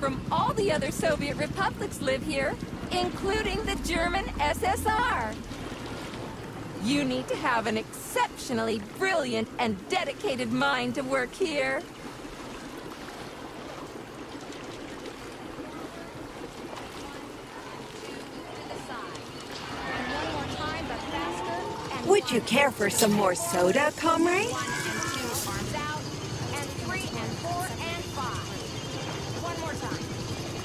from all the other Soviet republics live here, including the German SSR. You need to have an exceptionally brilliant and dedicated mind to work here. Would you care for some more soda, comrade? 1 and 2 arms out, and 3 and 4 and 5. One more time.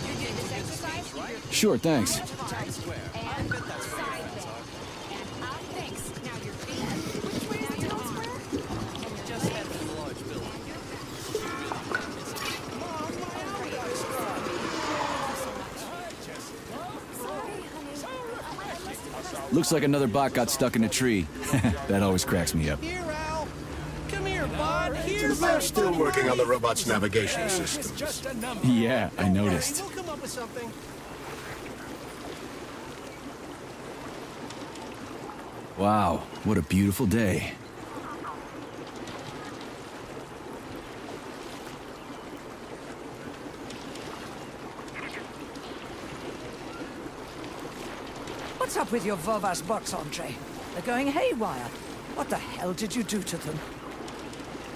You do this exercise with your Sure, thanks. and side bend. And up. Thanks. Now your feet. Which way is the tilt square? Just head to the large building. Looks like another bot got stuck in a tree. That always cracks me up. Here, Al. Come here, bud. Here, They're still working on the robot's navigation systems. Yeah, I noticed. We'll come up with something. Wow, what a beautiful day. What's up with your Vovas box entree? They're going haywire. What the hell did you do to them?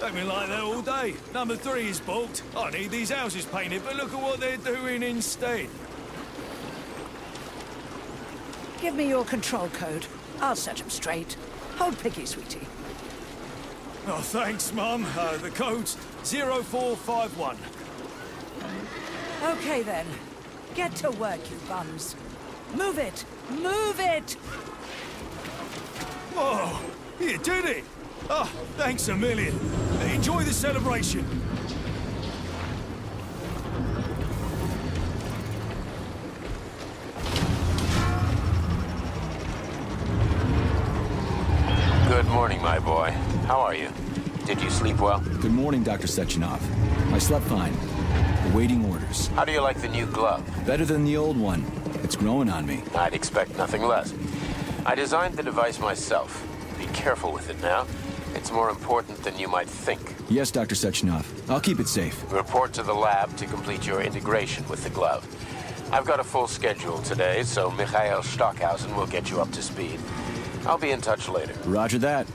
They've been like that all day. Number 3 is booked. I need these houses painted, but look at what they're doing instead. Give me your control code. I'll set them straight. Hold Piggy, sweetie. Oh, thanks, Mum. The code's 0451. Okay, then. Get to work, you bums. Move it! Move it! Whoa, you did it! Oh, thanks a million. Enjoy the celebration. Good morning, my boy. How are you? Did you sleep well? Good morning, Dr. Sechenov. I slept fine. Awaiting orders. How do you like the new glove? Better than the old one. It's growing on me. I'd expect nothing less. I designed the device myself. Be careful with it now. It's more important than you might think. Yes, Dr. Sechenov. I'll keep it safe. Report to the lab to complete your integration with the glove. I've got a full schedule today, so Mikhail Stockhausen will get you up to speed. I'll be in touch later. Roger that.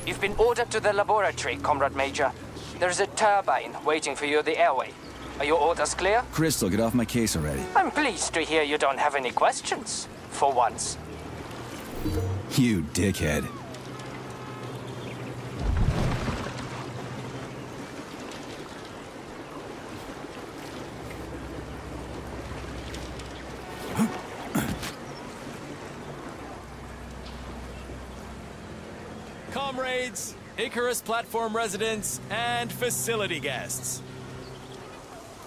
You've been ordered to the laboratory, Comrade Major. There's a turbine waiting for you at the airway. Are your orders clear? Crystal, get off my case already. I'm pleased to hear you don't have any questions. For once. You dickhead. Comrades, Icarus platform residents, and facility guests.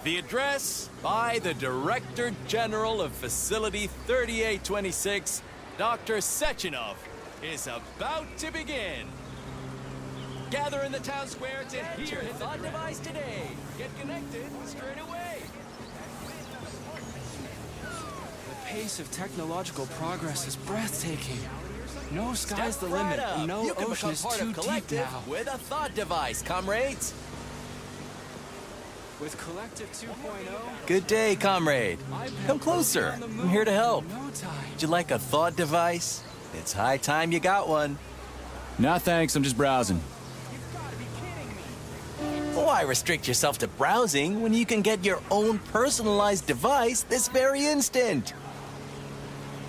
The address by the Director General of Facility 3826, Dr. Sechenov, is about to begin. Gather in the town square to hear the thought device today. Get connected straight away. The pace of technological progress is breathtaking. No sky's the limit, and no ocean is too deep now. With a thought device, comrades. With Collective 2.0... Good day, comrade. Come closer. I'm here to help. No time. Would you like a thought device? It's high time you got one. Nah, thanks. I'm just browsing. Why restrict yourself to browsing when you can get your own personalized device this very instant?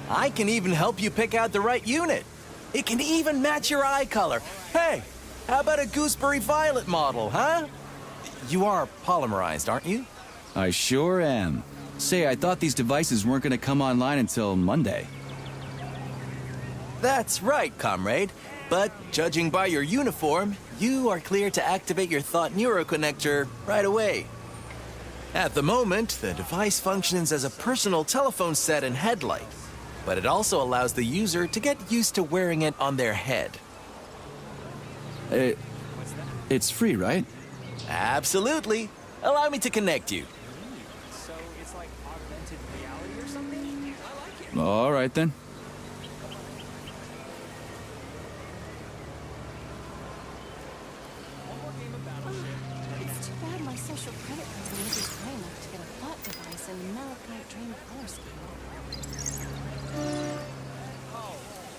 I can even help you pick out the right unit. It can even match your eye color. Hey, how about a gooseberry violet model, huh? You are polymerized, aren't you? I sure am. Say, I thought these devices weren't going to come online until Monday. That's right, comrade. But judging by your uniform, you are clear to activate your thought neuroconnector right away. At the moment, the device functions as a personal telephone set and headlight, but it also allows the user to get used to wearing it on their head. It's free, right? Absolutely. Allow me to connect you. So it's like augmented reality or something? All right, then. It's too bad my social credit card won't be high enough to get a thought device in the Malachite Dream color scheme. Oh,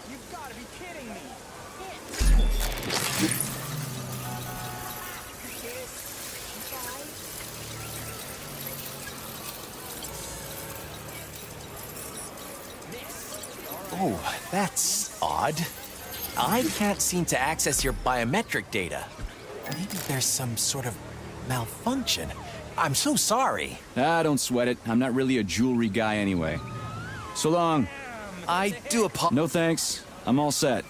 you've got to be kidding me. Oh, that's odd. I can't seem to access your biometric data. Maybe there's some sort of malfunction. I'm so sorry. Ah, don't sweat it. I'm not really a jewelry guy anyway. So long. I do apologize. No thanks. I'm all set.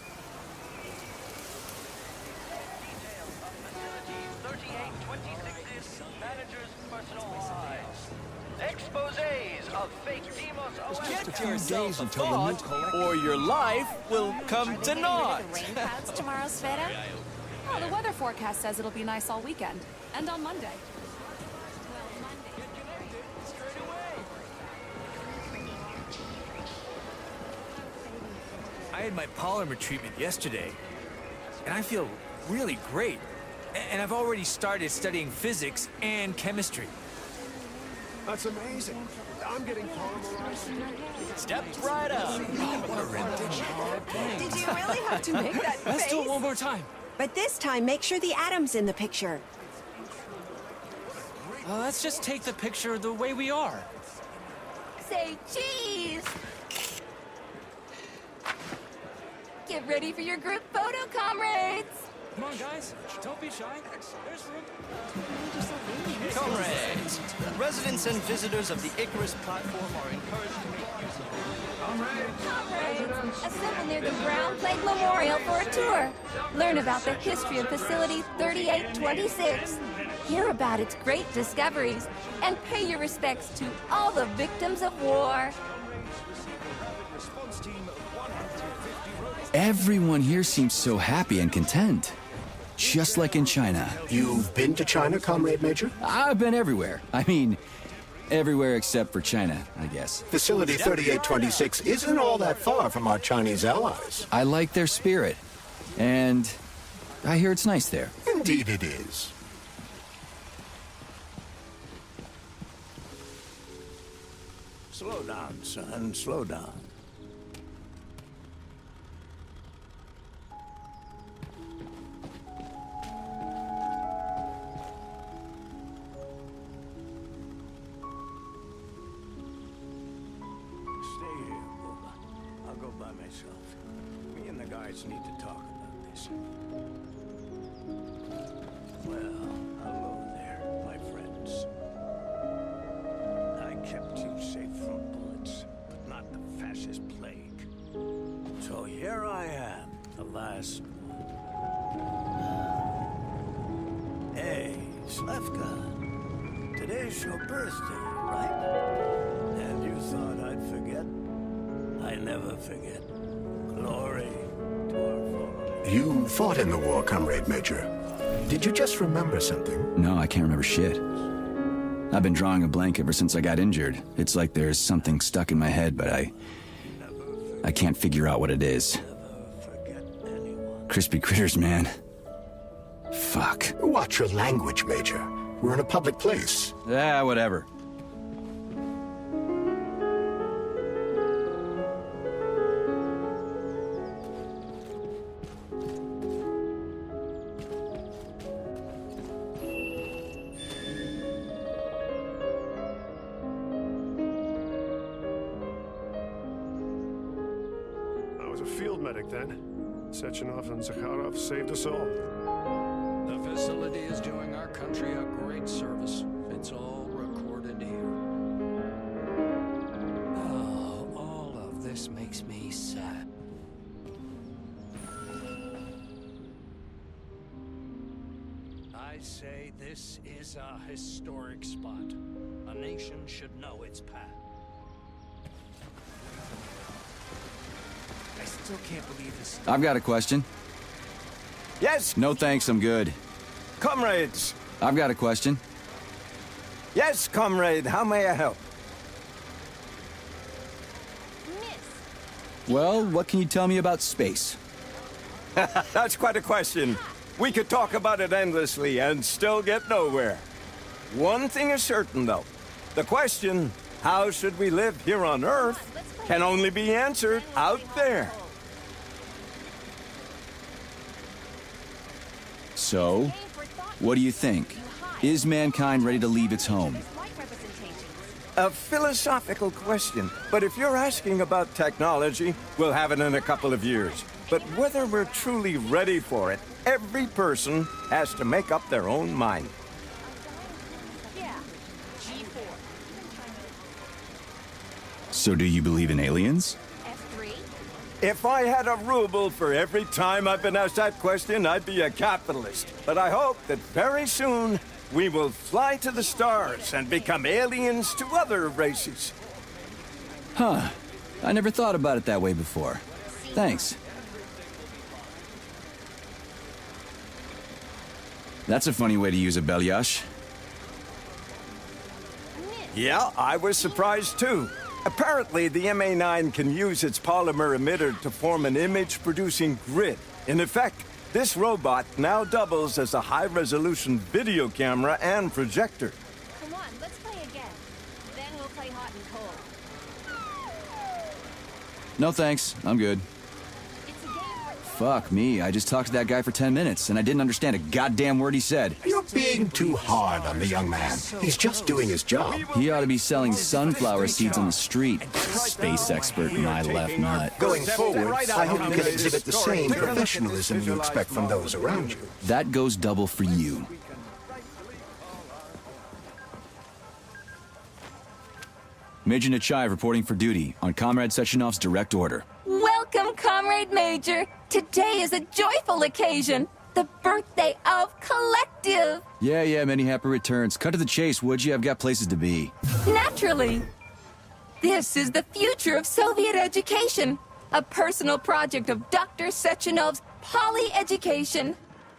Get yourself a thought, or your life will come to naught. The rain clouds tomorrow, Sveta? Oh, the weather forecast says it'll be nice all weekend. And on Monday. I had my polymer treatment yesterday, and I feel really great. And I've already started studying physics and chemistry. That's amazing. I'm getting polymerized. Step right up. Did you really have to make that Let's face? do it one more time. But this time, make sure the atom's in the picture. Let's just take the picture the way we are. Say cheese! Get ready for your group photo, comrades! Come on, guys. Don't be shy. There's room. Comrades, residents and visitors of the Icarus platform are encouraged to make use of Comrades, assemble near the Brown Plate Memorial for a tour. Learn about the history of Facility 3826. Hear about its great discoveries, and pay your respects to all the victims of war. Everyone here seems so happy and content. Just like in China. You've been to China, Comrade Major? I've been everywhere. I mean, everywhere except for China, I guess. Facility 3826 isn't all that far from our Chinese allies. I like their spirit. And I hear it's nice there. Indeed it is. Slow down, son. Slow down. Stay here, Boba. I'll go by myself. Me and the guys need to talk about this. Well, hello there, my friends. I kept you safe from bullets, but not the fascist plague. So here I am, the last one. Hey, Slevka. Today's your birthday, right? And you thought I'd forget? I never forget. Glory to our fallen. You fought in the war, Comrade Major. Did you just remember something? No, I can't remember shit. I've been drawing a blank ever since I got injured. It's like there's something stuck in my head, but I can't figure out what it is. Crispy critters, man. Fuck. Watch your language, Major. We're in a public place. Yeah, whatever. I was a field medic then. Sechenov and Zakharov saved us all. The facility is doing our country a great service. It's all recorded here. Oh, all of this makes me sad. I say this is a historic spot. A nation should know its path. I still can't believe this. I've got a question. Yes? No thanks, I'm good. Comrades! I've got a question. Yes, comrade, how may I help? Miss, Well, what can you tell me about space? That's quite a question. We could talk about it endlessly and still get nowhere. One thing is certain, though. The question, how should we live here on Earth, can only be answered out there. So, what do you think? Is mankind ready to leave its home? A philosophical question, but if you're asking about technology, we'll have it in a couple of years. But whether we're truly ready for it, every person has to make up their own mind. So do you believe in aliens? If I had a ruble for every time I've been asked that question, I'd be a capitalist. But I hope that very soon we will fly to the stars and become aliens to other races. Huh. I never thought about it that way before. Thanks. That's a funny way to use a Belyash. Yeah, I was surprised too. Apparently, the MA9 can use its polymer emitter to form an image-producing grid. In effect, this robot now doubles as a high-resolution video camera and projector. Come on, let's play again. Then we'll play hot and cold. No thanks, I'm good. Fuck me, I just talked to that guy for 10 minutes, and I didn't understand a goddamn word he said. You're being too hard on the young man. He's just doing his job. He ought to be selling sunflower seeds on the street. Space expert, my left nut. Going forward, I hope you can exhibit the same professionalism you expect from those around you. That goes double for you. Major Nechayev reporting for duty on Comrade Sechenov's direct order. Welcome, Comrade Major. Today is a joyful occasion. The birthday of Collective. Yeah, many happy returns. Cut to the chase, would you? I've got places to be. Naturally. This is the future of Soviet education. A personal project of Dr. Sechenov's Poly-Education.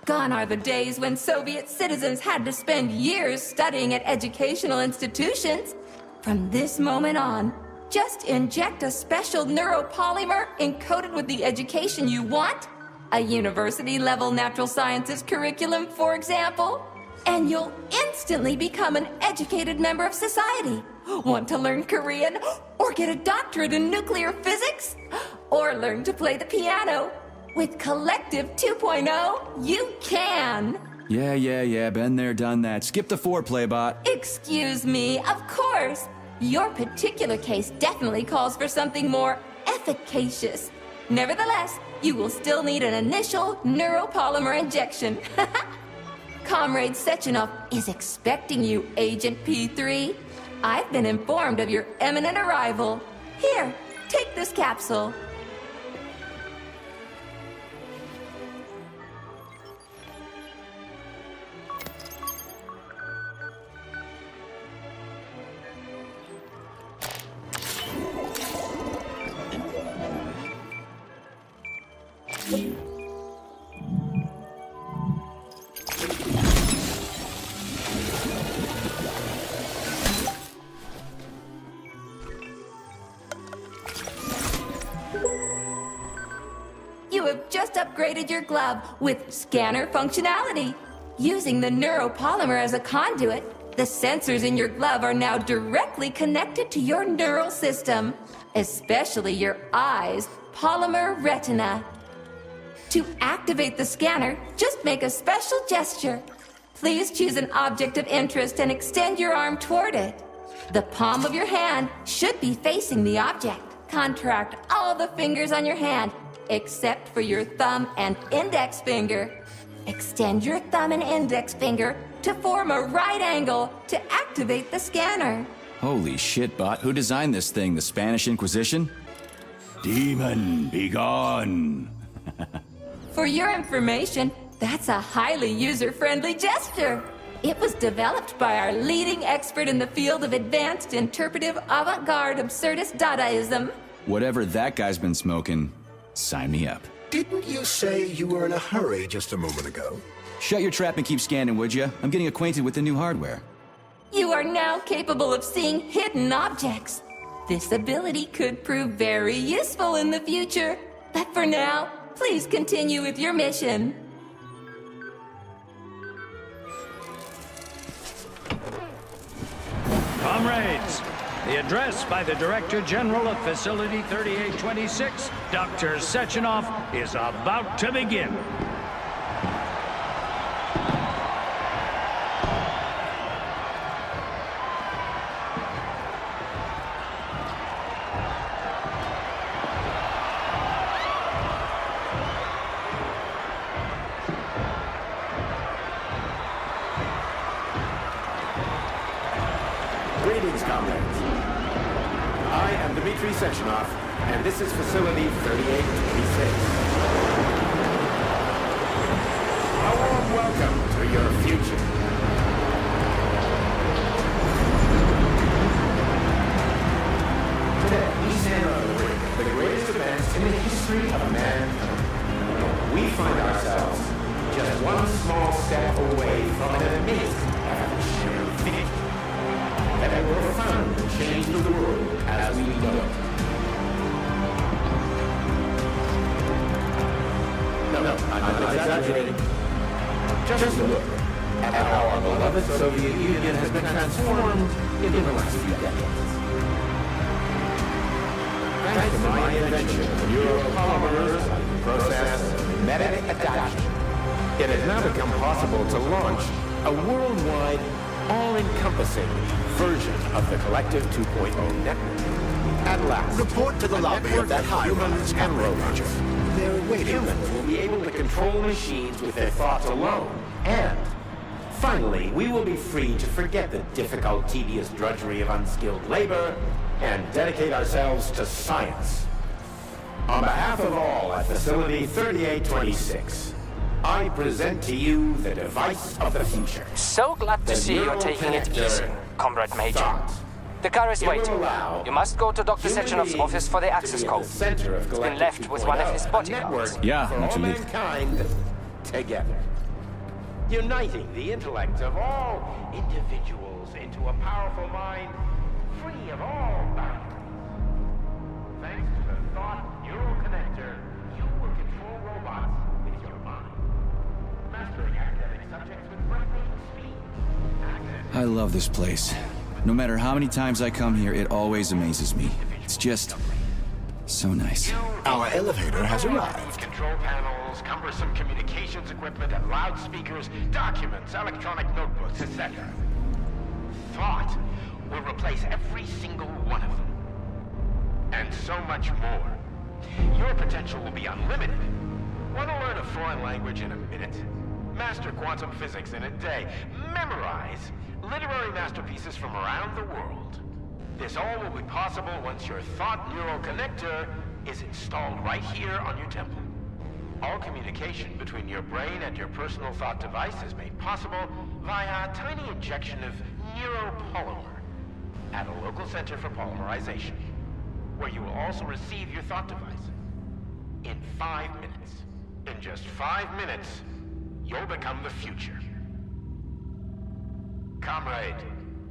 Gone are the days when Soviet citizens had to spend years studying at educational institutions. From this moment on, just inject a special neuropolymer encoded with the education you want, a university-level natural sciences curriculum, for example, and you'll instantly become an educated member of society. Want to learn Korean, or get a doctorate in nuclear physics, or learn to play the piano? With Collective 2.0, you can! Yeah, been there, done that. Skip the foreplay, bot. Excuse me, of course. Your particular case definitely calls for something more efficacious. Nevertheless, you will still need an initial neuropolymer injection. Comrade Sechenov is expecting you, Agent P3. I've been informed of your imminent arrival. Here, take this capsule. You have just upgraded your glove with scanner functionality. Using the neuropolymer as a conduit, the sensors in your glove are now directly connected to your neural system, especially your eyes' polymer retina. To activate the scanner, just make a special gesture. Please choose an object of interest and extend your arm toward it. The palm of your hand should be facing the object. Contract all the fingers on your hand, except for your thumb and index finger. Extend your thumb and index finger to form a right angle to activate the scanner. Holy shit, bot. Who designed this thing? The Spanish Inquisition? Demon, be gone. For your information, that's a highly user-friendly gesture. It was developed by our leading expert in the field of advanced interpretive avant-garde absurdist Dadaism. Whatever that guy's been smoking, sign me up. Didn't you say you were in a hurry just a moment ago? Shut your trap and keep scanning, would you? I'm getting acquainted with the new hardware. You are now capable of seeing hidden objects. This ability could prove very useful in the future. But for now, please continue with your mission. Comrades, the address by the Director General of Facility 3826, Dr. Sechenov, is about to begin. Greetings, comrades. I am Dmitry Sechenov, and this is Facility 3826. A warm welcome to your future. Today, we stand on the brink of the greatest events in the history of mankind. We find ourselves just one small step away from an amazing evolutionary victory that will profound and change the world as we know it. No, I'm not exaggerating. Just look at how our beloved Soviet Union has been transformed in the last few decades. Thanks to my invention of neuropolymers, process, magnetic adaptation, it has now become possible to launch a worldwide, all-encompassing version of the Collective 2.0 network. At last, report to the lobby of that humans and robots. They're waiting. Humans will be able to control machines with their thoughts alone. And finally, we will be free to forget the difficult, tedious drudgery of unskilled labor and dedicate ourselves to science. On behalf of all at Facility 3826, I present to you the device of the future. So glad to see you're taking it easy, Comrade Major. The car is waiting. You must go to Dr. Sechenov's office for the access code. It's been left with one of his bodyguards. Yeah, for all mankind together. Uniting the intellect of all individuals into a powerful mind, free of all boundaries. Thanks to the thought neural connector, you will control robots with your mind. Mastering academic subjects with breathtaking speed. I love this place. No matter how many times I come here, it always amazes me. It's just so nice. Our elevator has arrived. Control panels, cumbersome communications equipment, and loudspeakers, documents, electronic notebooks, etc. Thought will replace every single one of them. And so much more. Your potential will be unlimited. Want to learn a foreign language in a minute? Master quantum physics in a day. Memorize literary masterpieces from around the world. This all will be possible once your thought neural connector is installed right here on your temple. All communication between your brain and your personal thought device is made possible via a tiny injection of neuropolymer at a local center for polymerization, where you will also receive your thought device. In 5 minutes. In just 5 minutes, you'll become the future. Comrade,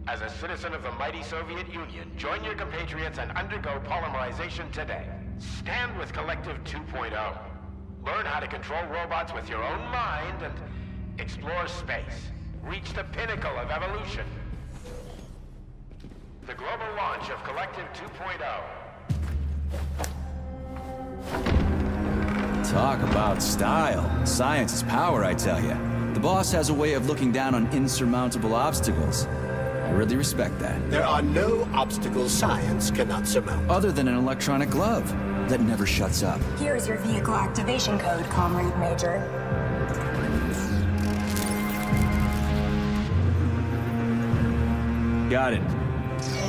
as a citizen of the mighty Soviet Union, join your compatriots and undergo polymerization today. Stand with Collective 2.0. Learn how to control robots with your own mind and explore space. Reach the pinnacle of evolution. The global launch of Collective 2.0. Talk about style. Science is power, I tell you. The boss has a way of looking down on insurmountable obstacles. I really respect that. There are no obstacles science cannot surmount. Other than an electronic glove that never shuts up. Here's your vehicle activation code, Comrade Major. Got it.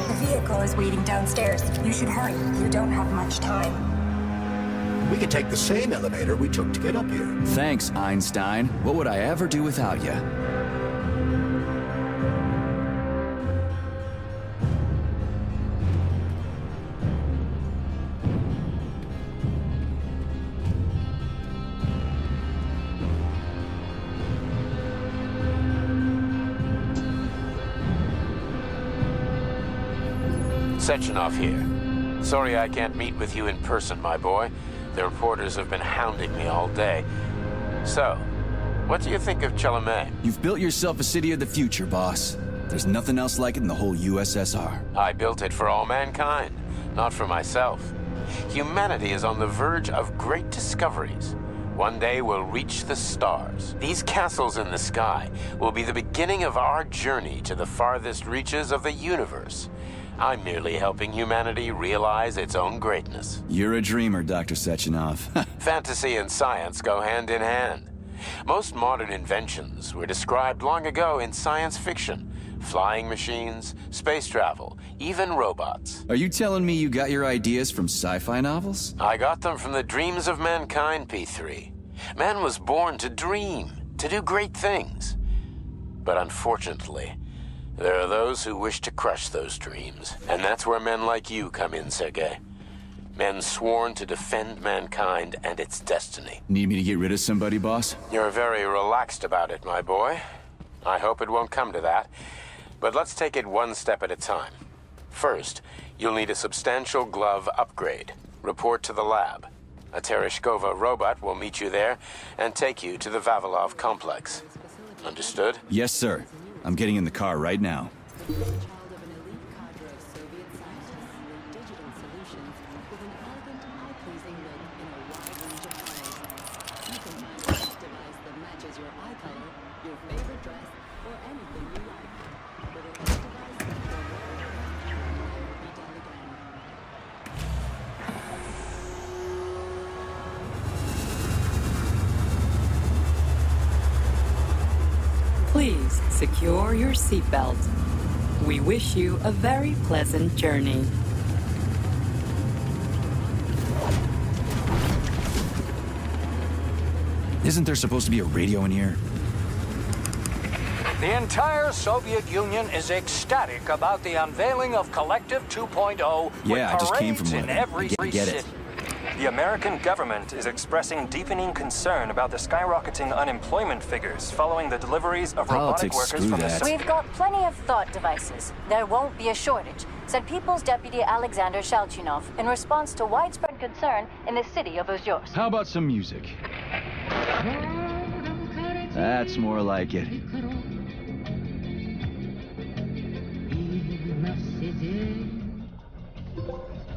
The vehicle is waiting downstairs. You should hurry. You don't have much time. We could take the same elevator we took to get up here. Thanks, Einstein. What would I ever do without you? Sechenov here. Sorry I can't meet with you in person, my boy. The reporters have been hounding me all day. So, what do you think of Chalamet? You've built yourself a city of the future, boss. There's nothing else like it in the whole USSR. I built it for all mankind, not for myself. Humanity is on the verge of great discoveries. One day we'll reach the stars. These castles in the sky will be the beginning of our journey to the farthest reaches of the universe. I'm merely helping humanity realize its own greatness. You're a dreamer, Dr. Sechenov. Fantasy and science go hand in hand. Most modern inventions were described long ago in science fiction. Flying machines, space travel, even robots. Are you telling me you got your ideas from sci-fi novels? I got them from the dreams of mankind, P3. Man was born to dream, to do great things. But unfortunately, there are those who wish to crush those dreams. And that's where men like you come in, Sergei. Men sworn to defend mankind and its destiny. Need me to get rid of somebody, boss? You're very relaxed about it, my boy. I hope it won't come to that. But let's take it one step at a time. First, you'll need a substantial glove upgrade. Report to the lab. A Tereshkova robot will meet you there and take you to the Vavilov complex. Understood? Yes, sir. I'm getting in the car right now. Please secure your seatbelt. We wish you a very pleasant journey. Isn't there supposed to be a radio in here? The entire Soviet Union is ecstatic about the unveiling of Collective 2.0 Yeah, I with just came parades from in one. every I get it. city. The American government is expressing deepening concern about the skyrocketing unemployment figures following the deliveries of robotic Politics, workers screw from that. the... We've got plenty of thought devices. There won't be a shortage, said People's Deputy Alexander Shalchinov in response to widespread concern in the city of Ozyorsk. How about some music? That's more like it.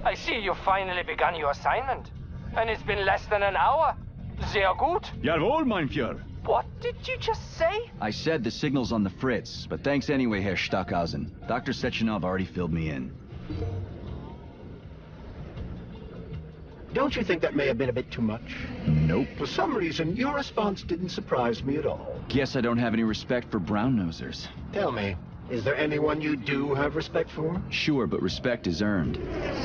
I see you finally begun your assignment. And it's been less than an hour. Sehr gut. Jawohl, mein Führer. What did you just say? I said the signal's on the fritz, but thanks anyway, Herr Stockhausen. Dr. Sechenov already filled me in. Don't you think that may have been a bit too much? Nope. For some reason, your response didn't surprise me at all. Guess I don't have any respect for brown-nosers. Tell me, is there anyone you do have respect for? Sure, but respect is earned.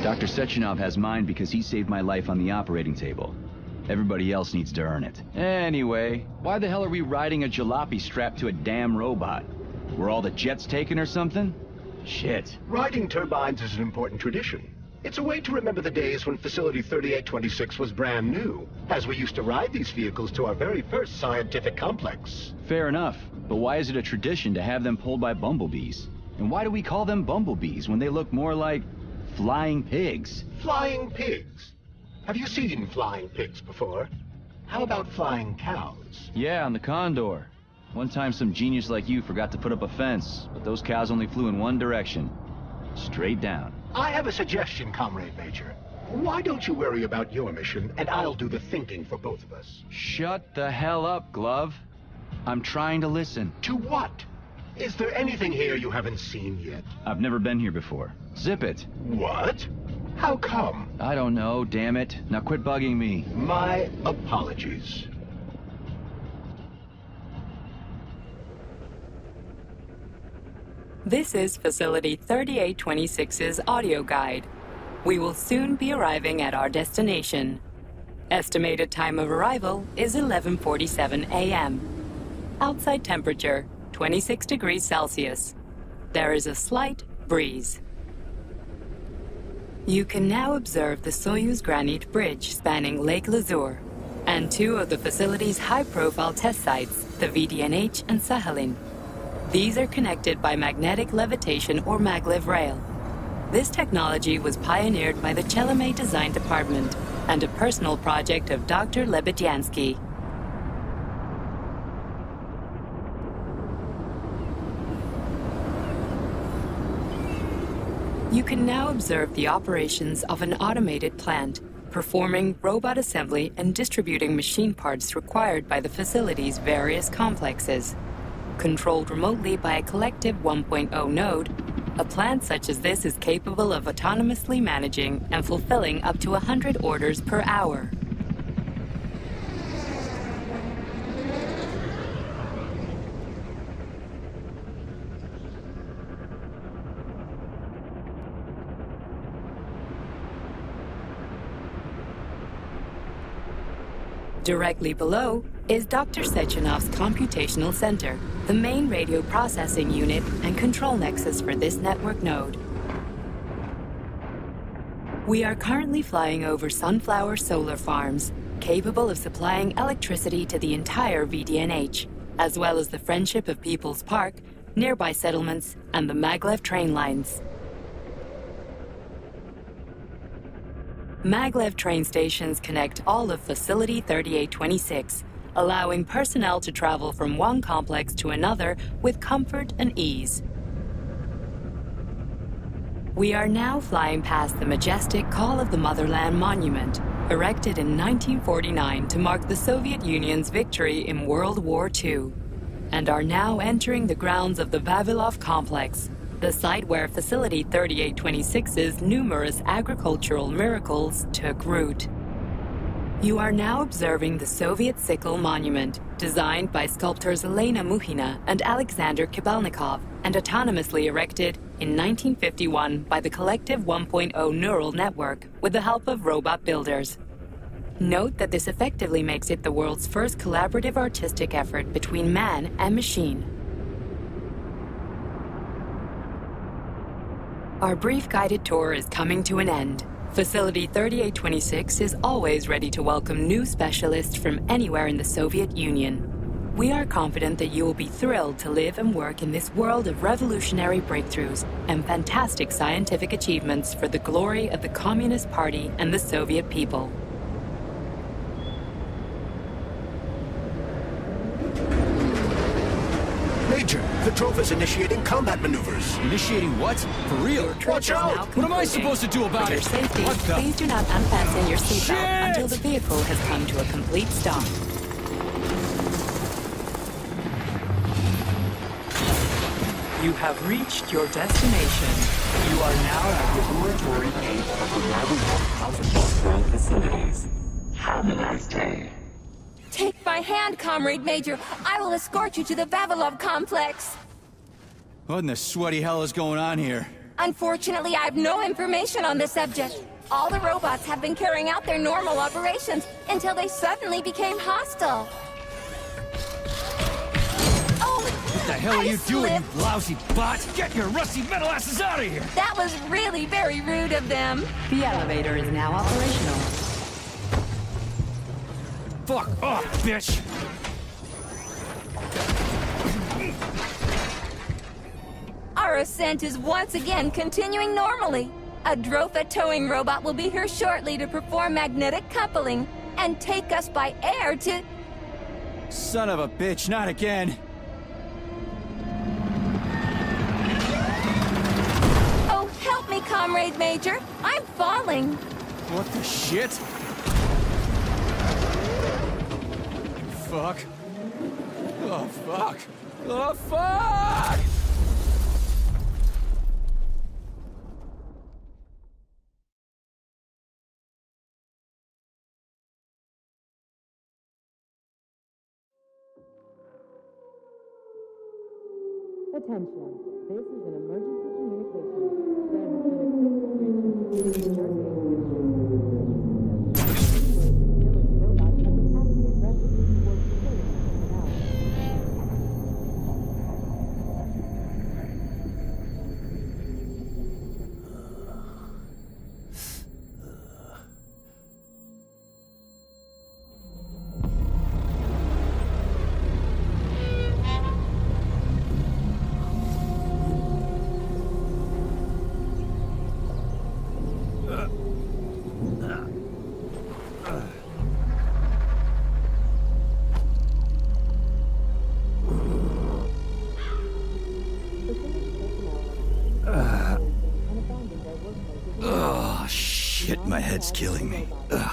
Dr. Sechenov has mine because he saved my life on the operating table. Everybody else needs to earn it. Anyway, why the hell are we riding a jalopy strapped to a damn robot? Were all the jets taken or something? Shit. Riding turbines is an important tradition. It's a way to remember the days when Facility 3826 was brand new, as we used to ride these vehicles to our very first scientific complex. Fair enough, but why is it a tradition to have them pulled by bumblebees? And why do we call them bumblebees when they look more like flying pigs? Flying pigs? Have you seen flying pigs before? How about flying cows? Yeah, on the Condor. One time some genius like you forgot to put up a fence, but those cows only flew in one direction. Straight down. I have a suggestion, Comrade Major. Why don't you worry about your mission, and I'll do the thinking for both of us? Shut the hell up, Glove. I'm trying to listen. To what? Is there anything here you haven't seen yet? I've never been here before. Zip it. What? How come? I don't know, damn it. Now quit bugging me. My apologies. This is Facility 3826's audio guide. We will soon be arriving at our destination. Estimated time of arrival is 11:47 a.m. Outside temperature, 26 degrees Celsius. There is a slight breeze. You can now observe the Soyuz Granite Bridge spanning Lake Lazur and two of the facility's high-profile test sites, the VDNH and Sakhalin. These are connected by magnetic levitation or maglev rail. This technology was pioneered by the Chelomey Design Department and a personal project of Dr. Lebedyansky. You can now observe the operations of an automated plant, performing robot assembly and distributing machine parts required by the facility's various complexes. Controlled remotely by a collective 1.0 node, a plant such as this is capable of autonomously managing and fulfilling up to 100 orders per hour. Directly below is Dr. Sechenov's computational center, the main radio processing unit and control nexus for this network node. We are currently flying over sunflower solar farms, capable of supplying electricity to the entire VDNH, as well as the Friendship of People's Park, nearby settlements, and the Maglev train lines. Maglev train stations connect all of Facility 3826, allowing personnel to travel from one complex to another with comfort and ease. We are now flying past the majestic Call of the Motherland monument, erected in 1949 to mark the Soviet Union's victory in World War II, and are now entering the grounds of the Vavilov complex, the site where Facility 3826's numerous agricultural miracles took root. You are now observing the Soviet Sickle Monument, designed by sculptors Elena Muhina and Alexander Kibalnikov, and autonomously erected in 1951 by the Collective 1.0 Neural Network with the help of robot builders. Note that this effectively makes it the world's first collaborative artistic effort between man and machine. Our brief guided tour is coming to an end. Facility 3826 is always ready to welcome new specialists from anywhere in the Soviet Union. We are confident that you will be thrilled to live and work in this world of revolutionary breakthroughs and fantastic scientific achievements for the glory of the Communist Party and the Soviet people. Major, the drone is initiating combat maneuvers. Initiating what? For real? Watch out! What am I supposed to do about For your it? safety, What the? please do not unfasten your seatbelt Shit! until the vehicle has come to a complete stop. You have reached your destination. You are now at the laboratory gate of the Multiverse facilities. Have a nice day. Take my hand, Comrade Major. I will escort you to the Vavilov complex. What in the sweaty hell is going on here? Unfortunately, I have no information on the subject. All the robots have been carrying out their normal operations until they suddenly became hostile. Oh, What the hell are you doing, you lousy bot? Get your rusty metal asses out of here! That was really very rude of them. The elevator is now operational. Fuck off, bitch! Our ascent is once again continuing normally. A Drofa towing robot will be here shortly to perform magnetic coupling and take us by air to... Son of a bitch, not again! Oh, help me, Comrade Major. I'm falling. What the shit? Fuck. Oh, fuck. Oh, fuck! Attention. This is an emergency communication. There has been a critical breach in your killing me. Ugh.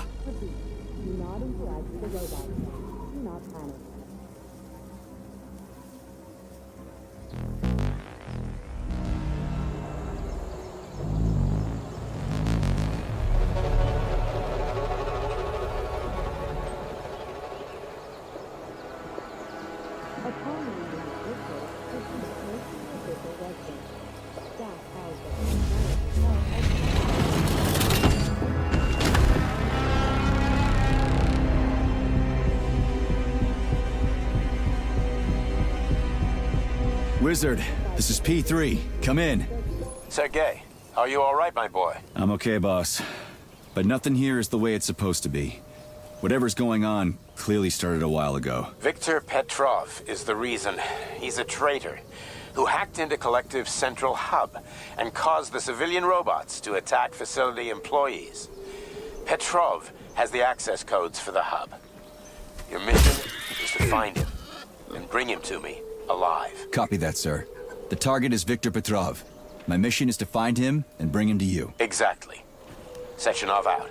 Wizard, this is P3. Come in. Sergey, are you all right, my boy? I'm okay, boss. But nothing here is the way it's supposed to be. Whatever's going on clearly started a while ago. Viktor Petrov is the reason. He's a traitor who hacked into Collective's central hub and caused the civilian robots to attack facility employees. Petrov has the access codes for the hub. Your mission is to find him and bring him to me alive. Copy that, sir. The target is Viktor Petrov. My mission is to find him and bring him to you. Exactly. Sechenov out.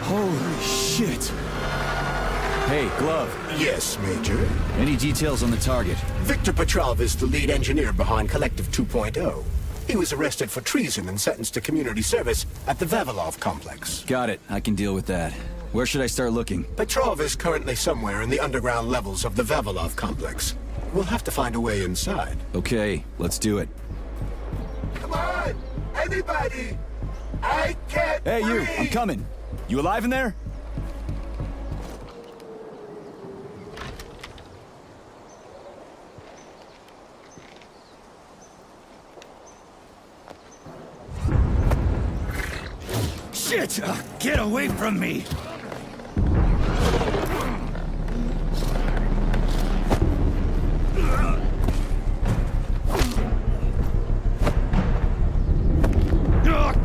Holy shit! Hey, Glove. Yes, Major? Any details on the target? Viktor Petrov is the lead engineer behind Collective 2.0. He was arrested for treason and sentenced to community service at the Vavilov complex. Got it. I can deal with that. Where should I start looking? Petrov is currently somewhere in the underground levels of the Vavilov complex. We'll have to find a way inside. Okay, let's do it. Come on! Anybody! I can't Hey, you! breathe. I'm coming! You alive in there? Shit! Get away from me!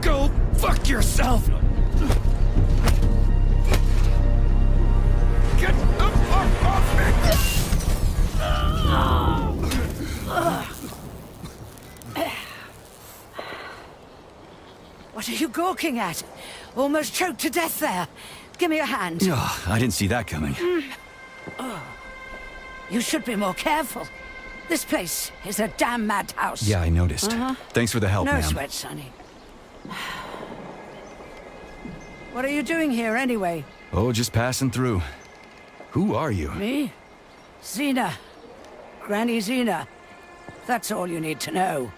Go fuck yourself! Get off me! What are you gawking at? Almost choked to death there. Give me a hand. Oh, I didn't see that coming. Oh. You should be more careful. This place is a damn madhouse. Yeah, I noticed. Thanks for the help, No ma'am. sweat, Sonny. What are you doing here, anyway? Oh, just passing through. Who are you? Me? Xena. Granny Xena. That's all you need to know.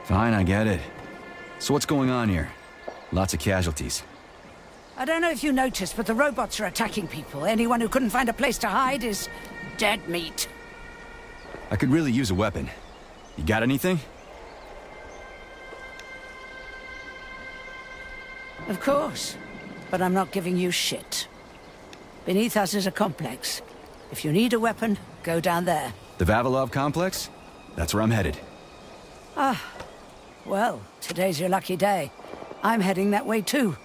Fine, I get it. So what's going on here? Lots of casualties. I don't know if you noticed, but the robots are attacking people. Anyone who couldn't find a place to hide is dead meat. I could really use a weapon. You got anything? Of course. But I'm not giving you shit. Beneath us is a complex. If you need a weapon, go down there. The Vavilov complex? That's where I'm headed. Ah. Well, today's your lucky day. I'm heading that way too.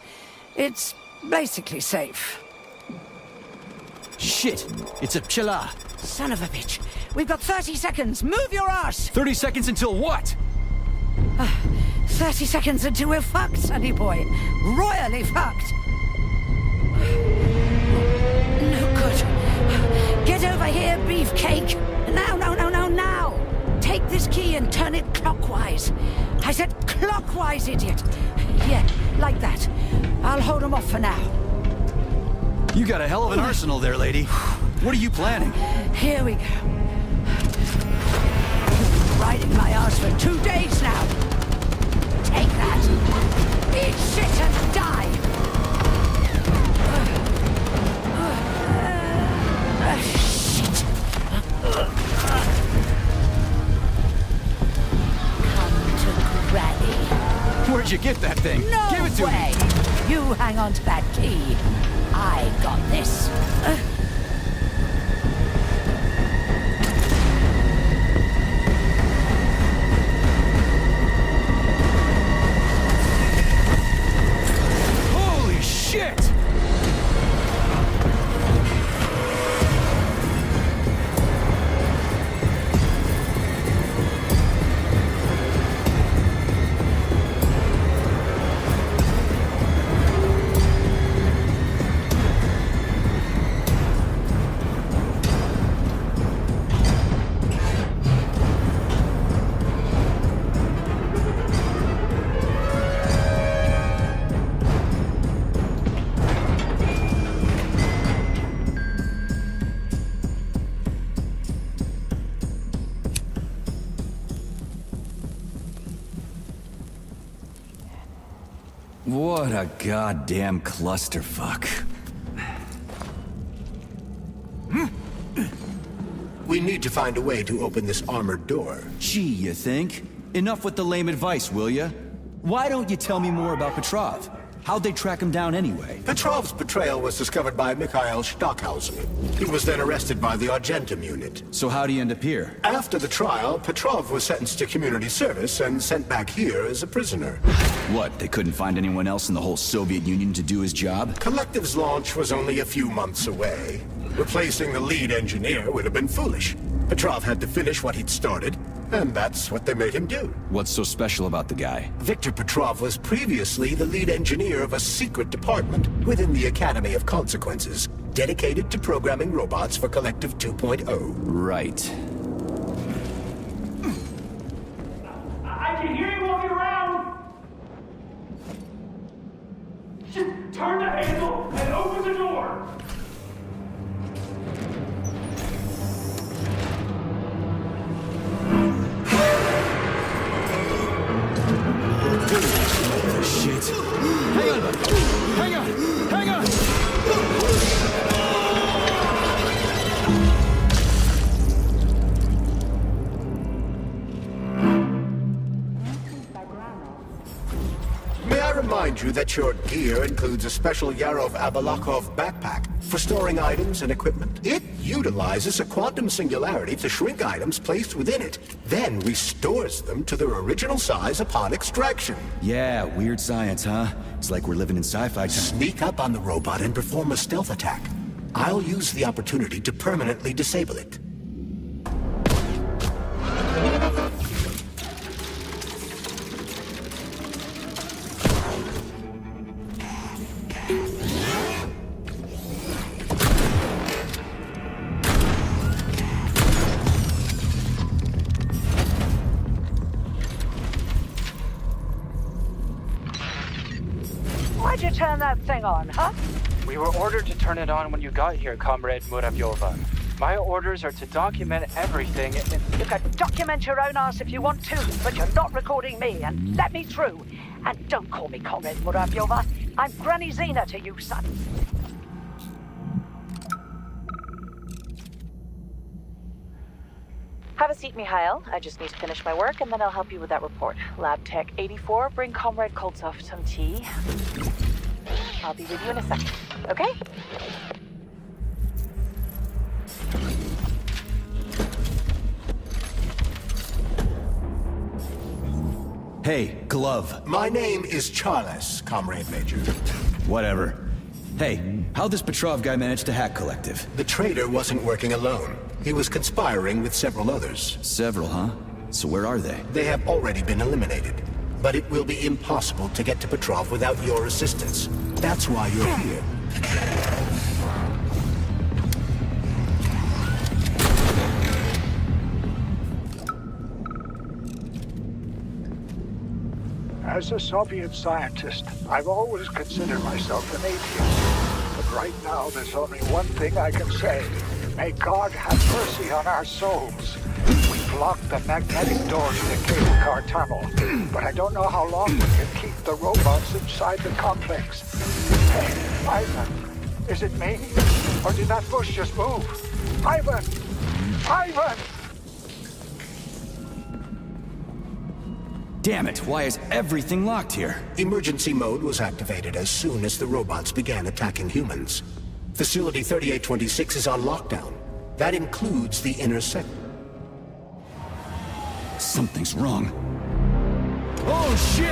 It's basically safe. Shit! It's a Pchela! Son of a bitch. We've got 30 seconds. Move your ass! 30 seconds until what? 30 seconds until we're fucked, sonny boy. Royally fucked. No good. Get over here, beefcake. Now, now. Take this key and turn it clockwise. I said clockwise, idiot. Yeah, like that. I'll hold them off for now. You got a hell of an arsenal there, lady. What are you planning? Here we go. Riding my ass for 2 days now. Take that. Eat shit and die. Shit. Come to Granny. Where'd you get that thing? No Give it to way. me. You hang on to that key. I got this. Holy shit! What a goddamn clusterfuck. We need to find a way to open this armored door. Gee, you think? Enough with the lame advice, will ya? Why don't you tell me more about Petrov? How'd they track him down anyway? Petrov's betrayal was discovered by Mikhail Stockhausen. He was then arrested by the Argentum unit. So how'd he end up here? After the trial, Petrov was sentenced to community service and sent back here as a prisoner. What, they couldn't find anyone else in the whole Soviet Union to do his job? Collective's launch was only a few months away. Replacing the lead engineer would have been foolish. Petrov had to finish what he'd started, and that's what they made him do. What's so special about the guy? Victor Petrov was previously the lead engineer of a secret department within the Academy of Consequences, dedicated to programming robots for Collective 2.0. Right. I can hear you walking around! Just turn the handle and open the door! Shit. Hang on! Hang on! Hang on! May I remind you that your gear includes a special Yarov Abalakov backpack for storing items and equipment. It utilizes a quantum singularity to shrink items placed within it, then restores them to their original size upon extraction. Yeah, weird science, huh? It's like we're living in sci-fi time. Sneak up on the robot and perform a stealth attack. I'll use the opportunity to permanently disable it. Why'd you turn that thing on, huh? We were ordered to turn it on when you got here, Comrade Muravyova. My orders are to document everything and... You can document your own ass if you want to, but you're not recording me, and let me through. And don't call me Comrade Muravyova. I'm Granny Zena to you, son. Have a seat, Mikhail. I just need to finish my work, and then I'll help you with that report. Lab Tech 84, bring Comrade Koltsov some tea. I'll be with you in a second, okay? Hey, Glove. My name is Charles, Comrade Major. Whatever. Hey, how'd this Petrov guy manage to hack Collective? The traitor wasn't working alone. He was conspiring with several others. Several, huh? So where are they? They have already been eliminated. But it will be impossible to get to Petrov without your assistance. That's why you're here. As a Soviet scientist, I've always considered myself an atheist. But right now, there's only one thing I can say. May God have mercy on our souls. We've locked the magnetic door to the cable car tunnel, but I don't know how long we can keep the robots inside the complex. Hey, Ivan, is it me? Or did that bush just move? Ivan! Ivan! Damn it, why is everything locked here? Emergency mode was activated as soon as the robots began attacking humans. Facility 3826 is on lockdown. That includes the inner sector. Something's wrong. Oh, shit!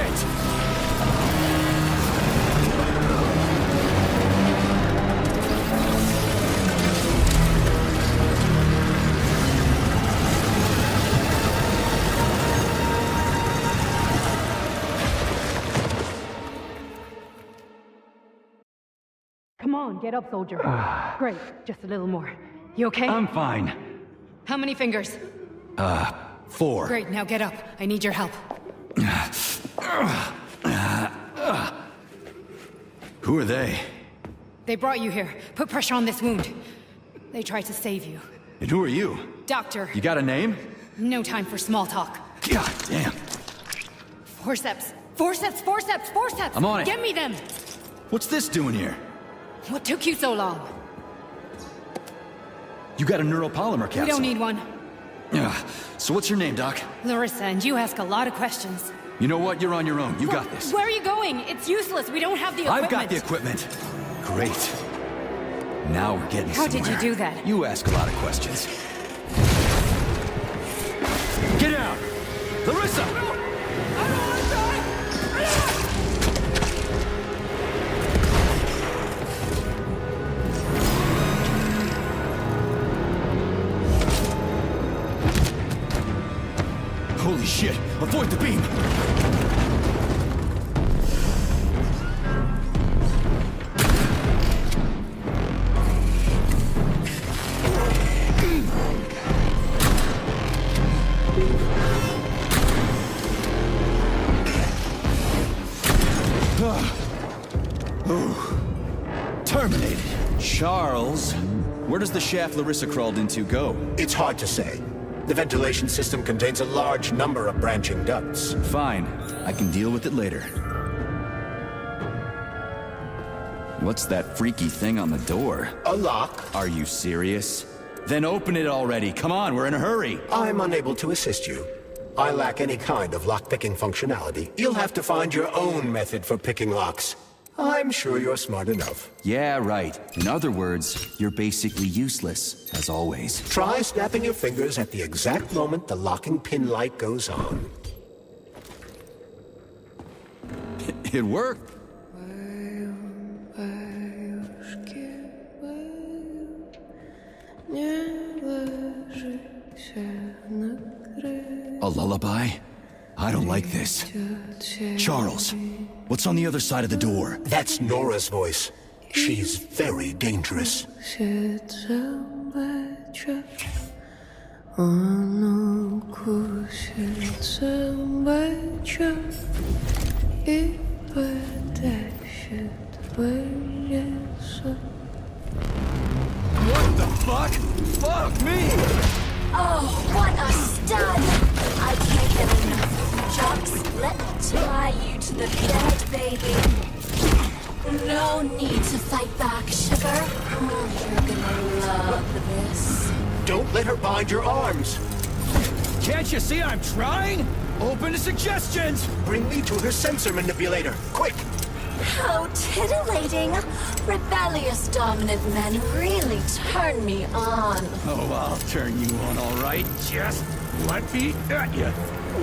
Come on, get up, soldier. Great, just a little more. You okay? I'm fine. How many fingers? 4. Great, now get up. I need your help. Who are they? They brought you here. Put pressure on this wound. They tried to save you. And who are you? Doctor. You got a name? No time for small talk. God damn. Forceps. Forceps, forceps, forceps! I'm on it. Get me them! What's this doing here? What took you so long? You got a neuropolymer capsule. We don't need one. Yeah. So what's your name, Doc? Larissa, and you ask a lot of questions. You know what? You're on your own. You got this. Where are you going? It's useless. We don't have the equipment. I've got the equipment. Great. Now we're getting How somewhere. did you do that? You ask a lot of questions. Get down! Larissa! Holy shit! Avoid the beam! Terminated. Charles, where does the shaft Larissa crawled into go? It's hard to say. The ventilation system contains a large number of branching ducts. Fine. I can deal with it later. What's that freaky thing on the door? A lock. Are you serious? Then open it already. Come on, we're in a hurry. I'm unable to assist you. I lack any kind of lock-picking functionality. You'll have to find your own method for picking locks. I'm sure you're smart enough. Yeah, right. In other words, you're basically useless, as always. Try snapping your fingers at the exact moment the locking pin light goes on. It worked. A lullaby? I don't like this. Charles, what's on the other side of the door? That's Nora's voice. She's very dangerous. What the fuck? Fuck me! Oh, what a stud! I can't get enough. Jocks, let me tie you to the bed, baby. No need to fight back, sugar. You're gonna love this. Don't let her bind your arms. Can't you see I'm trying? Open to suggestions! Bring me to her sensor manipulator, quick! How titillating. Rebellious dominant men really turn me on. Oh, I'll turn you on, all right. Just let me at you.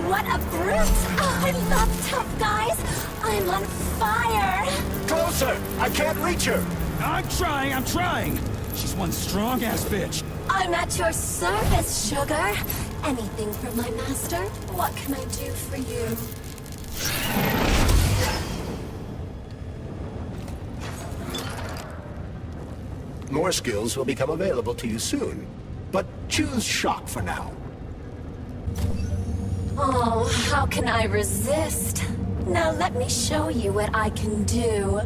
What a brute! Oh, I love tough guys. I'm on fire. Closer! I can't reach her! I'm trying! She's one strong-ass bitch. I'm at your service, sugar. Anything for my master? What can I do for you? More skills will become available to you soon. But choose shock for now. Oh, how can I resist? Now let me show you what I can do.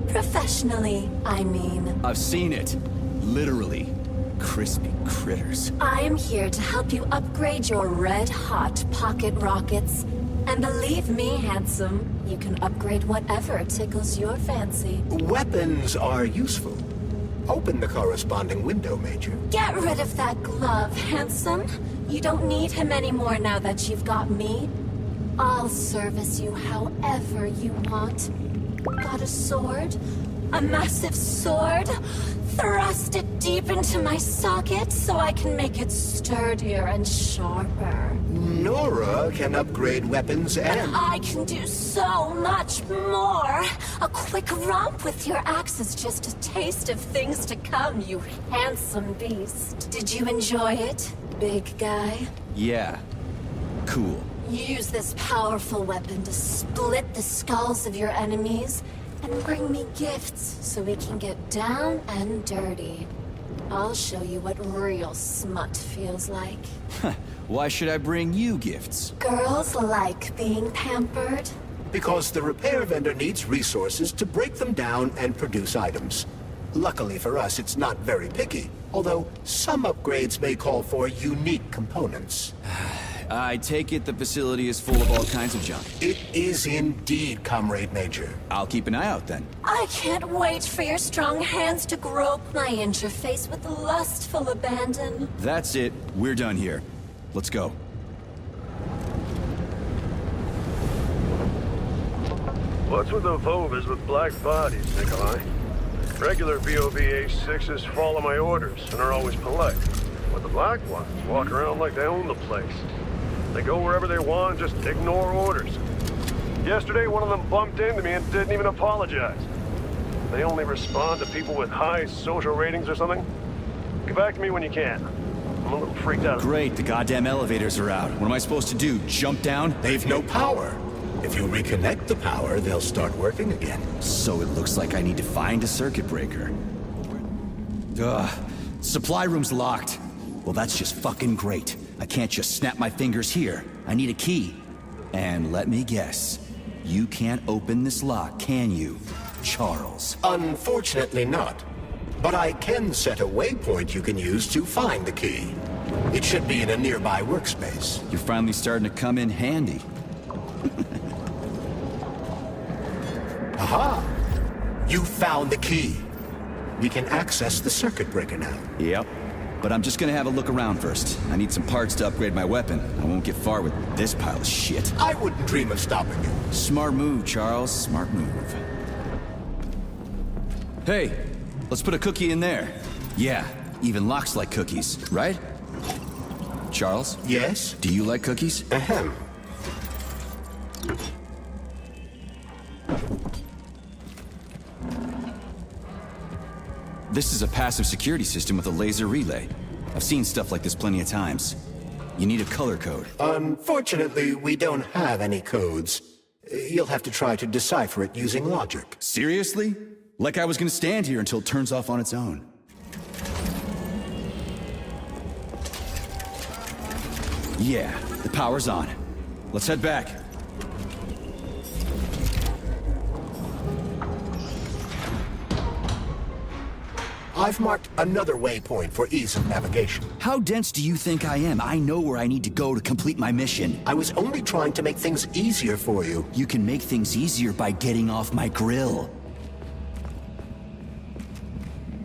Professionally, I mean. I've seen it. Literally. Crispy critters. I am here to help you upgrade your red-hot pocket rockets. And believe me, handsome, you can upgrade whatever tickles your fancy. Weapons are useful. Open the corresponding window, Major. Get rid of that glove, handsome. You don't need him anymore now that you've got me. I'll service you however you want. Got a sword? A massive sword? Thrust it deep into my socket so I can make it sturdier and sharper. Nora can upgrade weapons and... I can do so much more. A quick romp with your axe is just a taste of things to come, you handsome beast. Did you enjoy it, big guy? Yeah. Cool. Use this powerful weapon to split the skulls of your enemies and bring me gifts so we can get down and dirty. I'll show you what real smut feels like. Why should I bring you gifts? Girls like being pampered. Because the repair vendor needs resources to break them down and produce items. Luckily for us, it's not very picky, although some upgrades may call for unique components. I take it the facility is full of all kinds of junk. It is indeed, Comrade Major. I'll keep an eye out then. I can't wait for your strong hands to grope my interface with lustful abandon. That's it. We're done here. Let's go. What's with the Vovas with black bodies, Nikolai? Regular VOV-H6s follow my orders and are always polite. But the black ones walk around like they own the place. They go wherever they want and just ignore orders. Yesterday, one of them bumped into me and didn't even apologize. They only respond to people with high social ratings or something. Get back to me when you can. I'm a little freaked out. Great, the goddamn elevators are out. What am I supposed to do, jump down? They've no power. If you reconnect the power, they'll start working again. So it looks like I need to find a circuit breaker. Ugh, supply room's locked. Well, that's just fucking great. I can't just snap my fingers here. I need a key. And let me guess, you can't open this lock, can you, Charles? Unfortunately not. But I can set a waypoint you can use to find the key. It should be in a nearby workspace. You're finally starting to come in handy. Aha! You found the key. We can access the circuit breaker now. Yep. But I'm just gonna have a look around first. I need some parts to upgrade my weapon. I won't get far with this pile of shit. I wouldn't dream of stopping you. Smart move, Charles. Smart move. Hey, let's put a cookie in there. Yeah, even locks like cookies, right? Charles? Yes? Do you like cookies? Ahem. This is a passive security system with a laser relay. I've seen stuff like this plenty of times. You need a color code. Unfortunately, we don't have any codes. You'll have to try to decipher it using logic. Seriously? Like I was gonna stand here until it turns off on its own. Yeah, the power's on. Let's head back. I've marked another waypoint for ease of navigation. How dense do you think I am? I know where I need to go to complete my mission. I was only trying to make things easier for you. You can make things easier by getting off my grill.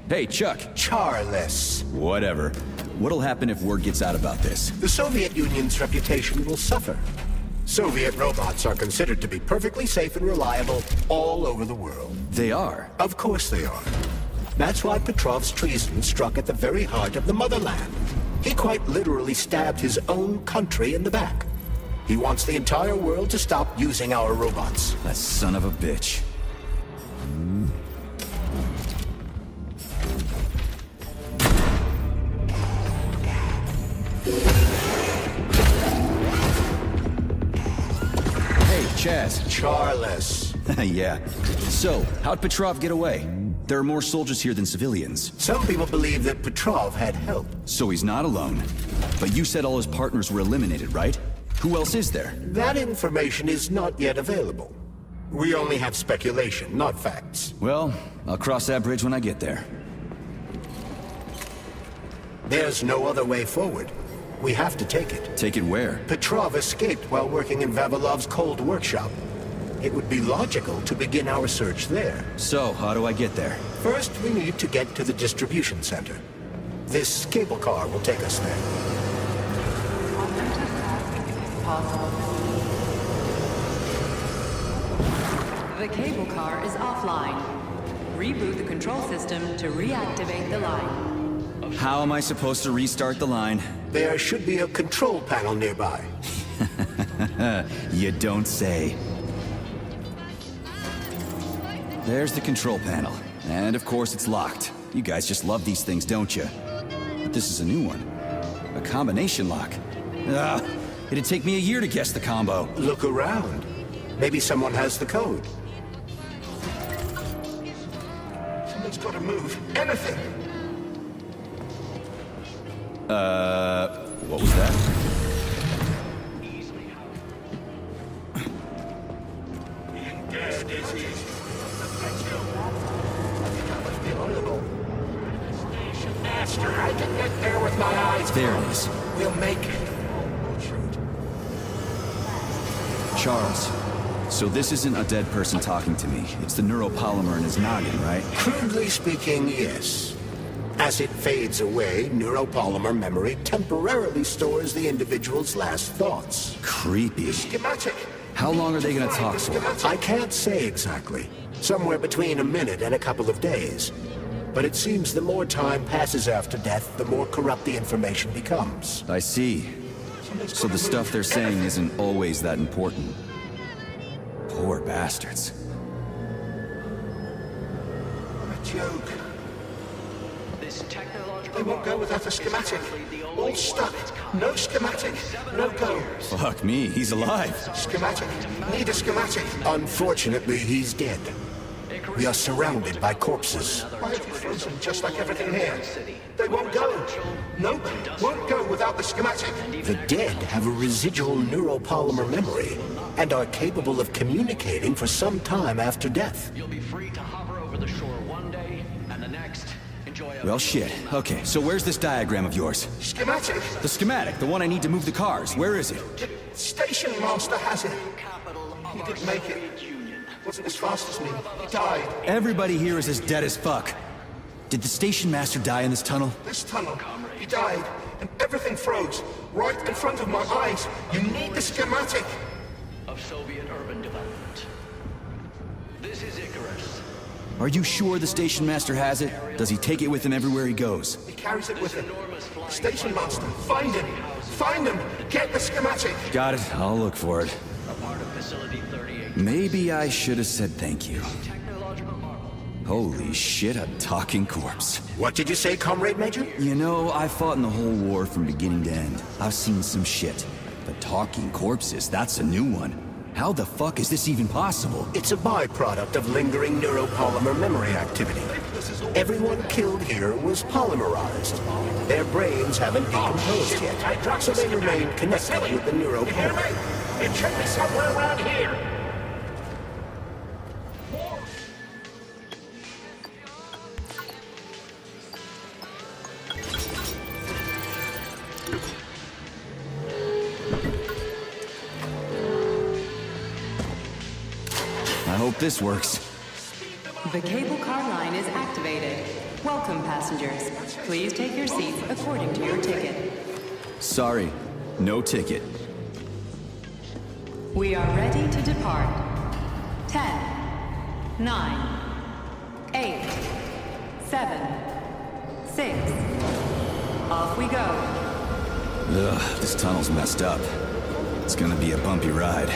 Hey, Chuck. Charles. Whatever. What'll happen if word gets out about this? The Soviet Union's reputation will suffer. Soviet robots are considered to be perfectly safe and reliable all over the world. They are? Of course they are. That's why Petrov's treason struck at the very heart of the motherland. He quite literally stabbed his own country in the back. He wants the entire world to stop using our robots. That son of a bitch. Hey, Chaz. Charles. Yeah. So, how'd Petrov get away? There are more soldiers here than civilians. Some people believe that Petrov had help. So he's not alone. But you said all his partners were eliminated, right? Who else is there? That information is not yet available. We only have speculation, not facts. Well, I'll cross that bridge when I get there. There's no other way forward. We have to take it. Take it where? Petrov escaped while working in Vavilov's cold workshop. It would be logical to begin our search there. So, how do I get there? First, we need to get to the distribution center. This cable car will take us there. The cable car is offline. Reboot the control system to reactivate the line. How am I supposed to restart the line? There should be a control panel nearby. You don't say. There's the control panel. And of course it's locked. You guys just love these things, don't you? But this is a new one. A combination lock. It'd take me a year to guess the combo. Look around. Maybe someone has the code. Someone's got to move. Anything. What was that? Faster. I can get there with my eyes. There it is. We'll make it. Charles, so this isn't a dead person talking to me. It's the neuropolymer in his noggin, right? Crudely speaking, yes. As it fades away, neuropolymer memory temporarily stores the individual's last thoughts. Creepy. Schematic. How long are they gonna talk for? I can't say exactly. Somewhere between a minute and a couple of days. But it seems the more time passes after death, the more corrupt the information becomes. I see. So the stuff they're saying isn't always that important. Poor bastards. A joke. They won't go without a schematic. All stuck. No schematic. No go. Fuck me, he's alive. Schematic. Need a schematic. Unfortunately, he's dead. We are surrounded by corpses. Why have you frozen just like everything here? They won't go. Nope. Won't go without the schematic. The dead have a residual neuropolymer memory and are capable of communicating for some time after death. You'll be free to hover over the shore one day, and the next, enjoy a... Well, shit. Okay, so where's this diagram of yours? Schematic. The schematic, the one I need to move the cars. Where is it? The station master has it. He didn't make it. Wasn't as fast as me. He died. Everybody here is as dead as fuck. Did the station master die in this tunnel? This tunnel. He died, and everything froze. Right in front of my eyes. You need the schematic. Of Soviet urban development. This is Icarus. Are you sure the station master has it? Does he take it with him everywhere he goes? He carries it with him. Station master, find him! Find him! Get the schematic! Got it. I'll look for it. A part of Facility 38. Maybe I should have said thank you. Holy shit, a talking corpse. What did you say, Comrade Major? You know, I fought in the whole war from beginning to end. I've seen some shit. But talking corpses, that's a new one. How the fuck is this even possible? It's a byproduct of lingering neuropolymer memory activity. Everyone killed here was polymerized. Their brains haven't decomposed yet, so they remain connected with the neuropolymer. It should be somewhere around here. I hope this works. The cable car line is activated. Welcome, passengers. Please take your seats according to your ticket. Sorry, no ticket. We are ready to depart. 10, 9, 8, 7, 6. Off we go. Ugh, this tunnel's messed up. It's gonna be a bumpy ride.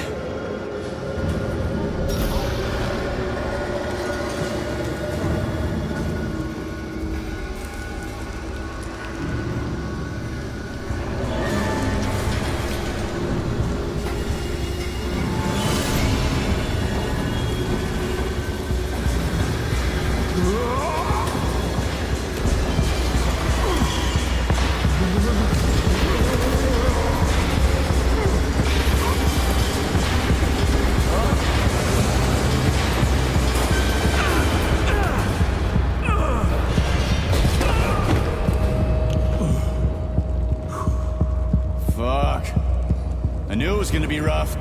I knew it was gonna be rough.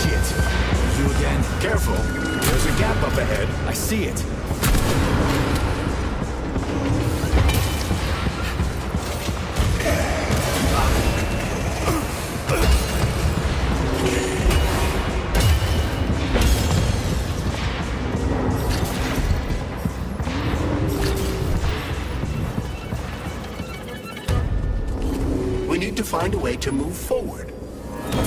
Shit. You again? Careful. There's a gap up ahead. I see it. Find a way to move forward.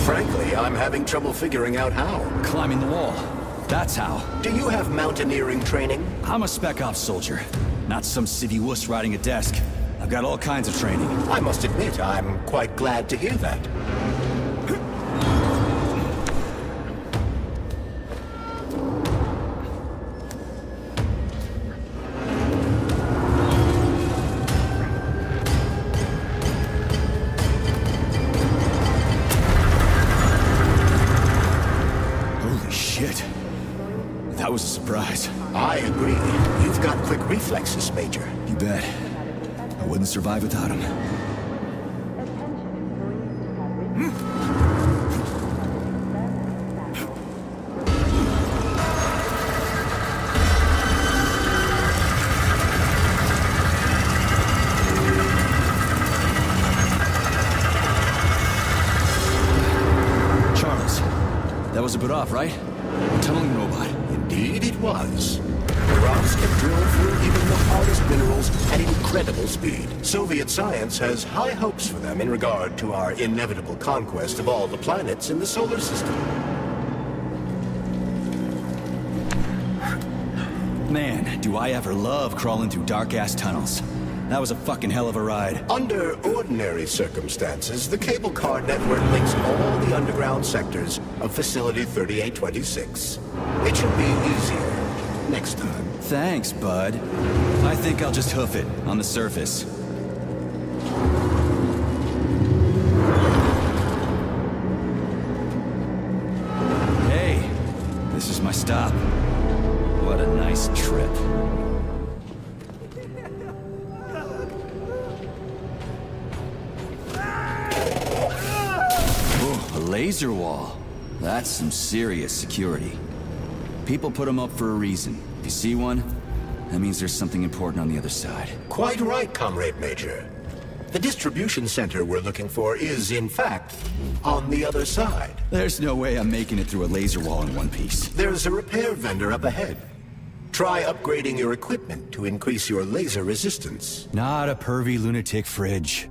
Frankly, I'm having trouble figuring out how. Climbing the wall. That's how. Do you have mountaineering training? I'm a spec ops soldier. Not some civvy wuss riding a desk. I've got all kinds of training. I must admit, I'm quite glad to hear that. That was a surprise. I agree. You've got quick reflexes, Major. You bet. I wouldn't survive without them. That was a bit off, right? A tunneling robot. Indeed it was. The rocks can drill through even the hardest minerals at incredible speed. Soviet science has high hopes for them in regard to our inevitable conquest of all the planets in the solar system. Man, do I ever love crawling through dark-ass tunnels. That was a fucking hell of a ride. Under ordinary circumstances, the cable car network links all the underground sectors of Facility 3826. It should be easier next time. Thanks, bud. I think I'll just hoof it on the surface. Hey, this is my stop. What a nice trip. A laser wall. That's some serious security. People put them up for a reason. If you see one, that means there's something important on the other side. Quite right, Comrade Major. The distribution center we're looking for is, in fact, on the other side. There's no way I'm making it through a laser wall in one piece. There's a repair vendor up ahead. Try upgrading your equipment to increase your laser resistance. Not a pervy lunatic fridge.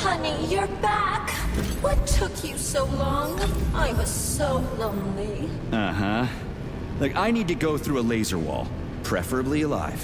Honey, you're back. What took you so long? I was so lonely. Uh-huh. Like, I need to go through a laser wall, preferably alive.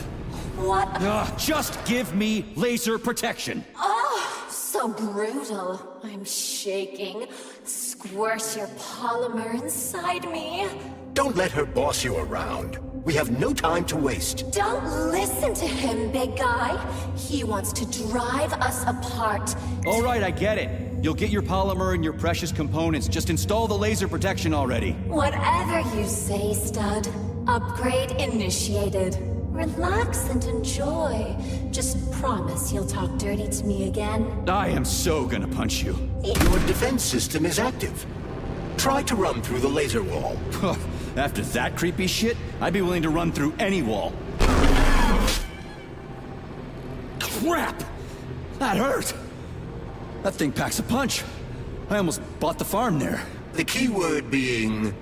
What? Ugh, just give me laser protection! Oh, so brutal. I'm shaking. Squirt your polymer inside me. Don't let her boss you around. We have no time to waste. Don't listen to him, big guy. He wants to drive us apart. All right, I get it. You'll get your polymer and your precious components. Just install the laser protection already. Whatever you say, stud. Upgrade initiated. Relax and enjoy. Just promise you'll talk dirty to me again. I am so gonna punch you. Your defense system is active. Try to run through the laser wall. After that creepy shit, I'd be willing to run through any wall. Crap! That hurt! That thing packs a punch. I almost bought the farm there. The key word being...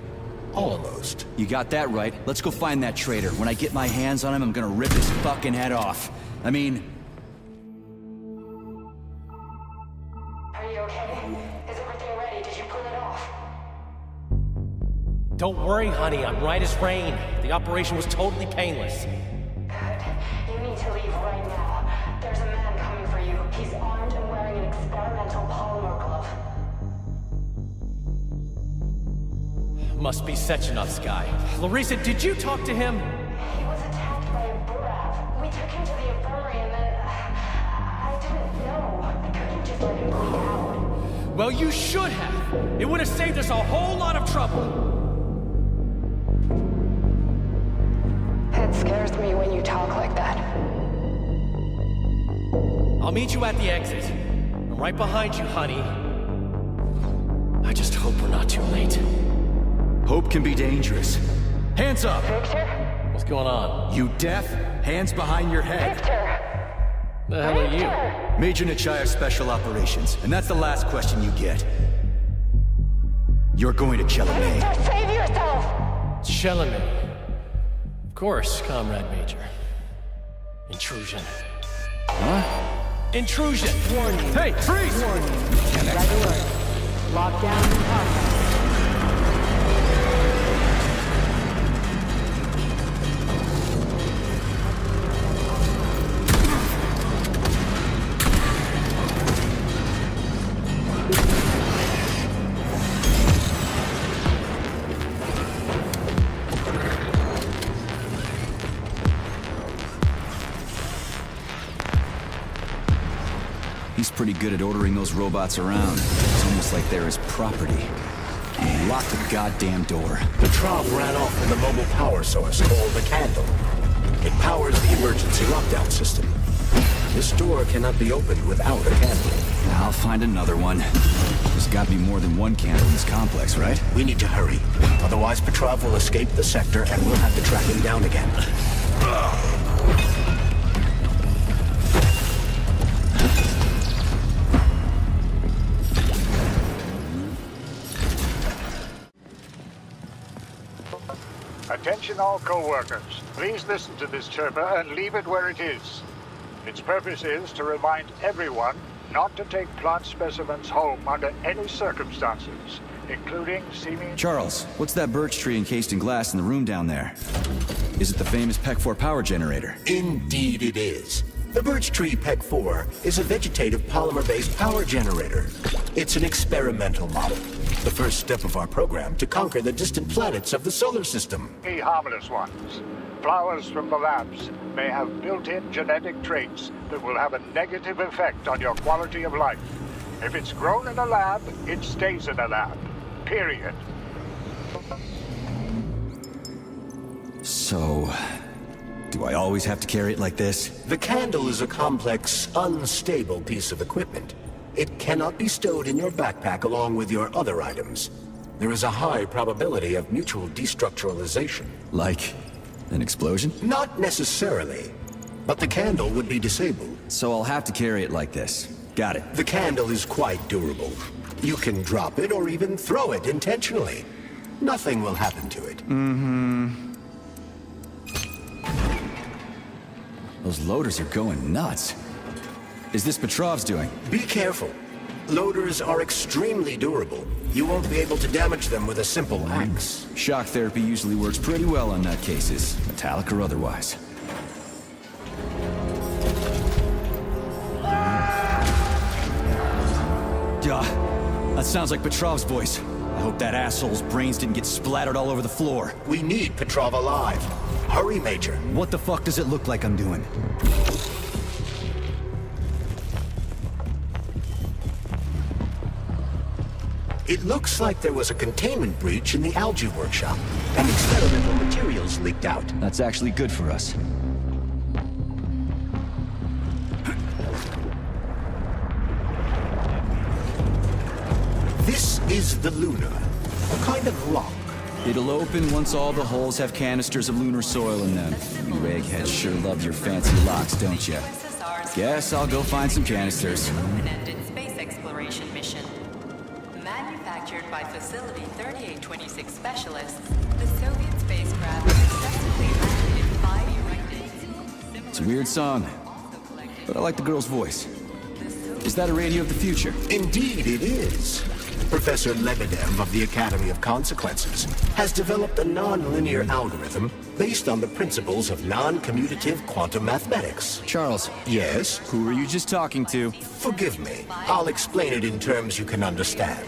almost. You got that right. Let's go find that traitor. When I get my hands on him, I'm gonna rip his fucking head off. I mean... Are you okay? Is everything ready? Did you pull it off? Don't worry, honey. I'm right as rain. The operation was totally painless. Good. You need to leave right now. There's a man coming for you. He's armed and wearing an experimental polymer glove. Must be Sechenov's guy. Larissa, did you talk to him? He was attacked by a Burav. We took him to the infirmary and then... I didn't know. I couldn't just let him bleed out. Well, you should have. It would have saved us a whole lot of trouble. It scares me when you talk like that. I'll meet you at the exit. I'm right behind you, honey. I just hope we're not too late. Hope can be dangerous. Hands up! Victor? What's going on? You deaf? Hands behind your head. Victor! The hell are you? Major Nechayev Special Operations, and that's the last question you get. You're going to Chalamet. Just save yourself! Chalamet. Of course, Comrade Major. Intrusion. Huh? Intrusion! Warning. Hey, freeze! Warning. Red alert. Lockdown in progress. He's pretty good at ordering those robots around. It's almost like they're his property. And lock the goddamn door. Petrov ran off with a mobile power source called the Candle. It powers the emergency lockdown system. This door cannot be opened without a candle. I'll find another one. There's gotta be more than one candle in this complex, right? We need to hurry. Otherwise, Petrov will escape the sector and we'll have to track him down again. Attention all co-workers. Please listen to this chirper and leave it where it is. Its purpose is to remind everyone not to take plant specimens home under any circumstances, including seeming... Charles, what's that birch tree encased in glass in the room down there? Is it the famous PEC 4 power generator? Indeed it is. The birch tree PEC 4 is a vegetative polymer-based power generator. It's an experimental model. The first step of our program to conquer the distant planets of the solar system. Be harmless ones. Flowers from the labs may have built-in genetic traits that will have a negative effect on your quality of life. If it's grown in a lab, it stays in a lab. Period. So... do I always have to carry it like this? The Candle is a complex, unstable piece of equipment. It cannot be stowed in your backpack along with your other items. There is a high probability of mutual destructuralization. Like an explosion? Not necessarily, but the Candle would be disabled. So I'll have to carry it like this. Got it. The Candle is quite durable. You can drop it or even throw it intentionally. Nothing will happen to it. Mm-hmm. Those loaders are going nuts. Is this Petrov's doing? Be careful. Loaders are extremely durable. You won't be able to damage them with a simple axe. Shock therapy usually works pretty well on nutcases, metallic or otherwise. That sounds like Petrov's voice. I hope that asshole's brains didn't get splattered all over the floor. We need Petrov alive. Hurry, Major. What the fuck does it look like I'm doing? It looks like there was a containment breach in the algae workshop, and experimental materials leaked out. That's actually good for us. This is the Luna, a kind of lock. It'll open once all the holes have canisters of lunar soil in them. You eggheads sure love your fancy locks, don't you? Guess I'll go find some canisters. Open-ended space exploration mission. Manufactured by Facility 3826 specialists, the Soviet spacecraft successfully landed in 5 erected... It's a weird song, but I like the girl's voice. Is that a radio of the future? Indeed it is. Professor Lebedev of the Academy of Consequences has developed a non-linear algorithm based on the principles of non-commutative quantum mathematics. Charles. Yes? Who were you just talking to? Forgive me. I'll explain it in terms you can understand.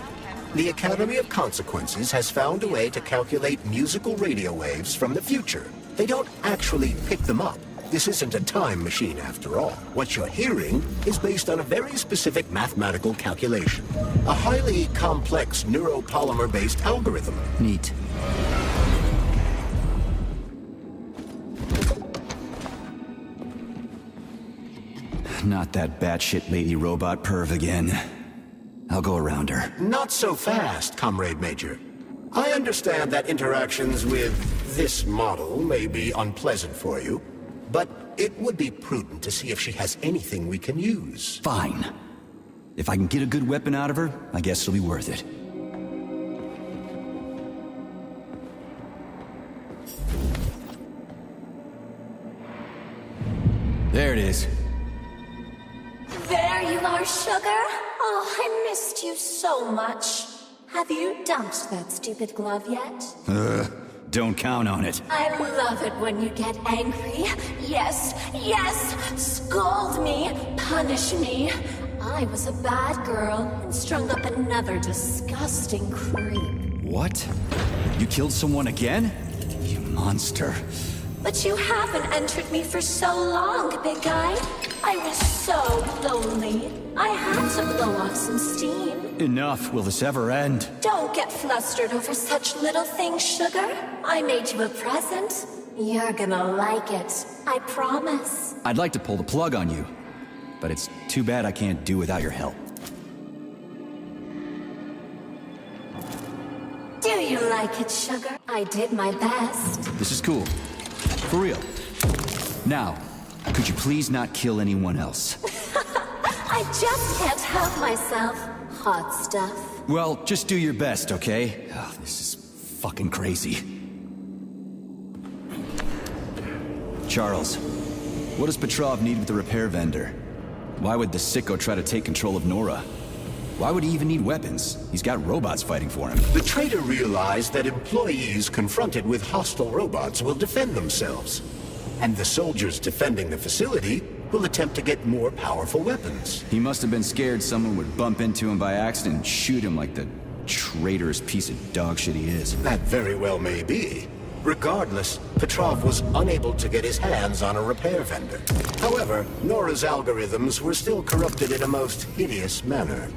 The Academy of Consequences has found a way to calculate musical radio waves from the future. They don't actually pick them up. This isn't a time machine after all. What you're hearing is based on a very specific mathematical calculation. A highly complex neuropolymer-based algorithm. Neat. Not that batshit lady robot perv again. I'll go around her. Not so fast, Comrade Major. I understand that interactions with this model may be unpleasant for you. But it would be prudent to see if she has anything we can use. Fine. If I can get a good weapon out of her, I guess it'll be worth it. There it is. There you are, sugar. Oh, I missed you so much. Have you dumped that stupid glove yet? Don't count on it. I love it when you get angry. Yes, yes! Scold me, punish me. I was a bad girl and strung up another disgusting creep. What? You killed someone again? You monster. But you haven't entered me for so long, big guy. I was so lonely. I had to blow off some steam. Enough. Will this ever end? Don't get flustered over such little things, sugar. I made you a present. You're gonna like it. I promise. I'd like to pull the plug on you, but it's too bad I can't do without your help. Do you like it, sugar? I did my best. This is cool. For real. Now, could you please not kill anyone else? I just can't help myself. Hot stuff. Well, just do your best, okay? Oh, this is fucking crazy. Charles, what does Petrov need with the repair vendor? Why would the sicko try to take control of Nora? Why would he even need weapons? He's got robots fighting for him. The traitor realized that employees confronted with hostile robots will defend themselves. And the soldiers defending the facility will attempt to get more powerful weapons. He must have been scared someone would bump into him by accident and shoot him like the traitorous piece of dog shit he is. That very well may be. Regardless, Petrov was unable to get his hands on a repair vendor. However, Nora's algorithms were still corrupted in a most hideous manner.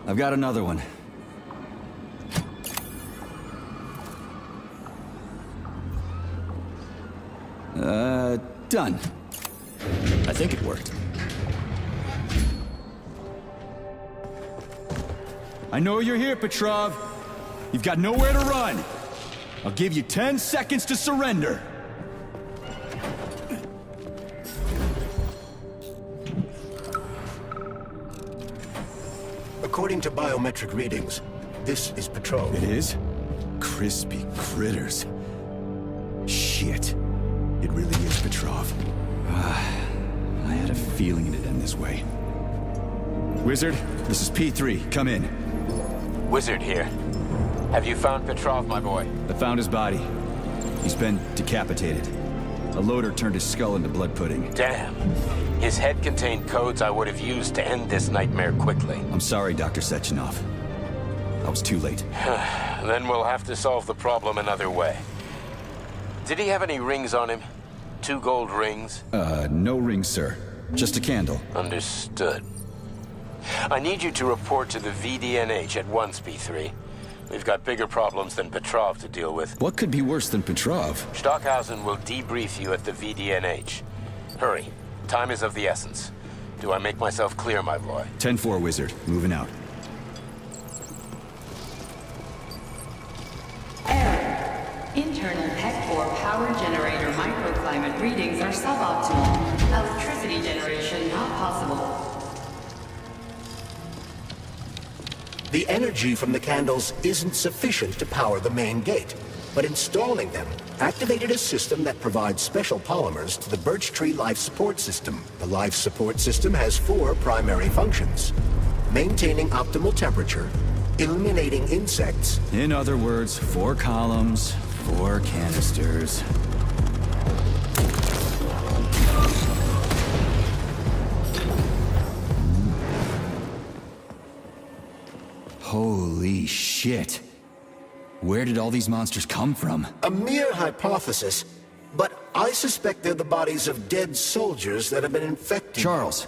I've got another one. Done. I think it worked. I know you're here, Petrov. You've got nowhere to run. I'll give you 10 seconds to surrender. According to biometric readings, this is Petrov. It is? Crispy critters. Shit. It really is Petrov. I had a feeling it'd end this way. Wizard, this is P3. Come in. Wizard here. Have you found Petrov, my boy? I found his body. He's been decapitated. A loader turned his skull into blood pudding. Damn. His head contained codes I would have used to end this nightmare quickly. I'm sorry, Dr. Sechenov. I was too late. Then we'll have to solve the problem another way. Did he have any rings on him? 2 gold rings? No rings, sir. Just a candle. Understood. I need you to report to the VDNH at once, P3. We've got bigger problems than Petrov to deal with. What could be worse than Petrov? Stockhausen will debrief you at the VDNH. Hurry. Time is of the essence. Do I make myself clear, my boy? 10-4, Wizard. Moving out. Error. Internal PEC-4 power generator microclimate readings are suboptimal. Electricity generation not possible. The energy from the candles isn't sufficient to power the main gate, but installing them activated a system that provides special polymers to the birch tree life support system. The life support system has 4 primary functions: maintaining optimal temperature, eliminating insects. In other words, 4 columns, 4 canisters. Holy shit. Where did all these monsters come from? A mere hypothesis, but I suspect they're the bodies of dead soldiers that have been infected. Charles,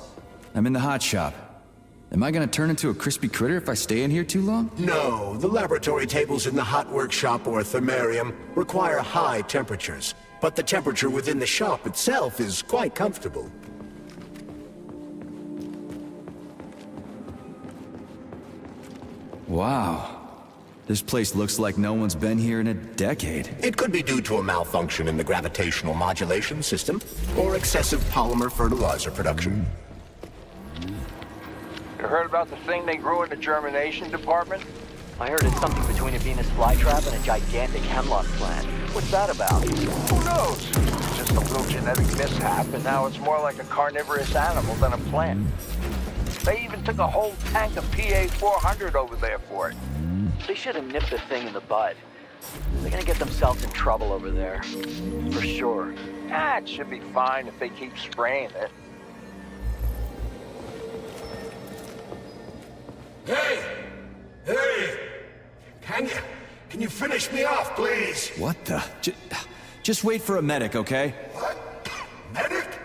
I'm in the hot shop. Am I gonna turn into a crispy critter if I stay in here too long? No, the laboratory tables in the hot workshop or thermarium require high temperatures, but the temperature within the shop itself is quite comfortable. Wow. This place looks like no one's been here in a decade. It could be due to a malfunction in the gravitational modulation system, or excessive polymer fertilizer production. You heard about the thing they grew in the germination department? I heard it's something between a Venus flytrap and a gigantic hemlock plant. What's that about? Who knows? Just a little genetic mishap, and now it's more like a carnivorous animal than a plant. They even took a whole tank of PA-400 over there for it. They should have nipped the thing in the bud. They're gonna get themselves in trouble over there. For sure. It should be fine if they keep spraying it. Hey! Hey! Can you finish me off, please? What the? Just wait for a medic, okay? What? Medic?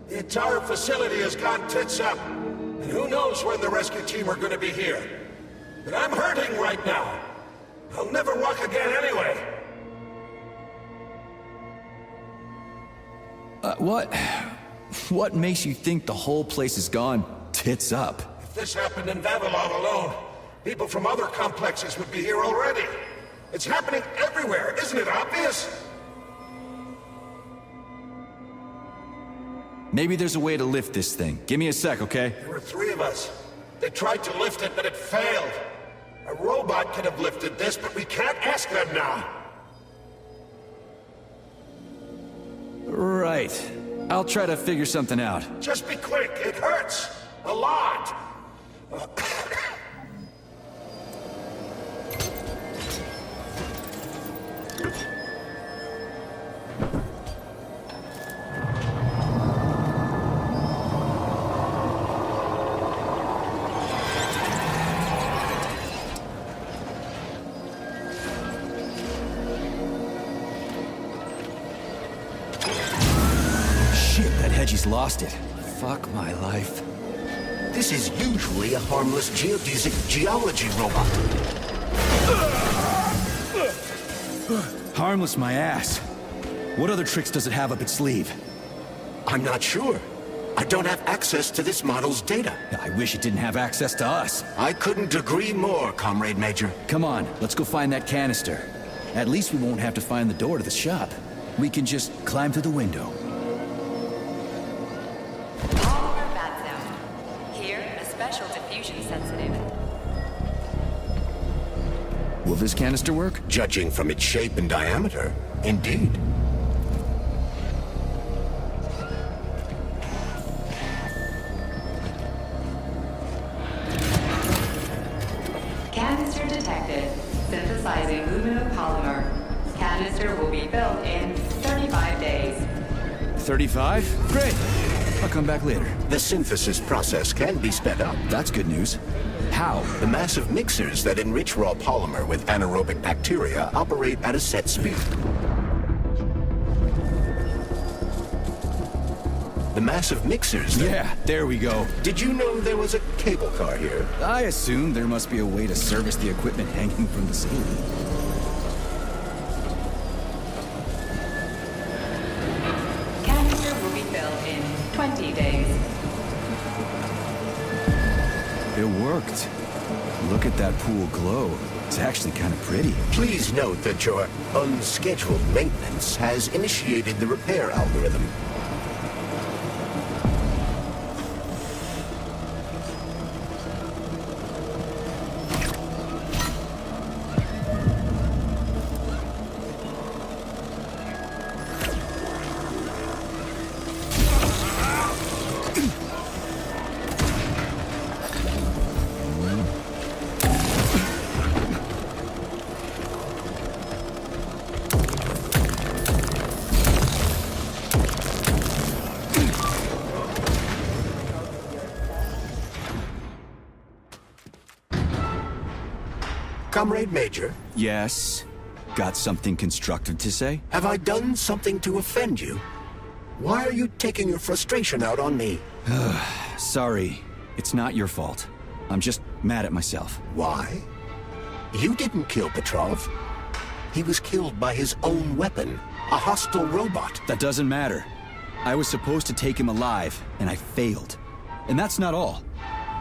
The entire facility has gone tits up. And who knows when the rescue team are gonna be here. But I'm hurting right now. I'll never walk again anyway. What makes you think the whole place has gone tits up? If this happened in Vavilov alone, people from other complexes would be here already. It's happening everywhere, isn't it obvious? Maybe there's a way to lift this thing. Give me a sec, okay? There were 3 of us. They tried to lift it, but it failed. A robot could have lifted this, but we can't ask them now. Right. I'll try to figure something out. Just be quick. It hurts. A lot. He's lost it. Fuck my life. This is usually a harmless geodesic geology robot. Harmless my ass. What other tricks does it have up its sleeve? I'm not sure. I don't have access to this model's data. I wish it didn't have access to us. I couldn't agree more, Comrade Major. Come on, let's go find that canister. At least we won't have to find the door to the shop. We can just climb through the window. Will this canister work? Judging from its shape and diameter, indeed. Canister detected. Synthesizing luminopolymer. Canister will be built in 35 days. 35? Great! I'll come back later. The synthesis process can be sped up. That's good news. How? The massive mixers that enrich raw polymer with anaerobic bacteria operate at a set speed. The massive mixers that... Yeah, there we go. Did you know there was a cable car here? I assumed there must be a way to service the equipment hanging from the ceiling. Canister will be filled in 20 days. It worked. Look at that pool glow. It's actually kind of pretty. Please note that your unscheduled maintenance has initiated the repair algorithm. Comrade Major? Yes? Got something constructive to say? Have I done something to offend you? Why are you taking your frustration out on me? Sorry. It's not your fault. I'm just mad at myself. Why? You didn't kill Petrov. He was killed by his own weapon, a hostile robot. That doesn't matter. I was supposed to take him alive, and I failed. And that's not all.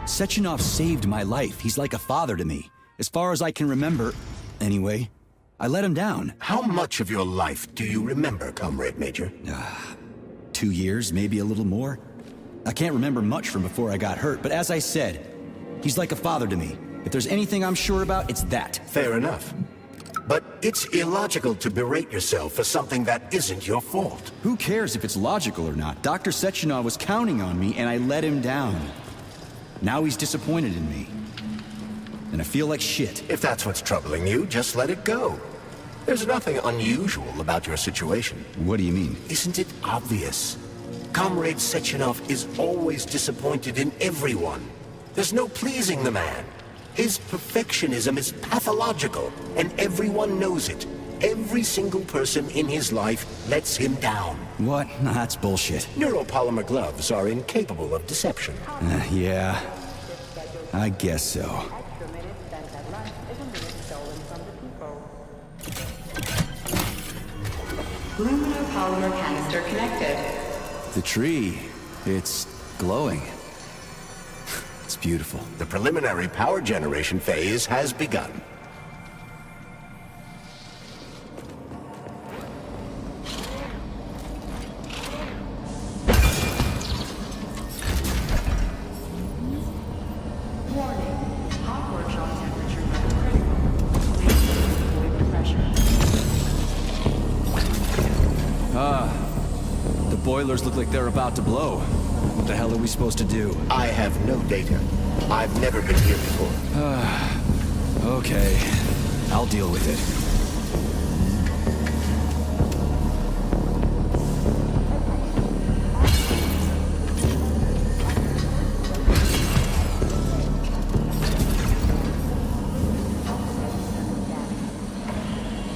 Sechenov saved my life. He's like a father to me. As far as I can remember, anyway, I let him down. How much of your life do you remember, Comrade Major? 2 years, maybe a little more. I can't remember much from before I got hurt, but as I said, he's like a father to me. If there's anything I'm sure about, it's that. Fair enough. But it's illogical to berate yourself for something that isn't your fault. Who cares if it's logical or not? Dr. Sechenov was counting on me, and I let him down. Now he's disappointed in me. And I feel like shit. If that's what's troubling you, just let it go. There's nothing unusual about your situation. What do you mean? Isn't it obvious? Comrade Sechenov is always disappointed in everyone. There's no pleasing the man. His perfectionism is pathological, and everyone knows it. Every single person in his life lets him down. What? Nah, that's bullshit. Neuropolymer gloves are incapable of deception. Yeah, I guess so. Luminopolymer canister connected. The tree, it's glowing. It's beautiful. The preliminary power generation phase has begun. The boilers look like they're about to blow. What the hell are we supposed to do? I have no data. I've never been here before. Okay. I'll deal with it.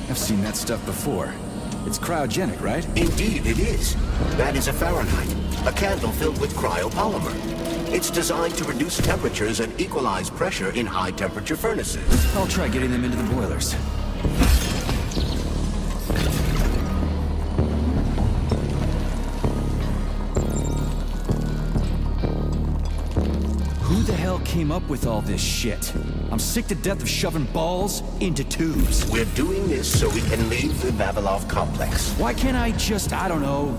I've seen that stuff before. It's cryogenic, right? Indeed it is. That is a Fahrenheit, a candle filled with cryopolymer. It's designed to reduce temperatures and equalize pressure in high-temperature furnaces. I'll try getting them into the boilers. Who the hell came up with all this shit? I'm sick to death of shoving balls into tubes. We're doing this so we can leave the Vavilov complex. Why can't I just, I don't know,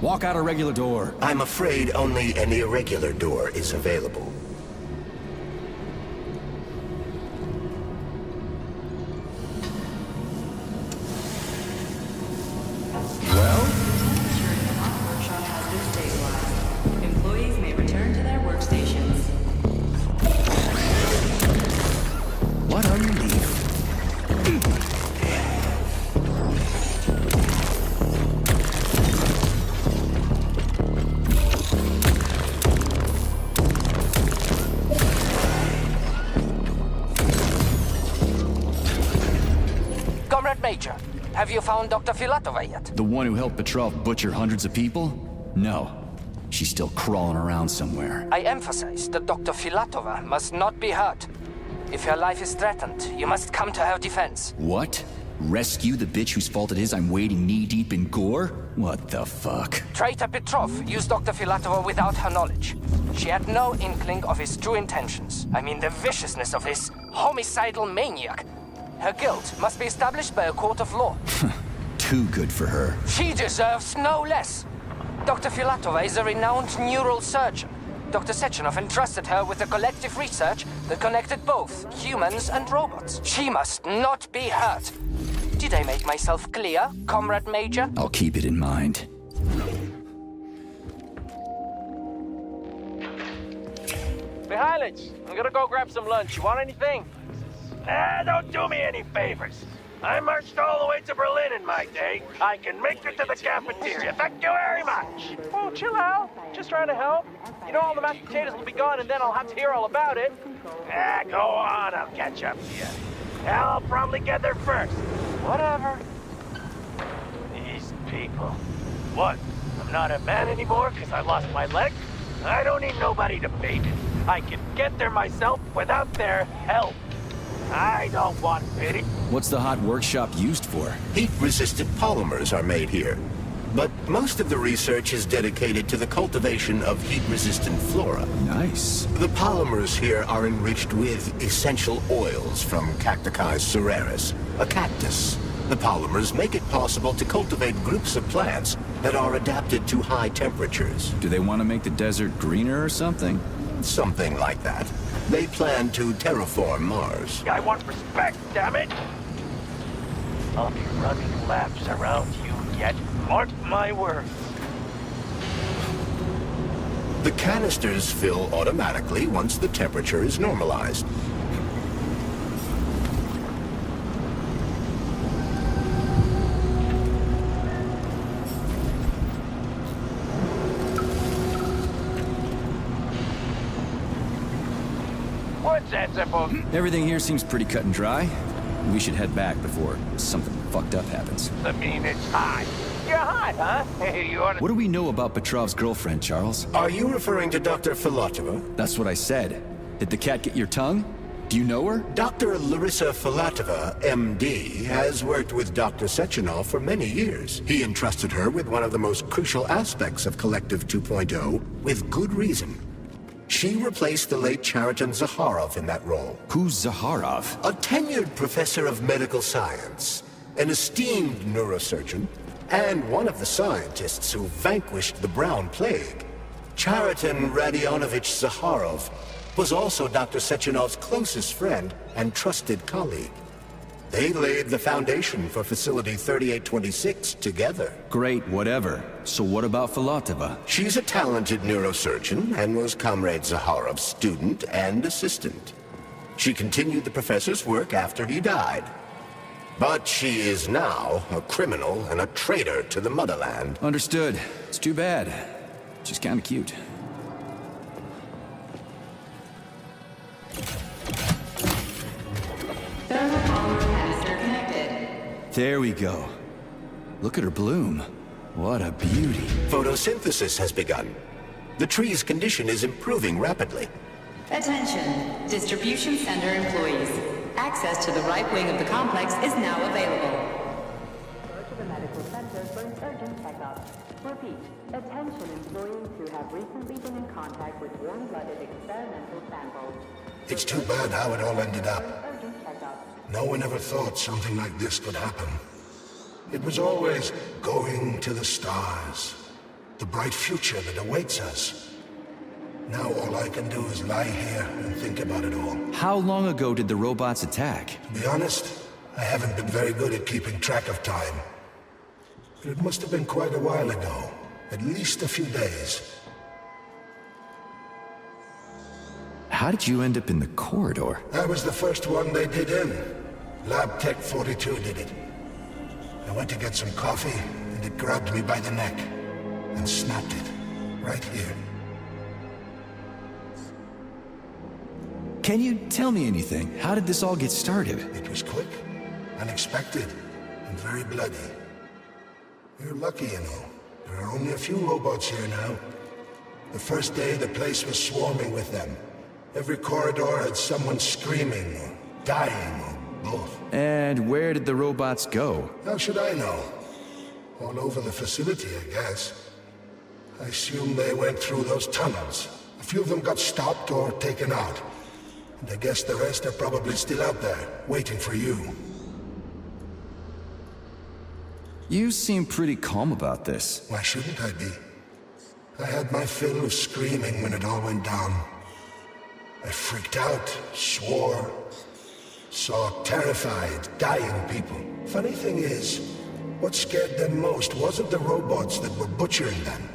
walk out a regular door? I'm afraid only an irregular door is available. Employees may return to their workstations. What a relief. Comrade Major, have you found Dr. Filatova yet? The one who helped Petrov butcher hundreds of people? No. She's still crawling around somewhere. I emphasize that Dr. Filatova must not be hurt. If her life is threatened, you must come to her defense. What? Rescue the bitch whose fault it is I'm wading knee-deep in gore? What the fuck? Traitor Petrov used Dr. Filatova without her knowledge. She had no inkling of his true intentions. I mean the viciousness of this homicidal maniac. Her guilt must be established by a court of law. Too good for her. She deserves no less. Dr. Filatova is a renowned neural surgeon. Dr. Sechenov entrusted her with a collective research that connected both humans and robots. She must not be hurt. Did I make myself clear, Comrade Major? I'll keep it in mind. Mihailych, I'm gonna go grab some lunch. You want anything? Don't do me any favors. I marched all the way to Berlin in my day. I can make it to the cafeteria. Thank you very much. Oh, chill out. Just trying to help. You know all the mashed potatoes will be gone, and then I'll have to hear all about it. Go on. I'll catch up to you. I'll probably get there first. Whatever. These people. What? I'm not a man anymore because I lost my leg? I don't need nobody to bait it. I can get there myself without their help. I don't want pity. What's the hot workshop used for? Heat-resistant polymers are made here. But most of the research is dedicated to the cultivation of heat-resistant flora. Nice. The polymers here are enriched with essential oils from Cacticus cereris, a cactus. The polymers make it possible to cultivate groups of plants that are adapted to high temperatures. Do they want to make the desert greener or something? Something like that. They plan to terraform Mars. I want respect, damn it! I'll be running laps around you yet. Mark my words. The canisters fill automatically once the temperature is normalized. What's that supposed? Everything here seems pretty cut and dry. We should head back before something fucked up happens. I mean, it's hot. You're hot, huh? You ought to... What do we know about Petrov's girlfriend, Charles? Are you referring to Dr. Filatova? That's what I said. Did the cat get your tongue? Do you know her? Dr. Larissa Filatova, MD, has worked with Dr. Sechenov for many years. He entrusted her with one of the most crucial aspects of Collective 2.0, with good reason. She replaced the late Chariton Zakharov in that role. Who's Zakharov? A tenured professor of medical science, an esteemed neurosurgeon, and one of the scientists who vanquished the Brown Plague. Chariton Radionovich Zakharov was also Dr. Sechenov's closest friend and trusted colleague. They laid the foundation for Facility 3826 together. Great, whatever. So what about Filatova? She's a talented neurosurgeon and was Comrade Zakharov's student and assistant. She continued the professor's work after he died. But she is now a criminal and a traitor to the motherland. Understood. It's too bad. She's kinda cute. There we go. Look at her bloom. What a beauty. Photosynthesis has begun. The tree's condition is improving rapidly. Attention, distribution center employees. Access to the right wing of the complex is now available. Go to the medical center for an urgent checkup. Repeat, attention employees who have recently been in contact with warm-blooded experimental samples. It's too bad how it all ended up. Urgent checkup. No one ever thought something like this could happen. It was always going to the stars, the bright future that awaits us. Now all I can do is lie here and think about it all. How long ago did the robots attack? To be honest, I haven't been very good at keeping track of time. But it must have been quite a while ago, at least a few days. How did you end up in the corridor? I was the first one they did in. Lab Tech 42 did it. I went to get some coffee, and it grabbed me by the neck, and snapped it, right here. Can you tell me anything? How did this all get started? It was quick, unexpected, and very bloody. We're lucky, you know. There are only a few robots here now. The first day, the place was swarming with them. Every corridor had someone screaming, or dying, or both. And where did the robots go? How should I know? All over the facility, I guess. I assume they went through those tunnels. A few of them got stopped or taken out. And I guess the rest are probably still out there, waiting for you. You seem pretty calm about this. Why shouldn't I be? I had my fill of screaming when it all went down. I freaked out, swore, saw terrified, dying people. Funny thing is, what scared them most wasn't the robots that were butchering them.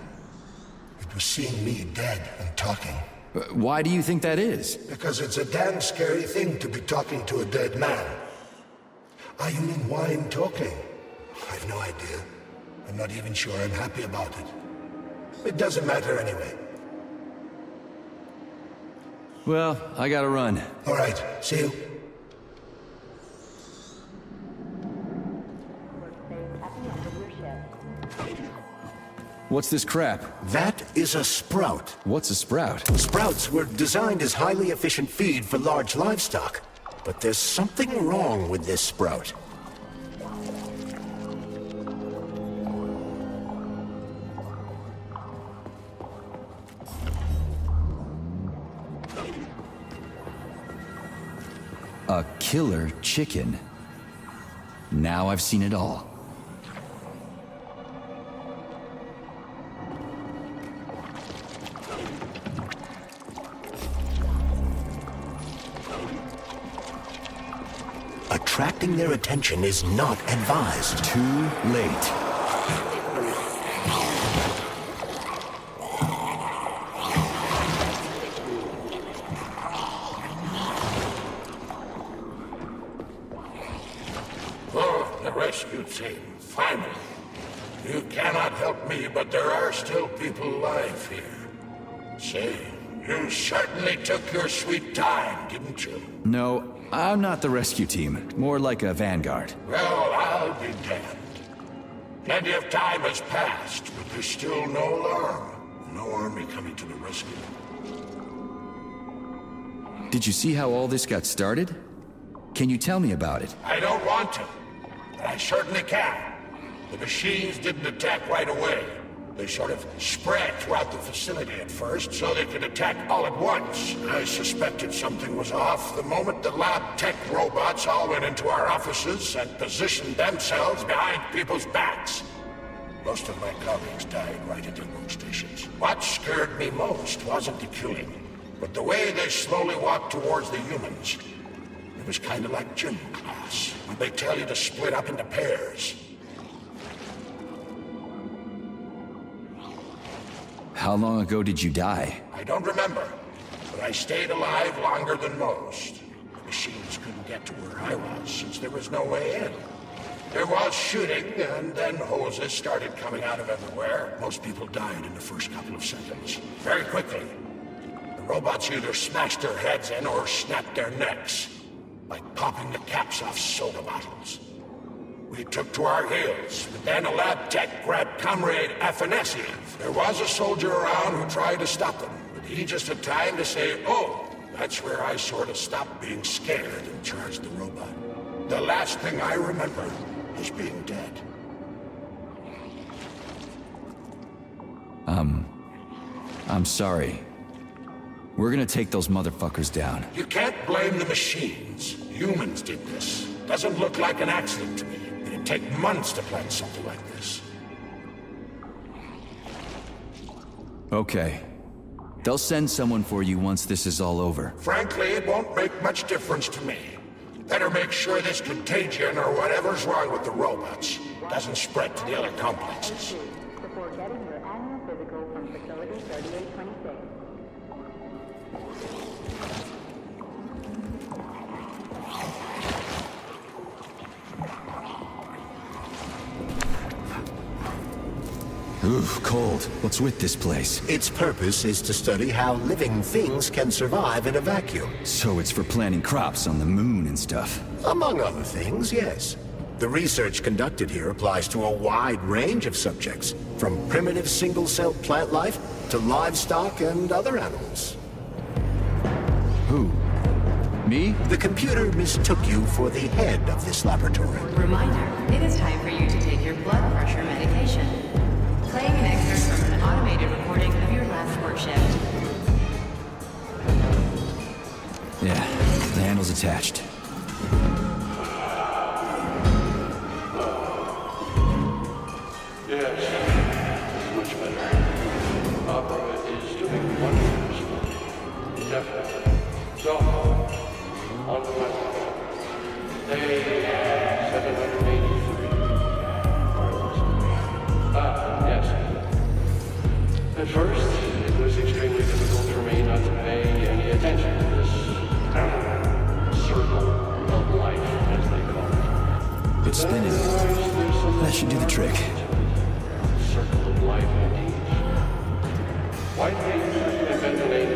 It was seeing me dead and talking. Why do you think that is? Because it's a damn scary thing to be talking to a dead man. Ah, you mean wine talking? I've no idea. I'm not even sure I'm happy about it. It doesn't matter anyway. Well, I gotta run. All right, see you. What's this crap? That is a sprout. What's a sprout? Sprouts were designed as highly efficient feed for large livestock. But there's something wrong with this sprout. A killer chicken. Now I've seen it all. attracting their attention is not advised. Too late. Oh, the rescue team, finally. You cannot help me, but there are still people alive here. Say, you certainly took your sweet time, didn't you? No, I'm not the rescue team. More like a vanguard. Well, I'll be damned. Plenty of time has passed, but there's still no alarm. No army coming to the rescue. Did you see how all this got started? Can you tell me about it? I don't want to, but I certainly can. The machines didn't attack right away. They sort of spread throughout the facility at first, so they could attack all at once. I suspected something was off the moment the lab tech robots all went into our offices and positioned themselves behind people's backs. Most of my colleagues died right at their workstations. What scared me most wasn't the killing, but the way they slowly walked towards the humans. It was kind of like gym class, when they tell you to split up into pairs. How long ago did you die? I don't remember, but I stayed alive longer than most. The machines couldn't get to where I was, since there was no way in. There was shooting, and then hoses started coming out of everywhere. Most people died in the first couple of seconds. Very quickly. The robots either smashed their heads in or snapped their necks, like popping the caps off soda bottles. We took to our heels, but then a lab tech grabbed Comrade Afanasiev. There was a soldier around who tried to stop them, but he just had time to say, oh, that's where I sort of stopped being scared and charged the robot. The last thing I remember is being dead. I'm sorry. We're gonna take those motherfuckers down. You can't blame the machines. Humans did this. Doesn't look like an accident to me. It'd take months to plan something like this. Okay. They'll send someone for you once this is all over. Frankly, it won't make much difference to me. Better make sure this contagion or whatever's wrong with the robots doesn't spread to the other complexes. Before getting your annual physical from Facility 3826. Ooh, cold. What's with this place? Its purpose is to study how living things can survive in a vacuum. So it's for planting crops on the moon and stuff. Among other things, yes. The research conducted here applies to a wide range of subjects, from primitive single-cell plant life to livestock and other animals. Who? Me? The computer mistook you for the head of this laboratory. Reminder, it is time for you to take your blood pressure medication. Playing an excerpt from an automated recording of your last work shift. Yeah, the handle's attached. Yes, much better. Opera is doing wonders. Definitely. So, on the left. Day 783. Yes. At first, it was extremely difficult for me not to pay any attention to this circle of life, as they call it. It's spinning. That should do the trick. Circle of life, indeed. White papers invent the name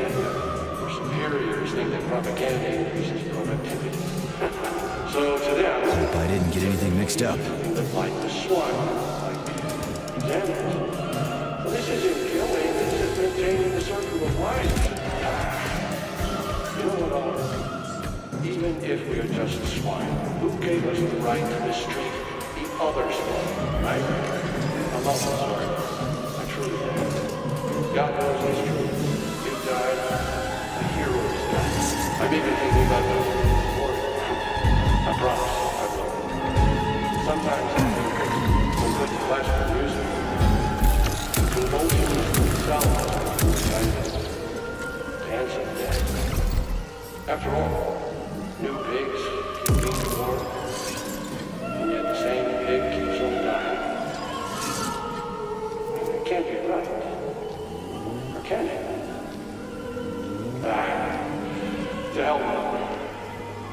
for superiors think that propaganda increases productivity. So to them, Hope I didn't get anything mixed up. that like the swine. So this isn't killing, this is maintaining the circle of life. You know what, even if we are just swine, who gave us the right to mistreat the other swine, right? I'm also sorry. I truly am. God knows it's true. You died, a hero is died. I'm even thinking about those before you. I promise I will. Sometimes I think when good classical music, convulsions themselves, dancing dead. After all, new pigs, being born,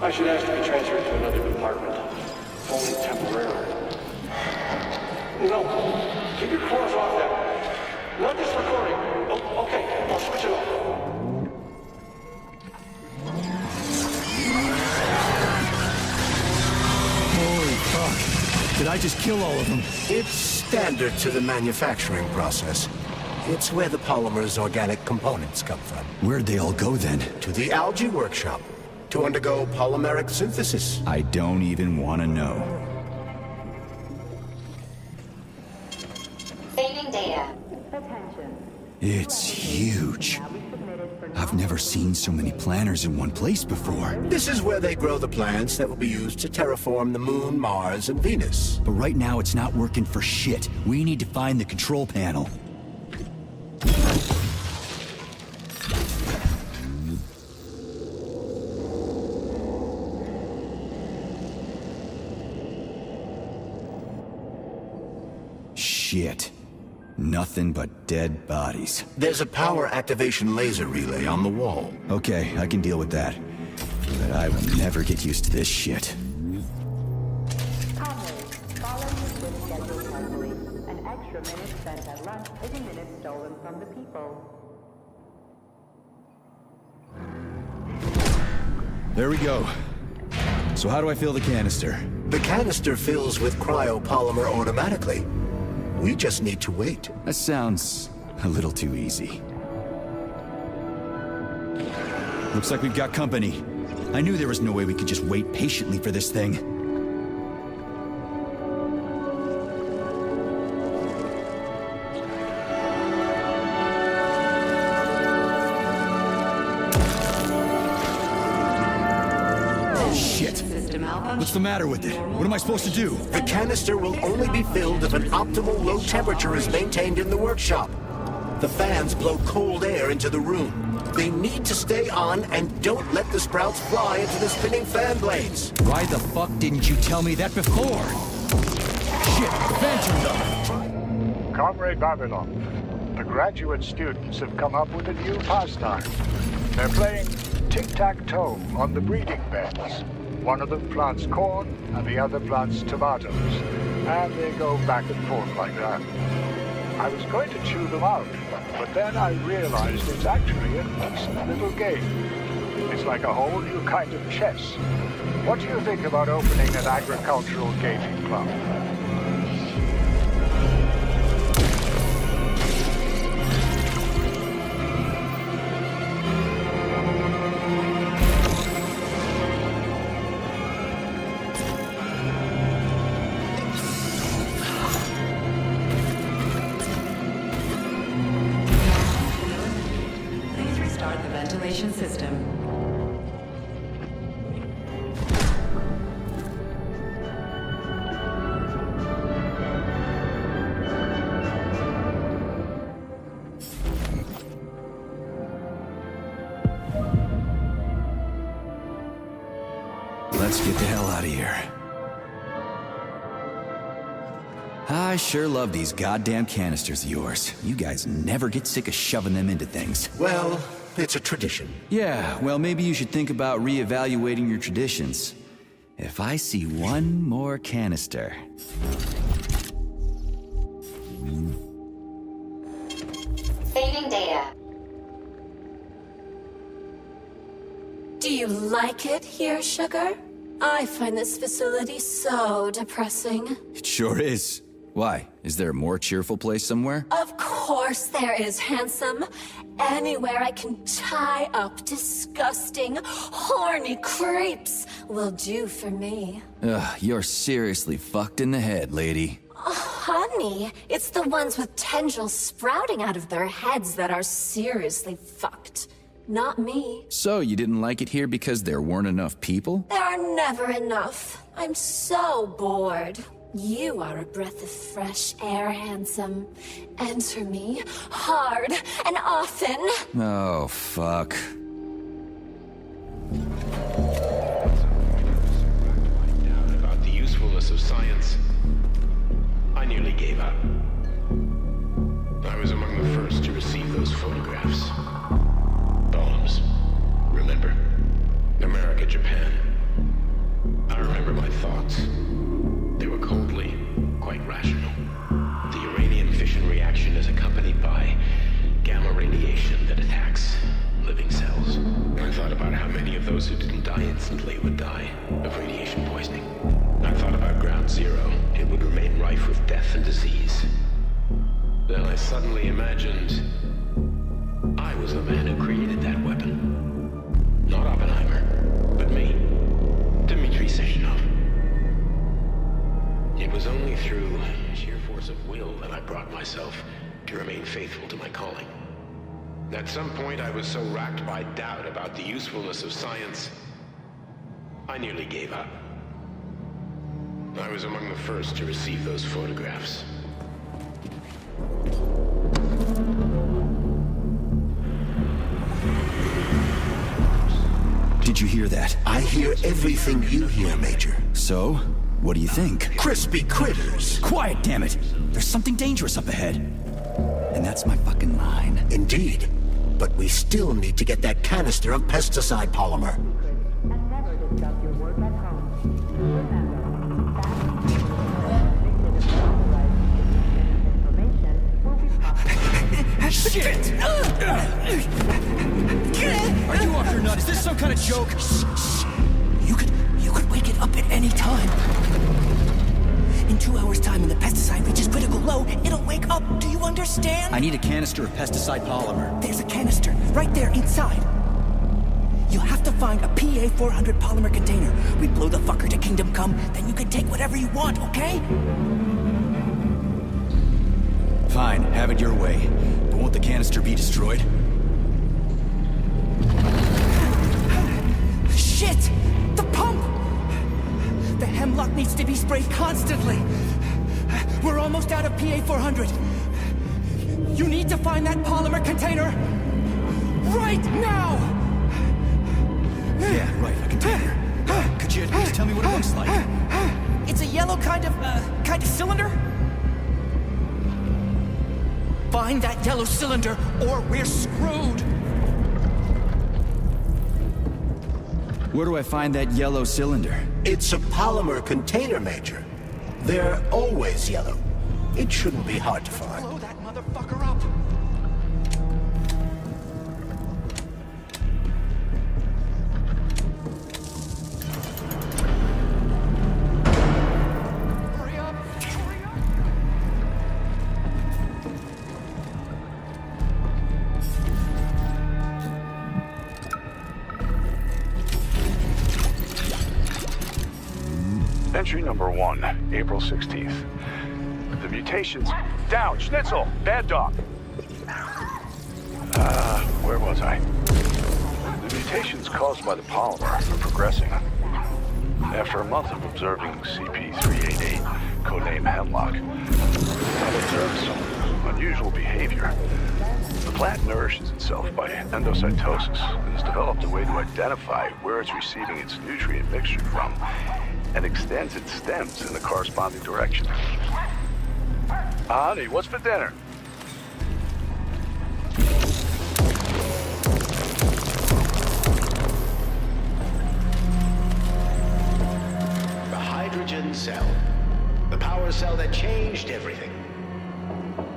I should ask to be transferred to another department. Only temporarily. No, keep your claws off that. Not this recording. Oh, okay, I'll switch it off. Holy fuck. Did I just kill all of them? It's standard to the manufacturing process. It's where the polymer's organic components come from. Where'd they all go then? To the algae workshop, to undergo polymeric synthesis. I don't even want to know. Saving data. It's huge. I've never seen so many planners in one place before. This is where they grow the plants that will be used to terraform the Moon, Mars, and Venus. But right now it's not working for shit. We need to find the control panel. Shit. Nothing but dead bodies. There's a power activation laser relay on the wall. Okay, I can deal with that. But I will never get used to this shit. Comrades, follow your shift schedule carefully. An extra minute spent at lunch is a minute stolen from the people. There we go. So how do I fill the canister? The canister fills with cryopolymer automatically. We just need to wait. That sounds a little too easy. Looks like we've got company. I knew there was no way we could just wait patiently for this thing. What's the matter with it? What am I supposed to do? The canister will only be filled if an optimal low temperature is maintained in the workshop. The fans blow cold air into the room. They need to stay on and don't let the sprouts fly into the spinning fan blades. Why the fuck didn't you tell me that before? Shit, the fan turned on. Comrade Babylon, the graduate students have come up with a new pastime. They're playing tic-tac-toe on the breeding beds. One of them plants corn, and the other plants tomatoes. And they go back and forth like that. I was going to chew them out, but then I realized it's actually a decent little game. It's like a whole new kind of chess. What do you think about opening an agricultural gaming club? System. Let's get the hell out of here. I sure love these goddamn canisters of yours. You guys never get sick of shoving them into things. Well, it's a tradition. Yeah, well, maybe you should think about reevaluating your traditions. If I see one more canister... Saving data. Do you like it here, Sugar? I find this facility so depressing. It sure is. Why? Is there a more cheerful place somewhere? Of course there is, handsome. Anywhere I can tie up disgusting, horny creeps will do for me. Ugh, you're seriously fucked in the head, lady. Oh, honey, it's the ones with tendrils sprouting out of their heads that are seriously fucked. Not me. So, you didn't like it here because there weren't enough people? There are never enough. I'm so bored. You are a breath of fresh air, handsome. Enter me hard and often. Oh, fuck. About the usefulness of science, I nearly gave up. I was among the first to receive those photographs. Bombs. Remember? America, Japan. I instantly would die of radiation poisoning. I thought about Ground Zero. It would remain rife with death and disease. Then I suddenly imagined I was the man who created that weapon. Not Oppenheimer, but me, Dmitri Sechenov. It was only through sheer force of will that I brought myself to remain faithful to my calling. At some point, I was so racked by doubt about the usefulness of science, I nearly gave up. I was among the first to receive those photographs. Did you hear that? I hear everything you hear, Major. So? What do you think? Crispy critters! Quiet, damn it! There's something dangerous up ahead. And that's my fucking line. Indeed. But we still need to get that canister of pesticide polymer. And never discuss your work at home. Remember, information will be published. Shit! Are you off your nut? Is this some kind of joke? You could wake it up at any time. In 2 hours' time, when the pesticide reaches critical low, it'll wake up. Do you understand? I need a canister of pesticide polymer. There's a canister right there inside. You'll have to find a PA-400 polymer container. We blow the fucker to Kingdom Come, then you can take whatever you want, okay? Fine, have it your way. But won't the canister be destroyed? Shit! The pump! The hemlock needs to be sprayed constantly. We're almost out of PA-400. You need to find that polymer container right now! Yeah, right, a container. Could you tell me what it looks like? It's a yellow kind of cylinder? Find that yellow cylinder or we're screwed! Where do I find that yellow cylinder? It's a polymer container, Major. They're always yellow. It shouldn't be hard to find. Blow that motherfucker up! Hurry up! Hurry up! Entry number 1, April 16th. The mutations... Down! Schnitzel! Bad dog! Where was I? The mutations caused by the polymer are progressing. After a month of observing CP-388, codename Hemlock, I've observed some unusual behavior. The plant nourishes itself by endocytosis and has developed a way to identify where it's receiving its nutrient mixture from and extends its stems in the corresponding direction. Honey, what's for dinner? The hydrogen cell. The power cell that changed everything.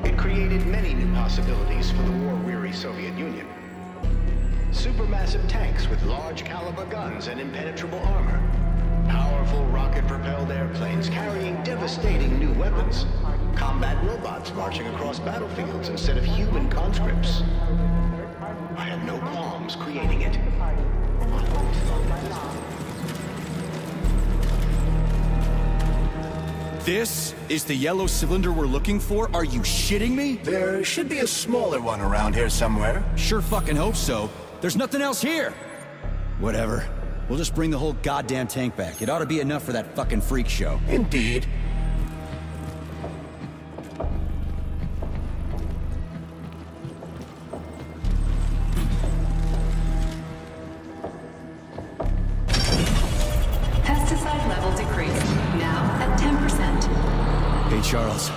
It created many new possibilities for the war-weary Soviet Union. Supermassive tanks with large caliber guns and impenetrable armor. Powerful rocket-propelled airplanes carrying devastating new weapons. Combat robots marching across battlefields instead of human conscripts. I had no qualms creating it. This is the yellow cylinder we're looking for? Are you shitting me? There should be a smaller one around here somewhere. Sure fucking hope so. There's nothing else here. Whatever. We'll just bring the whole goddamn tank back. It ought to be enough for that fucking freak show. Indeed. Pesticide level decreased. Now at 10%. Hey, Charles.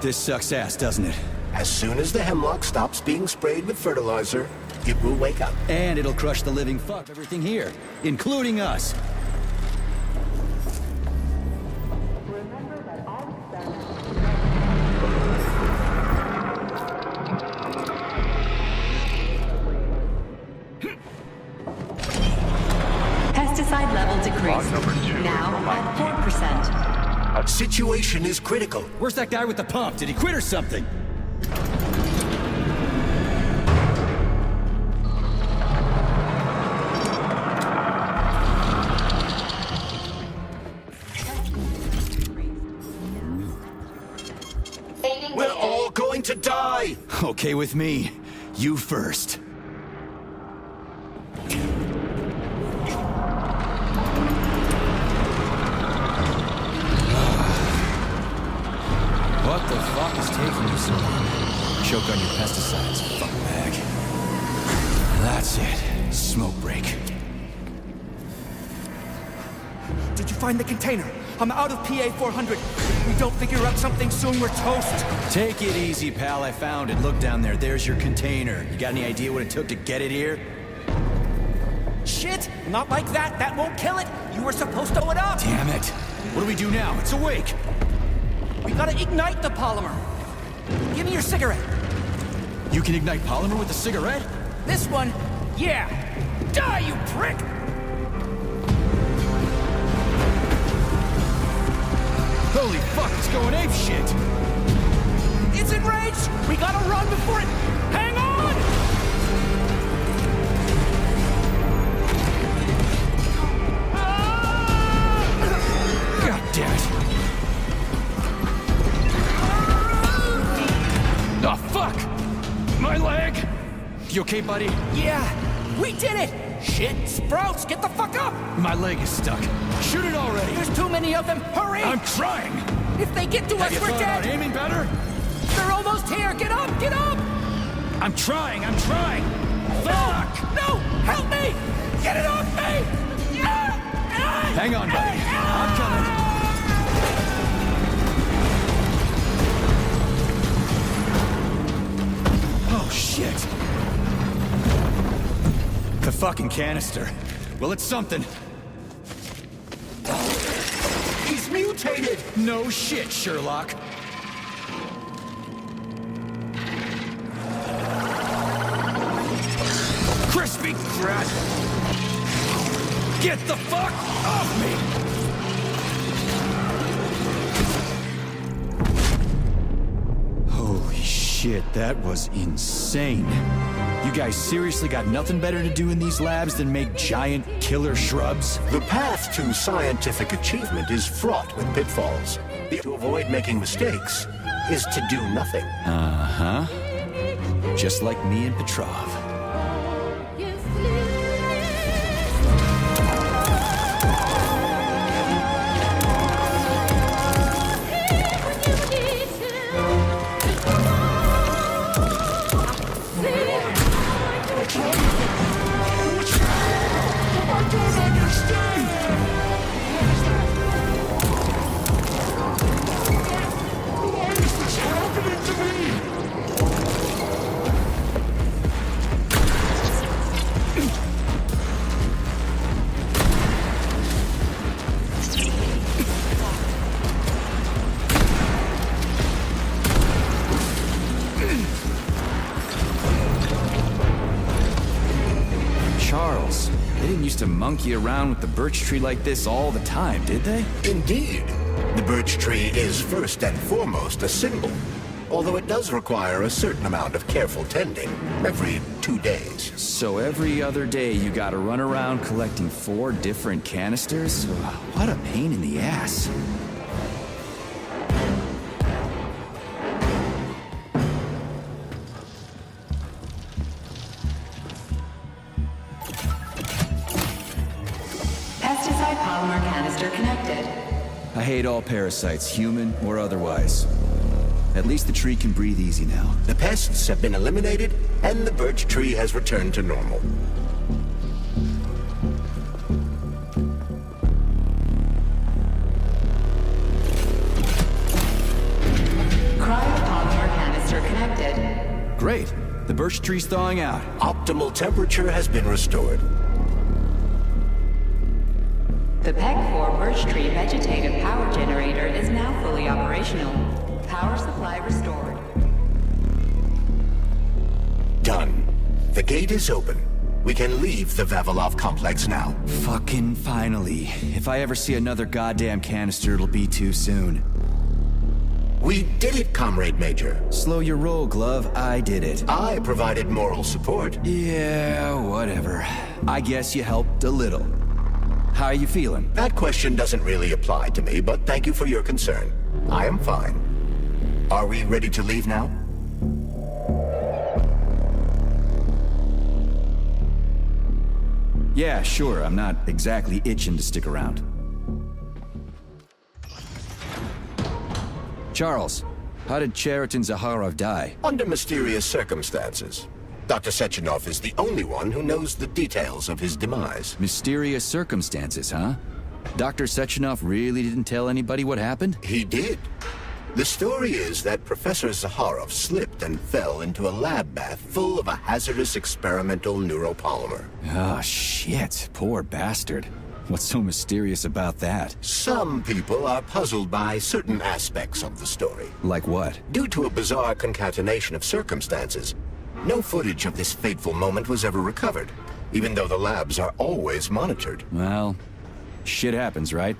This sucks ass, doesn't it? As soon as the hemlock stops being sprayed with fertilizer, it will wake up. And it'll crush the living fuck of everything here, including us. Remember that all experiments... increased. Now at 4%. Our situation is critical. Where's that guy with the pump? Did he quit or something? We're all going to die! Okay with me. You first. What the fuck is taking you so long? Choke on your pesticides, fuck bag. That's it. Smoke break. Did you find the container? I'm out of PA 400. If we don't figure out something soon, we're toast. Take it easy, pal. I found it. Look down there. There's your container. You got any idea what it took to get it here? Shit! Not like that. That won't kill it. You were supposed to blow it up. Damn it. What do we do now? It's awake. We gotta ignite the polymer. Give me your cigarette. You can ignite polymer with a cigarette? This one, yeah. Die, you prick! Holy fuck, it's going ape shit! It's enraged! We gotta run before it... Hang on! God damn it! Oh, fuck! My leg! You okay, buddy? Yeah, we did it! Shit, Sprouts, get the fuck up! My leg is stuck. Shoot it already! There's too many of them, hurry! I'm trying! If they get to us, we're dead! Have you aiming better? They're almost here, get up, get up! I'm trying! Fuck! No, help me! Get it off me! Hang on, buddy. I'm coming. Oh, shit. The fucking canister. Well, it's something. He's mutated! No shit, Sherlock. Crispy crap! Get the fuck off me! Holy shit, that was insane. You guys seriously got nothing better to do in these labs than make giant killer shrubs? The path to scientific achievement is fraught with pitfalls. To avoid making mistakes is to do nothing. Uh-huh. Just like me and Petrov. To monkey around with the birch tree like this all the time, did they? Indeed. The birch tree is first and foremost a symbol, although it does require a certain amount of careful tending every 2 days. So every other day you gotta run around collecting 4 different canisters? What a pain in the ass. Polymer canister connected. I hate all parasites, human or otherwise. At least the tree can breathe easy now. The pests have been eliminated, and the birch tree has returned to normal. Cryopolymer canister connected. Great. The birch tree's thawing out. Optimal temperature has been restored. The PEG-4 birch tree vegetative power generator is now fully operational. Power supply restored. Done. The gate is open. We can leave the Vavilov complex now. Fucking finally. If I ever see another goddamn canister, it'll be too soon. We did it, Comrade Major. Slow your roll, Glove. I did it. I provided moral support. Yeah, whatever. I guess you helped a little. How are you feeling? That question doesn't really apply to me, but thank you for your concern. I am fine. Are we ready to leave now? Yeah, sure. I'm not exactly itching to stick around. Charles, how did Cheriton Zaharov die? Under mysterious circumstances. Dr. Sechenov is the only one who knows the details of his demise. Mysterious circumstances, huh? Dr. Sechenov really didn't tell anybody what happened? He did. The story is that Professor Zaharov slipped and fell into a lab bath full of a hazardous experimental neuropolymer. Oh, shit. Poor bastard. What's so mysterious about that? Some people are puzzled by certain aspects of the story. Like what? Due to a bizarre concatenation of circumstances, no footage of this fateful moment was ever recovered, even though the labs are always monitored. Well, shit happens, right?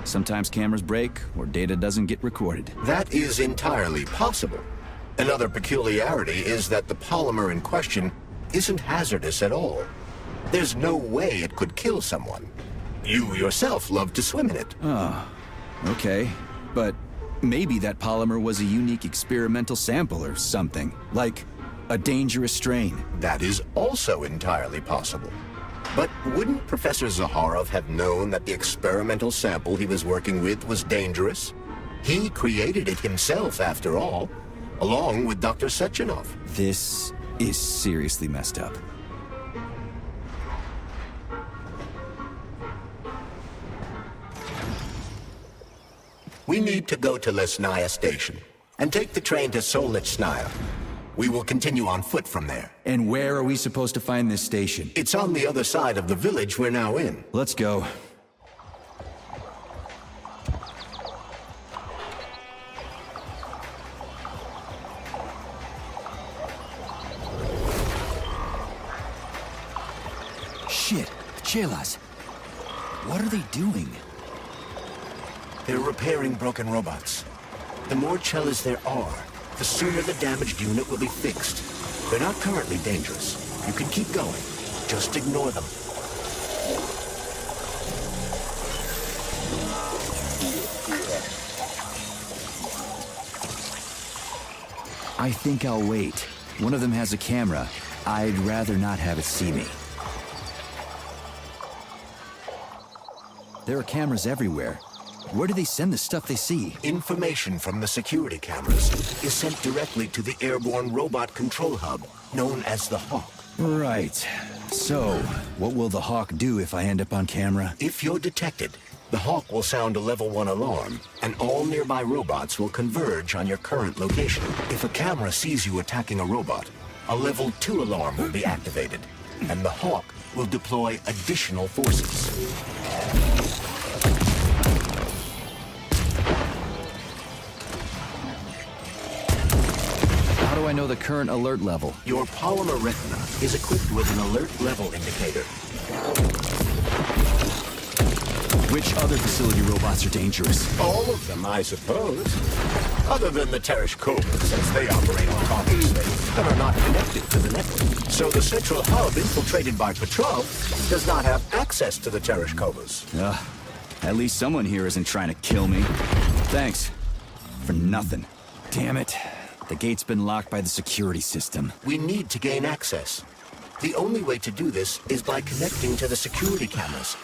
Sometimes cameras break, or data doesn't get recorded. That is entirely possible. Another peculiarity is that the polymer in question isn't hazardous at all. There's no way it could kill someone. You yourself love to swim in it. Oh, okay. But maybe that polymer was a unique experimental sample or something. Like a dangerous strain. That is also entirely possible. But wouldn't Professor Zaharov have known that the experimental sample he was working with was dangerous? He created it himself, after all, along with Dr. Sechenov. This is seriously messed up. We need to go to Lesnaya Station and take the train to Solnitsnaya. We will continue on foot from there. And where are we supposed to find this station? It's on the other side of the village we're now in. Let's go. Shit, Chelas. What are they doing? They're repairing broken robots. The more Chelas there are, the sooner the damaged unit will be fixed. They're not currently dangerous. You can keep going. Just ignore them. I think I'll wait. One of them has a camera. I'd rather not have it see me. There are cameras everywhere. Where do they send the stuff they see? Information from the security cameras is sent directly to the airborne robot control hub, known as the Hawk. Right. So, what will the Hawk do if I end up on camera? If you're detected, the Hawk will sound a level 1 alarm, and all nearby robots will converge on your current location. If a camera sees you attacking a robot, a level 2 alarm will be activated, and the Hawk will deploy additional forces. How do I know the current alert level? Your polymer retina is equipped with an alert level indicator. Which other facility robots are dangerous? All of them, I suppose. Other than the Tereshkovas, since they operate on talking space and are not connected to the network. So the central hub infiltrated by Petrov does not have access to the Tereshkovas. At least someone here isn't trying to kill me. Thanks. For nothing. Damn it. The gate's been locked by the security system. We need to gain access. The only way to do this is by connecting to the security cameras.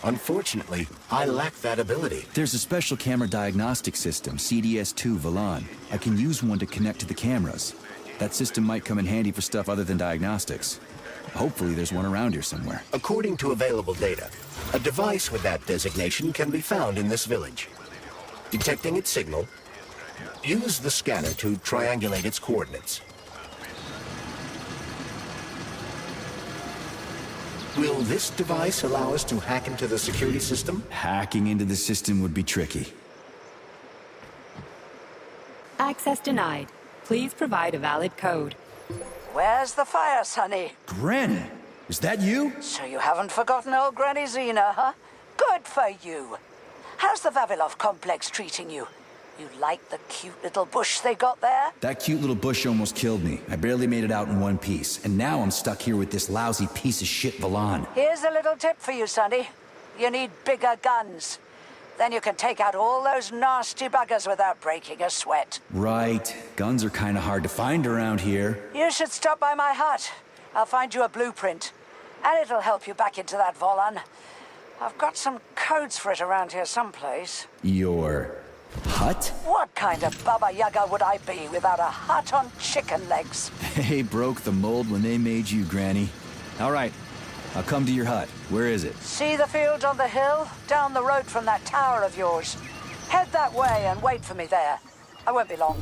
Unfortunately, I lack that ability. There's a special camera diagnostic system, CDS-2 Valan. I can use one to connect to the cameras. That system might come in handy for stuff other than diagnostics. Hopefully there's one around here somewhere. According to available data, a device with that designation can be found in this village. Detecting its signal, use the scanner to triangulate its coordinates. Will this device allow us to hack into the security system? Hacking into the system would be tricky. Access denied. Please provide a valid code. Where's the fire, Sonny? Granny! Is that you? So you haven't forgotten old Granny Zena, huh? Good for you. How's the Vavilov complex treating you? You like the cute little bush they got there? That cute little bush almost killed me. I barely made it out in one piece. And now I'm stuck here with this lousy piece of shit Valan. Here's a little tip for you, Sonny. You need bigger guns. Then you can take out all those nasty buggers without breaking a sweat. Right. Guns are kinda hard to find around here. You should stop by my hut. I'll find you a blueprint. And it'll help you back into that Volan. I've got some codes for it around here someplace. Your hut? What kind of Baba Yaga would I be without a hut on chicken legs? They broke the mold when they made you, Granny. All right, I'll come to your hut. Where is it? See the field on the hill? Down the road from that tower of yours. Head that way and wait for me there. I won't be long.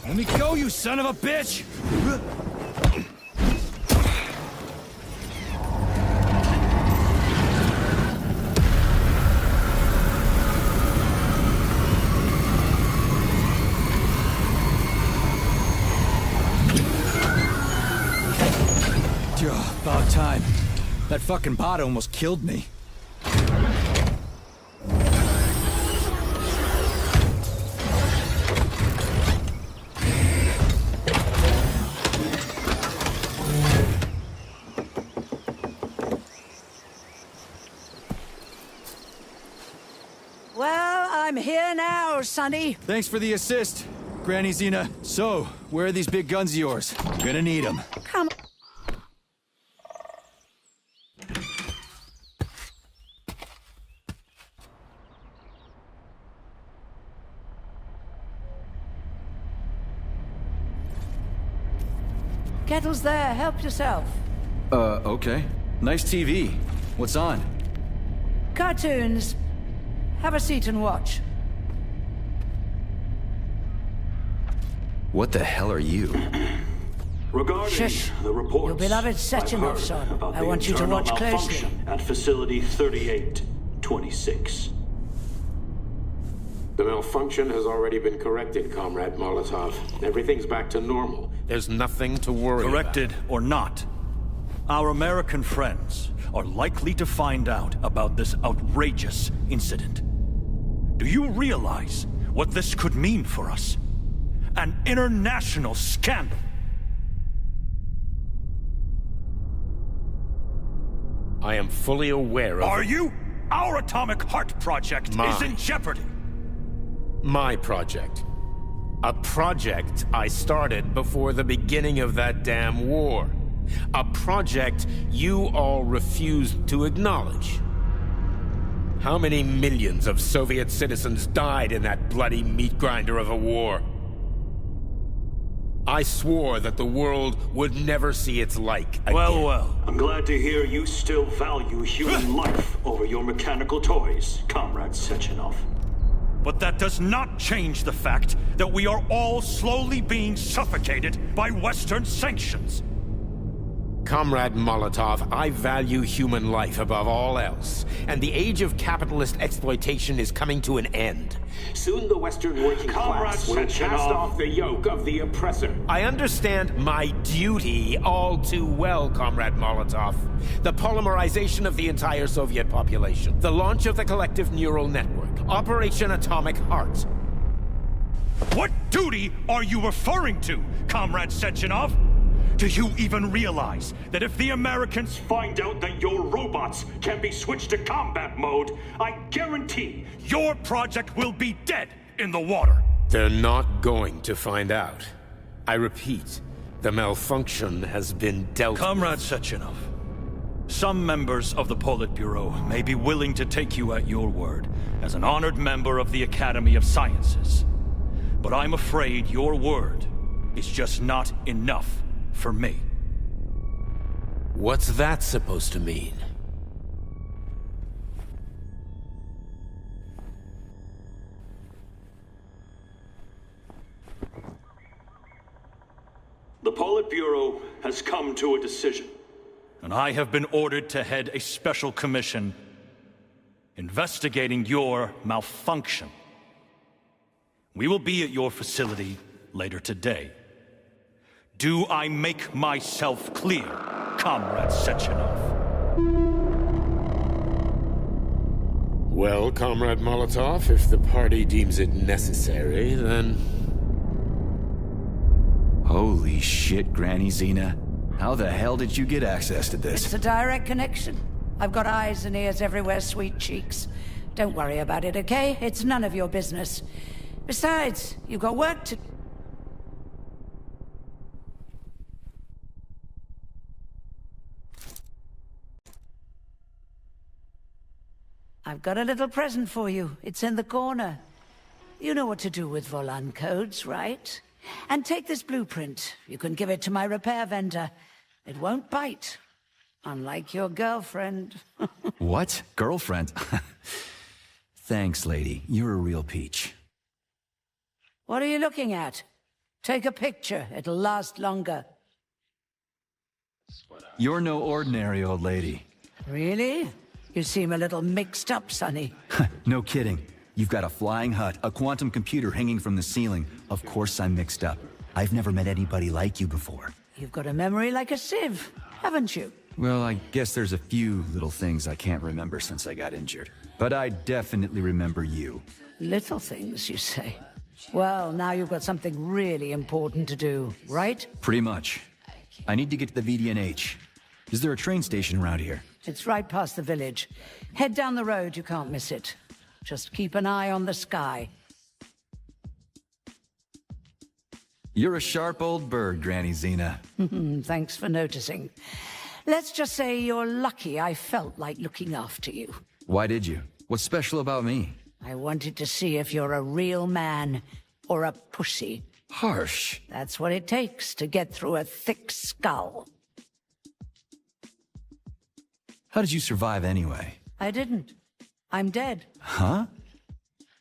Let me go, you son of a bitch! About time. That fucking bot almost killed me. Well, I'm here now, Sonny. Thanks for the assist, Granny Zena. So, where are these big guns of yours? Gonna need them. Come. Kettle's there. Help yourself. Okay. Nice TV. What's on? Cartoons. Have a seat and watch. What the hell are you? Regarding Shush. the reports, Your beloved Sechenov, I've heard son. about I the want you to internal watch closely. malfunction at Facility 3826. The malfunction has already been corrected, Comrade Molotov. Everything's back to normal. There's nothing to worry Corrected or not, our American friends are likely to find out about this outrageous incident. Do you realize what this could mean for us? An international scandal. I am fully aware of... Are you? Our Atomic Heart project is in jeopardy. My project. A project I started before the beginning of that damn war. A project you all refused to acknowledge. How many millions of Soviet citizens died in that bloody meat grinder of a war? I swore that the world would never see its like again. Well. I'm glad to hear you still value human life over your mechanical toys, Comrade Sechenov. But that does not change the fact that we are all slowly being suffocated by Western sanctions. Comrade Molotov, I value human life above all else, and the age of capitalist exploitation is coming to an end. Soon the Western working class will cast off the yoke of the oppressor. I understand my duty all too well, Comrade Molotov. The polymerization of the entire Soviet population, the launch of the collective neural network, Operation Atomic Heart. What duty are you referring to, Comrade Sechenov? Do you even realize that if the Americans find out that your robots can be switched to combat mode, I guarantee your project will be dead in the water? They're not going to find out. I repeat, the malfunction has been dealt with. Comrade Sechenov, some members of the Politburo may be willing to take you at your word as an honored member of the Academy of Sciences. But I'm afraid your word is just not enough for me. What's that supposed to mean? Politburo has come to a decision. And I have been ordered to head a special commission investigating your malfunction. We will be at your facility later today. Do I make myself clear, Comrade Sechenov? Well, Comrade Molotov, if the party deems it necessary, then... Holy shit, Granny Xena. How the hell did you get access to this? It's a direct connection. I've got eyes and ears everywhere, sweet cheeks. Don't worry about it, okay? It's none of your business. Besides, you've got work to... I've got a little present for you. It's in the corner. You know what to do with Volan codes, right? And take this blueprint. You can give it to my repair vendor. It won't bite. Unlike your girlfriend. What? Girlfriend? Thanks, lady. You're a real peach. What are you looking at? Take a picture. It'll last longer. You're no ordinary old lady. Really? You seem a little mixed up, Sonny. No kidding. You've got a flying hut, a quantum computer hanging from the ceiling. Of course I'm mixed up. I've never met anybody like you before. You've got a memory like a sieve, haven't you? Well, I guess there's a few little things I can't remember since I got injured. But I definitely remember you. Little things, you say? Well, now you've got something really important to do, right? Pretty much. I need to get to the VDNH. Is there a train station around here? It's right past the village. Head down the road, you can't miss it. Just keep an eye on the sky. You're a sharp old bird, Granny Xena. Thanks for noticing. Let's just say you're lucky I felt like looking after you. Why did you? What's special about me? I wanted to see if you're a real man or a pussy. Harsh. That's what it takes to get through a thick skull. How did you survive anyway? I didn't. I'm dead. Huh?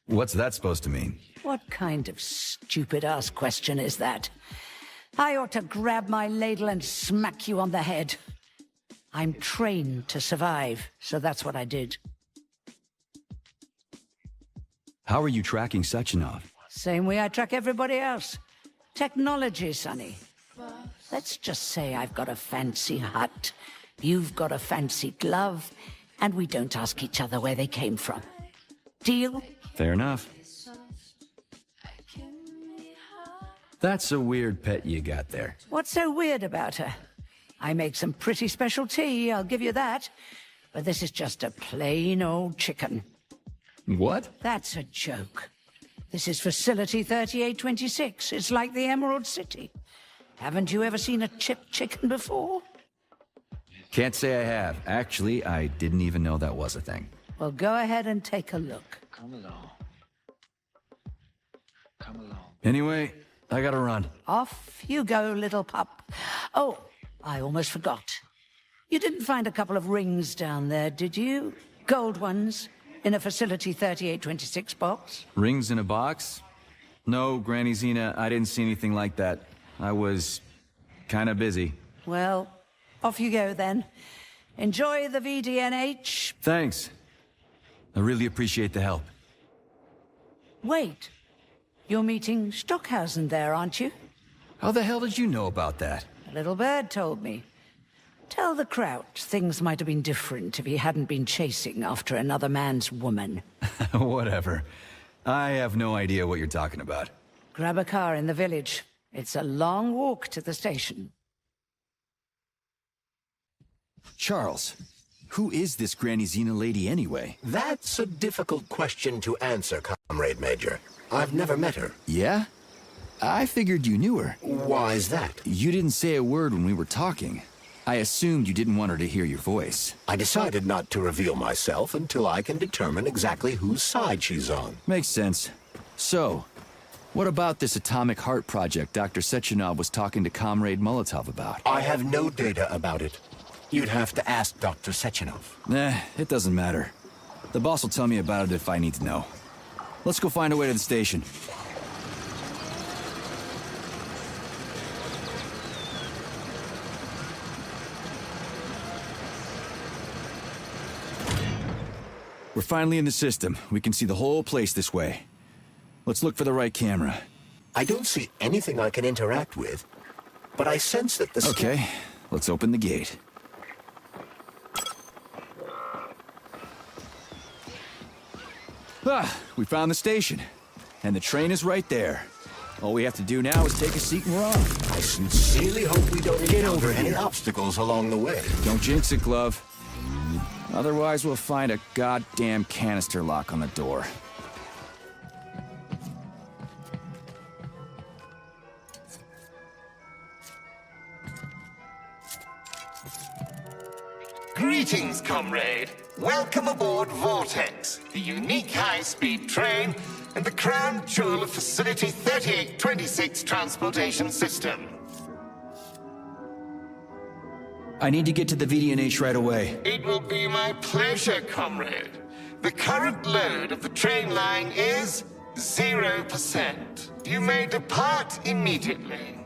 What's that supposed to mean? What kind of stupid-ass question is that? I ought to grab my ladle and smack you on the head. I'm trained to survive, so that's what I did. How are you tracking Sechenov? Same way I track everybody else. Technology, Sonny. Let's just say I've got a fancy hut, you've got a fancy glove, and we don't ask each other where they came from. Deal? Fair enough. That's a weird pet you got there. What's so weird about her? I make some pretty special tea, I'll give you that. But this is just a plain old chicken. What? That's a joke. This is Facility 3826. It's like the Emerald City. Haven't you ever seen a chipped chicken before? Can't say I have. Actually, I didn't even know that was a thing. Well, go ahead and take a look. Come along. Come along. Anyway, I gotta run. Off you go, little pup. Oh, I almost forgot. You didn't find a couple of rings down there, did you? Gold ones, in a Facility 3826 box? Rings in a box? No, Granny Xena, I didn't see anything like that. I was kinda busy. Well, off you go then. Enjoy the VDNH. Thanks. I really appreciate the help. Wait. You're meeting Stockhausen there, aren't you? How the hell did you know about that? A little bird told me. Tell the Kraut things might have been different if he hadn't been chasing after another man's woman. Whatever. I have no idea what you're talking about. Grab a car in the village. It's a long walk to the station. Charles, who is this Granny Xena lady anyway? That's a difficult question to answer, Comrade Major. I've never met her. Yeah? I figured you knew her. Why is that? You didn't say a word when we were talking. I assumed you didn't want her to hear your voice. I decided not to reveal myself until I can determine exactly whose side she's on. Makes sense. So, what about this atomic heart project Dr. Sechenov was talking to Comrade Molotov about? I have no data about it. You'd have to ask Dr. Sechenov. It doesn't matter. The boss will tell me about it if I need to know. Let's go find a way to the station. We're finally in the system. We can see the whole place this way. Let's look for the right camera. I don't see anything I can interact with, but I sense that the... Okay, let's open the gate. Ah, we found the station. And the train is right there. All we have to do now is take a seat and we're off. I sincerely hope we don't Get over encounter any here. obstacles along the way. Don't jinx it, Glove. Otherwise, we'll find a goddamn canister lock on the door. Greetings, comrade. Welcome aboard Vortex, the unique high-speed train and the crown jewel of Facility 3826 Transportation System. I need to get to the VDNH right away. It will be my pleasure, comrade. The current load of the train line is 0%. You may depart immediately.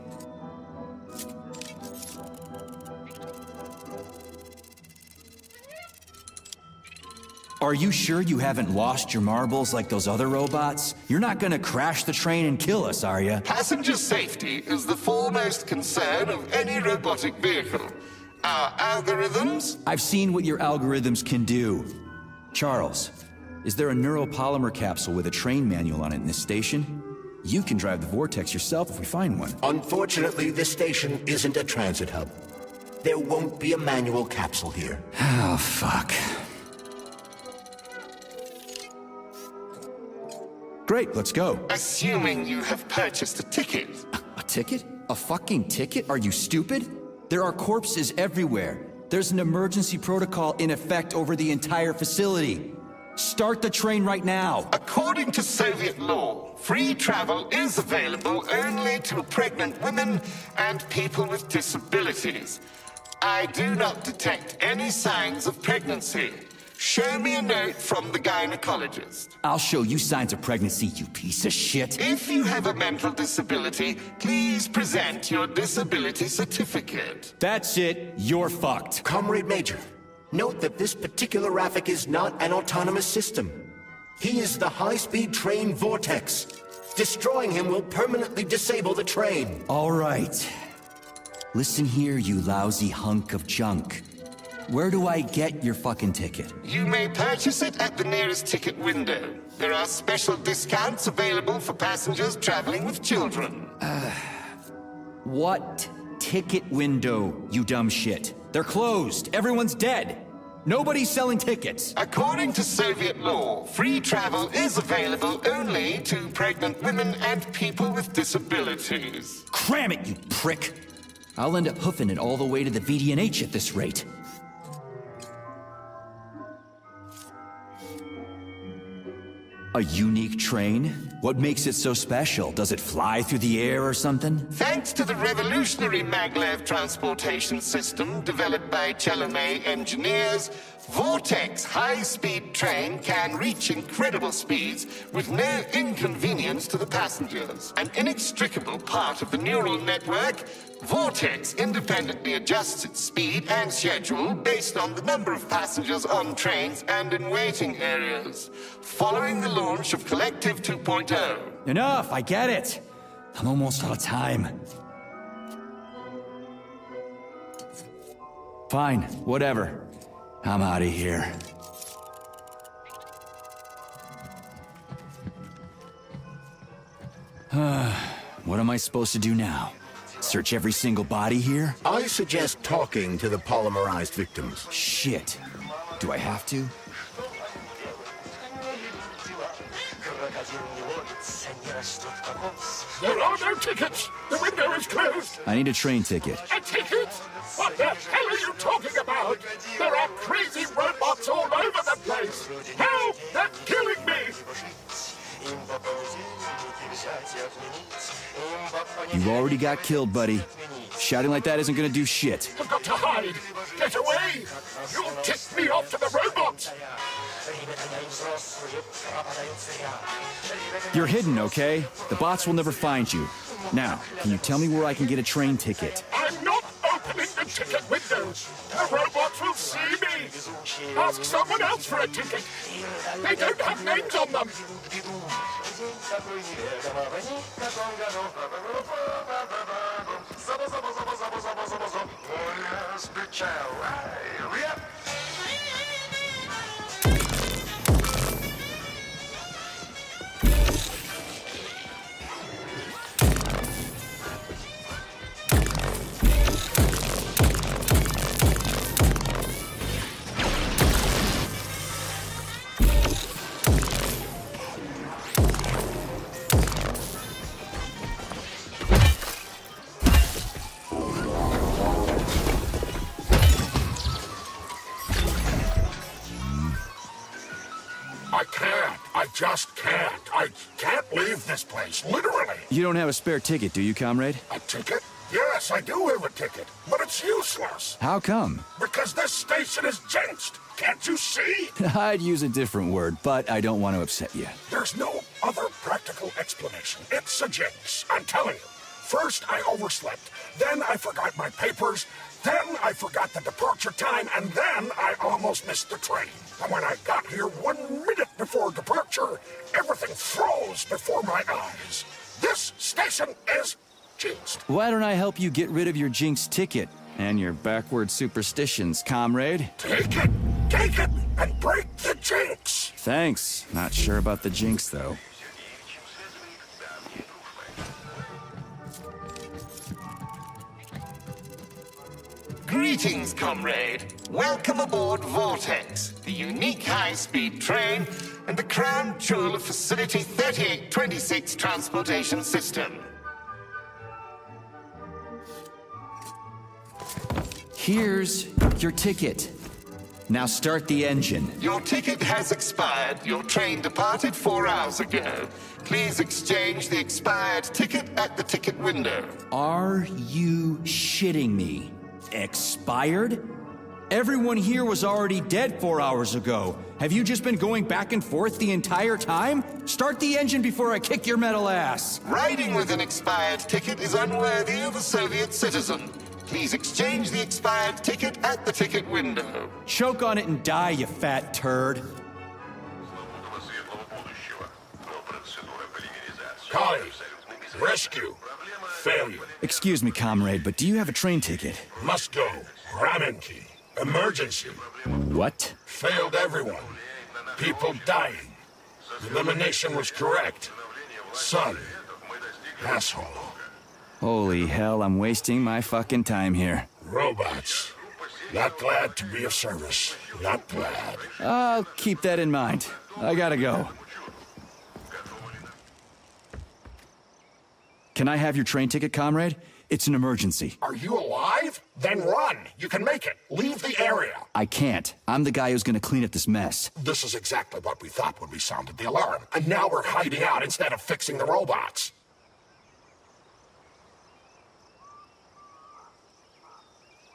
Are you sure you haven't lost your marbles like those other robots? You're not gonna crash the train and kill us, are you? Passenger safety is the foremost concern of any robotic vehicle. Our algorithms? I've seen what your algorithms can do. Charles, is there a neuropolymer capsule with a train manual on it in this station? You can drive the Vortex yourself if we find one. Unfortunately, this station isn't a transit hub. There won't be a manual capsule here. Oh, fuck. Great, let's go. Assuming you have purchased a ticket. A ticket? A fucking ticket? Are you stupid? There are corpses everywhere. There's an emergency protocol in effect over the entire facility. Start the train right now. According to Soviet law, free travel is available only to pregnant women and people with disabilities. I do not detect any signs of pregnancy. Show me a note from the gynecologist. I'll show you signs of pregnancy, you piece of shit. If you have a mental disability, please present your disability certificate. That's it. You're fucked. Comrade Major, note that this particular Raffic is not an autonomous system. He is the high-speed train Vortex. Destroying him will permanently disable the train. All right. Listen here, you lousy hunk of junk. Where do I get your fucking ticket? You may purchase it at the nearest ticket window. There are special discounts available for passengers traveling with children. What ticket window, you dumb shit? They're closed. Everyone's dead. Nobody's selling tickets. According to Soviet law, free travel is available only to pregnant women and people with disabilities. Cram it, you prick. I'll end up hoofing it all the way to the VDNH at this rate. A unique train? What makes it so special? Does it fly through the air or something? Thanks to the revolutionary maglev transportation system developed by Chelomey engineers, Vortex high-speed train can reach incredible speeds with no inconvenience to the passengers. An inextricable part of the neural network, Vortex independently adjusts its speed and schedule based on the number of passengers on trains and in waiting areas. Following the launch of Collective 2.0. Enough, I get it. I'm almost out of time. Fine, whatever. I'm out of here. What am I supposed to do now? Search every single body here? I suggest talking to the polymerized victims. Shit. Do I have to? There are no tickets. The window is closed. I need a train ticket. A ticket? What the hell are you talking about? There are crazy robots all over the place. Help! They're killing me. You already got killed, buddy. Shouting like that isn't gonna do shit. I've got to hide. Get away. You'll tip me off to the robots. You're hidden, okay? The bots will never find you. Now, can you tell me where I can get a train ticket? I'm not opening the ticket window. knows? The robots will see me. Ask someone else for a ticket. They don't have names on them. I just can't. I can't leave this place, literally. You don't have a spare ticket, do you, comrade? A ticket? Yes, I do have a ticket, but it's useless. How come? Because this station is jinxed. Can't you see? I'd use a different word, but I don't want to upset you. There's no other practical explanation. It's a jinx, I'm telling you. First, I overslept. Then I forgot my papers. Then I forgot the departure time, and then I almost missed the train. And when I got here 1 minute before departure, everything froze before my eyes. This station is jinxed. Why don't I help you get rid of your jinx ticket and your backward superstitions, comrade? Take it, and break the jinx. Thanks. Not sure about the jinx, though. Greetings, comrade. Welcome aboard Vortex, the unique high-speed train and the crown jewel of Facility 3826 Transportation System. Here's your ticket. Now start the engine. Your ticket has expired. Your train departed 4 hours ago. Please exchange the expired ticket at the ticket window. Are you shitting me? Expired? Everyone here was already dead 4 hours ago. Have you just been going back and forth the entire time? Start the engine before I kick your metal ass. Riding with an expired ticket is unworthy of a Soviet citizen. Please exchange the expired ticket at the ticket window. Choke on it and die, you fat turd. Kali, rescue. Failure. Excuse me, comrade, but do you have a train ticket? Must go. Ramenki. Emergency. What? Failed everyone. People dying. Elimination was correct. Son. Asshole. Holy hell, I'm wasting my fucking time here. Robots. Not glad to be of service. Not glad. I'll keep that in mind. I gotta go. Can I have your train ticket, comrade? It's an emergency. Are you alive? Then run. You can make it. Leave the area. I can't. I'm the guy who's gonna clean up this mess. This is exactly what we thought when we sounded the alarm. And now we're hiding out instead of fixing the robots.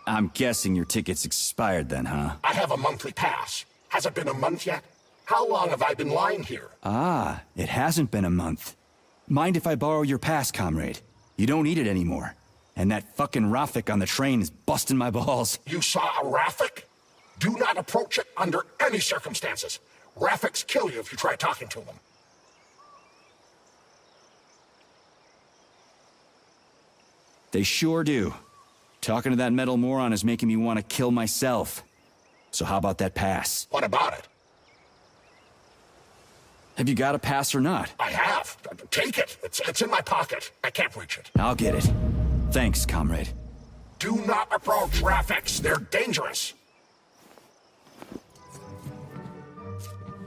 I'm guessing your ticket's expired then, huh? I have a monthly pass. Has it been a month yet? How long have I been lying here? Ah, it hasn't been a month. Mind if I borrow your pass, comrade? You don't need it anymore. And that fucking Rafik on the train is busting my balls. You saw a Rafik? Do not approach it under any circumstances. Rafiks kill you if you try talking to them. They sure do. Talking to that metal moron is making me want to kill myself. So how about that pass? What about it? Have you got a pass or not? I have. Take it. It's in my pocket. I can't reach it. I'll get it. Thanks, comrade. Do not approach Rafiks. They're dangerous.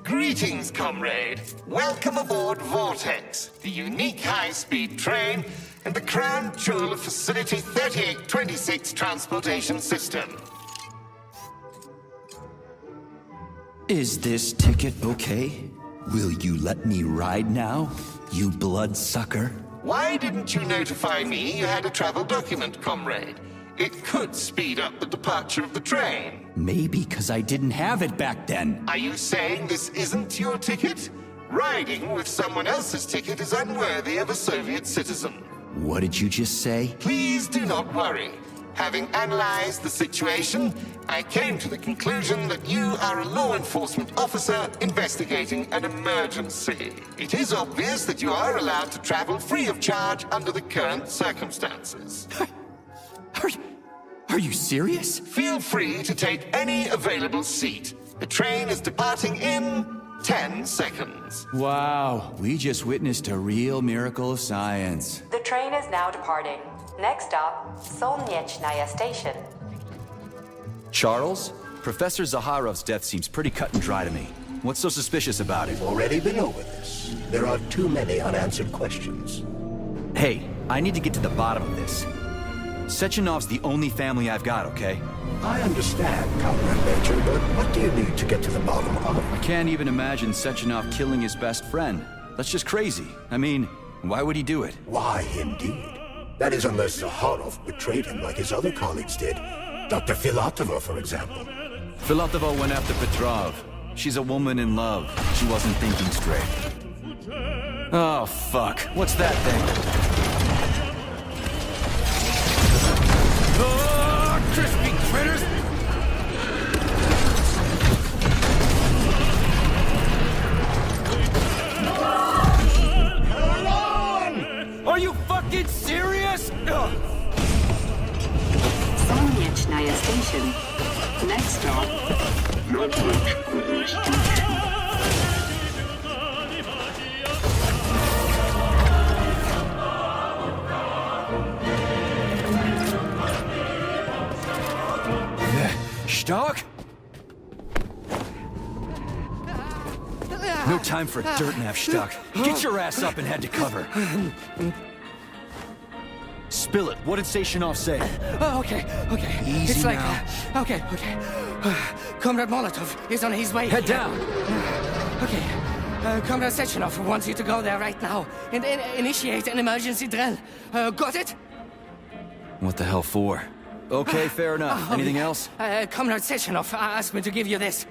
Greetings, comrade. Welcome aboard Vortex, the unique high-speed train and the crown jewel of Facility 3826 Transportation System. Is this ticket okay? Will you let me ride now, you bloodsucker? Why didn't you notify me you had a travel document, comrade? It could speed up the departure of the train. Maybe because I didn't have it back then. Are you saying this isn't your ticket? Riding with someone else's ticket is unworthy of a Soviet citizen. What did you just say? Please do not worry. Having analyzed the situation, I came to the conclusion that you are a law enforcement officer investigating an emergency. It is obvious that you are allowed to travel free of charge under the current circumstances. Are you serious? Feel free to take any available seat. The train is departing in 10 seconds. Wow, we just witnessed a real miracle of science. The train is now departing. Next stop, Solnechnaya Station. Charles? Professor Zaharov's death seems pretty cut and dry to me. What's so suspicious about it? Already been over this. There are too many unanswered questions. Hey, I need to get to the bottom of this. Sechenov's the only family I've got, okay? I understand, Comrade Major, but what do you need to get to the bottom of? I can't even imagine Sechenov killing his best friend. That's just crazy. I mean, why would he do it? Why, indeed. That is unless Zaharov betrayed him like his other colleagues did. Dr. Filatova, for example. Filatova went after Petrov. She's a woman in love. She wasn't thinking straight. Oh, fuck. What's that thing? Oh, crispy critters! Are you fucking serious? Solnechnaya Station. Next stop, Multiverse. Stark? No time for a dirt nap, Stark. Get your ass up and head to cover. Spill it. What did Sechenov say? Oh, okay. Easy it's like, now. Okay. Comrade Molotov is on his way. Head down. Okay. Comrade Sechenov wants you to go there right now and initiate an emergency drill. Got it? What the hell for? Okay, fair enough. Anything else? Comrade Sechenov asked me to give you this.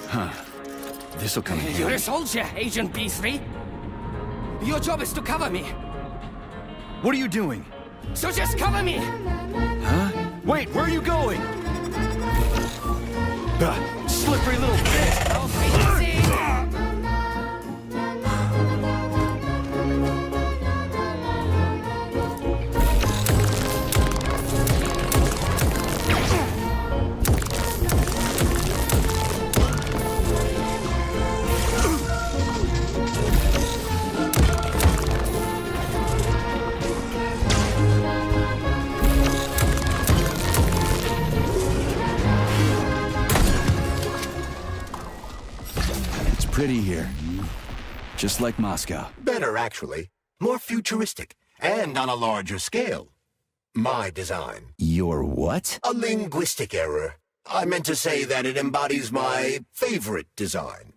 Huh. This'll come in handy. You're a soldier, Agent B3. Your job is to cover me. What are you doing? So just cover me! Huh? Wait, where are you going? Slippery little bitch! Easy! Pretty here. Just like Moscow. Better, actually. More futuristic, and on a larger scale. My design. Your what? A linguistic error. I meant to say that it embodies my favorite design.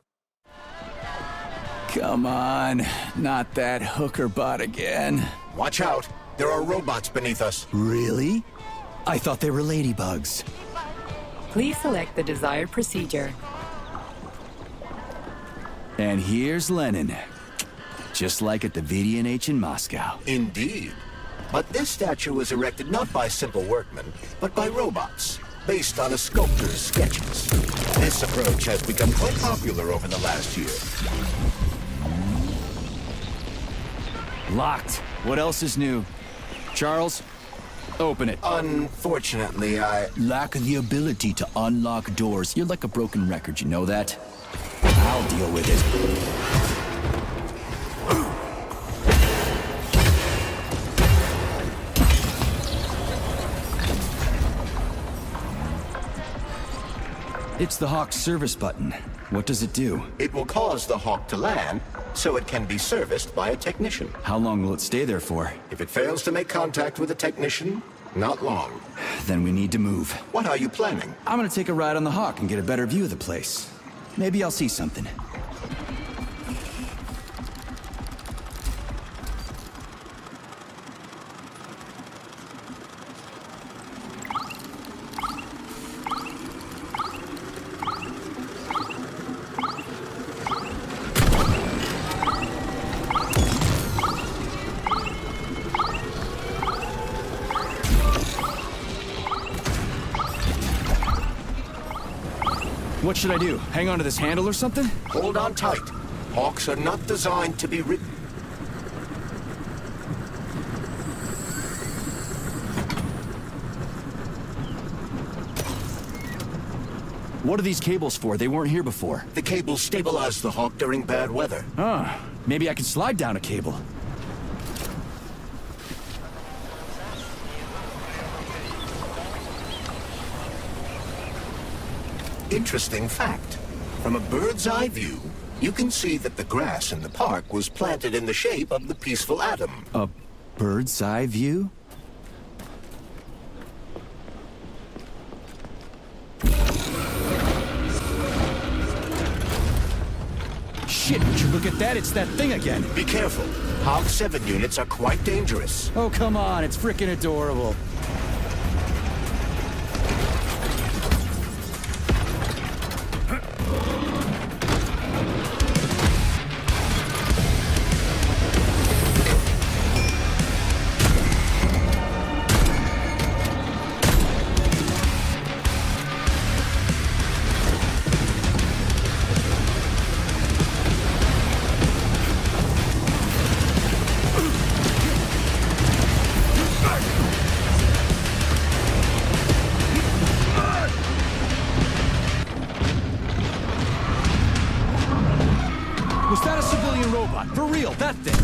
Come on, not that hooker bot again. Watch out. There are robots beneath us. Really? I thought they were ladybugs. Please select the desired procedure. And here's Lenin. Just like at the VDNH in Moscow. Indeed. But this statue was erected not by simple workmen, but by robots, based on a sculptor's sketches. This approach has become quite popular over the last year. Locked. What else is new? Charles, open it. Unfortunately, I lack the ability to unlock doors. You're like a broken record, you know that? I'll deal with it. It's the Hawk service button. What does it do? It will cause the Hawk to land, so it can be serviced by a technician. How long will it stay there for? If it fails to make contact with a technician, not long. Then we need to move. What are you planning? I'm gonna take a ride on the Hawk and get a better view of the place. Maybe I'll see something. what should I do? Hang on to this handle or something? Hold on tight. Hawks are not designed to be ridden. What are these cables for? They weren't here before. The cables stabilize the Hawk during bad weather. Ah, maybe I can slide down a cable. Interesting fact. From a bird's eye view, you can see that the grass in the park was planted in the shape of the peaceful atom. A bird's eye view? Shit, would you look at that? It's that thing again. Be careful. Hog 7 units are quite dangerous. Oh, come on. It's frickin' adorable.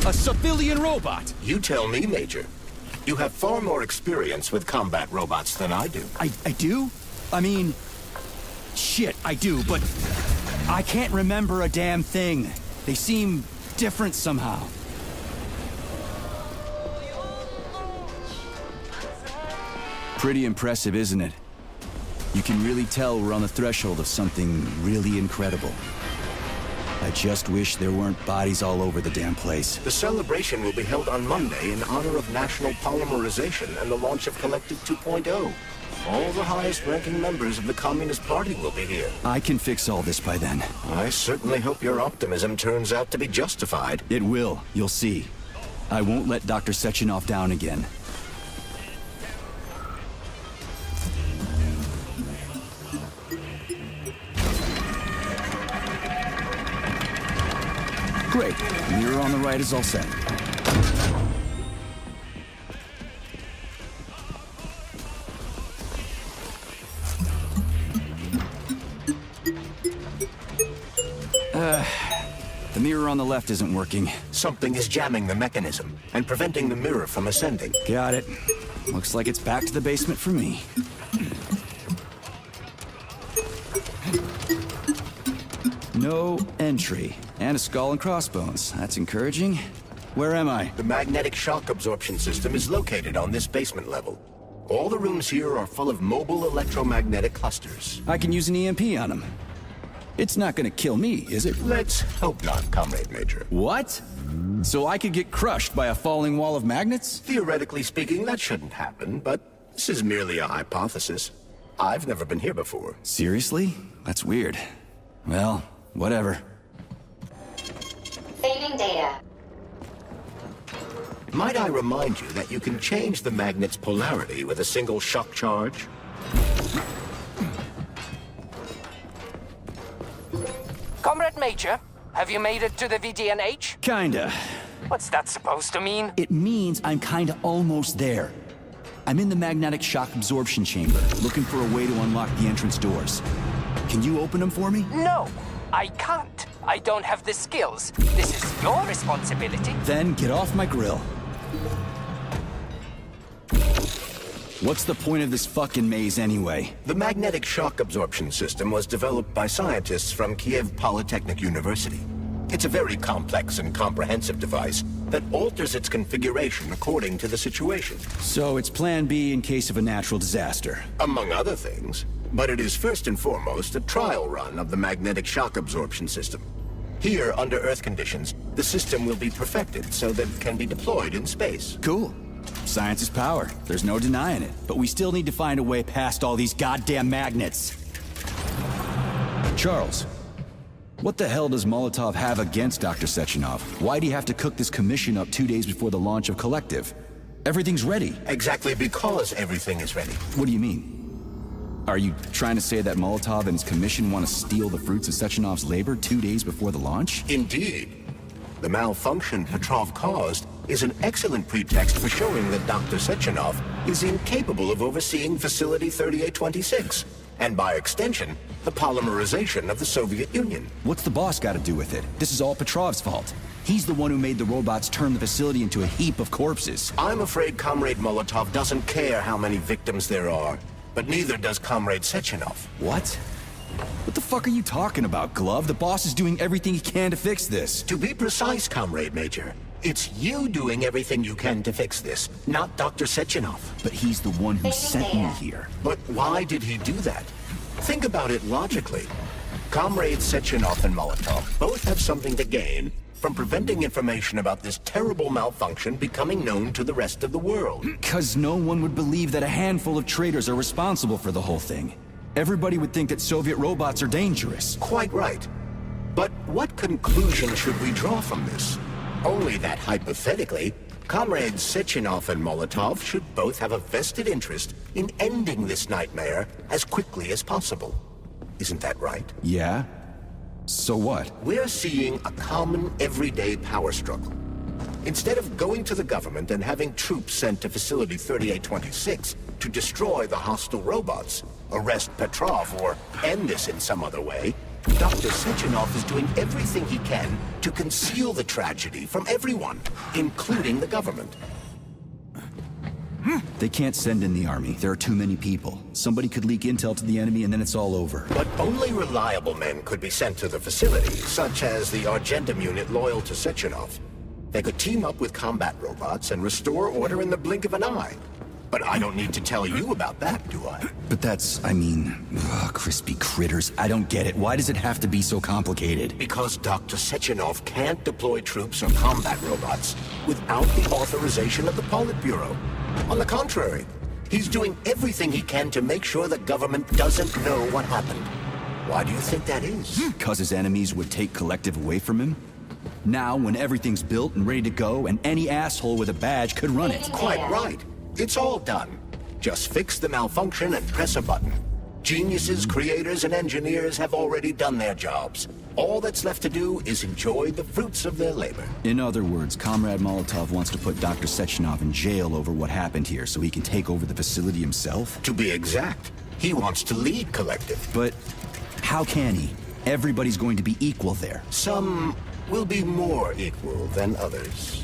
A civilian robot! You tell me, Major. You have far more experience with combat robots than I do. I do? I mean... Shit, I do, but... I can't remember a damn thing. They seem different somehow. Pretty impressive, isn't it? You can really tell we're on the threshold of something really incredible. I just wish there weren't bodies all over the damn place. The celebration will be held on Monday in honor of National Polymerization and the launch of Collective 2.0. All the highest-ranking members of the Communist Party will be here. I can fix all this by then. I certainly hope your optimism turns out to be justified. It will. You'll see. I won't let Dr. Sechenov down again. Great. The mirror on the right is all set. The mirror on the left isn't working. Something is jamming the mechanism and preventing the mirror from ascending. Got it. Looks like it's back to the basement for me. No entry. And a skull and crossbones. That's encouraging. Where am I? The magnetic shock absorption system is located on this basement level. All the rooms here are full of mobile electromagnetic clusters. I can use an EMP on them. It's not gonna kill me, is it? Let's hope not, Comrade Major. What? So I could get crushed by a falling wall of magnets? Theoretically speaking, that shouldn't happen, but this is merely a hypothesis. I've never been here before. Seriously? That's weird. Well, whatever. Saving data. Might I remind you that you can change the magnet's polarity with a single shock charge? Comrade Major, have you made it to the VDNH? Kinda. What's that supposed to mean? It means I'm kinda almost there. I'm in the magnetic shock absorption chamber, looking for a way to unlock the entrance doors. Can you open them for me? No, I can't. I don't have the skills. This is your responsibility. Then get off my grill. What's the point of this fucking maze anyway? The magnetic shock absorption system was developed by scientists from Kiev Polytechnic University. It's a very complex and comprehensive device that alters its configuration according to the situation. So it's plan B in case of a natural disaster. Among other things. But it is first and foremost a trial run of the magnetic shock absorption system. Here, under Earth conditions, the system will be perfected so that it can be deployed in space. Cool. Science is power. There's no denying it. But we still need to find a way past all these goddamn magnets. Charles, what the hell does Molotov have against Dr. Sechenov? Why'd he have to cook this commission up 2 days before the launch of Collective? Everything's ready. Exactly because everything is ready. What do you mean? Are you trying to say that Molotov and his commission want to steal the fruits of Sechenov's labor 2 days before the launch? Indeed. The malfunction Petrov caused is an excellent pretext for showing that Dr. Sechenov is incapable of overseeing Facility 3826, and by extension, the polymerization of the Soviet Union. What's the boss got to do with it? This is all Petrov's fault. He's the one who made the robots turn the facility into a heap of corpses. I'm afraid Comrade Molotov doesn't care how many victims there are, but neither does Comrade Sechenov. What? What the fuck are you talking about, Glove? The boss is doing everything he can to fix this. To be precise, Comrade Major, it's you doing everything you can to fix this, not Dr. Sechenov. But he's the one who sent me here. But why did he do that? Think about it logically. Comrades Sechenov and Molotov both have something to gain from preventing information about this terrible malfunction becoming known to the rest of the world. Because no one would believe that a handful of traitors are responsible for the whole thing. Everybody would think that Soviet robots are dangerous. Quite right. But what conclusion should we draw from this? Only that hypothetically, Comrades Sechenov and Molotov should both have a vested interest in ending this nightmare as quickly as possible. Isn't that right? Yeah? So what? We're seeing a common, everyday power struggle. Instead of going to the government and having troops sent to Facility 3826 to destroy the hostile robots, arrest Petrov, or end this in some other way, Dr. Sechenov is doing everything he can to conceal the tragedy from everyone, including the government. They can't send in the army. There are too many people. Somebody could leak intel to the enemy and then it's all over. But only reliable men could be sent to the facility, such as the Argentum unit loyal to Sechenov. They could team up with combat robots and restore order in the blink of an eye. But I don't need to tell you about that, do I? But that's, crispy critters. I don't get it. Why does it have to be so complicated? Because Dr. Sechenov can't deploy troops or combat robots without the authorization of the Politburo. On the contrary, he's doing everything he can to make sure the government doesn't know what happened. Why do you think that is? Because his enemies would take Collective away from him? Now, when everything's built and ready to go, and any asshole with a badge could run it. Quite right. It's all done. Just fix the malfunction and press a button. Geniuses, creators, and engineers have already done their jobs. All that's left to do is enjoy the fruits of their labor. In other words, Comrade Molotov wants to put Dr. Sechenov in jail over what happened here so he can take over the facility himself? To be exact, he wants to lead Collective. But how can he? Everybody's going to be equal there. Some will be more equal than others.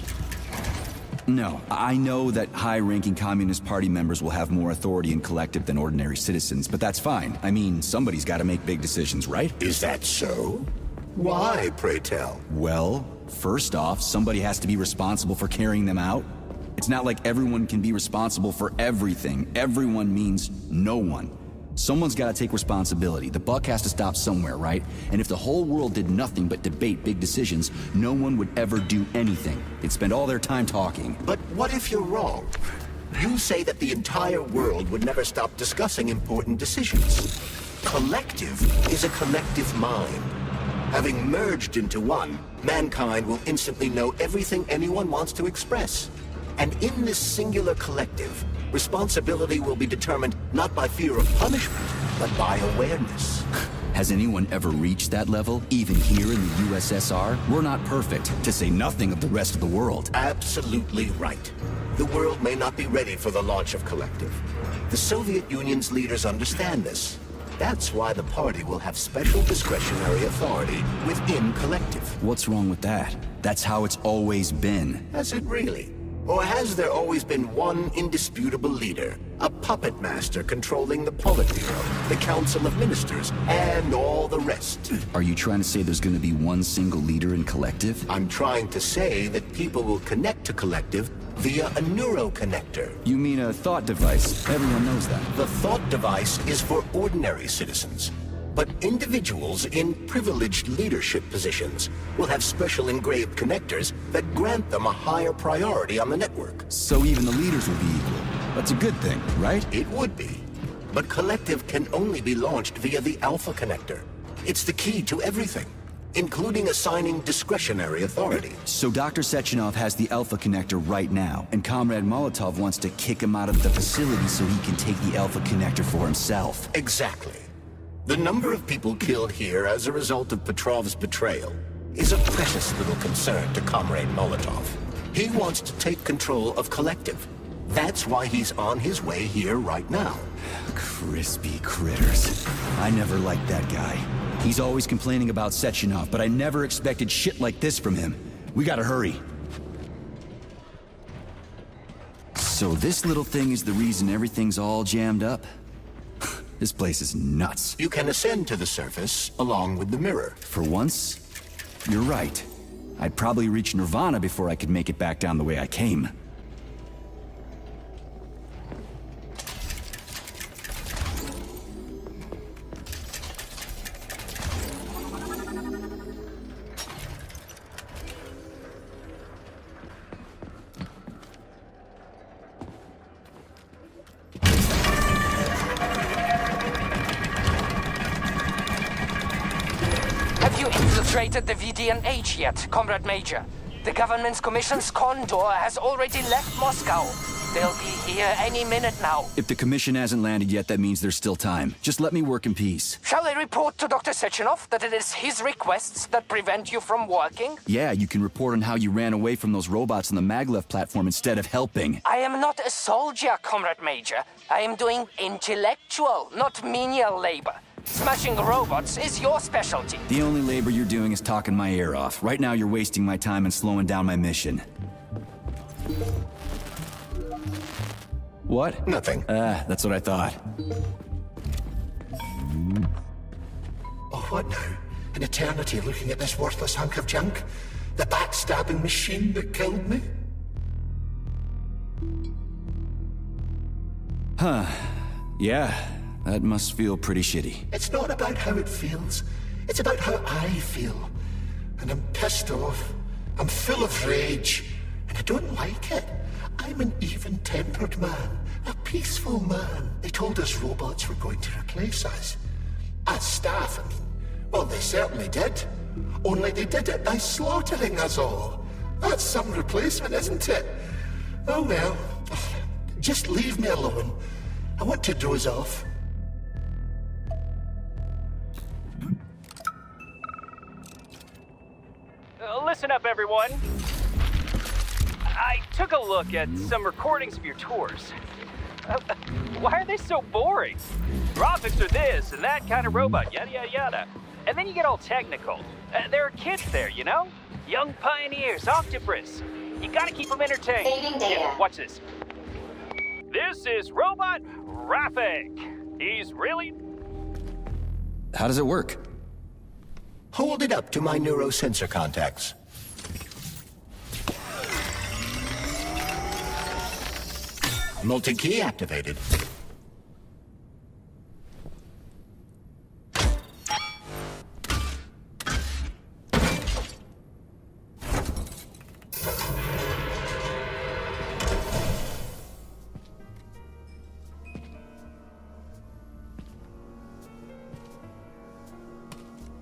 No, I know that high-ranking Communist Party members will have more authority in Collective than ordinary citizens, but that's fine. I mean, somebody's got to make big decisions, right? Is that so? Why, pray tell? Well, first off, somebody has to be responsible for carrying them out. It's not like everyone can be responsible for everything. Everyone means no one. Someone's got to take responsibility. The buck has to stop somewhere, right? And if the whole world did nothing but debate big decisions, no one would ever do anything. They'd spend all their time talking. But what if you're wrong? You say that the entire world would never stop discussing important decisions. Collective is a collective mind. Having merged into one, mankind will instantly know everything anyone wants to express. And in this singular collective, responsibility will be determined not by fear of punishment, but by awareness. Has anyone ever reached that level, even here in the USSR? We're not perfect, to say nothing of the rest of the world. Absolutely right. The world may not be ready for the launch of Collective. The Soviet Union's leaders understand this. That's why the party will have special discretionary authority within Collective. What's wrong with that? That's how it's always been. Has it really? Or has there always been one indisputable leader, a puppet master controlling the Politburo, the Council of Ministers, and all the rest? Are you trying to say there's going to be one single leader in Collective? I'm trying to say that people will connect to Collective via a neuroconnector. You mean a thought device? Everyone knows that. The thought device is for ordinary citizens. But individuals in privileged leadership positions will have special engraved connectors that grant them a higher priority on the network. So even the leaders will be equal. That's a good thing, right? It would be. But Collective can only be launched via the Alpha connector. It's the key to everything. including assigning discretionary authority. So Dr. Sechenov has the Alpha Connector right now, and Comrade Molotov wants to kick him out of the facility so he can take the Alpha Connector for himself. Exactly. The number of people killed here as a result of Petrov's betrayal is a precious little concern to Comrade Molotov. He wants to take control of Collective. That's why he's on his way here right now. Crispy critters. I never liked that guy. He's always complaining about Sechenov, but I never expected shit like this from him. We gotta hurry. So this little thing is the reason everything's all jammed up? This place is nuts. You can ascend to the surface along with the mirror. For once, you're right. I'd probably reach Nirvana before I could make it back down the way I came. Infiltrated the VDNH yet, Comrade Major. The government's commission's Condor has already left Moscow. They'll be here any minute now. If the commission hasn't landed yet, that means there's still time. Just let me work in peace. Shall I report to Dr. Sechenov that it is his requests that prevent you from working? Yeah, you can report on how you ran away from those robots on the maglev platform instead of helping. I am not a soldier, Comrade Major. I am doing intellectual, not menial labor. Smashing robots is your specialty. The only labor you're doing is talking my ear off. Right now you're wasting my time and slowing down my mission. What? Nothing. That's what I thought. Oh, what now? An eternity looking at this worthless hunk of junk? The backstabbing machine that killed me? Huh. Yeah. That must feel pretty shitty. It's not about how it feels. It's about how I feel. And I'm pissed off. I'm full of rage. And I don't like it. I'm an even-tempered man. A peaceful man. They told us robots were going to replace us. As staff, I mean. Well, they certainly did. Only they did it by slaughtering us all. That's some replacement, isn't it? Oh well. Just leave me alone. I want to doze off. Listen up, everyone. I took a look at some recordings of your tours. Why are they so boring? Graphics are this and that kind of robot, yada, yada, yada. And then you get all technical. There are kids there, you know? Young pioneers, Octopus. You gotta keep them entertained. Saving data. Yeah, watch this. This is Robot Rafik. He's really... How does it work? Hold it up to my neurosensor contacts. Multi-key activated.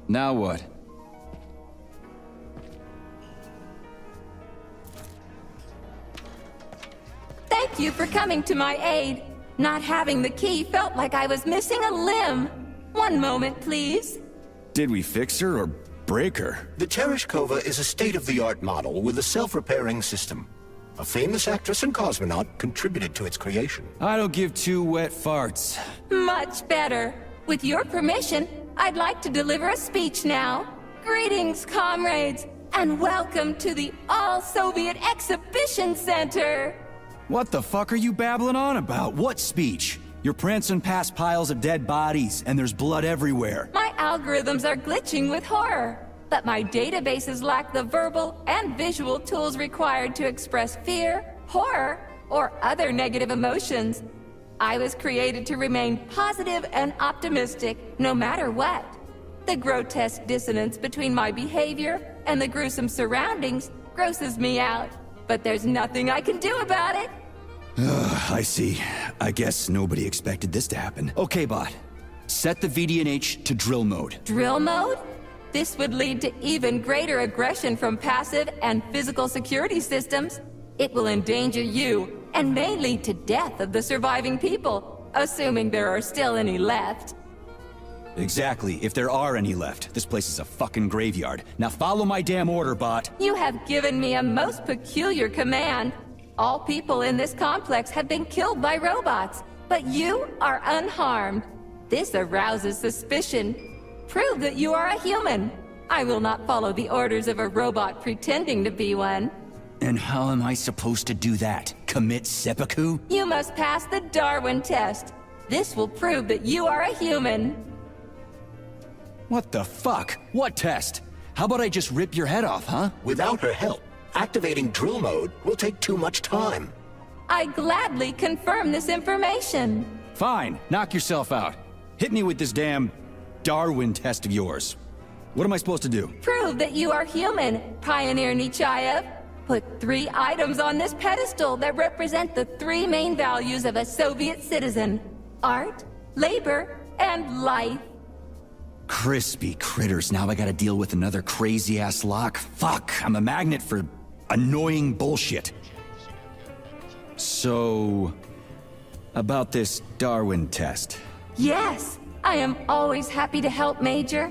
Now what? Thank you for coming to my aid. Not having the key felt like I was missing a limb. One moment, please. Did we fix her or break her? The Tereshkova is a state-of-the-art model with a self-repairing system. A famous actress and cosmonaut contributed to its creation. I don't give two wet farts. Much better. With your permission, I'd like to deliver a speech now. Greetings, comrades, and welcome to the All-Soviet Exhibition Center. What the fuck are you babbling on about? What speech? You're prancing past piles of dead bodies, and there's blood everywhere. My algorithms are glitching with horror, but my databases lack the verbal and visual tools required to express fear, horror, or other negative emotions. I was created to remain positive and optimistic, no matter what. The grotesque dissonance between my behavior and the gruesome surroundings grosses me out, but there's nothing I can do about it. I see. I guess nobody expected this to happen. Okay, bot. Set the VDNH to drill mode. Drill mode? This would lead to even greater aggression from passive and physical security systems. It will endanger you, and may lead to death of the surviving people, assuming there are still any left. Exactly, if there are any left. This place is a fucking graveyard. Now follow my damn order, bot. You have given me a most peculiar command. All people in this complex have been killed by robots, but you are unharmed. This arouses suspicion. Prove that you are a human. I will not follow the orders of a robot pretending to be one. And how am I supposed to do that? Commit seppuku? You must pass the Darwin test. This will prove that you are a human. What the fuck? What test? How about I just rip your head off, huh? Without her help, activating drill mode will take too much time. I gladly confirm this information. Fine, knock yourself out. Hit me with this damn Darwin test of yours. What am I supposed to do? Prove that you are human, Pioneer Nechayev. Put 3 items on this pedestal that represent the 3 main values of a Soviet citizen: art, labor, and life. Crispy critters, now I gotta deal with another crazy-ass lock. Fuck, I'm a magnet for annoying bullshit. So, about this Darwin test. Yes, I am always happy to help, Major.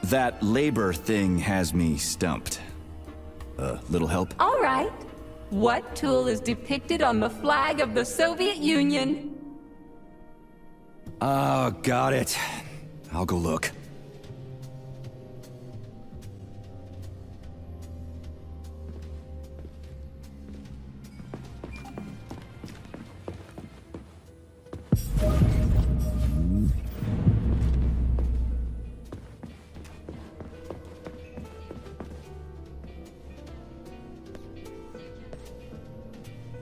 That labor thing has me stumped. Little help? All right. What tool is depicted on the flag of the Soviet Union? Oh, got it. I'll go look.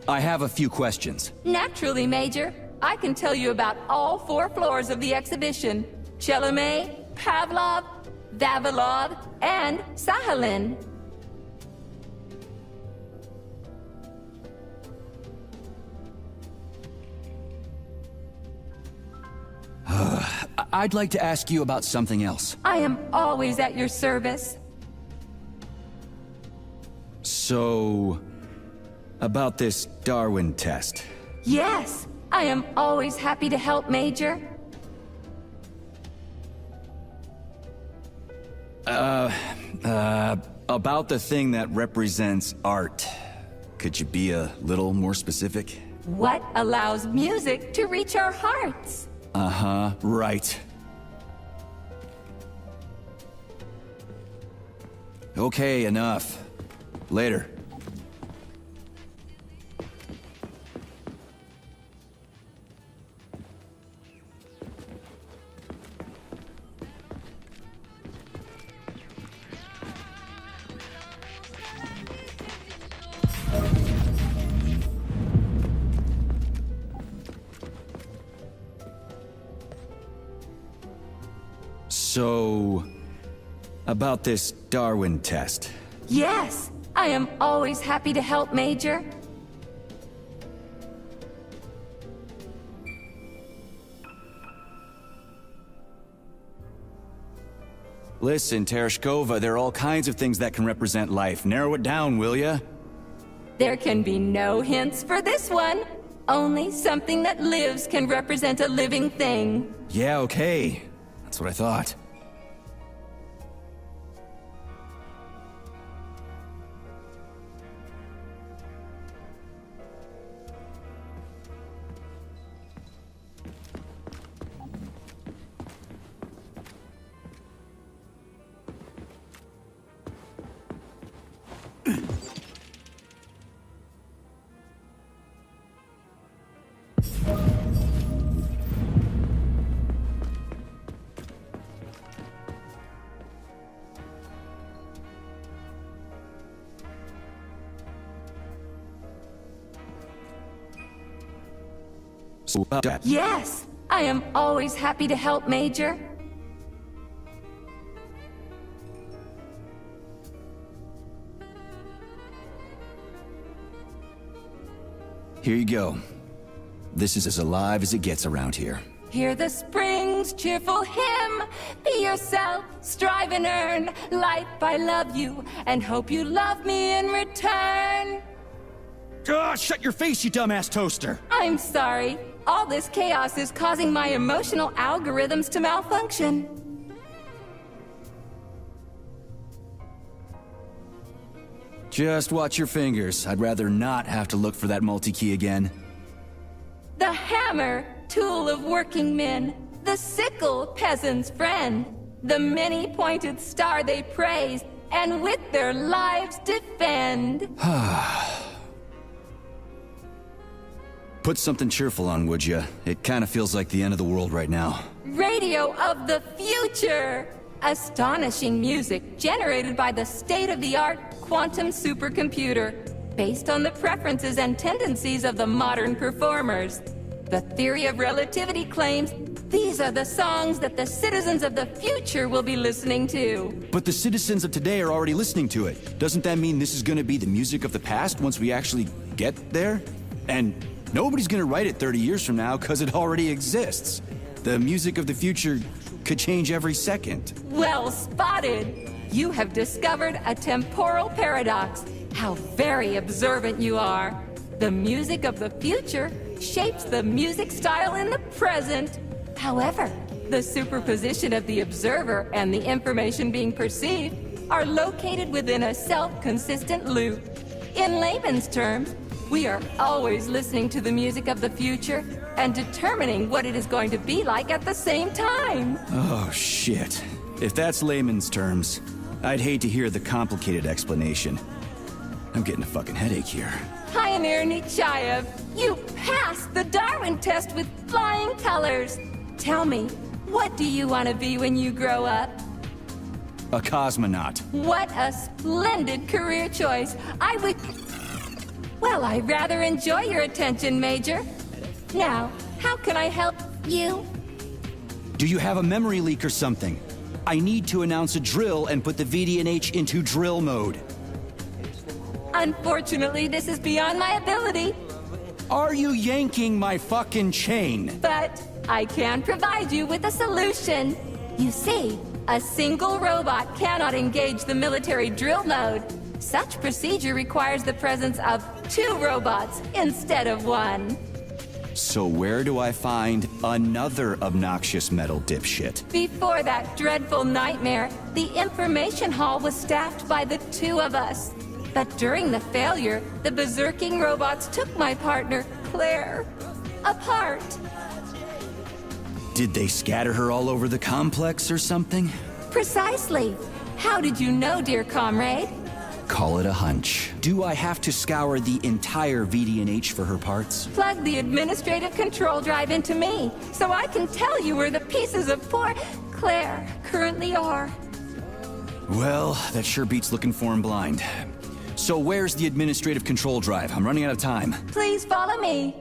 I have a few questions. Naturally, Major. I can tell you about all 4 floors of the exhibition: Chelomey, Pavlov, Vavilov, and Sahalin. I'd like to ask you about something else. I am always at your service. So, about this Darwin test. Yes, I am always happy to help, Major. About the thing that represents art. Could you be a little more specific? What allows music to reach our hearts? Uh-huh, right. Okay, enough. Later. So, about this Darwin test. Yes, I am always happy to help, Major. Listen, Tereshkova, there are all kinds of things that can represent life. Narrow it down, will ya? There can be no hints for this one. Only something that lives can represent a living thing. Yeah, okay. That's what I thought. So about that. Yes, I am always happy to help, Major. Here you go. This is as alive as it gets around here. Hear the spring sings cheerful hymn. Be yourself, strive and earn. Life, I love you, and hope you love me in return. Shut your face, you dumbass toaster! I'm sorry. All this chaos is causing my emotional algorithms to malfunction. Just watch your fingers. I'd rather not have to look for that multi-key again. The hammer, tool of working men. The sickle, peasant's friend. The many-pointed star they praise, and with their lives defend. Put something cheerful on, would ya? It kind of feels like the end of the world right now. Radio of the future! Astonishing music generated by the state-of-the-art quantum supercomputer, based on the preferences and tendencies of the modern performers. The theory of relativity claims these are the songs that the citizens of the future will be listening to. But the citizens of today are already listening to it. Doesn't that mean this is gonna be the music of the past once we actually get there? And nobody's gonna write it 30 years from now because it already exists. The music of the future could change every second. Well spotted! You have discovered a temporal paradox. How very observant you are. The music of the future shapes the music style in the present. However, the superposition of the observer and the information being perceived are located within a self-consistent loop. In layman's terms, we are always listening to the music of the future and determining what it is going to be like at the same time. Oh, shit. If that's layman's terms, I'd hate to hear the complicated explanation. I'm getting a fucking headache here. Pioneer Nechayev, you passed the Darwin test with flying colors. Tell me, what do you want to be when you grow up? A cosmonaut. What a splendid career choice. Well, I rather enjoy your attention, Major. Now, how can I help you? Do you have a memory leak or something? I need to announce a drill and put the VDNH into drill mode. Unfortunately, this is beyond my ability. Are you yanking my fucking chain? But I can provide you with a solution. You see, a single robot cannot engage the military drill mode. Such procedure requires the presence of 2 robots instead of 1. So where do I find another obnoxious metal dipshit? Before that dreadful nightmare, the information hall was staffed by the 2 of us. But during the failure, the berserking robots took my partner, Claire, apart. Did they scatter her all over the complex or something? Precisely. How did you know, dear comrade? Call it a hunch. Do I have to scour the entire VDNH for her parts? Plug the administrative control drive into me, so I can tell you where the pieces of poor Claire currently are. Well, that sure beats looking for him blind. So where's the administrative control drive? I'm running out of time. Please follow me.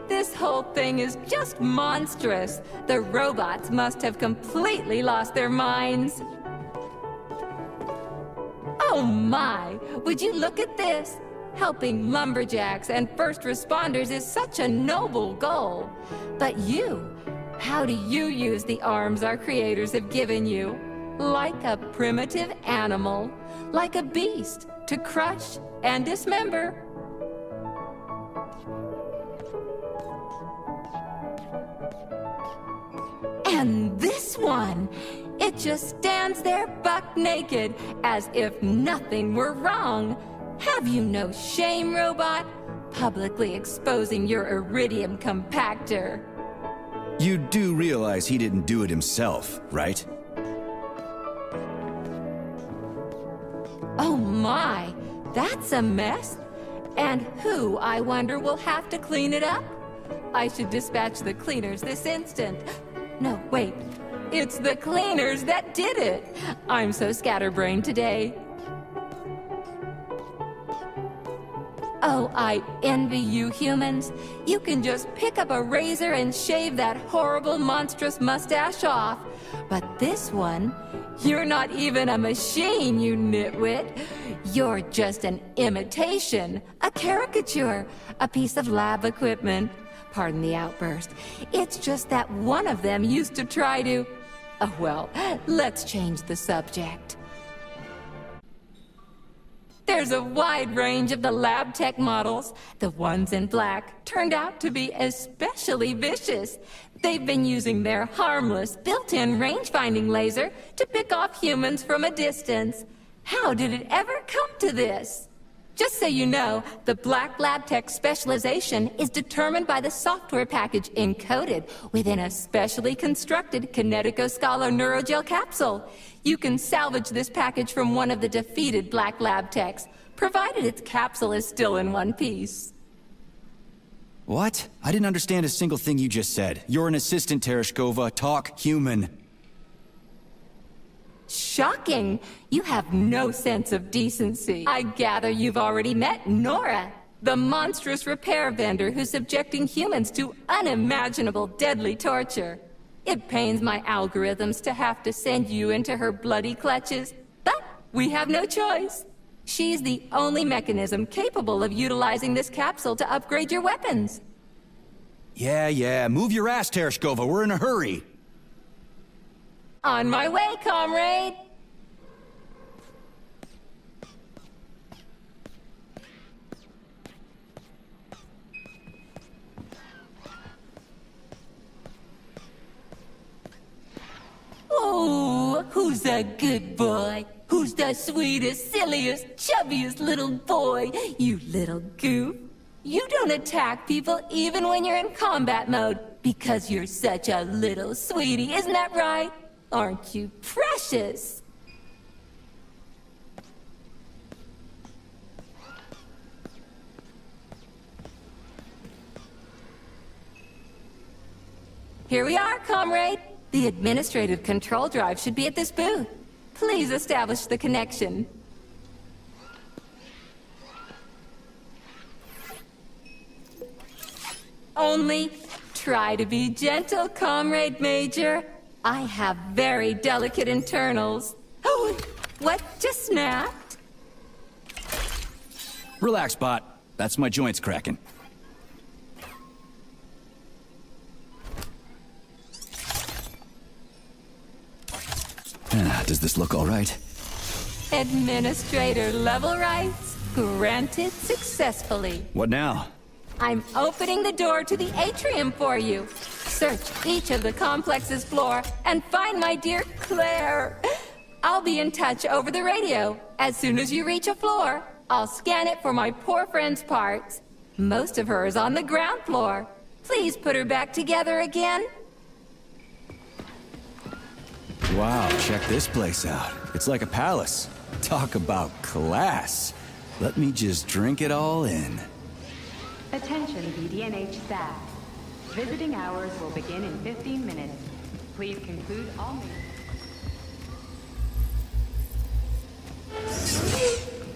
This whole thing is just monstrous. The robots must have completely lost their minds. Oh my! Would you look at this? Helping lumberjacks and first responders is such a noble goal. But you, how do you use the arms our creators have given you? Like a primitive animal, like a beast, to crush and dismember. And this one, it just stands there buck naked, as if nothing were wrong. Have you no shame, robot? Publicly exposing your iridium compactor. You do realize he didn't do it himself, right? Oh my, that's a mess. And who, I wonder, will have to clean it up? I should dispatch the cleaners this instant. No, wait. It's the cleaners that did it. I'm so scatterbrained today. Oh, I envy you humans. You can just pick up a razor and shave that horrible, monstrous mustache off. But this one, you're not even a machine, you nitwit. You're just an imitation, a caricature, a piece of lab equipment. Pardon the outburst. It's just that one of them used to try to... Oh, well, let's change the subject. There's a wide range of the lab tech models. The ones in black turned out to be especially vicious. They've been using their harmless, built-in range-finding laser to pick off humans from a distance. How did it ever come to this? Just so you know, the black lab tech specialization is determined by the software package encoded within a specially constructed Kinetico-Scala neurogel capsule. You can salvage this package from one of the defeated black lab techs, provided its capsule is still in one piece. What? I didn't understand a single thing you just said. You're an assistant, Tereshkova. Talk human. Shocking! You have no sense of decency. I gather you've already met Nora, the monstrous repair vendor who's subjecting humans to unimaginable deadly torture. It pains my algorithms to have to send you into her bloody clutches, but we have no choice. She's the only mechanism capable of utilizing this capsule to upgrade your weapons. Yeah, move your ass, Tereshkova. We're in a hurry. On my way, comrade! Oh, who's a good boy? Who's the sweetest, silliest, chubbiest little boy? You little goof. You don't attack people even when you're in combat mode because you're such a little sweetie, isn't that right? Aren't you precious? Here we are, comrade. The administrative control drive should be at this booth. Please establish the connection. Only try to be gentle, Comrade Major. I have very delicate internals. Oh, what just snapped? Relax, bot. That's my joints cracking. Does this look all right? Administrator level rights granted successfully. What now? I'm opening the door to the atrium for you. Search each of the complex's floor and find my dear Claire. I'll be in touch over the radio. As soon as you reach a floor, I'll scan it for my poor friend's parts. Most of her is on the ground floor. Please put her back together again. Wow, check this place out. It's like a palace. Talk about class. Let me just drink it all in. Attention BDNH staff. Visiting hours will begin in 15 minutes. Please conclude all meetings.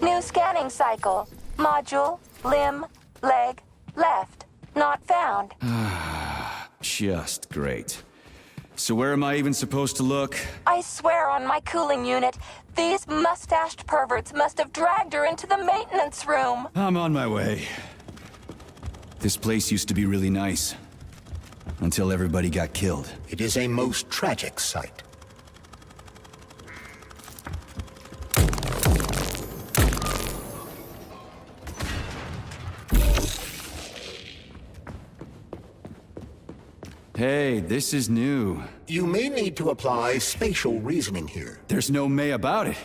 New scanning cycle. Module, limb, leg, left. Not found. Just great. So where am I even supposed to look? I swear on my cooling unit, these mustached perverts must have dragged her into the maintenance room. I'm on my way. This place used to be really nice. Until everybody got killed. It is a most tragic sight. Hey, this is new. You may need to apply spatial reasoning here. There's no may about it.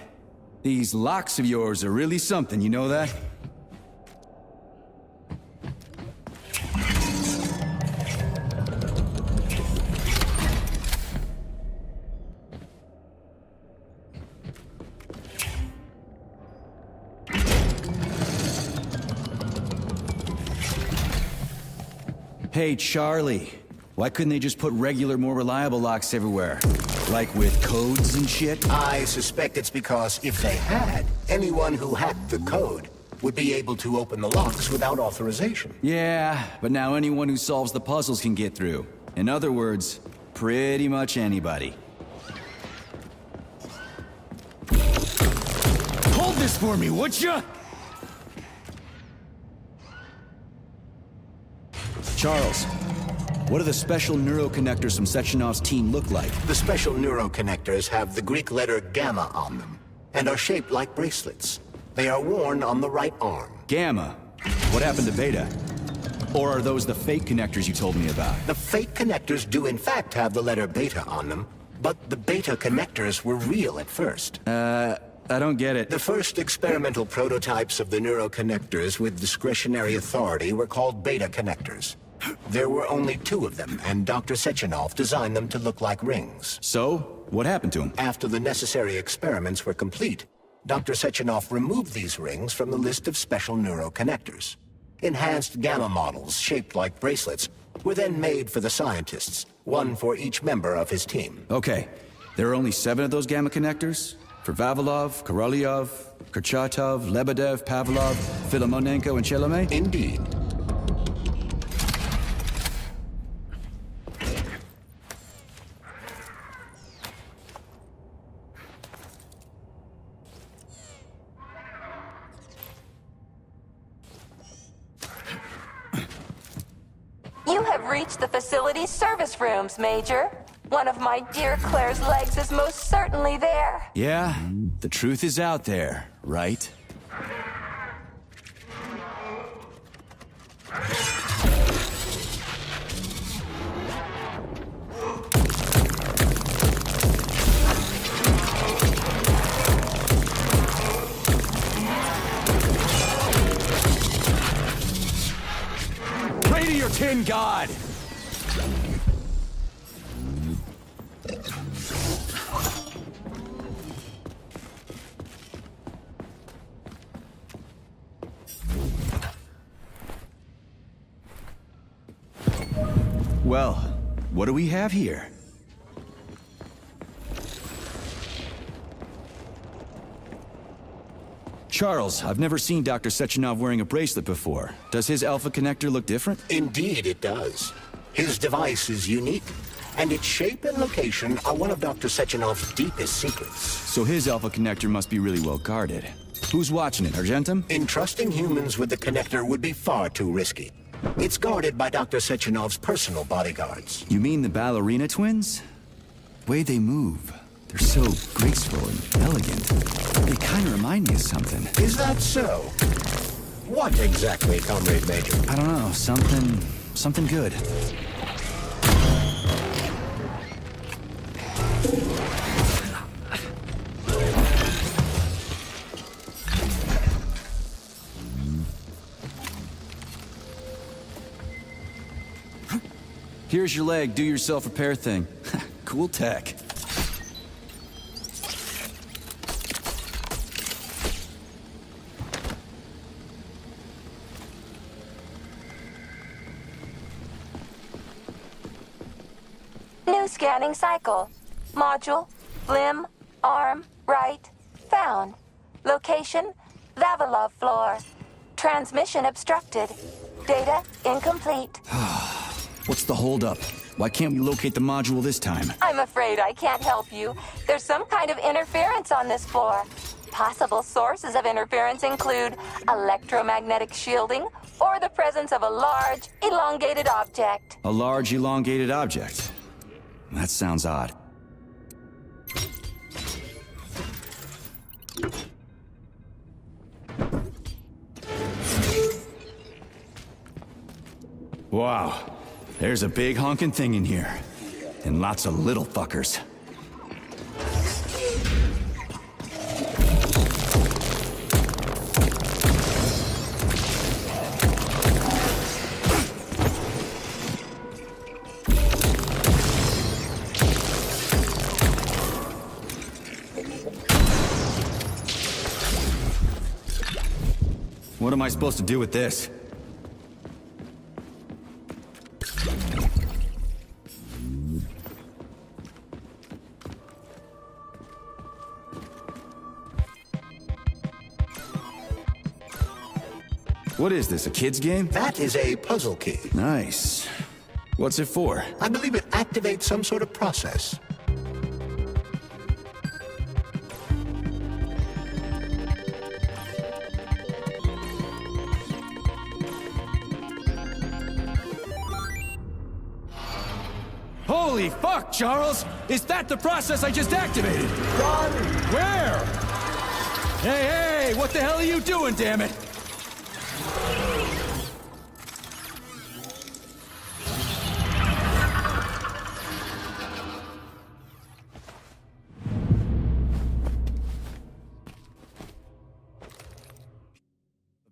These locks of yours are really something, you know that? Hey, Charlie. Why couldn't they just put regular, more reliable locks everywhere? Like with codes and shit? I suspect it's because if they had, anyone who hacked the code would be able to open the locks without authorization. Yeah, but now anyone who solves the puzzles can get through. In other words, pretty much anybody. Hold this for me, would ya? Charles, what do the special neuroconnectors from Sechenov's team look like? The special neuroconnectors have the Greek letter gamma on them, and are shaped like bracelets. They are worn on the right arm. Gamma? What happened to Beta? Or are those the fake connectors you told me about? The fake connectors do in fact have the letter beta on them, but the beta connectors were real at first. I don't get it. The first experimental prototypes of the neuroconnectors with discretionary authority were called beta connectors. There were only 2 of them, and Dr. Sechenov designed them to look like rings. So, what happened to them? After the necessary experiments were complete, Dr. Sechenov removed these rings from the list of special neuroconnectors. Enhanced gamma models, shaped like bracelets, were then made for the scientists, one for each member of his team. Okay, there are only 7 of those gamma connectors? For Vavilov, Korolyov, Kurchatov, Lebedev, Pavlov, Filomonenko, and Chelomey? Indeed. You have reached the facility's service rooms, Major. One of my dear Claire's legs is most certainly there. Yeah, the truth is out there, right? Pray to your tin god! Well, what do we have here? Charles, I've never seen Dr. Sechenov wearing a bracelet before. Does his alpha connector look different? Indeed it does. His device is unique, and its shape and location are one of Dr. Sechenov's deepest secrets. So his alpha connector must be really well guarded. Who's watching it, Argentum? Entrusting humans with the connector would be far too risky. It's guarded by Dr. Sechenov's personal bodyguards. You mean the ballerina twins? The way they move. They're so graceful and elegant. They kind of remind me of something. Is that so? What exactly, Comrade Major? I don't know. Something good. Here's your leg, do yourself repair thing. Cool tech. New scanning cycle. Module, limb, arm, right, found. Location, Vavilov floor. Transmission obstructed. Data incomplete. What's the holdup? Why can't we locate the module this time? I'm afraid I can't help you. There's some kind of interference on this floor. Possible sources of interference include electromagnetic shielding or the presence of a large, elongated object. A large, elongated object. That sounds odd. Wow. There's a big honking thing in here. And lots of little fuckers. What am I supposed to do with this? What is this, a kid's game? That is a puzzle key. Nice. What's it for? I believe it activates some sort of process. Holy fuck, Charles! Is that the process I just activated? Run! Where? Hey, what the hell are you doing, damn it?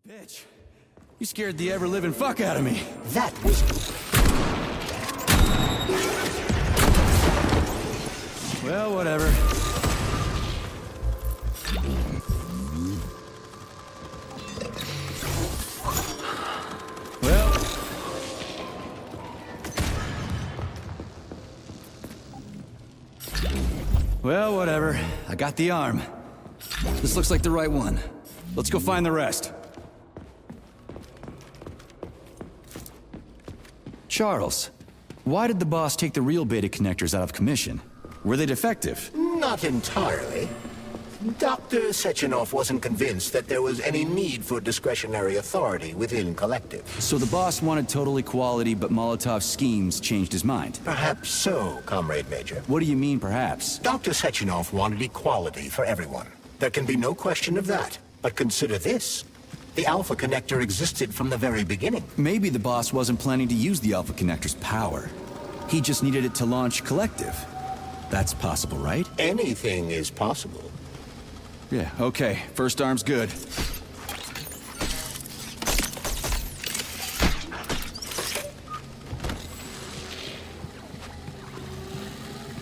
Bitch, you scared the ever-living fuck out of me. That was... Well, whatever. Well, whatever. I got the arm. This looks like the right one. Let's go find the rest. Charles, why did the boss take the real beta connectors out of commission? Were they defective? Not entirely. Dr. Sechenov wasn't convinced that there was any need for discretionary authority within Collective. So the boss wanted total equality, but Molotov's schemes changed his mind? Perhaps so, Comrade Major. What do you mean, perhaps? Dr. Sechenov wanted equality for everyone. There can be no question of that. But consider this. The Alpha Connector existed from the very beginning. Maybe the boss wasn't planning to use the Alpha Connector's power. He just needed it to launch Collective. That's possible, right? Anything is possible. Yeah, okay. First arm's good.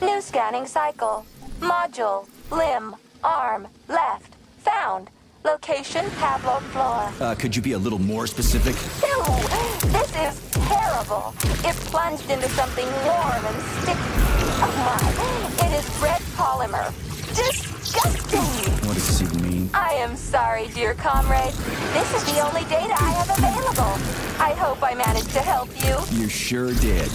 New scanning cycle. Module. Limb. Arm. Left. Found. Location, Pavlov floor. Could you be a little more specific? Ew! This is terrible. It's plunged into something warm and sticky. Oh my. It is red polymer. Disgusting! What does this even mean? I am sorry, dear comrade. This is the only data I have available. I hope I managed to help you. You sure did.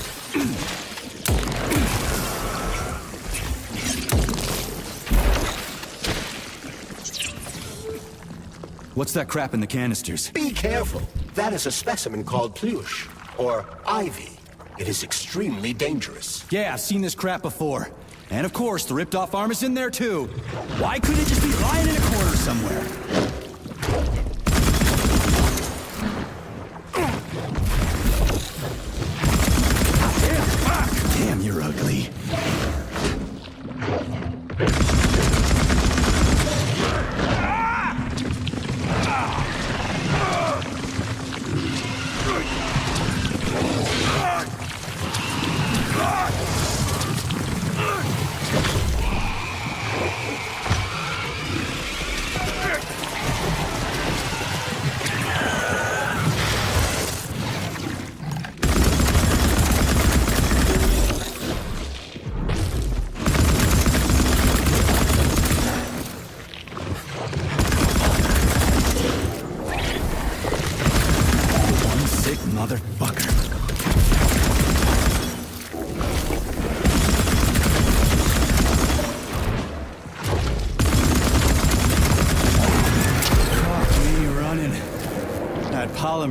What's that crap in the canisters? Be careful. That is a specimen called Plush, or Ivy. It is extremely dangerous. Yeah, I've seen this crap before. And of course, the ripped-off arm is in there, too. Why couldn't it just be lying in a corner somewhere? Damn, you're ugly.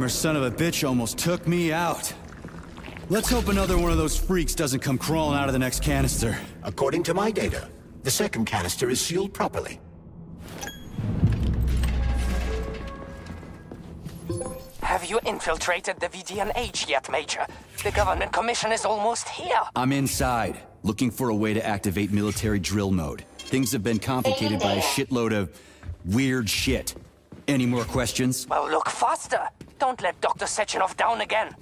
Son of a bitch almost took me out. Let's hope another one of those freaks doesn't come crawling out of the next canister. According to my data, the second canister is sealed properly. Have you infiltrated the VDNH yet, Major? The government commission is almost here. I'm inside, looking for a way to activate military drill mode. Things have been complicated by a shitload of weird shit. Any more questions? Well, look faster. Don't let Dr. Sechenov down again.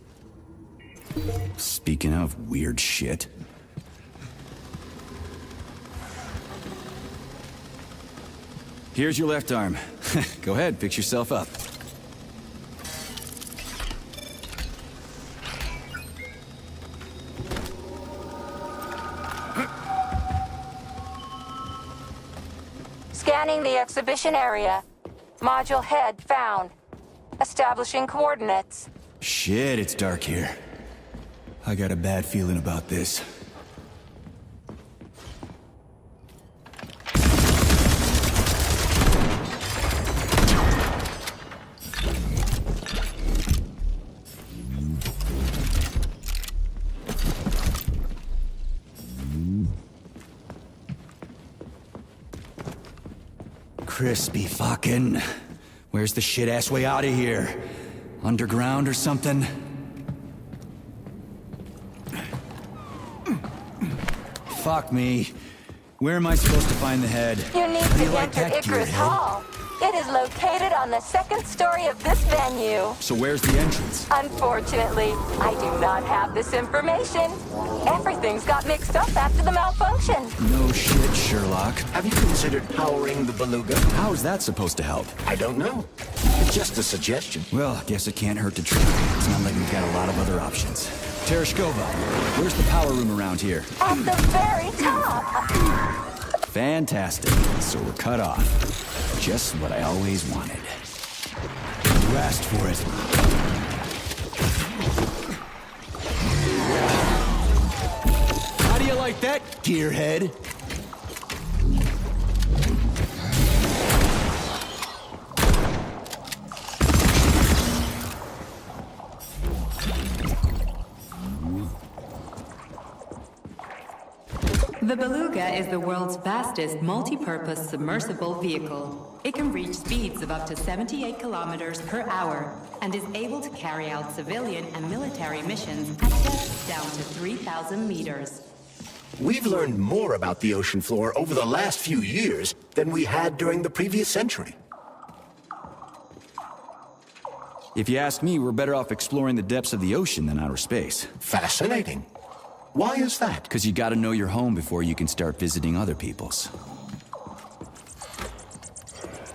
Speaking of weird shit. Here's your left arm. Go ahead, fix yourself up. Scanning the exhibition area. Module head found. Establishing coordinates. Shit, it's dark here. I got a bad feeling about this. Crispy fucking. Where's the shit-ass way out of here? Underground or something? Fuck me. Where am I supposed to find the head? You need How do to like enter that, Icarus gearhead? Hall. It is located on the second story of this venue. So where's the entrance? Unfortunately, I do not have this information. Everything's got mixed up after the malfunction. No shit, Sherlock. Have you considered powering the beluga? How is that supposed to help? I don't know. It's just a suggestion. Well, guess it can't hurt to try. It's not like we've got a lot of other options. Tereshkova, where's the power room around here? At the very top. Fantastic. So we're cut off. Just what I always wanted. You asked for it. How do you like that, gearhead? The Beluga is the world's fastest multi-purpose submersible vehicle. It can reach speeds of up to 78 kilometers per hour and is able to carry out civilian and military missions at depths down to 3,000 meters. We've learned more about the ocean floor over the last few years than we had during the previous century. If you ask me, we're better off exploring the depths of the ocean than outer space. Fascinating. Why is that? Because you gotta know your home before you can start visiting other people's.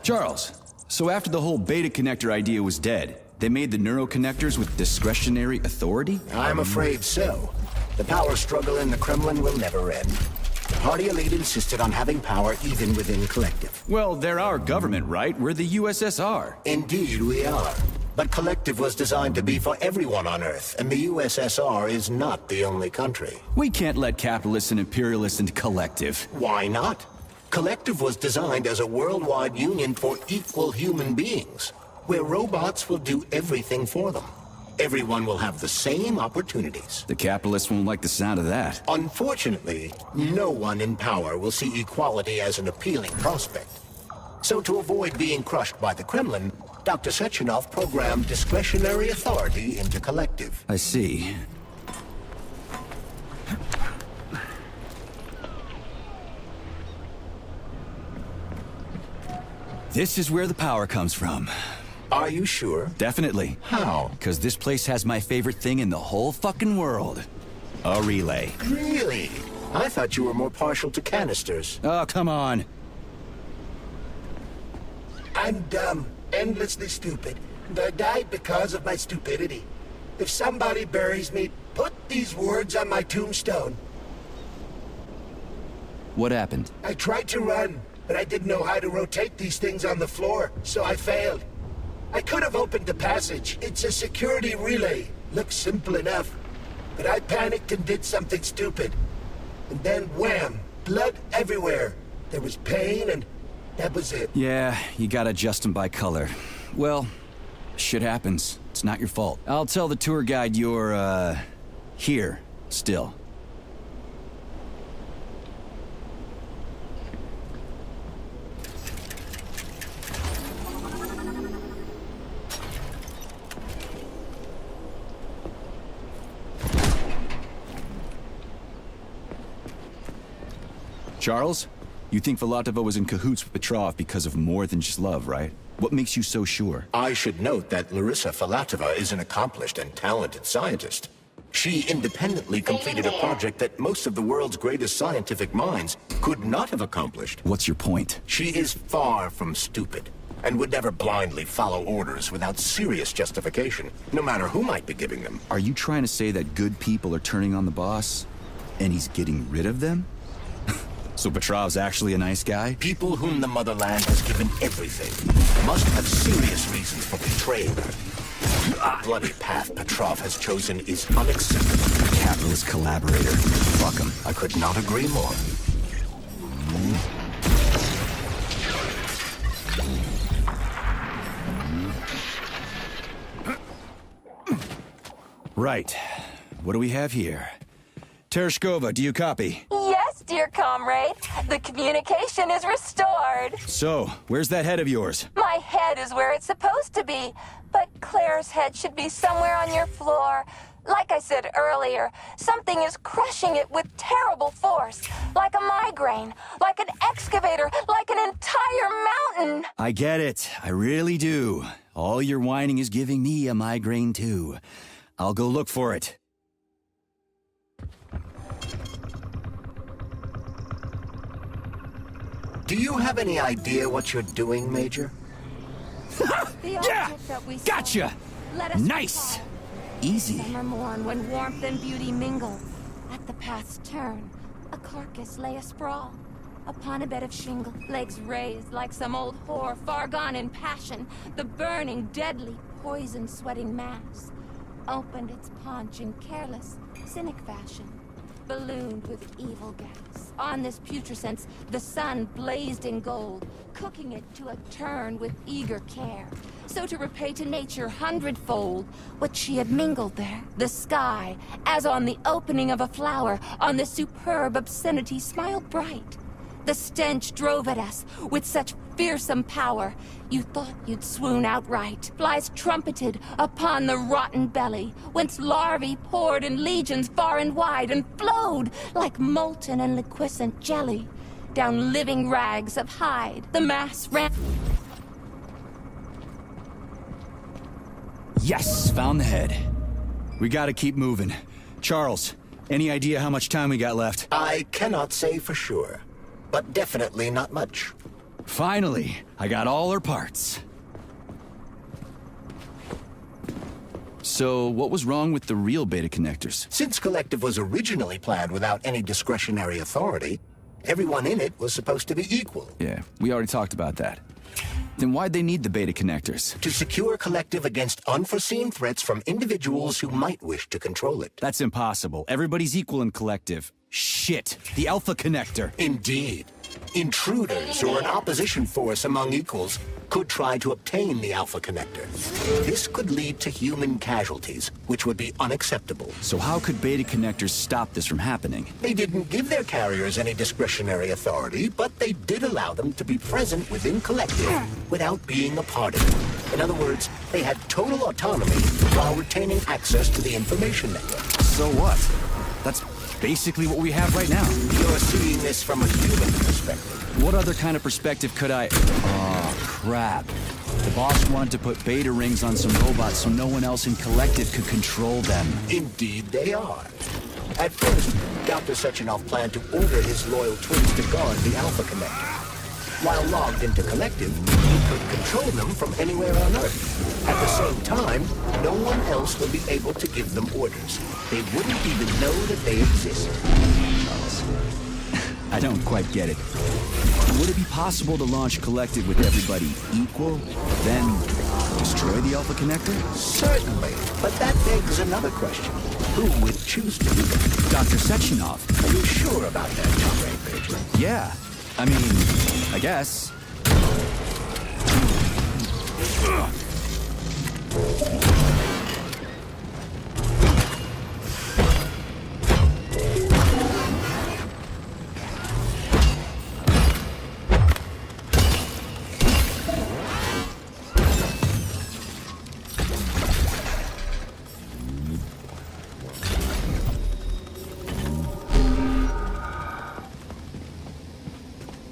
Charles, so after the whole beta connector idea was dead, they made the neuroconnectors with discretionary authority? I'm afraid so. The power struggle in the Kremlin will never end. The party elite insisted on having power even within Collective. Well, they're our government, right? We're the USSR. Indeed we are. But Collective was designed to be for everyone on Earth, and the USSR is not the only country. We can't let capitalists and imperialists into Collective. Why not? Collective was designed as a worldwide union for equal human beings, where robots will do everything for them. Everyone will have the same opportunities. The capitalists won't like the sound of that. Unfortunately, no one in power will see equality as an appealing prospect. So to avoid being crushed by the Kremlin, Dr. Sechenov programmed discretionary authority into Collective. I see. This is where the power comes from. Are you sure? Definitely. How? Because this place has my favorite thing in the whole fucking world. A relay. Really? I thought you were more partial to canisters. Oh, come on. I'm dumb, endlessly stupid, and I died because of my stupidity. If somebody buries me, put these words on my tombstone. What happened? I tried to run, but I didn't know how to rotate these things on the floor, so I failed. I could have opened the passage. It's a security relay. Looks simple enough. But I panicked and did something stupid. And then wham! Blood everywhere. There was pain and that was it. Yeah, you gotta adjust them by color. Well, shit happens. It's not your fault. I'll tell the tour guide you're, here, still. Charles? You think Filatova was in cahoots with Petrov because of more than just love, right? What makes you so sure? I should note that Larissa Filatova is an accomplished and talented scientist. She independently completed a project that most of the world's greatest scientific minds could not have accomplished. What's your point? She is far from stupid, and would never blindly follow orders without serious justification, no matter who might be giving them. Are you trying to say that good people are turning on the boss, and he's getting rid of them? So Petrov's actually a nice guy? People whom the motherland has given everything must have serious reasons for betraying her. The bloody path Petrov has chosen is unacceptable. A capitalist collaborator. Fuck him. I could not agree more. Right. What do we have here? Tereshkova, do you copy? Yes, dear comrade. The communication is restored. So, where's that head of yours? My head is where it's supposed to be, but Claire's head should be somewhere on your floor. Like I said earlier, something is crushing it with terrible force. Like a migraine, like an excavator, like an entire mountain. I get it. I really do. All your whining is giving me a migraine, too. I'll go look for it. Do you have any idea what you're doing, Major? Yeah! Gotcha! Nice! Easy. Summer morn when warmth and beauty mingle. At the path's turn, a carcass lay asprawl. Upon a bed of shingle, legs raised like some old whore far gone in passion. The burning, deadly, poison-sweating mass opened its paunch in careless, cynic fashion, ballooned with evil gas. On this putrescence, the sun blazed in gold, cooking it to a turn with eager care. So to repay to nature hundredfold what she had mingled there, the sky, as on the opening of a flower, on the superb obscenity smiled bright. The stench drove at us with such fearsome power, you thought you'd swoon outright. Flies trumpeted upon the rotten belly, whence larvae poured in legions far and wide, and flowed like molten and liquescent jelly down living rags of hide. The mass ran. Yes, found the head. We gotta keep moving. Charles, any idea how much time we got left? I cannot say for sure, but definitely not much. Finally, I got all her parts. So, what was wrong with the real beta connectors? Since Collective was originally planned without any discretionary authority, everyone in it was supposed to be equal. Yeah, we already talked about that. Then why'd they need the beta connectors? To secure Collective against unforeseen threats from individuals who might wish to control it. That's impossible. Everybody's equal in Collective. Shit! The Alpha Connector! Indeed. Intruders or an opposition force among equals could try to obtain the Alpha Connector. This could lead to human casualties, which would be unacceptable. So how could beta connectors stop this from happening? They didn't give their carriers any discretionary authority, but they did allow them to be present within Collective without being a part of it. In other words, they had total autonomy while retaining access to the information network. So what? That's basically what we have right now. You're seeing this from a human perspective. What other kind of perspective could I... Oh, crap. The boss wanted to put beta rings on some robots so no one else in Collective could control them. Indeed they are. At first, Dr. Sechenov planned to order his loyal twins to guard the Alpha Connector. While logged into Collective, he could control them from anywhere on Earth. At the same time, no one else would be able to give them orders. They wouldn't even know that they exist. I don't quite get it. Would it be possible to launch Collective with everybody equal, then destroy the Alpha Connector? Certainly, but that begs another question. Who would choose to do it? Dr. Sechenov. Are you sure about that, Comrade Major? Yeah. I mean, I guess.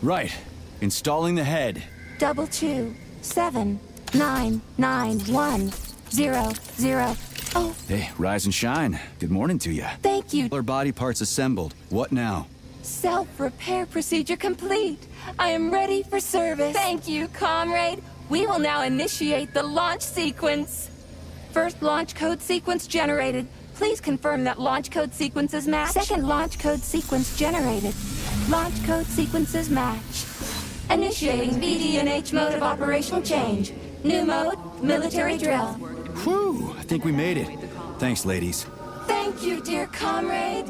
Right. Installing the head. 227991000. Oh. Hey, rise and shine. Good morning to you. Thank you. Our body parts assembled. What now? Self-repair procedure complete. I am ready for service. Thank you, comrade. We will now initiate the launch sequence. First launch code sequence generated. Please confirm that launch code sequence is matched. Second launch code sequence generated. Launch code sequences match. Initiating VD&H mode of operational change. New mode, military drill. Whew, I think we made it. Thanks, ladies. Thank you, dear comrade.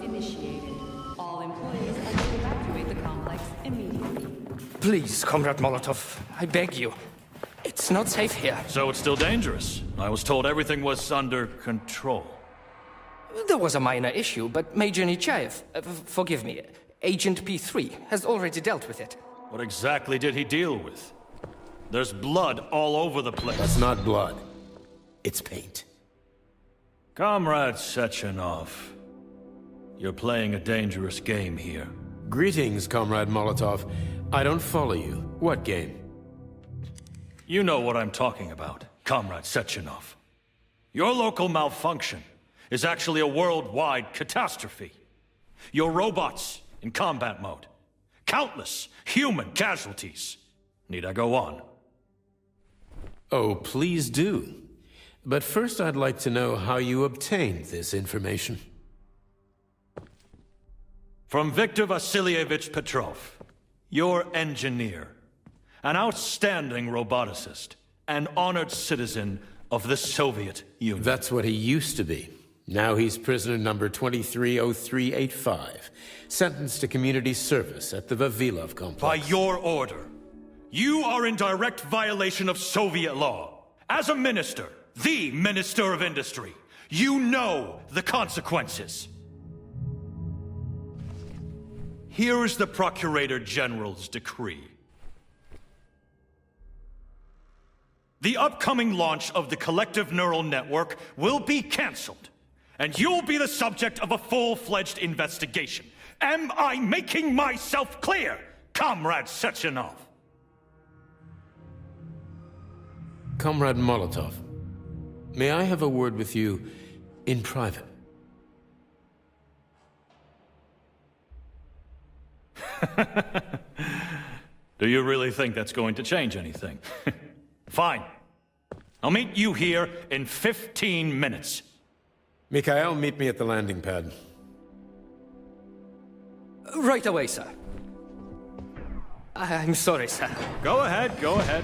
All employees are to evacuate the complex immediately. Please, Comrade Molotov, I beg you. It's not safe here. So it's still dangerous. I was told everything was under control. There was a minor issue, but Major Nechayev, forgive me, Agent P3, has already dealt with it. What exactly did he deal with? There's blood all over the place. That's not blood. It's paint. Comrade Sechenov, you're playing a dangerous game here. Greetings, Comrade Molotov. I don't follow you. What game? You know what I'm talking about, Comrade Sechenov. Your local malfunction is actually a worldwide catastrophe. Your robots in combat mode. Countless human casualties. Need I go on? Oh, please do. But first I'd like to know how you obtained this information. From Viktor Vasilievich Petrov, your engineer, an outstanding roboticist, an honored citizen of the Soviet Union. That's what he used to be. Now he's prisoner number 230385, sentenced to community service at the Vavilov complex. By your order, you are in direct violation of Soviet law. As a minister, the Minister of Industry, you know the consequences. Here is the Procurator General's decree. The upcoming launch of the collective neural network will be cancelled, and you'll be the subject of a full-fledged investigation. Am I making myself clear, Comrade Sechenov? Comrade Molotov, may I have a word with you in private? Do you really think that's going to change anything? Fine. I'll meet you here in 15 minutes. Mikhail, meet me at the landing pad. Right away, sir. I'm sorry, sir. Go ahead, go ahead.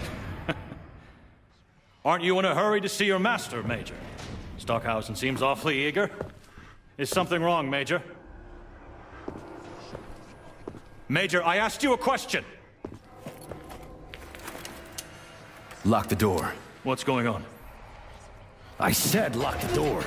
Aren't you in a hurry to see your master, Major? Stockhausen seems awfully eager. Is something wrong, Major? Major, I asked you a question. Lock the door. What's going on? I said lock the door.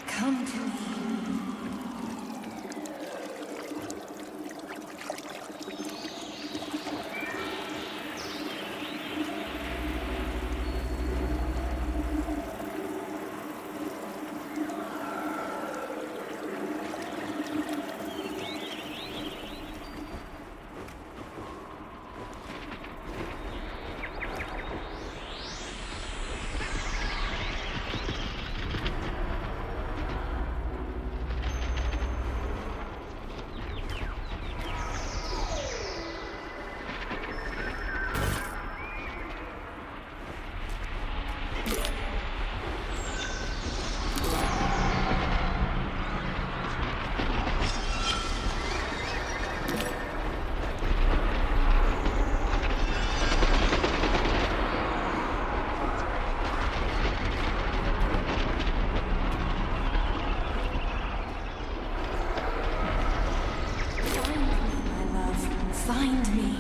Come to me. Find me.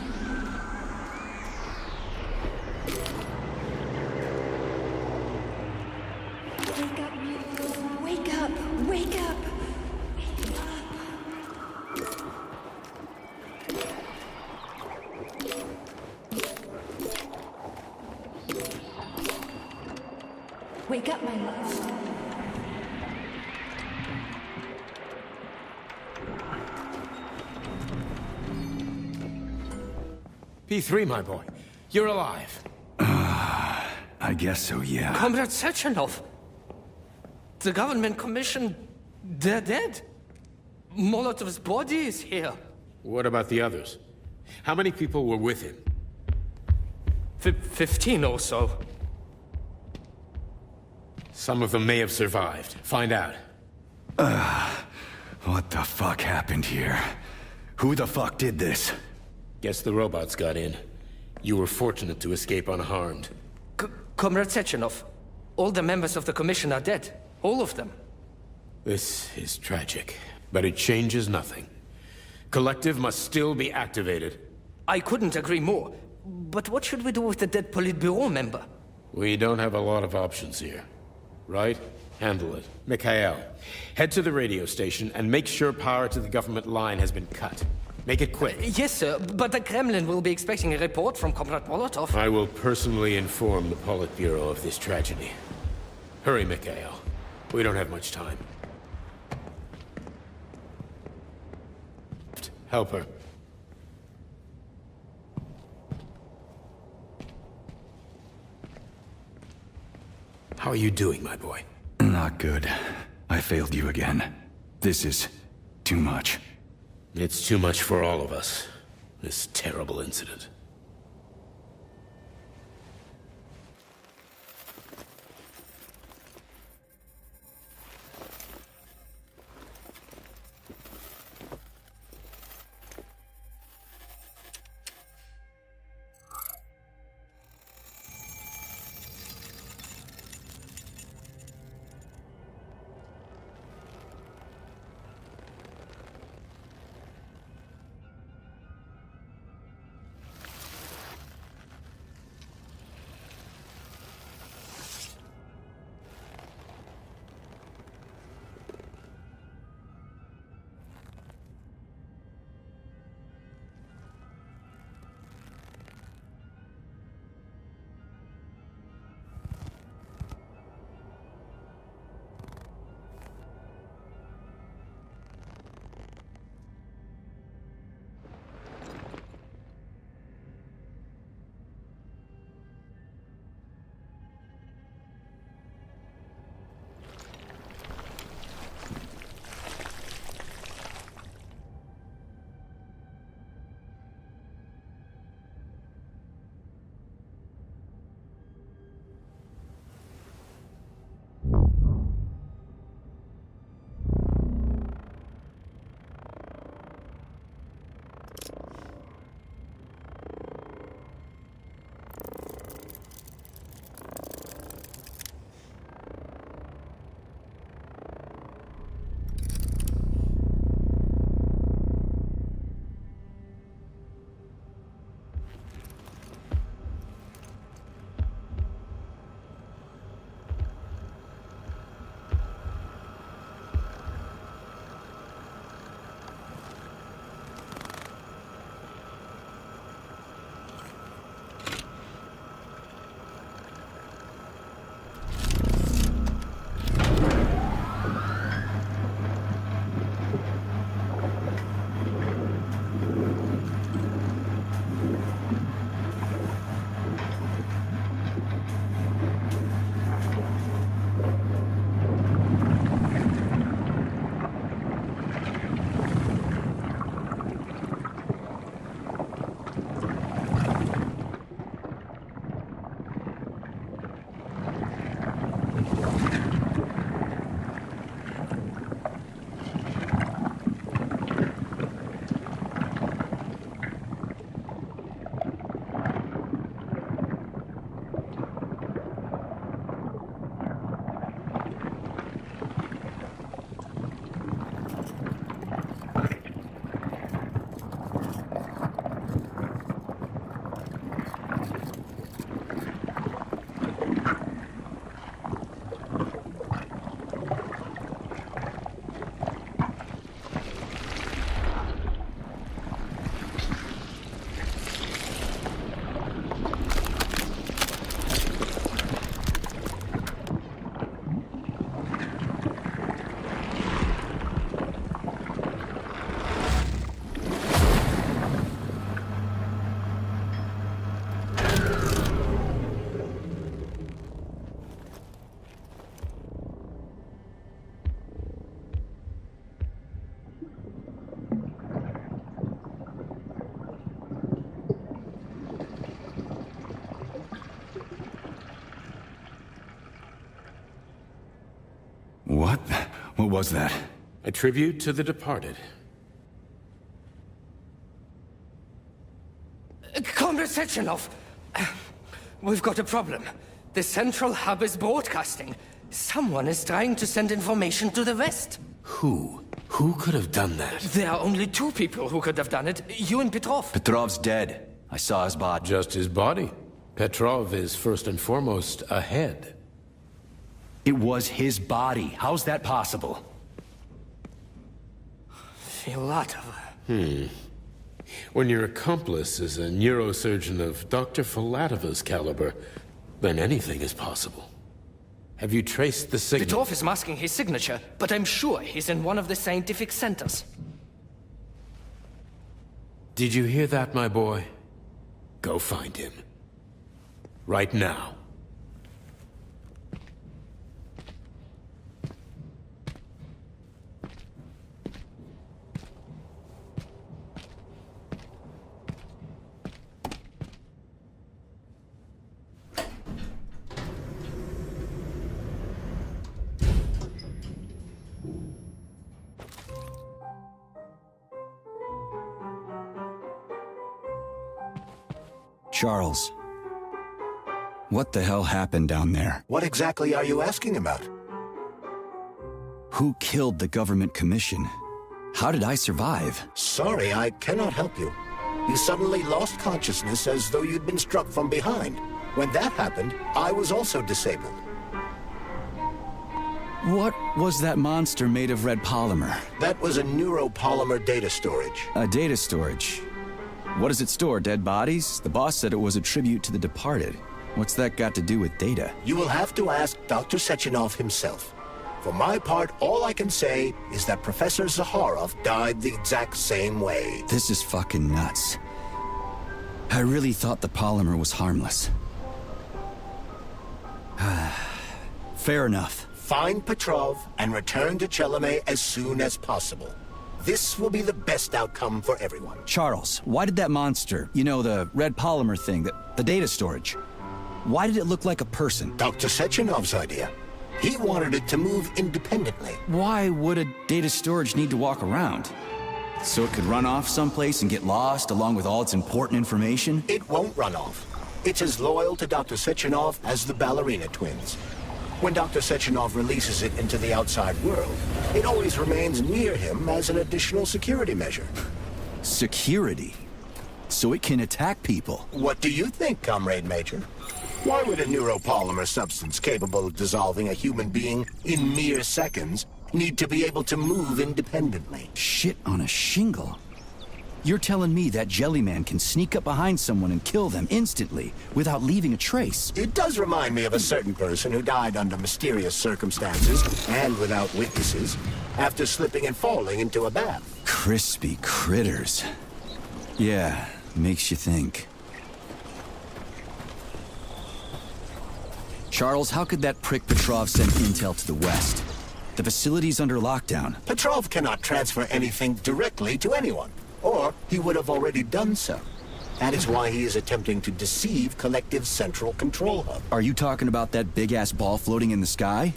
Wake up, wake up, wake up. Wake up, my love. P3, my boy. You're alive. I guess so, yeah. Comrade Sechenov! The government commission... they're dead. Molotov's body is here. What about the others? How many people were with him? 15 or so. Some of them may have survived. Find out. What the fuck happened here? Who the fuck did this? Guess the robots got in. You were fortunate to escape unharmed. Comrade Sechenov, all the members of the commission are dead. All of them. This is tragic, but it changes nothing. Collective must still be activated. I couldn't agree more. But what should we do with the dead Politburo member? We don't have a lot of options here. Right? Handle it. Mikhail, head to the radio station and make sure power to the government line has been cut. Make it quick. Yes, sir, but the Kremlin will be expecting a report from Comrade Molotov. I will personally inform the Politburo of this tragedy. Hurry, Mikhail. We don't have much time. Help her. How are you doing, my boy? Not good. I failed you again. This is too much. It's too much for all of us. This terrible incident. What was that? A tribute to the departed. Comrade Sechenov, we've got a problem. The central hub is broadcasting. Someone is trying to send information to the West. Who? Who could have done that? There are only two people who could have done it. You and Petrov. Petrov's dead. I saw his body. Just his body. Petrov is first and foremost a head. It was his body. How's that possible? Filatova. When your accomplice is a neurosurgeon of Dr. Filatova's caliber, then anything is possible. Have you traced the signal? Petrov is masking his signature, but I'm sure he's in one of the scientific centers. Did you hear that, my boy? Go find him. Right now. Charles, what the hell happened down there? What exactly are you asking about? Who killed the government commission? How did I survive? Sorry, I cannot help you. You suddenly lost consciousness as though you'd been struck from behind. When that happened, I was also disabled. What was that monster made of red polymer? That was a neuropolymer data storage. A data storage? What does it store, dead bodies? The boss said it was a tribute to the departed. What's that got to do with data? You will have to ask Dr. Sechenov himself. For my part, all I can say is that Professor Zaharov died the exact same way. This is fucking nuts. I really thought the polymer was harmless. Fair enough. Find Petrov and return to Chelome as soon as possible. This will be the best outcome for everyone. Charles, why did that monster, you know, the red polymer thing, the data storage, why did it look like a person? Dr. Sechenov's idea. He wanted it to move independently. Why would a data storage need to walk around? So it could run off someplace and get lost along with all its important information? It won't run off. It's as loyal to Dr. Sechenov as the ballerina twins. When Dr. Sechenov releases it into the outside world, it always remains near him as an additional security measure. Security? So it can attack people? What do you think, Comrade Major? Why would a neuropolymer substance capable of dissolving a human being in mere seconds need to be able to move independently? Shit on a shingle. You're telling me that Jellyman can sneak up behind someone and kill them instantly without leaving a trace? It does remind me of a certain person who died under mysterious circumstances and without witnesses after slipping and falling into a bath. Crispy critters. Yeah, makes you think. Charles, how could that prick Petrov send intel to the West? The facility's under lockdown. Petrov cannot transfer anything directly to anyone. Or he would have already done so. That is why he is attempting to deceive Collective's central control hub. Are you talking about that big-ass ball floating in the sky?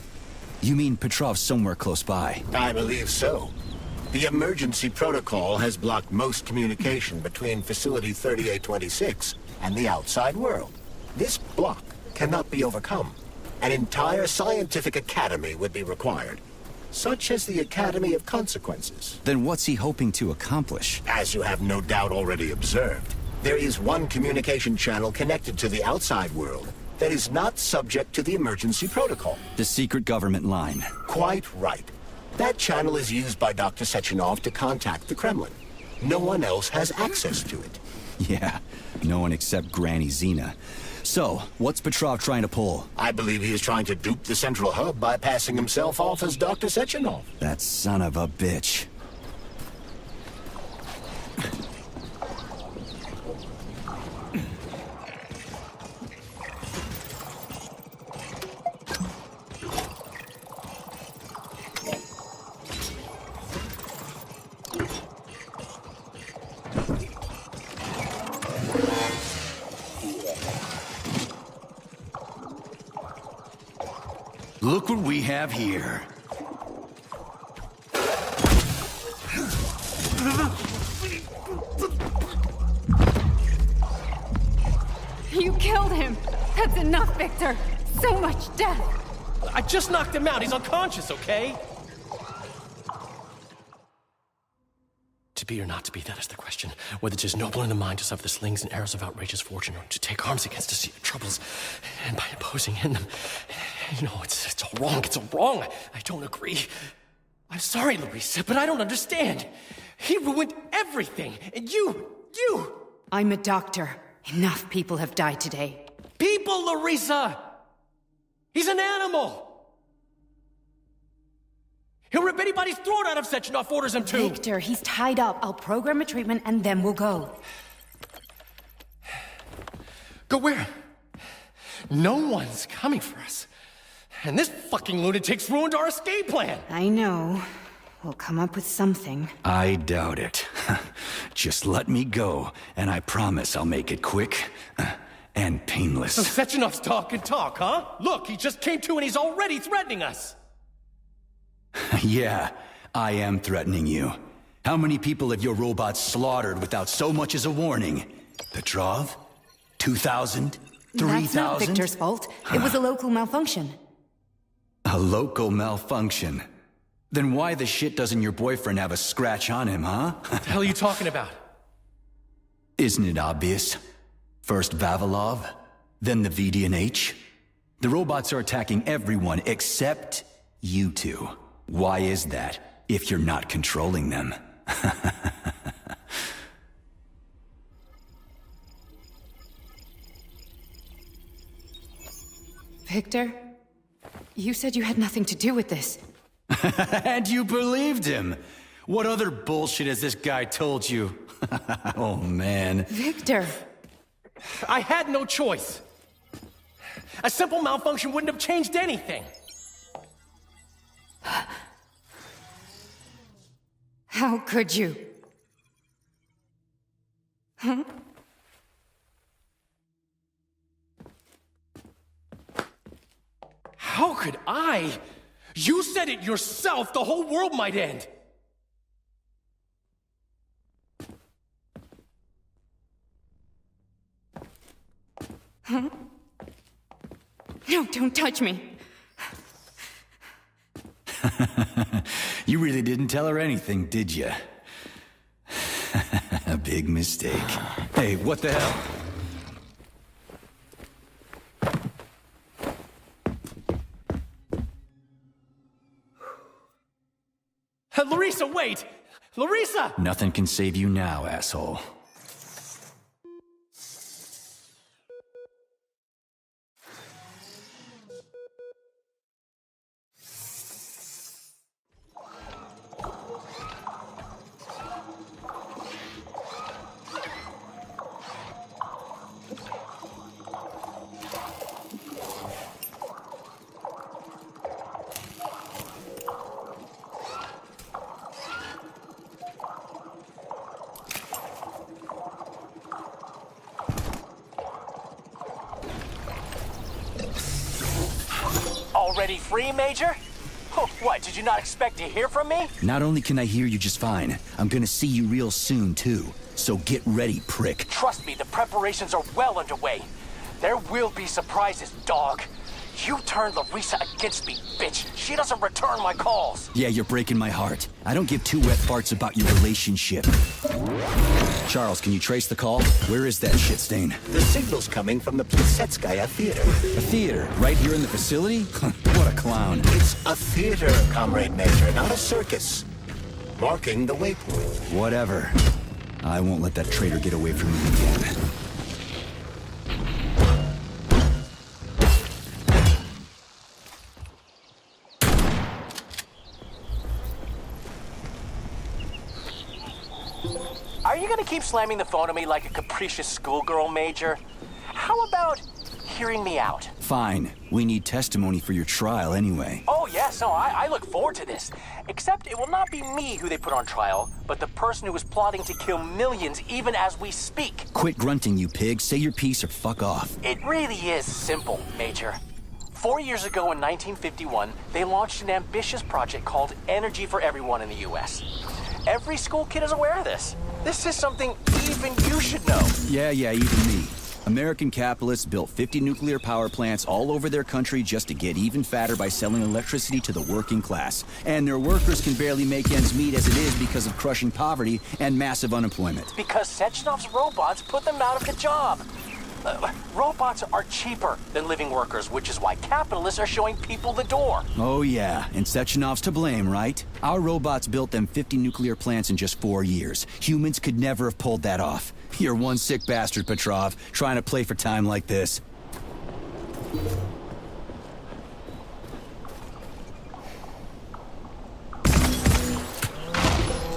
You mean Petrov's somewhere close by? I believe so. The emergency protocol has blocked most communication between Facility 3826 and the outside world. This block cannot be overcome. An entire scientific academy would be required. Such as the Academy of Consequences. Then what's he hoping to accomplish? As you have no doubt already observed, there is one communication channel connected to the outside world that is not subject to the emergency protocol. The secret government line. Quite right. That channel is used by Dr. Sechenov to contact the Kremlin. No one else has access to it. Yeah, no one except Granny Xena. So, what's Petrov trying to pull? I believe he is trying to dupe the central hub by passing himself off as Dr. Sechenov. That son of a bitch. Look what we have here. You killed him! That's enough, Victor! So much death! I just knocked him out. He's unconscious, okay? To be or not to be, that is the question. Whether 'tis noble in the mind to suffer the slings and arrows of outrageous fortune, or to take arms against deceit troubles, and by imposing in them. You know, it's all wrong. It's all wrong. I don't agree. I'm sorry, Larissa, but I don't understand. He ruined everything, and you... I'm a doctor. Enough people have died today. People, Larissa! He's an animal! He'll rip anybody's throat out if Sechenov orders him to! Victor, he's tied up. I'll program a treatment and then we'll go. Go where? No one's coming for us. And this fucking lunatic's ruined our escape plan! I know. We'll come up with something. I doubt it. Just let me go, and I promise I'll make it quick and painless. So Sechenov's talk and talk, huh? Look, he just came to and he's already threatening us! Yeah, I am threatening you. How many people have your robots slaughtered without so much as a warning? Petrov? 2,000? 3,000? That's not Victor's fault. It was a local malfunction. A local malfunction? Then why the shit doesn't your boyfriend have a scratch on him, huh? What the hell are you talking about? Isn't it obvious? First Vavilov, then the VDNH. The robots are attacking everyone except you two. Why is that, if you're not controlling them? Victor, you said you had nothing to do with this. And you believed him! What other bullshit has this guy told you? Oh, man. Victor! I had no choice. A simple malfunction wouldn't have changed anything. How could you? Huh? How could I? You said it yourself, the whole world might end. Huh? No, don't touch me. You really didn't tell her anything, did you? A big mistake. Hey, what the hell? Larissa, wait! Larissa! Nothing can save you now, asshole. Already free, Major? Oh, what, did you not expect to hear from me? Not only can I hear you just fine, I'm gonna see you real soon, too. So get ready, prick. Trust me, the preparations are well underway. There will be surprises, dog. You turned Larissa against me, bitch. She doesn't return my calls. Yeah, you're breaking my heart. I don't give two wet farts about your relationship. Charles, can you trace the call? Where is that shit stain? The signal's coming from the Plisetskaya Theater. A theater? Right here in the facility? What a clown. It's a theater, Comrade Major, not a circus. Marking the waypoint. Whatever. I won't let that traitor get away from me again. Are you gonna keep slamming the phone at me like a capricious schoolgirl, Major? How about hearing me out? Fine. We need testimony for your trial anyway. Oh, yes, no, I look forward to this. Except it will not be me who they put on trial, but the person who is plotting to kill millions even as we speak. Quit grunting, you pig. Say your piece or fuck off. It really is simple, Major. 4 years ago in 1951, they launched an ambitious project called Energy for Everyone in the U.S. Every school kid is aware of this. This is something even you should know. Yeah, even me. American capitalists built 50 nuclear power plants all over their country just to get even fatter by selling electricity to the working class. And their workers can barely make ends meet as it is because of crushing poverty and massive unemployment. Because Sechenov's robots put them out of the job. Robots are cheaper than living workers, which is why capitalists are showing people the door. Oh yeah, and Sechenov's to blame, right? Our robots built them 50 nuclear plants in just 4 years. Humans could never have pulled that off. You're one sick bastard, Petrov, trying to play for time like this.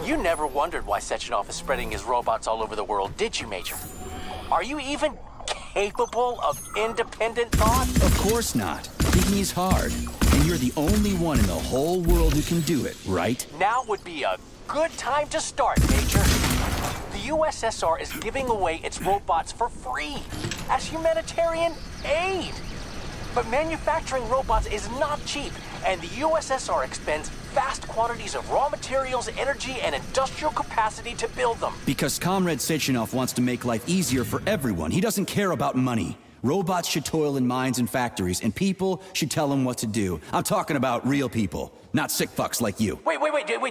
You never wondered why Sechenov is spreading his robots all over the world, did you, Major? Are you even capable of independent thought? Of course not. Thinking is hard. And you're the only one in the whole world who can do it, right? Now would be a good time to start, Major. The USSR is giving away its robots for free as humanitarian aid. But manufacturing robots is not cheap, and the USSR expends vast quantities of raw materials, energy, and industrial capacity to build them. Because Comrade Sechenov wants to make life easier for everyone. He doesn't care about money. Robots should toil in mines and factories, and people should tell them what to do. I'm talking about real people, not sick fucks like you. Wait,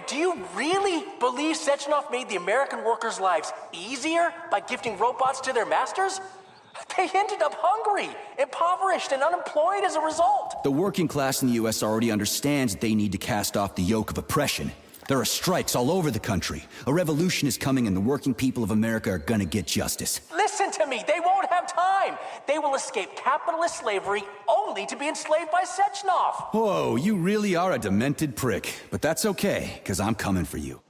do you really believe Sechenov made the American workers' lives easier by gifting robots to their masters? They ended up hungry, impoverished, and unemployed as a result. The working class in the U.S. already understands they need to cast off the yoke of oppression. There are strikes all over the country. A revolution is coming, and the working people of America are gonna get justice. Listen to me, they won't have time. They will escape capitalist slavery only to be enslaved by Sechenov. Whoa, you really are a demented prick. But that's okay, because I'm coming for you.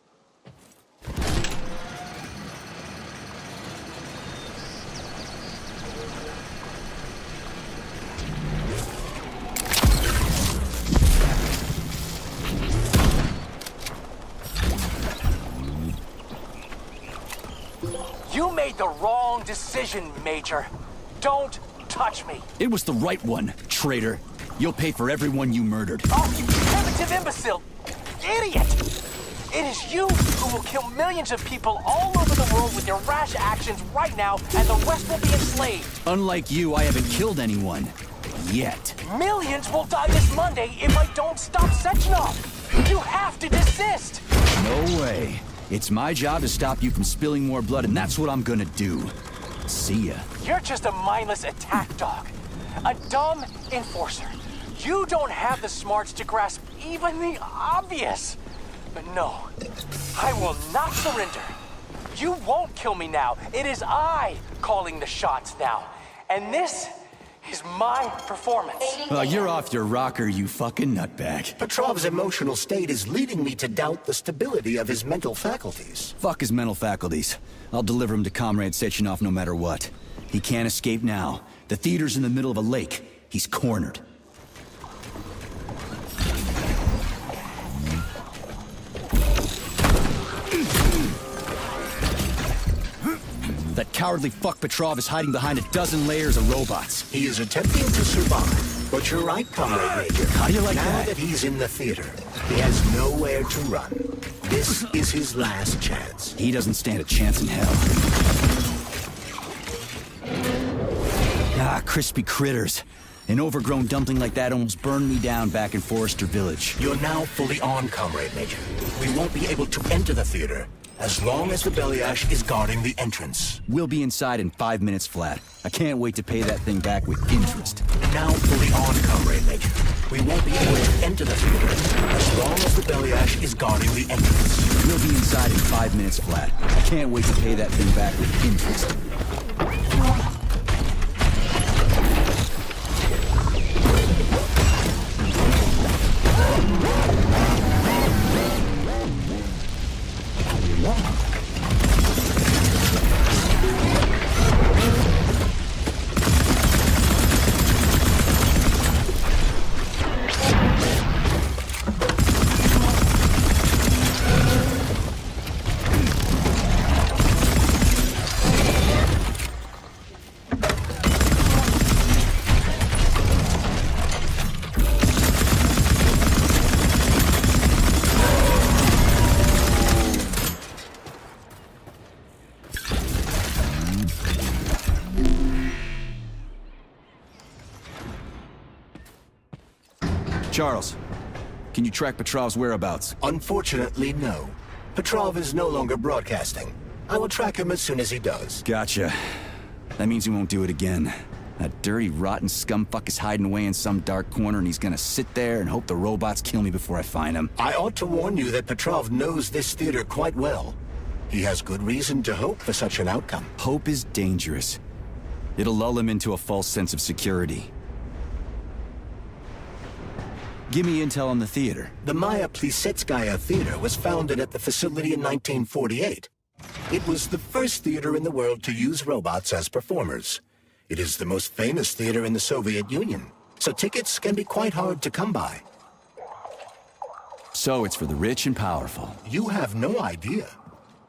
You made the wrong decision, Major. Don't touch me. It was the right one, traitor. You'll pay for everyone you murdered. Oh, you primitive imbecile! Idiot! It is you who will kill millions of people all over the world with your rash actions right now, and the rest will be enslaved. Unlike you, I haven't killed anyone. Yet. Millions will die this Monday if I don't stop Sechenov. You have to desist. No way. It's my job to stop you from spilling more blood, and that's what I'm gonna do. See ya. You're just a mindless attack dog. A dumb enforcer. You don't have the smarts to grasp even the obvious. But no, I will not surrender. You won't kill me now. It is I calling the shots now. And this is my performance. You're off your rocker, you fucking nutbag. Petrov's emotional state is leading me to doubt the stability of his mental faculties. Fuck his mental faculties. I'll deliver him to Comrade Sechenov no matter what. He can't escape now. The theater's in the middle of a lake. He's cornered. That cowardly fuck Petrov is hiding behind a dozen layers of robots. He is attempting to survive, but you're right, Comrade Major. How do you like now that? Now that he's in the theater, he has nowhere to run. This is his last chance. He doesn't stand a chance in hell. Ah, crispy critters. An overgrown dumpling like that almost burned me down back in Forrester Village. You're now fully armed, Comrade Major. We won't be able to enter the theater as long as the Bellyash is guarding the entrance. We'll be inside in 5 minutes flat. I can't wait to pay that thing back with interest. Now fully armed, Comrade Major. We won't be able to enter the theater as long as the Bellyash is guarding the entrance. We'll be inside in 5 minutes flat. I can't wait to pay that thing back with interest. Charles, can you track Petrov's whereabouts? Unfortunately, no. Petrov is no longer broadcasting. I will track him as soon as he does. Gotcha. That means he won't do it again. That dirty, rotten scumfuck is hiding away in some dark corner, and he's gonna sit there and hope the robots kill me before I find him. I ought to warn you that Petrov knows this theater quite well. He has good reason to hope for such an outcome. Hope is dangerous. It'll lull him into a false sense of security. Give me intel on the theater. The Maya Plisetskaya Theater was founded at the facility in 1948. It was the first theater in the world to use robots as performers. It is the most famous theater in the Soviet Union, so tickets can be quite hard to come by. So it's for the rich and powerful. You have no idea.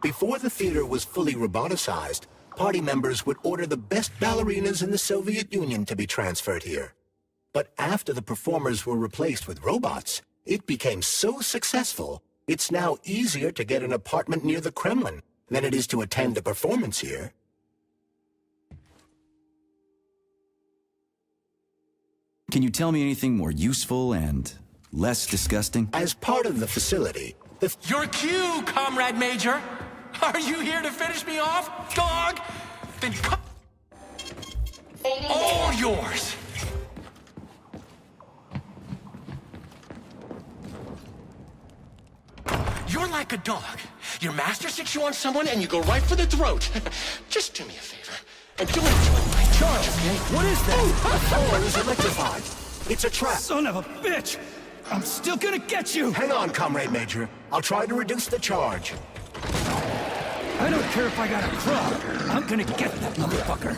Before the theater was fully roboticized, party members would order the best ballerinas in the Soviet Union to be transferred here. But after the performers were replaced with robots, it became so successful, it's now easier to get an apartment near the Kremlin than it is to attend a performance here. Can you tell me anything more useful and less disgusting? As part of the facility, Your cue, Comrade Major! Are you here to finish me off, dog? Then come... All yours! You're like a dog. Your master sticks you on someone and you go right for the throat. Just do me a favor and do it with my charge, okay? What is that? The floor is electrified. It's a trap. Son of a bitch! I'm still gonna get you! Hang on, Comrade Major. I'll try to reduce the charge. I don't care if I gotta crawl. I'm gonna get that motherfucker.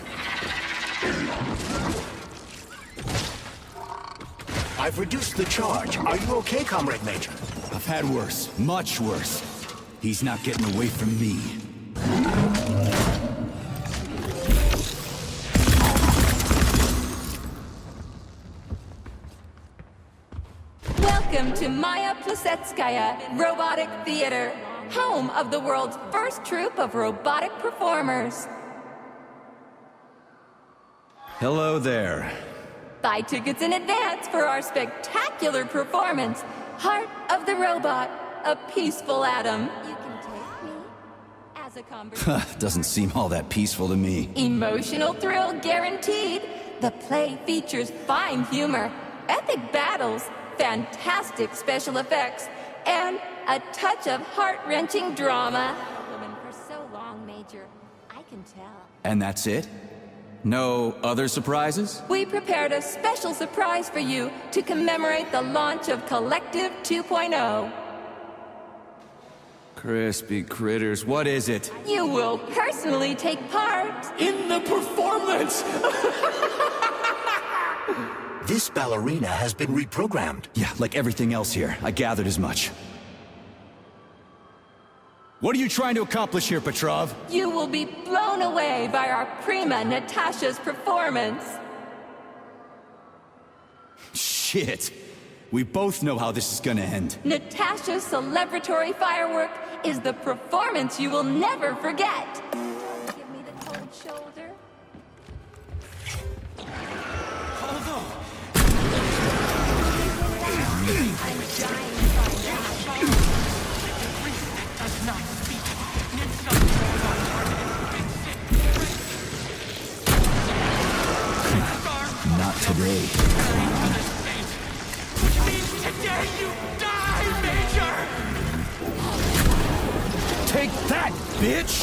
I've reduced the charge. Are you okay, Comrade Major? I've had worse. Much worse. He's not getting away from me. Welcome to Maya Plisetskaya Robotic Theater, home of the world's first troupe of robotic performers. Hello there. Buy tickets in advance for our spectacular performance, Heart of the Robot, a peaceful atom. You can take me as a conversation. Doesn't seem all that peaceful to me. Emotional thrill guaranteed. The play features fine humor, epic battles, fantastic special effects, and a touch of heart-wrenching drama. Woman for so long, Major. I can tell. And that's it? No other surprises? We prepared a special surprise for you to commemorate the launch of Collective 2.0. Crispy critters, what is it? You will personally take part in the performance! This ballerina has been reprogrammed. Yeah, like everything else here. I gathered as much. What are you trying to accomplish here, Petrov? You will be blown away by our prima Natasha's performance. Shit. We both know how this is gonna end. Natasha's celebratory firework is the performance you will never forget. Give me the cold shoulder. Although... I'm dying to find out. Does not speak. Not today. Which means today you die, Major! Take that, bitch!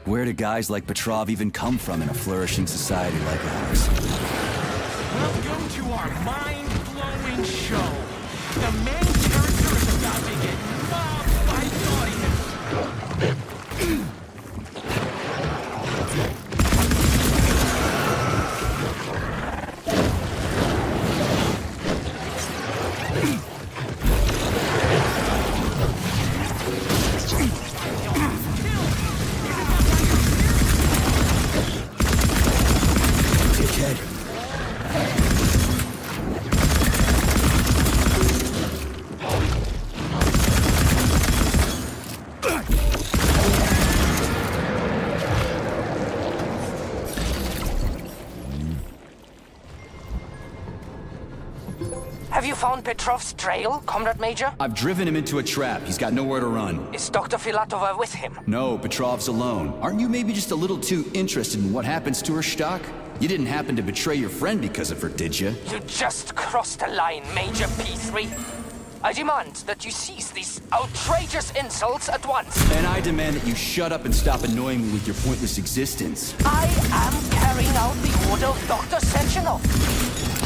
Where do guys like Petrov even come from in a flourishing society like ours? Welcome to our mind-blowing show. The main character is about to get mobbed by the audience. Have you found Petrov's trail, Comrade Major? I've driven him into a trap. He's got nowhere to run. Is Dr. Filatova with him? No, Petrov's alone. Aren't you maybe just a little too interested in what happens to her, Stock? You didn't happen to betray your friend because of her, did you? You just crossed a line, Major P3. I demand that you cease these outrageous insults at once. And I demand that you shut up and stop annoying me with your pointless existence. I am carrying out the order of Dr. Sechenov.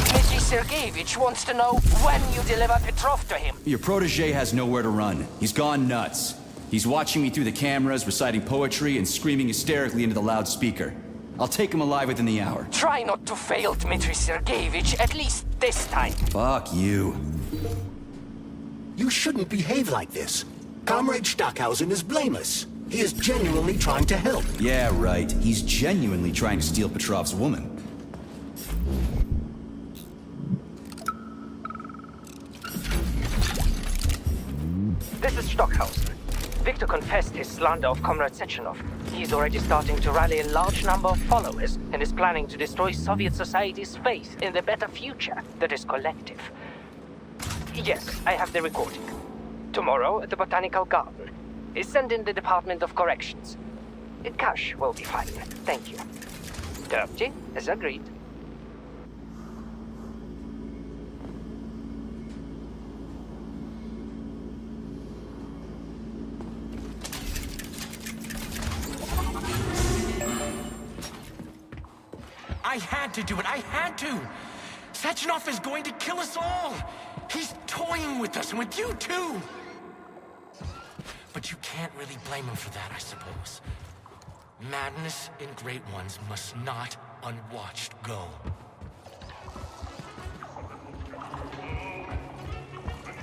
Dmitry Sergeyevich wants to know when you deliver Petrov to him. Your protege has nowhere to run. He's gone nuts. He's watching me through the cameras, reciting poetry, and screaming hysterically into the loudspeaker. I'll take him alive within the hour. Try not to fail, Dmitry Sergeyevich, at least this time. Fuck you. You shouldn't behave like this. Comrade Stockhausen is blameless. He is genuinely trying to help. Yeah, right. He's genuinely trying to steal Petrov's woman. This is Stockhausen. Victor confessed his slander of Comrade Sechenov. He's already starting to rally a large number of followers and is planning to destroy Soviet society's faith in the better future that is collective. Yes, I have the recording. Tomorrow at the Botanical Garden. Send in the Department of Corrections. Cash will be fine. Thank you. Terpty, as agreed. I had to do it. I had to. Sechenov is going to kill us all. He's toying with us and with you too. But you can't really blame him for that, I suppose. Madness in great ones must not unwatched go.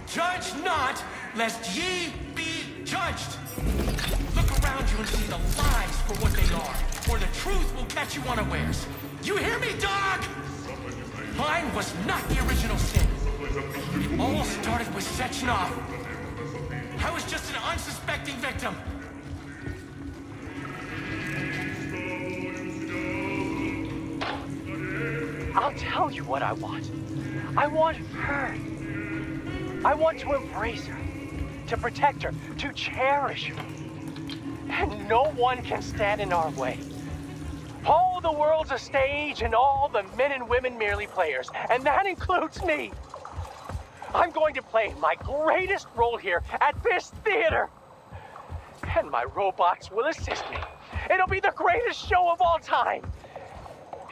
Judge not, lest ye be judged. Look around you and see the lies for what they are, or the truth will catch you unawares. You hear me, dog? Mine was not the original sin. It all started with Sechenov. I was just an unsuspecting victim. I'll tell you what I want. I want her. I want to embrace her, to protect her, to cherish her. And no one can stand in our way. All the world's a stage and all the men and women merely players, and that includes me. I'm going to play my greatest role here at this theater. And my robots will assist me. It'll be the greatest show of all time.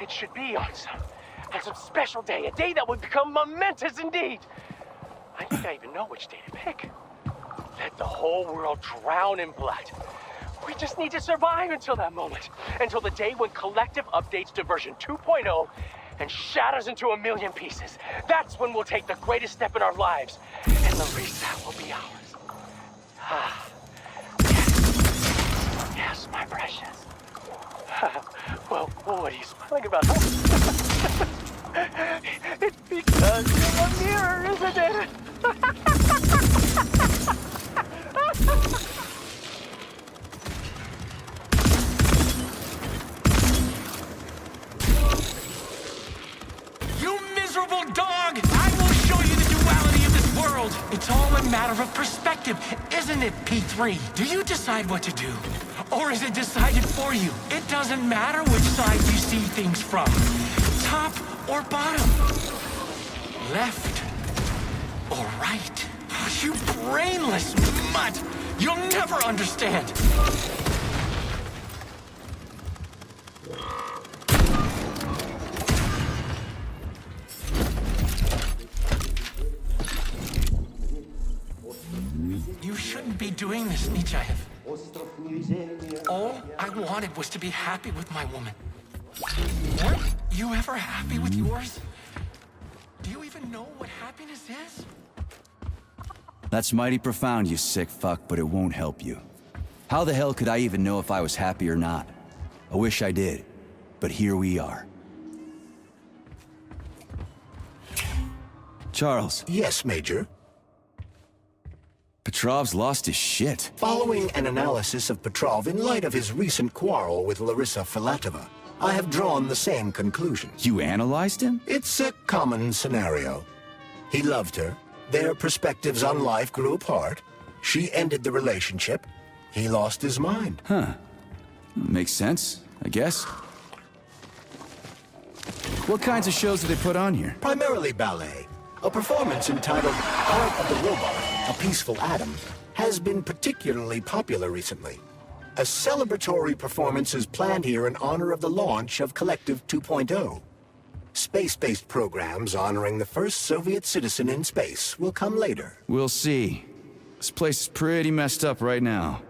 It should be on some special day, a day that would become momentous indeed. I think I even know which day to pick. Let the whole world drown in blood. We just need to survive until that moment. Until the day when Collective updates to version 2.0 and shatters into a million pieces. That's when we'll take the greatest step in our lives. And the reset will be ours. Ah. Yes. Yes, my precious. Well, what are you smiling about? It's because you're a mirror, isn't it? You miserable dog! I will show you the duality of this world! It's all a matter of perspective, isn't it, P3? Do you decide what to do? Or is it decided for you? It doesn't matter which side you see things from. Top or bottom. Left or right. You brainless mutt! You'll never understand! You shouldn't be doing this, Nechayev. All I wanted was to be happy with my woman. Weren't you ever happy with yours? Do you even know what happiness is? That's mighty profound, you sick fuck, but it won't help you. How the hell could I even know if I was happy or not? I wish I did, but here we are. Charles. Yes, Major? Petrov's lost his shit. Following an analysis of Petrov in light of his recent quarrel with Larissa Filatova, I have drawn the same conclusion. You analyzed him? It's a common scenario. He loved her. Their perspectives on life grew apart. She ended the relationship. He lost his mind. Huh. Makes sense, I guess. What kinds of shows do they put on here? Primarily ballet. A performance entitled Art of the Robot, A Peaceful Atom, has been particularly popular recently. A celebratory performance is planned here in honor of the launch of Collective 2.0. Space-based programs honoring the first Soviet citizen in space will come later. We'll see. This place is pretty messed up right now.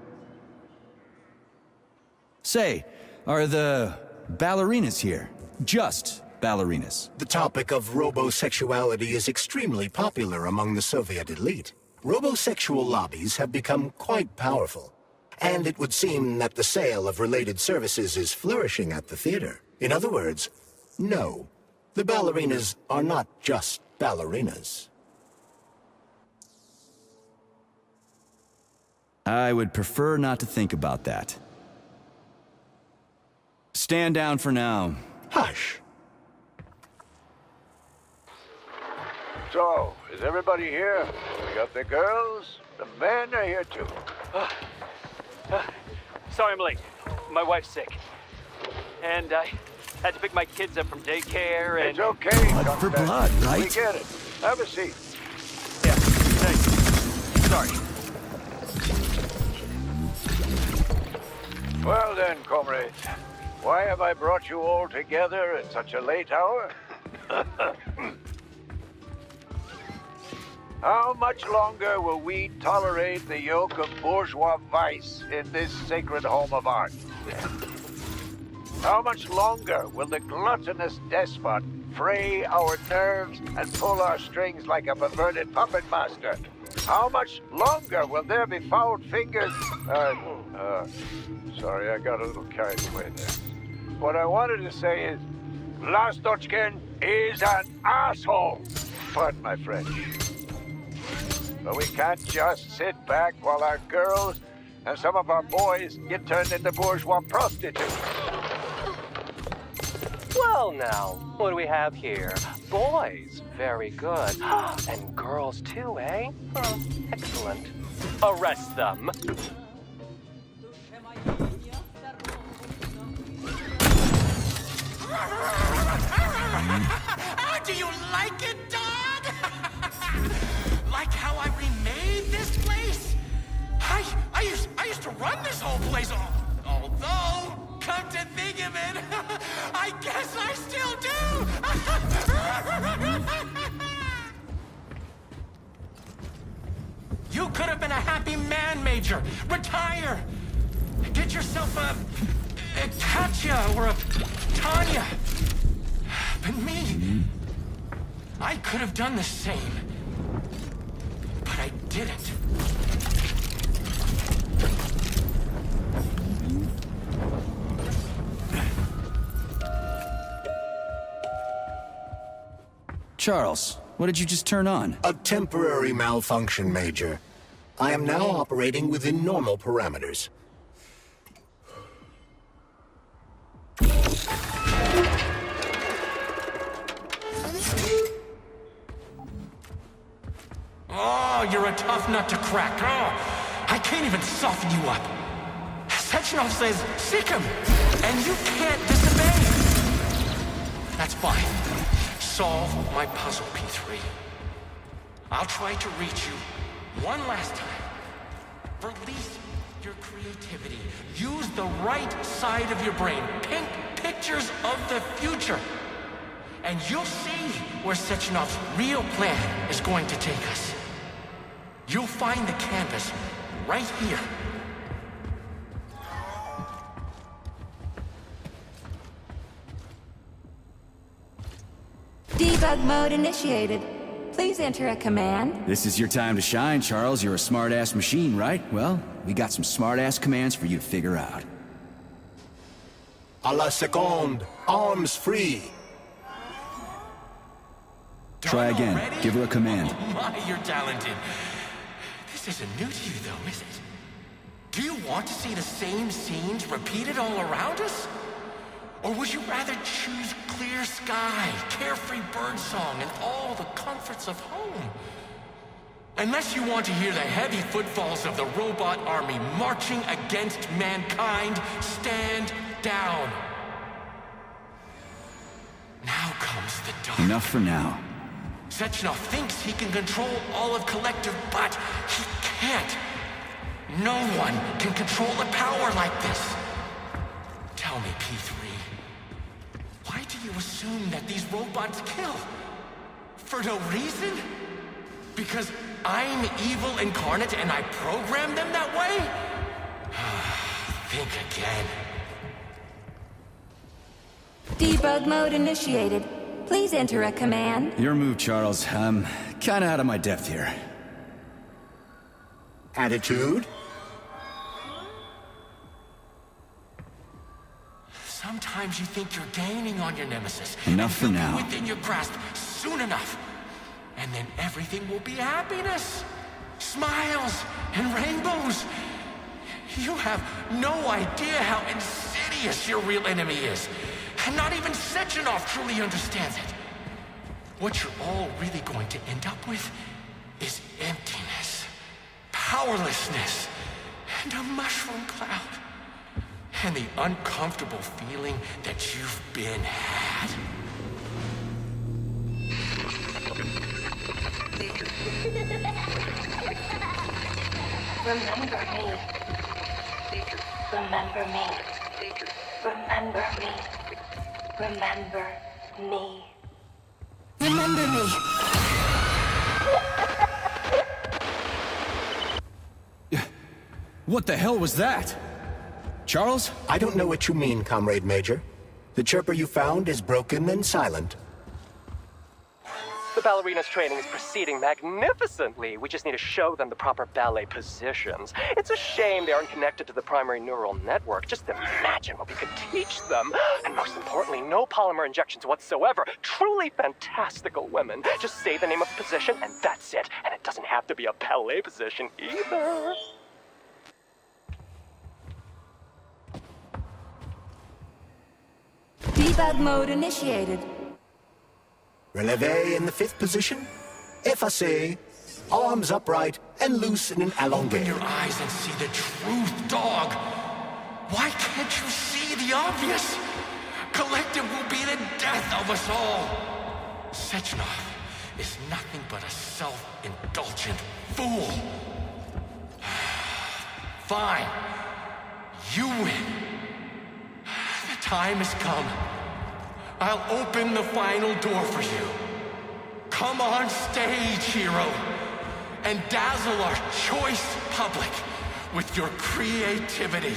Say, are the ballerinas here? Just ballerinas? The topic of robosexuality is extremely popular among the Soviet elite. Robosexual lobbies have become quite powerful, and it would seem that the sale of related services is flourishing at the theater. In other words, no. The ballerinas are not just ballerinas. I would prefer not to think about that. Stand down for now. Hush. So, is everybody here? We got the girls, the men are here too. Sorry I'm late. My wife's sick. And I had to pick my kids up from daycare and... It's okay. Blood for blood, right? We get it. Have a seat. Yeah, thanks. Sorry. Well then, comrades. Why have I brought you all together at such a late hour? How much longer will we tolerate the yoke of bourgeois vice in this sacred home of art? How much longer will the gluttonous despot fray our nerves and pull our strings like a perverted puppet master? How much longer will there be foul fingers? Sorry, I got a little carried away there. What I wanted to say is, Lastochkin is an asshole. Pardon my French. But we can't just sit back while our girls and some of our boys get turned into bourgeois prostitutes. Well now, what do we have here? Boys, very good. And girls too, eh? Excellent. Arrest them. How do you like it, dog? Like how I remade this place? I used to run this whole place, although, come to think of it, I guess I still do! You could have been a happy man, Major. Retire. Get yourself a Katya or a Tanya. But me, I could have done the same. But I didn't. Charles, what did you just turn on? A temporary malfunction, Major. I am now operating within normal parameters. Oh, you're a tough nut to crack. Oh, I can't even soften you up. Sechenov says, sick him, and you can't disobey. That's fine. Solve my puzzle, P3. I'll try to reach you one last time. Release your creativity. Use the right side of your brain. Paint pictures of the future. And you'll see where Sechenov's real plan is going to take us. You'll find the canvas right here. Debug mode initiated. Please enter a command. This is your time to shine, Charles. You're a smart-ass machine, right? Well, we got some smart-ass commands for you to figure out. A la seconde. Arms free. Try again. Give her a command. Oh my, you're talented. This isn't new to you, though, is it? Do you want to see the same scenes repeated all around us? Or would you rather choose clear sky, carefree birdsong, and all the comforts thoughts of home. Unless you want to hear the heavy footfalls of the robot army marching against mankind, stand down. Now comes the dark. Enough for now. Sechenov thinks he can control all of Collective, but he can't. No one can control a power like this. Tell me, P3, why do you assume that these robots kill? For no reason? Because I'm evil incarnate and I programmed them that way? Think again. Debug mode initiated. Please enter a command. Your move, Charles. I'm kinda out of my depth here. Attitude? Sometimes you think you're gaining on your nemesis. Enough for now. Within your grasp soon enough. And then everything will be happiness. Smiles and rainbows. You have no idea how insidious your real enemy is. And not even Sechenov truly understands it. What you're all really going to end up with is emptiness, powerlessness, and a mushroom cloud. And the uncomfortable feeling that you've been had. Remember me. Remember me. Remember me. Remember me. Remember me. What the hell was that? Charles? I don't know what you mean, Comrade Major. The chirper you found is broken and silent. The ballerina's training is proceeding magnificently. We just need to show them the proper ballet positions. It's a shame they aren't connected to the primary neural network. Just imagine what we could teach them. And most importantly, no polymer injections whatsoever. Truly fantastical women. Just say the name of the position and that's it. And it doesn't have to be a ballet position either. Debug mode initiated. Releve in the 5th position. Effacé. Arms upright and loose in an elongate. Open your eyes and see the truth, dog. Why can't you see the obvious? Collective will be the death of us all. Sechenov is nothing but a self-indulgent fool. Fine. You win. The time has come. I'll open the final door for you. Come on stage, hero, and dazzle our choice public with your creativity.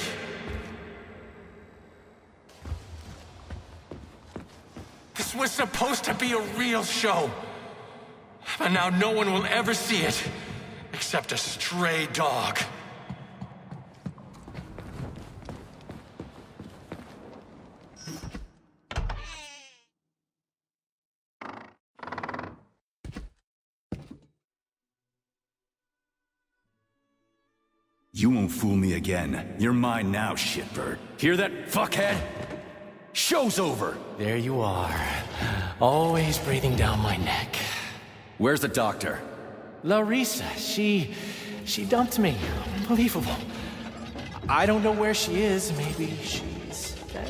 This was supposed to be a real show, but now no one will ever see it except a stray dog. You won't fool me again. You're mine now, shitbird. Hear that, fuckhead? Show's over! There you are. Always breathing down my neck. Where's the doctor? Larissa, she dumped me. Unbelievable. I don't know where she is. Maybe she's dead.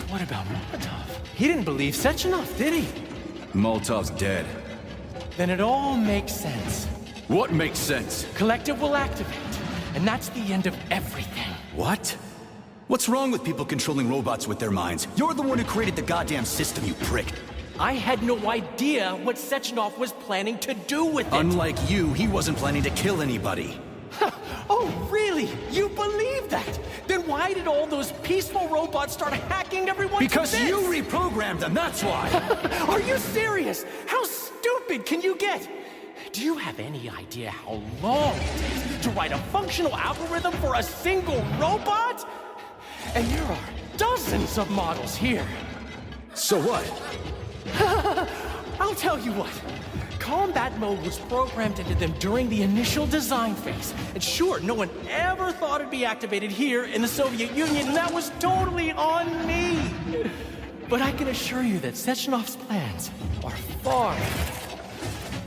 What about Molotov? He didn't believe Sechenov, did he? Molotov's dead. Then it all makes sense. What makes sense? Collective will activate, and that's the end of everything. What? What's wrong with people controlling robots with their minds? You're the one who created the goddamn system, you prick. I had no idea what Sechenov was planning to do with it. Unlike you, he wasn't planning to kill anybody. Oh, really? You believe that? Then why did all those peaceful robots start hacking everyone? Because you reprogrammed them, that's why! Are you serious? How stupid can you get? Do you have any idea how long it takes to write a functional algorithm for a single robot? And there are dozens of models here. So what? I'll tell you what. Combat mode was programmed into them during the initial design phase. And sure, no one ever thought it'd be activated here in the Soviet Union, and that was totally on me. But I can assure you that Sechenov's plans are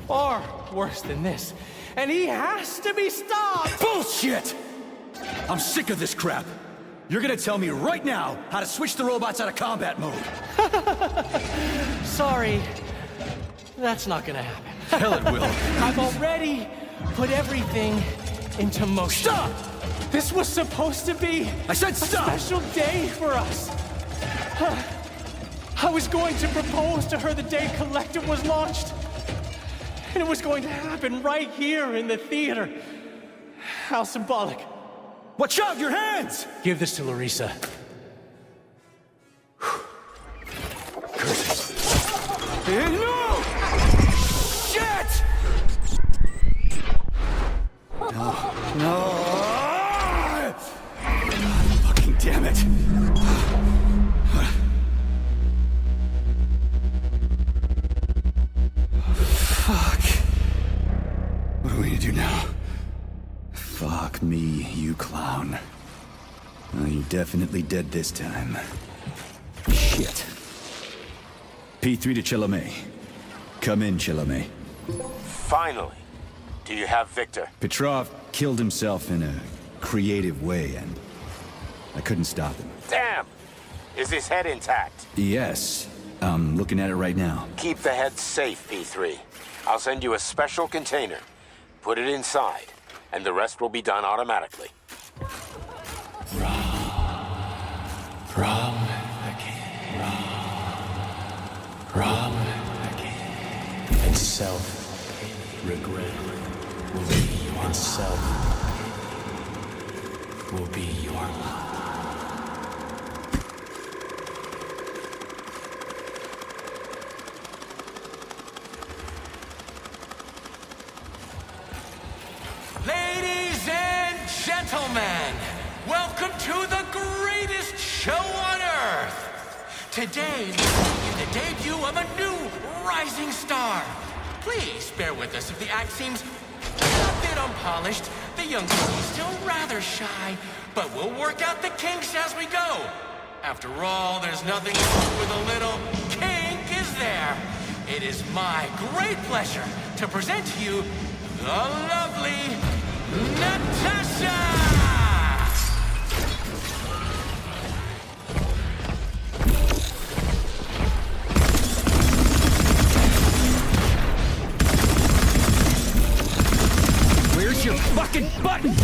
far worse than this. And he has to be stopped! Bullshit! I'm sick of this crap. You're gonna tell me right now how to switch the robots out of combat mode. Sorry, that's not gonna happen. Hell it will. I've already put everything into motion. Stop! This was supposed to be I said stop! a special day for us. I was going to propose to her the day Collective was launched. And it was going to happen right here in the theater. How symbolic. Watch out, your hands! Give this to Larissa. No! Shit! No. Fucking damn it. Fuck. What are we gonna do now? Fuck me, you clown. Oh, you're definitely dead this time. Shit. P3 to Chalamet. Come in, Chalamet. Finally. Do you have Victor? Petrov killed himself in a creative way, and I couldn't stop him. Damn! Is his head intact? Yes. I'm looking at it right now. Keep the head safe, P3. I'll send you a special container. Put it inside, and the rest will be done automatically. Rum again. Rum again. And self-regret will be your self. Will be your love. Ladies and gentlemen, welcome to the greatest show on Earth. Today, we bring you the debut of a new rising star. Please bear with us if the act seems a bit unpolished. The young lady's still rather shy, but we'll work out the kinks as we go. After all, there's nothing wrong with a little kink, is there? It is my great pleasure to present to you the lovely Natasha! Where's your fucking button?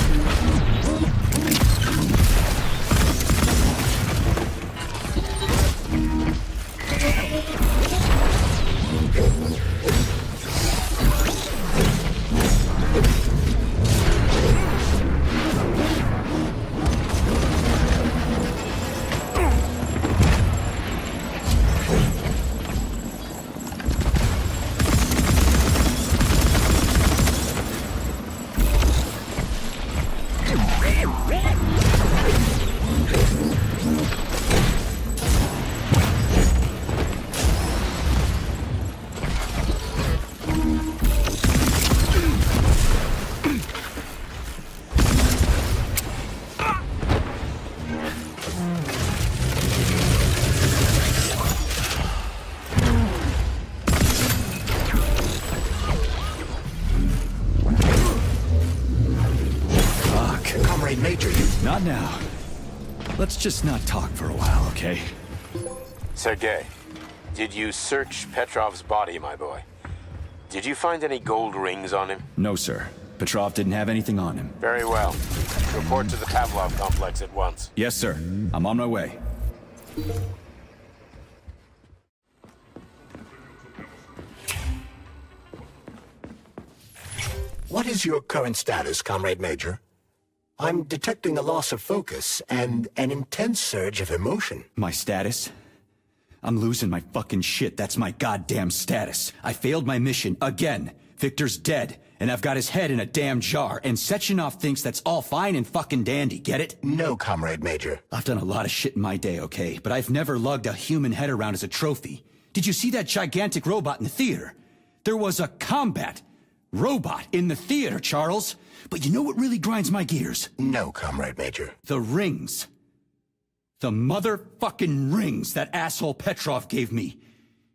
Not now. Let's just not talk for a while, okay? Sergei, did you search Petrov's body, my boy? Did you find any gold rings on him? No, sir. Petrov didn't have anything on him. Very well. Report to the Pavlov complex at once. Yes, sir. I'm on my way. What is your current status, Comrade Major? I'm detecting a loss of focus and an intense surge of emotion. My status? I'm losing my fucking shit. That's my goddamn status. I failed my mission again. Victor's dead, and I've got his head in a damn jar, and Sechenov thinks that's all fine and fucking dandy, get it? No, Comrade Major. I've done a lot of shit in my day, okay? But I've never lugged a human head around as a trophy. Did you see that gigantic robot in the theater? There was a combat robot in the theater, Charles. But you know what really grinds my gears? No, Comrade Major. The rings. The motherfucking rings that asshole Petrov gave me.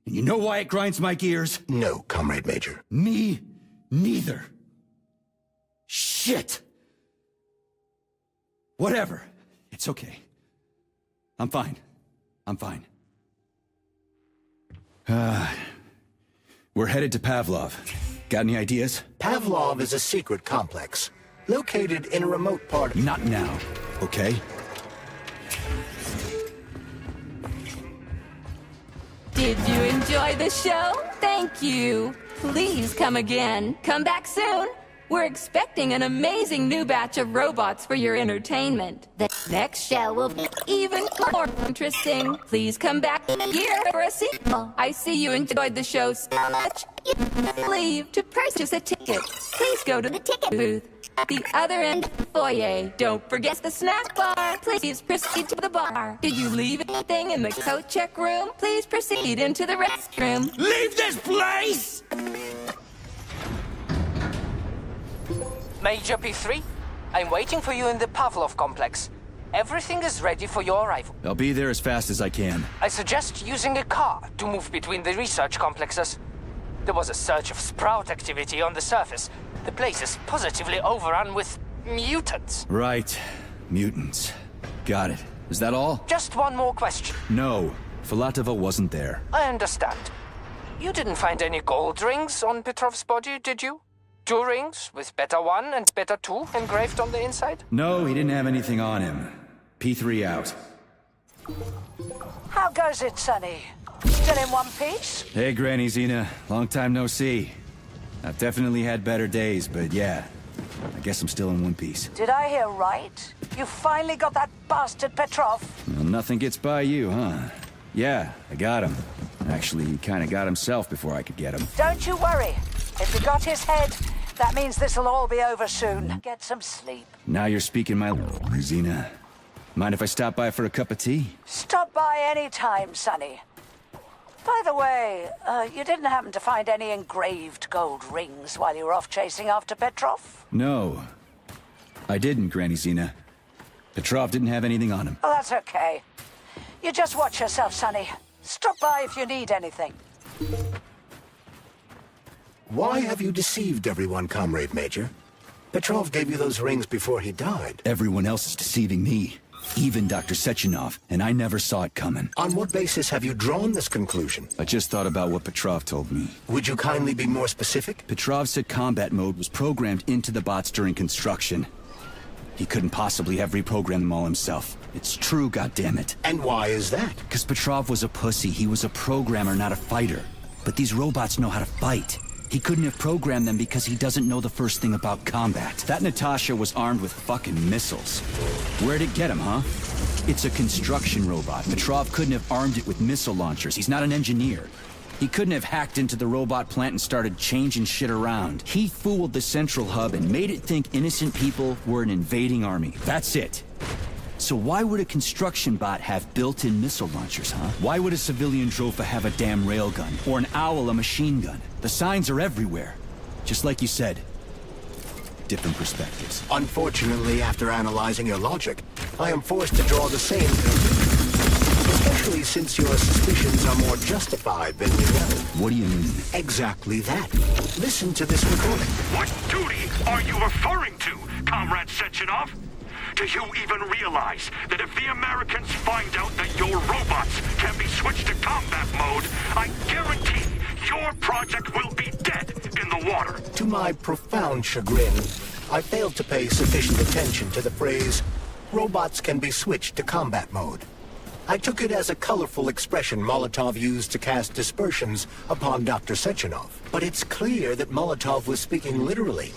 And you know why it grinds my gears? No, Comrade Major. Me neither. Shit! Whatever. It's okay. I'm fine. I'm fine. We're headed to Pavlov. Got any ideas? Pavlov is a secret complex, located in a remote part of... Not now, okay? Did you enjoy the show? Thank you. Please come again. Come back soon. We're expecting an amazing new batch of robots for your entertainment. The next show will be even more interesting. Please come back here for a sequel. I see you enjoyed the show so much. You leave to purchase a ticket. Please go to the ticket booth at the other end of the foyer. Don't forget the snack bar. Please proceed to the bar. Did you leave anything in the coat check room? Please proceed into the restroom. Leave this place! Major P3, I'm waiting for you in the Pavlov complex. Everything is ready for your arrival. I'll be there as fast as I can. I suggest using a car to move between the research complexes. There was a surge of sprout activity on the surface. The place is positively overrun with mutants. Right. Mutants. Got it. Is that all? Just one more question. No. Filatova wasn't there. I understand. You didn't find any gold rings on Petrov's body, did you? 2 rings with Beta 1 and Beta 2 engraved on the inside? No, he didn't have anything on him. P3 out. How goes it, Sonny? Still in one piece? Hey, Granny Zena. Long time no see. I've definitely had better days, but yeah. I guess I'm still in one piece. Did I hear right? You finally got that bastard Petrov? Well, nothing gets by you, huh? Yeah, I got him. Actually, he kinda got himself before I could get him. Don't you worry. If you got his head, that means this'll all be over soon. Get some sleep. Now you're speaking my language, Zena. Mind if I stop by for a cup of tea? Stop by any time, Sonny. By the way, you didn't happen to find any engraved gold rings while you were off chasing after Petrov? No. I didn't, Granny Zena. Petrov didn't have anything on him. Oh, that's okay. You just watch yourself, Sonny. Stop by if you need anything. Why have you deceived everyone, Comrade Major? Petrov gave you those rings before he died. Everyone else is deceiving me. Even Dr. Sechenov, and I never saw it coming. On what basis have you drawn this conclusion? I just thought about what Petrov told me. Would you kindly be more specific? Petrov said combat mode was programmed into the bots during construction. He couldn't possibly have reprogrammed them all himself. It's true, goddammit. And why is that? Because Petrov was a pussy. He was a programmer, not a fighter. But these robots know how to fight. He couldn't have programmed them because he doesn't know the first thing about combat. That Natasha was armed with fucking missiles. Where'd it get him, huh? It's a construction robot. Petrov couldn't have armed it with missile launchers. He's not an engineer. He couldn't have hacked into the robot plant and started changing shit around. He fooled the central hub and made it think innocent people were an invading army. That's it. So why would a construction bot have built-in missile launchers, huh? Why would a civilian Drofa have a damn railgun? Or an owl a machine gun? The signs are everywhere. Just like you said. Different perspectives. Unfortunately, after analyzing your logic, I am forced to draw the same conclusion. Especially since your suspicions are more justified than you know. What do you mean? Exactly that. Listen to this recording. What duty are you referring to, Comrade Sechenov? Do you even realize that if the Americans find out that your robots can be switched to combat mode, I guarantee your project will be dead in the water? To my profound chagrin, I failed to pay sufficient attention to the phrase, robots can be switched to combat mode. I took it as a colorful expression Molotov used to cast dispersions upon Dr. Sechenov. But it's clear that Molotov was speaking literally.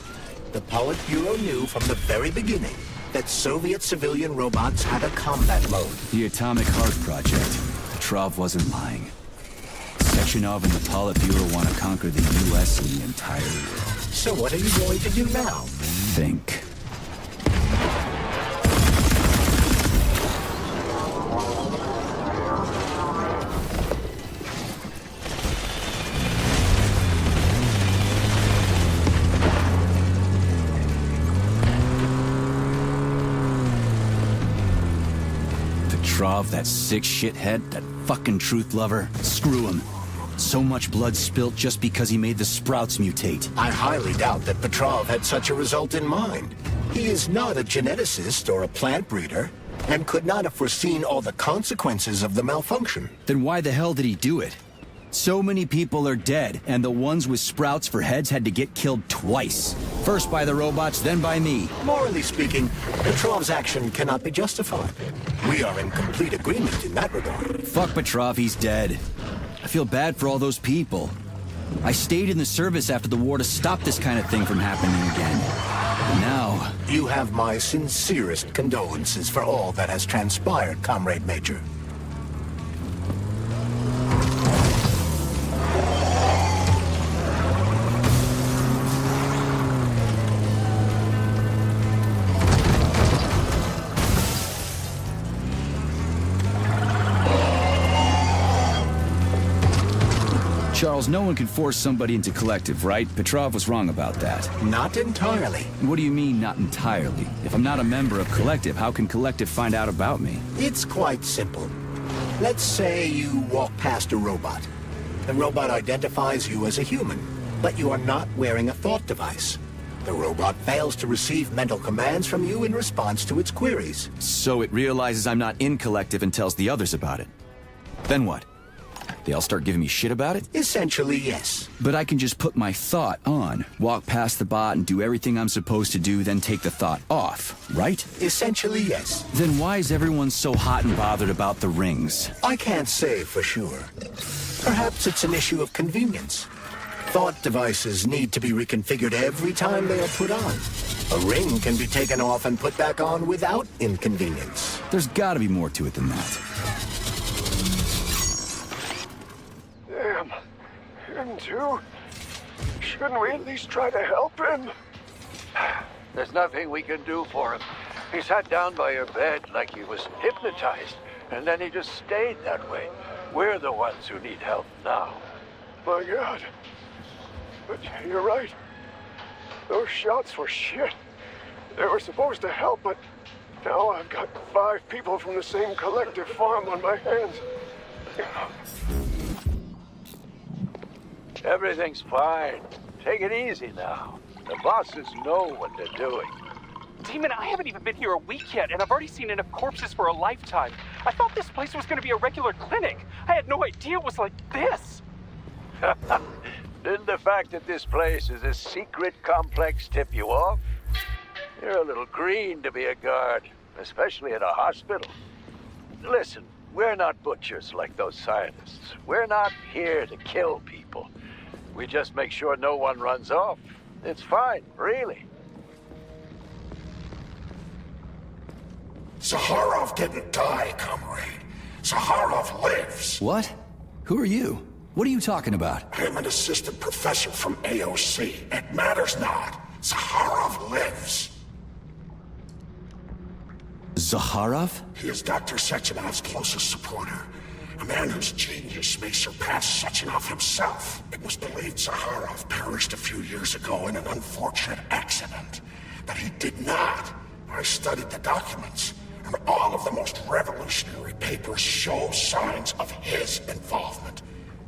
The Politburo knew from the very beginning that Soviet civilian robots had a combat mode. The Atomic Heart Project. Petrov wasn't lying. Sechenov and the Politburo want to conquer the U.S. and the entire world. So what are you going to do now? Think. Petrov, that sick shithead, that fucking truth lover. Screw him. So much blood spilt just because he made the sprouts mutate. I highly doubt that Petrov had such a result in mind. He is not a geneticist or a plant breeder, and could not have foreseen all the consequences of the malfunction. Then why the hell did he do it? So many people are dead, and the ones with sprouts for heads had to get killed twice. First by the robots, then by me. Morally speaking, Petrov's action cannot be justified. We are in complete agreement in that regard. Fuck Petrov, he's dead. I feel bad for all those people. I stayed in the service after the war to stop this kind of thing from happening again. And now... You have my sincerest condolences for all that has transpired, Comrade Major. Charles, no one can force somebody into Collective, right? Petrov was wrong about that. Not entirely. What do you mean, not entirely? If I'm not a member of Collective, how can Collective find out about me? It's quite simple. Let's say you walk past a robot. The robot identifies you as a human, but you are not wearing a thought device. The robot fails to receive mental commands from you in response to its queries. So it realizes I'm not in Collective and tells the others about it. Then what? They all start giving me shit about it? Essentially, yes. But I can just put my thought on, walk past the bot and do everything I'm supposed to do, then take the thought off, right? Essentially, yes. Then why is everyone so hot and bothered about the rings? I can't say for sure. Perhaps it's an issue of convenience. Thought devices need to be reconfigured every time they are put on. A ring can be taken off and put back on without inconvenience. There's gotta be more to it than that. Damn. Him too? Shouldn't we at least try to help him? There's nothing we can do for him. He sat down by your bed like he was hypnotized, and then he just stayed that way. We're the ones who need help now. My God. But you're right. Those shots were shit. They were supposed to help, but now I've got 5 people from the same Collective farm on my hands. Everything's fine. Take it easy now. The bosses know what they're doing. Demon, I haven't even been here a week yet, and I've already seen enough corpses for a lifetime. I thought this place was going to be a regular clinic. I had no idea it was like this. Didn't the fact that this place is a secret complex tip you off? You're a little green to be a guard, especially at a hospital. Listen, we're not butchers like those scientists. We're not here to kill people. We just make sure no one runs off. It's fine, really. Zaharov didn't die, comrade. Zaharov lives. What? Who are you? What are you talking about? I'm an assistant professor from AOC. It matters not. Zaharov lives. Zaharov? He is Dr. Sechenov's closest supporter. A man whose genius may surpass Sechenov himself. It was believed Zaharov perished a few years ago in an unfortunate accident. But he did not. I studied the documents, and all of the most revolutionary papers show signs of his involvement.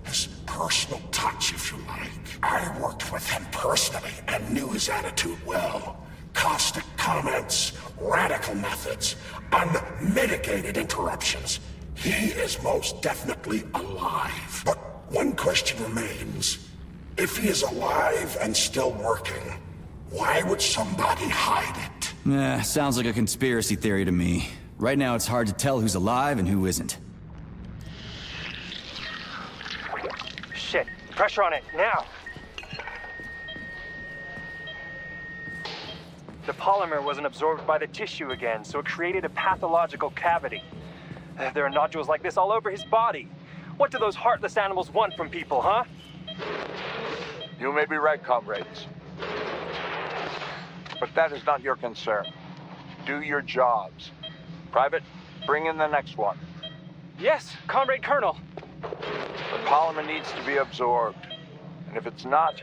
His personal touch, if you like. I worked with him personally and knew his attitude well. Caustic comments, radical methods, unmitigated interruptions. He is most definitely alive. But one question remains. If he is alive and still working, why would somebody hide it? Sounds like a conspiracy theory to me. Right now it's hard to tell who's alive and who isn't. Shit. Pressure on it, now. The polymer wasn't absorbed by the tissue again, so it created a pathological cavity. There are nodules like this all over his body. What do those heartless animals want from people, huh? You may be right, comrades. But that is not your concern. Do your jobs. Private, bring in the next one. Yes, Comrade Colonel. The polymer needs to be absorbed. And if it's not,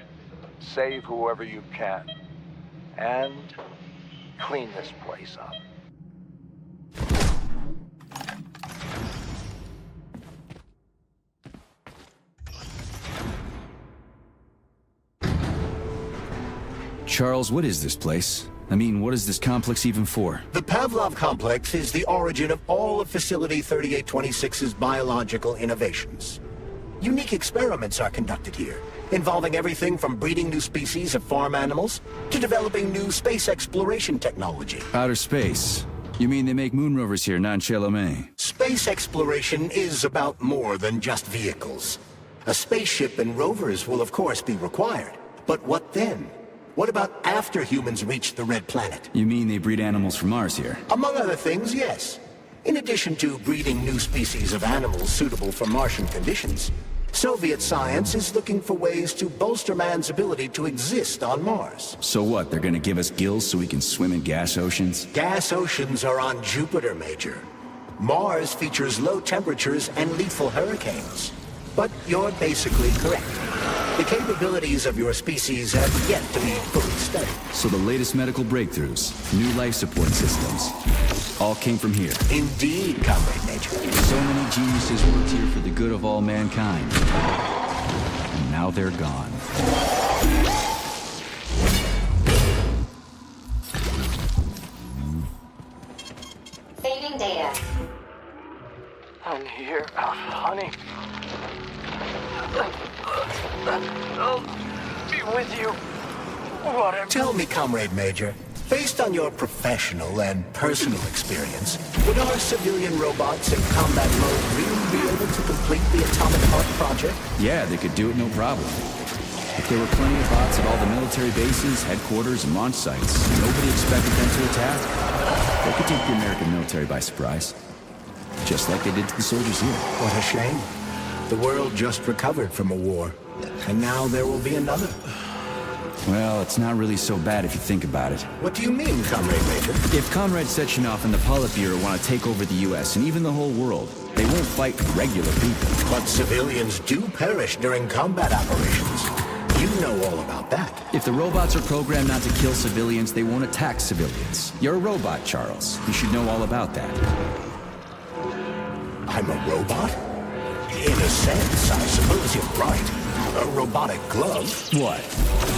save whoever you can. And clean this place up. Charles, what is this place? I mean, what is this complex even for? The Pavlov complex is the origin of all of Facility 3826's biological innovations. Unique experiments are conducted here, involving everything from breeding new species of farm animals to developing new space exploration technology. Outer space? You mean they make moon rovers here, non-Chelomé? Space exploration is about more than just vehicles. A spaceship and rovers will of course be required. But what then? What about after humans reach the Red Planet? You mean they breed animals from Mars here? Among other things, yes. In addition to breeding new species of animals suitable for Martian conditions, Soviet science is looking for ways to bolster man's ability to exist on Mars. So what, they're gonna give us gills so we can swim in gas oceans? Gas oceans are on Jupiter, Major. Mars features low temperatures and lethal hurricanes. But you're basically correct. The capabilities of your species have yet to be fully studied. So the latest medical breakthroughs, new life support systems, all came from here. Indeed, Comrade Major. So many geniuses worked here for the good of all mankind. And now they're gone. Saving data. I'm here, honey. I'll be with you. Whatever. Tell me, Comrade Major, based on your professional and personal experience, would our civilian robots in combat mode really be able to complete the Atomic Heart project? Yeah, they could do it no problem. If there were plenty of bots at all the military bases, headquarters, and launch sites, nobody expected them to attack. They could take the American military by surprise. Just like they did to the soldiers here. What a shame. The world just recovered from a war, and now there will be another. Well, it's not really so bad if you think about it. What do you mean, Comrade Major? If Comrade Sechenov and the Politburo want to take over the U.S. and even the whole world, they won't fight regular people. But civilians do perish during combat operations. You know all about that. If the robots are programmed not to kill civilians, they won't attack civilians. You're a robot, Charles. You should know all about that. I'm a robot? In a sense, I suppose you're right. A robotic glove? What?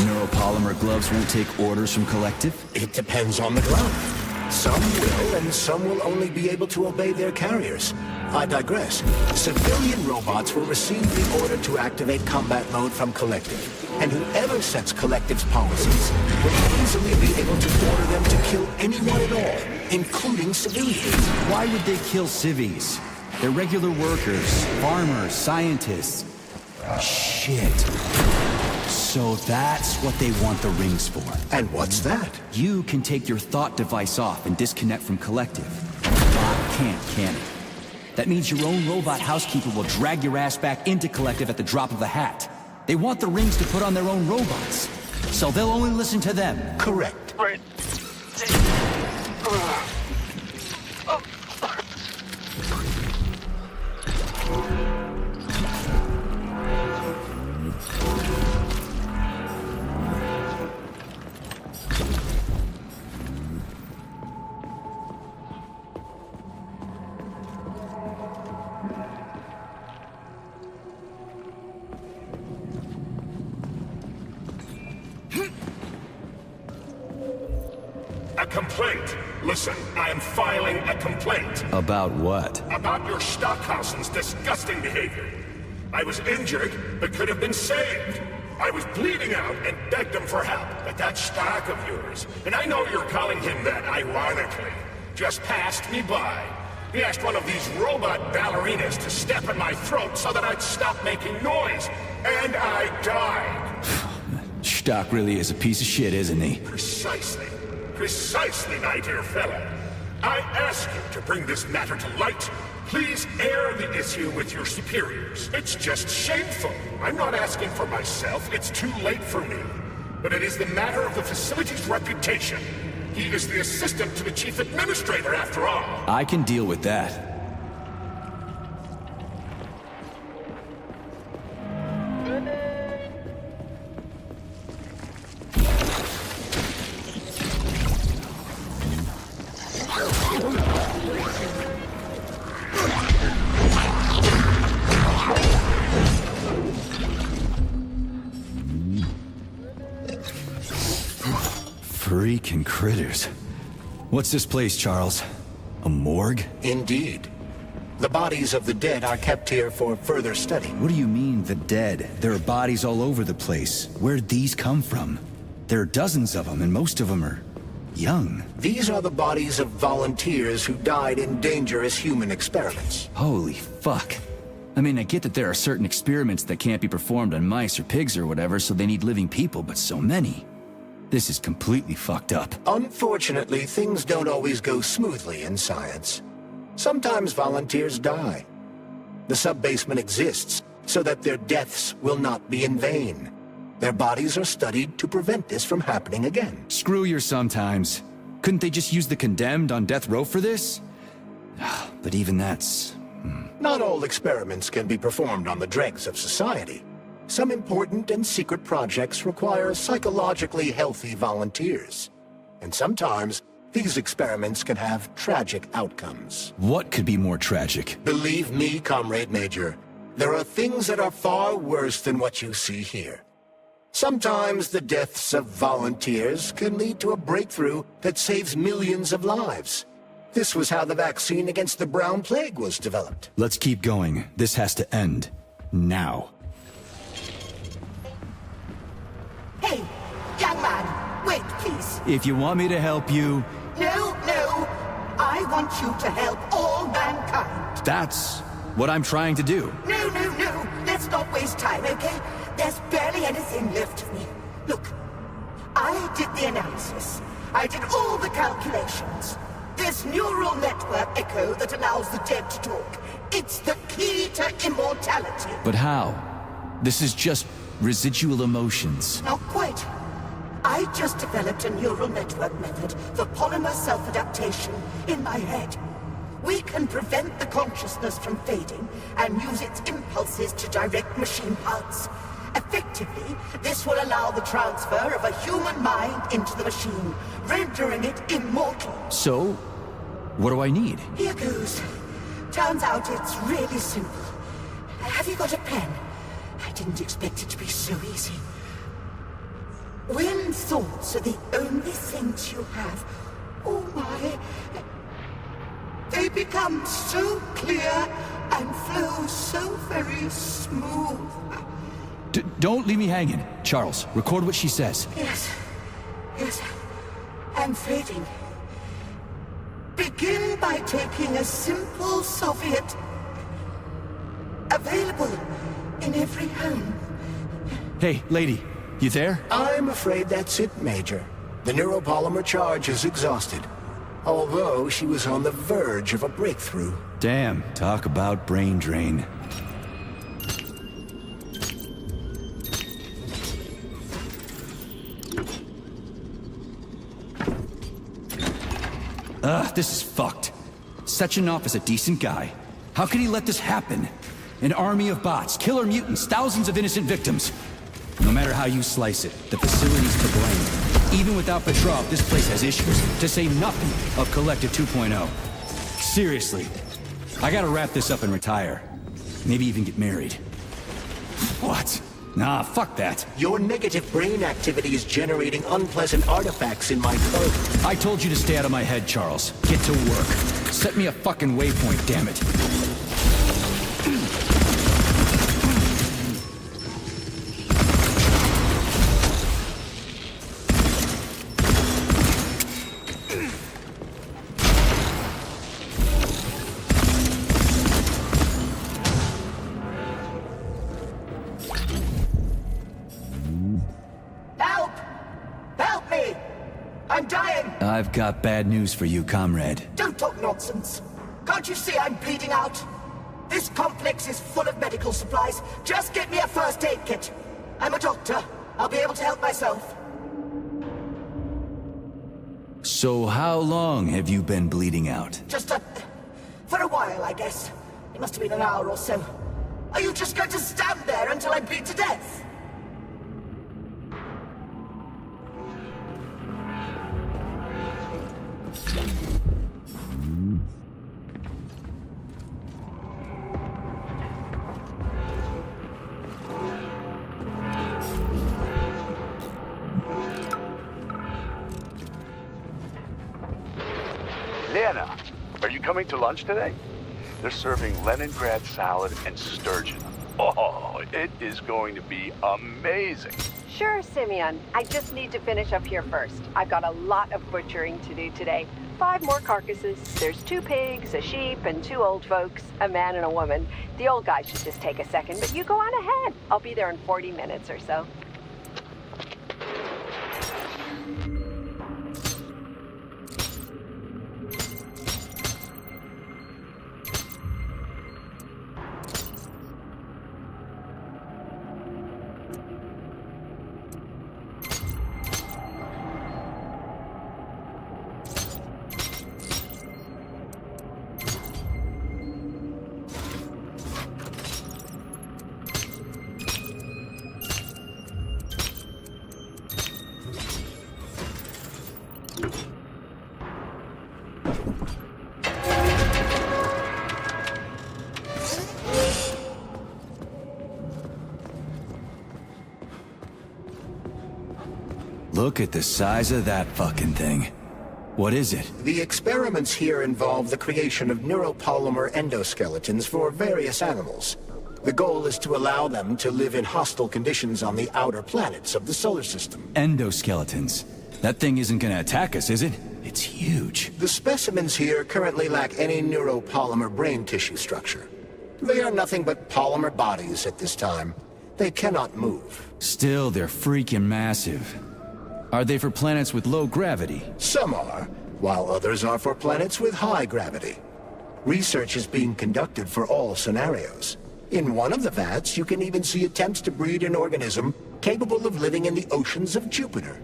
Neuropolymer gloves won't take orders from Collective? It depends on the glove. Some will, and some will only be able to obey their carriers. I digress. Civilian robots will receive the order to activate combat mode from Collective. And whoever sets Collective's policies will easily be able to order them to kill anyone at all, including civilians. Why would they kill civvies? They're regular workers, farmers, scientists. Shit. So that's what they want the rings for. And what's that? You can take your thought device off and disconnect from Collective. Bot can't, can it? That means your own robot housekeeper will drag your ass back into Collective at the drop of a hat. They want the rings to put on their own robots, so they'll only listen to them. Correct. Right. A complaint. Listen, I am filing a complaint. About what? About your Stockhausen's disgusting behavior. I was injured, but could have been saved. I was bleeding out and begged him for help, but that Stock of yours, and I know you're calling him that ironically, just passed me by. He asked one of these robot ballerinas to step in my throat so that I'd stop making noise, and I died. Stock really is a piece of shit, isn't he? Precisely. Precisely, my dear fellow. I ask you to bring this matter to light. Please air the issue with your superiors. It's just shameful. I'm not asking for myself. It's too late for me. But it is the matter of the facility's reputation. He is the assistant to the chief administrator, after all. I can deal with that. Freaking critters. What's this place, Charles? A morgue? Indeed. The bodies of the dead are kept here for further study. What do you mean, the dead? There are bodies all over the place. Where'd these come from? There are dozens of them, and most of them are young. These are the bodies of volunteers who died in dangerous human experiments. Holy fuck. I mean, I get that there are certain experiments that can't be performed on mice or pigs or whatever, so they need living people, but so many. This is completely fucked up. Unfortunately, things don't always go smoothly in science. Sometimes volunteers die. The sub-basement exists so that their deaths will not be in vain. Their bodies are studied to prevent this from happening again. Screw your sometimes. Couldn't they just use the condemned on death row for this? But even that's... Not all experiments can be performed on the dregs of society. Some important and secret projects require psychologically healthy volunteers. And sometimes, these experiments can have tragic outcomes. What could be more tragic? Believe me, Comrade Major, there are things that are far worse than what you see here. Sometimes the deaths of volunteers can lead to a breakthrough that saves millions of lives. This was how the vaccine against the brown plague was developed. Let's keep going. This has to end. Now. Hey, young man, wait, please. If you want me to help you... No, no. I want you to help all mankind. That's what I'm trying to do. No, no, no. Let's not waste time, okay? There's barely anything left of me. Look, I did the analysis. I did all the calculations. This neural network echo that allows the dead to talk. It's the key to immortality. But how? This is just residual emotions. Not quite. I just developed a neural network method for polymer self-adaptation in my head. We can prevent the consciousness from fading and use its impulses to direct machine parts. Effectively, this will allow the transfer of a human mind into the machine, rendering it immortal. So, what do I need? Here goes. Turns out it's really simple. Have you got a pen? I didn't expect it to be so easy. When thoughts are the only things you have, oh my, they become so clear and flow so very smooth. Don't leave me hanging. Charles, record what she says. Yes. Yes. I'm fading. Begin by taking a simple Soviet. Available in every home. Hey, lady, you there? I'm afraid that's it, Major. The neuropolymer charge is exhausted. Although she was on the verge of a breakthrough. Damn, talk about brain drain. This is fucked. Sechenov is a decent guy. How could he let this happen? An army of bots, killer mutants, thousands of innocent victims. No matter how you slice it, the facility's to blame. Even without Petrov, this place has issues, to say nothing of Collective 2.0. Seriously, I gotta wrap this up and retire. Maybe even get married. What? Nah, fuck that. Your negative brain activity is generating unpleasant artifacts in my code. I told you to stay out of my head, Charles. Get to work. Set me a fucking waypoint, damn it. I've got bad news for you, comrade. Don't talk nonsense. Can't you see I'm bleeding out? This complex is full of medical supplies. Just get me a first aid kit. I'm a doctor. I'll be able to help myself. So how long have you been bleeding out? For a while, I guess. It must have been an hour or so. Are you just going to stand there until I bleed to death? Lena, are you coming to lunch today? They're serving Leningrad salad and sturgeon. Oh, it is going to be amazing. Sure, Simeon. I just need to finish up here first. I've got a lot of butchering to do today. 5 more carcasses. There's 2 pigs, a sheep, and 2 old folks, a man and a woman. The old guy should just take a second, but you go on ahead. I'll be there in 40 minutes or so. Look at the size of that fucking thing. What is it? The experiments here involve the creation of neuropolymer endoskeletons for various animals. The goal is to allow them to live in hostile conditions on the outer planets of the solar system. Endoskeletons. That thing isn't gonna attack us, is it? It's huge. The specimens here currently lack any neuropolymer brain tissue structure. They are nothing but polymer bodies at this time. They cannot move. Still, they're freaking massive. Are they for planets with low gravity? Some are, while others are for planets with high gravity. Research is being conducted for all scenarios. In one of the vats, you can even see attempts to breed an organism capable of living in the oceans of Jupiter.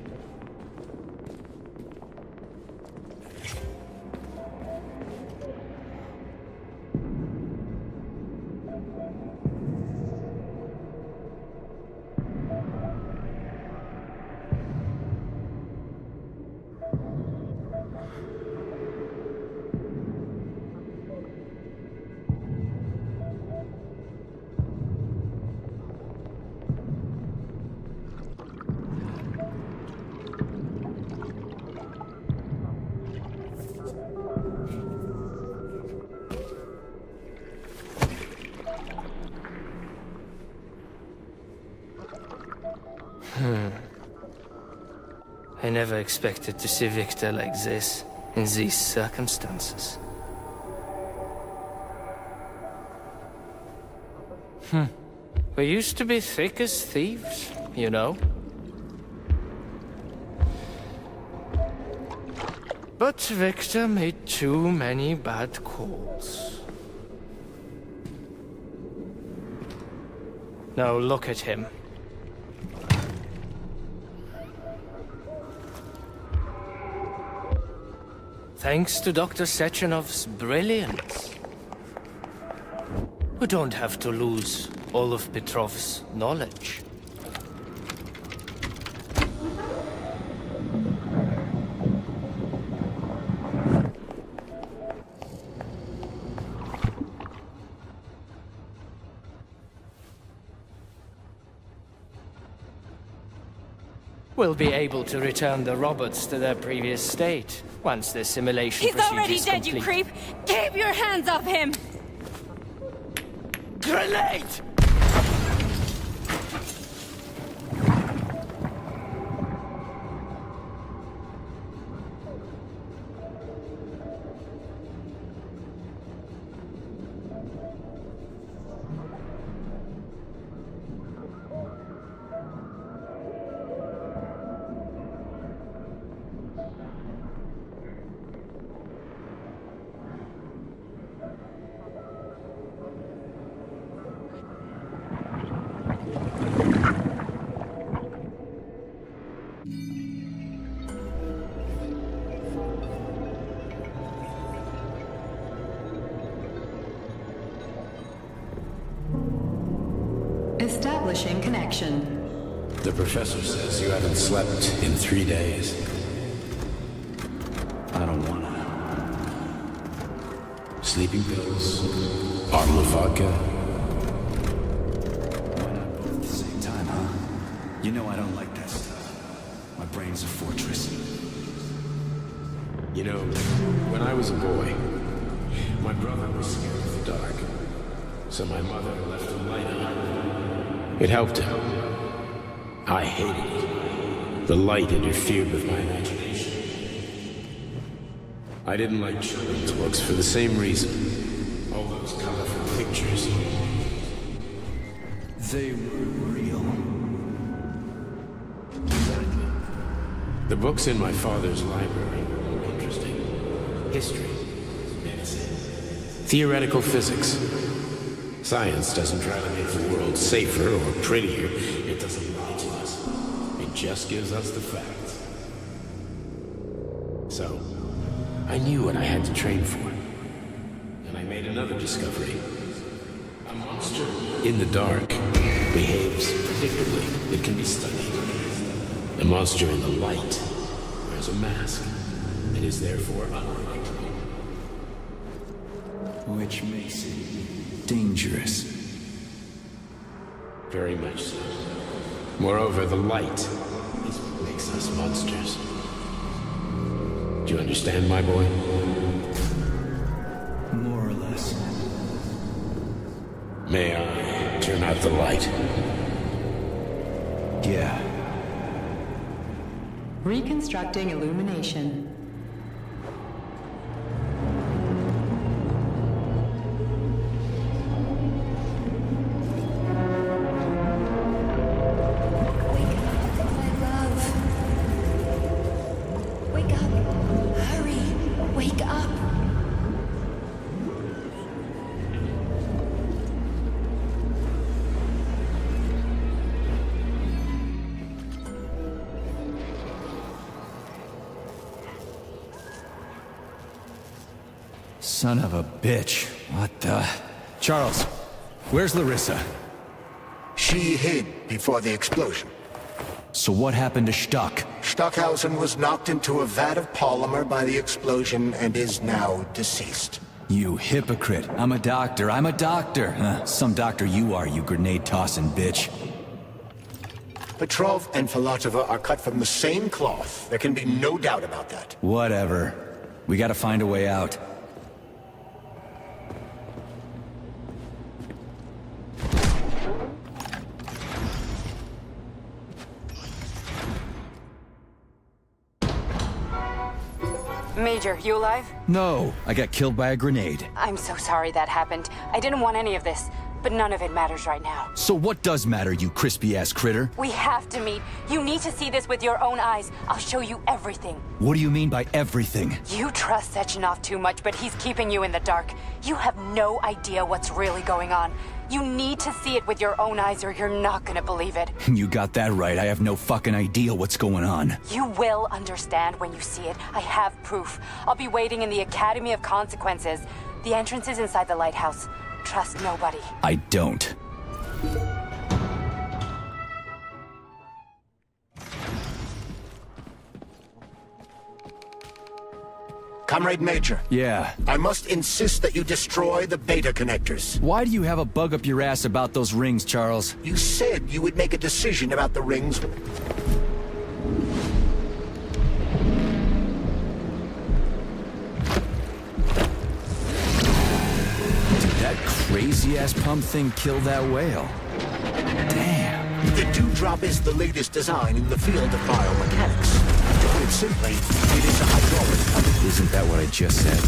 I never expected to see Victor like this, in these circumstances. We used to be thick as thieves, you know? But Victor made too many bad calls. Now look at him. Thanks to Dr. Sechenov's brilliance, we don't have to lose all of Petrov's knowledge. We'll be able to return the robots to their previous state once the simulation He's already procedure's dead, you complete. creep! Keep your hands off him! Grenade! Establishing connection. The professor says you haven't slept in 3 days. I don't wanna. Sleeping pills, bottle of vodka. At the same time, huh? You know I don't like that stuff. My brain's a fortress. You know, when I was a boy, my brother was scared of the dark, so my mother left a light on. It helped him. I hated it. The light interfered with my imagination. I didn't like children's books for the same reason. All those colorful pictures. They were real. Exactly. The books in my father's library were interesting. History, medicine, theoretical physics. Science doesn't try to make the world safer or prettier. It doesn't lie to us. It just gives us the facts. So, I knew what I had to train for. And I made another discovery. A monster in the dark behaves predictably. It can be studied. A monster in the light wears a mask and is therefore unpredictable. Which makes it dangerous. Very much so. Moreover, the light is what makes us monsters. Do you understand, my boy? More or less. May I turn out the light? Yeah. Reconstructing illumination. Son of a bitch. What the... Charles, where's Larissa? She hid before the explosion. So what happened to Stuck? Stockhausen was knocked into a vat of polymer by the explosion and is now deceased. You hypocrite. I'm a doctor. Some doctor you are, you grenade-tossing bitch. Petrov and Filatova are cut from the same cloth. There can be no doubt about that. Whatever. We gotta find a way out. Major, you alive? No, I got killed by a grenade. I'm so sorry that happened. I didn't want any of this, but none of it matters right now. So what does matter, you crispy-ass critter? We have to meet. You need to see this with your own eyes. I'll show you everything. What do you mean by everything? You trust Sechenov too much, but he's keeping you in the dark. You have no idea what's really going on. You need to see it with your own eyes or you're not gonna believe it. You got that right. I have no fucking idea what's going on. You will understand when you see it. I have proof. I'll be waiting in the Academy of Consequences. The entrance is inside the lighthouse. Trust nobody. I don't. Comrade Major. Yeah? I must insist that you destroy the beta connectors. Why do you have a bug up your ass about those rings, Charles? You said you would make a decision about the rings. That crazy-ass pump thing killed that whale. Damn. The Dewdrop is the latest design in the field of biomechanics. To put it simply, it is a hydraulic pump. Isn't that what I just said?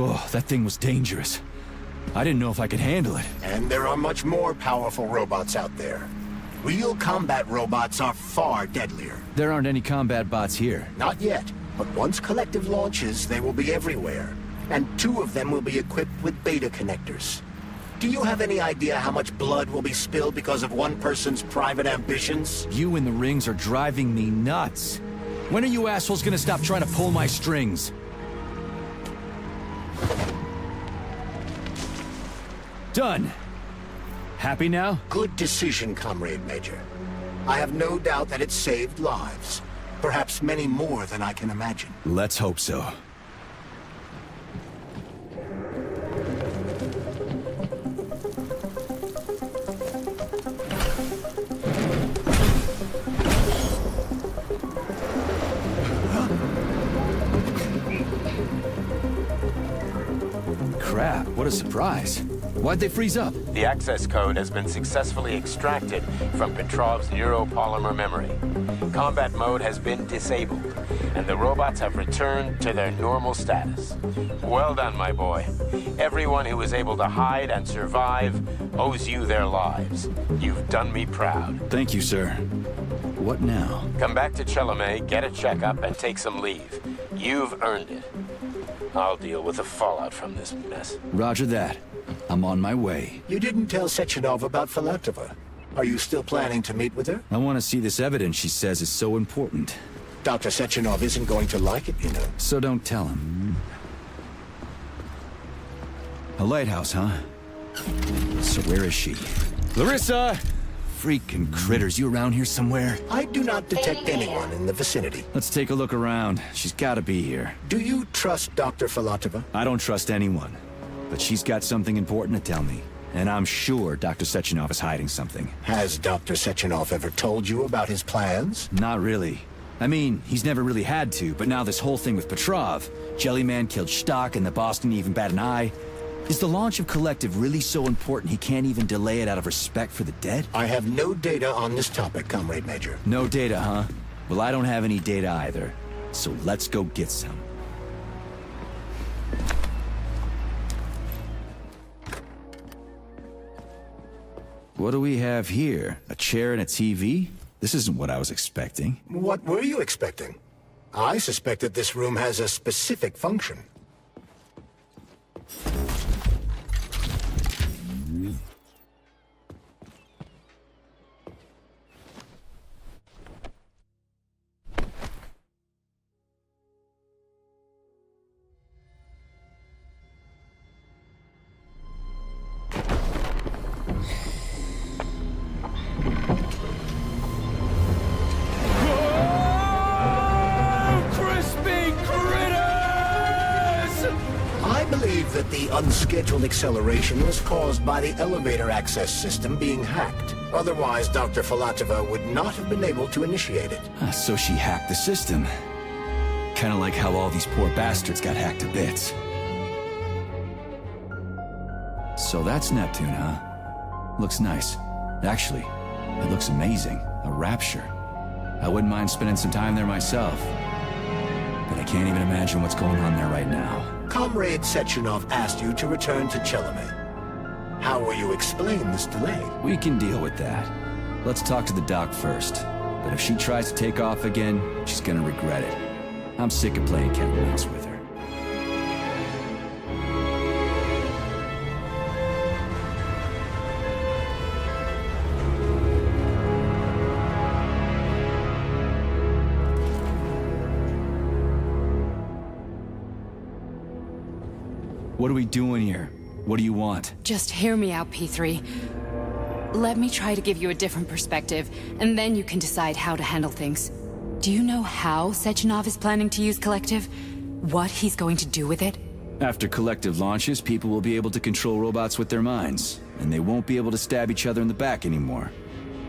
Oh, that thing was dangerous. I didn't know if I could handle it. And there are much more powerful robots out there. Real combat robots are far deadlier. There aren't any combat bots here. Not yet, but once Collective launches, they will be everywhere. And 2 of them will be equipped with beta connectors. Do you have any idea how much blood will be spilled because of one person's private ambitions? You in the rings are driving me nuts. When are you assholes gonna stop trying to pull my strings? Done. Happy now? Good decision, Comrade Major. I have no doubt that it saved lives. Perhaps many more than I can imagine. Let's hope so. Crap, what a surprise. Why'd they freeze up? The access code has been successfully extracted from Petrov's neuropolymer memory. Combat mode has been disabled, and the robots have returned to their normal status. Well done, my boy. Everyone who was able to hide and survive owes you their lives. You've done me proud. Thank you, sir. What now? Come back to Chelome, get a checkup, and take some leave. You've earned it. I'll deal with the fallout from this mess. Roger that. I'm on my way. You didn't tell Sechenov about Filatova. Are you still planning to meet with her? I want to see this evidence she says is so important. Dr. Sechenov isn't going to like it, you know. So don't tell him. A lighthouse, huh? So where is she? Larissa! Freaking critters, you around here somewhere? I do not detect anyone in the vicinity. Let's take a look around. She's gotta be here. Do you trust Dr. Filatova? I don't trust anyone. But she's got something important to tell me. And I'm sure Dr. Sechenov is hiding something. Has Dr. Sechenov ever told you about his plans? Not really. I mean, he's never really had to, but now this whole thing with Petrov, Jellyman killed Stock and the boss didn't even bat an eye. Is the launch of Collective really so important he can't even delay it out of respect for the dead? I have no data on this topic, Comrade Major. No data, huh? Well, I don't have any data either. So let's go get some. What do we have here? A chair and a TV? This isn't what I was expecting. What were you expecting? I suspected this room has a specific function. The unscheduled acceleration was caused by the elevator access system being hacked. Otherwise, Dr. Filatova would not have been able to initiate it. So she hacked the system. Kinda like how all these poor bastards got hacked to bits. So that's Neptune, huh? Looks nice. Actually, it looks amazing. A rapture. I wouldn't mind spending some time there myself. But I can't even imagine what's going on there right now. Comrade Sechenov asked you to return to Chelome. How will you explain this delay? We can deal with that. Let's talk to the doc first. But if she tries to take off again, she's gonna regret it. I'm sick of playing cat and mouse with her. What are we doing here? What do you want? Just hear me out, P3. Let me try to give you a different perspective, and then you can decide how to handle things. Do you know how Sechenov is planning to use Collective? What he's going to do with it? After Collective launches, people will be able to control robots with their minds, and they won't be able to stab each other in the back anymore.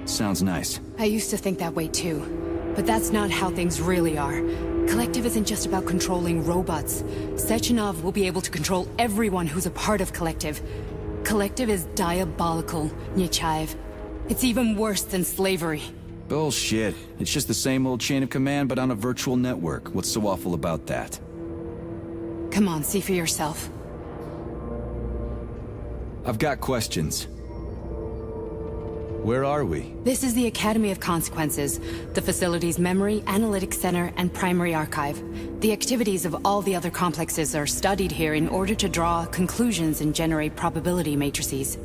Sounds nice. I used to think that way too, but that's not how things really are. Collective isn't just about controlling robots. Sechenov will be able to control everyone who's a part of Collective. Collective is diabolical, Nechayev. It's even worse than slavery. Bullshit. It's just the same old chain of command, but on a virtual network. What's so awful about that? Come on, see for yourself. I've got questions. Where are we? This is the Academy of Consequences, the facility's memory, analytics center, and primary archive. The activities of all the other complexes are studied here in order to draw conclusions and generate probability matrices.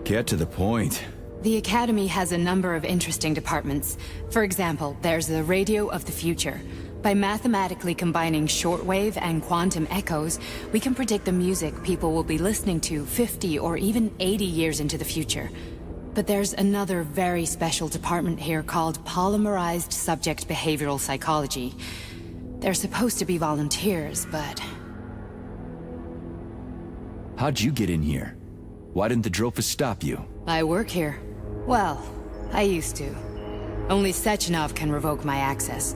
Get to the point. The Academy has a number of interesting departments. For example, there's the Radio of the Future. By mathematically combining shortwave and quantum echoes, we can predict the music people will be listening to 50 or even 80 years into the future. But there's another very special department here called Polymerized Subject Behavioral Psychology. They're supposed to be volunteers, but... How'd you get in here? Why didn't the Drofus stop you? I work here. Well, I used to. Only Sechenov can revoke my access.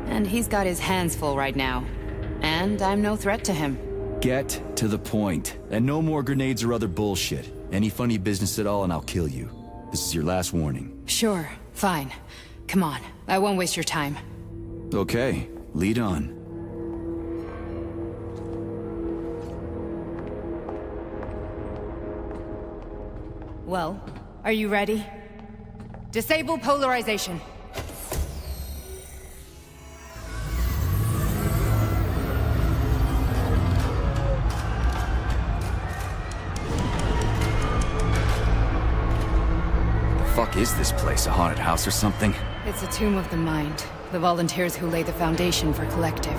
And he's got his hands full right now. And I'm no threat to him. Get to the point. And no more grenades or other bullshit. Any funny business at all and I'll kill you. This is your last warning. Sure, fine. Come on, I won't waste your time. Okay, lead on. Well, are you ready? Disable polarization. Fuck is this place? A haunted house or something? It's a tomb of the mind. The volunteers who lay the foundation for Collective.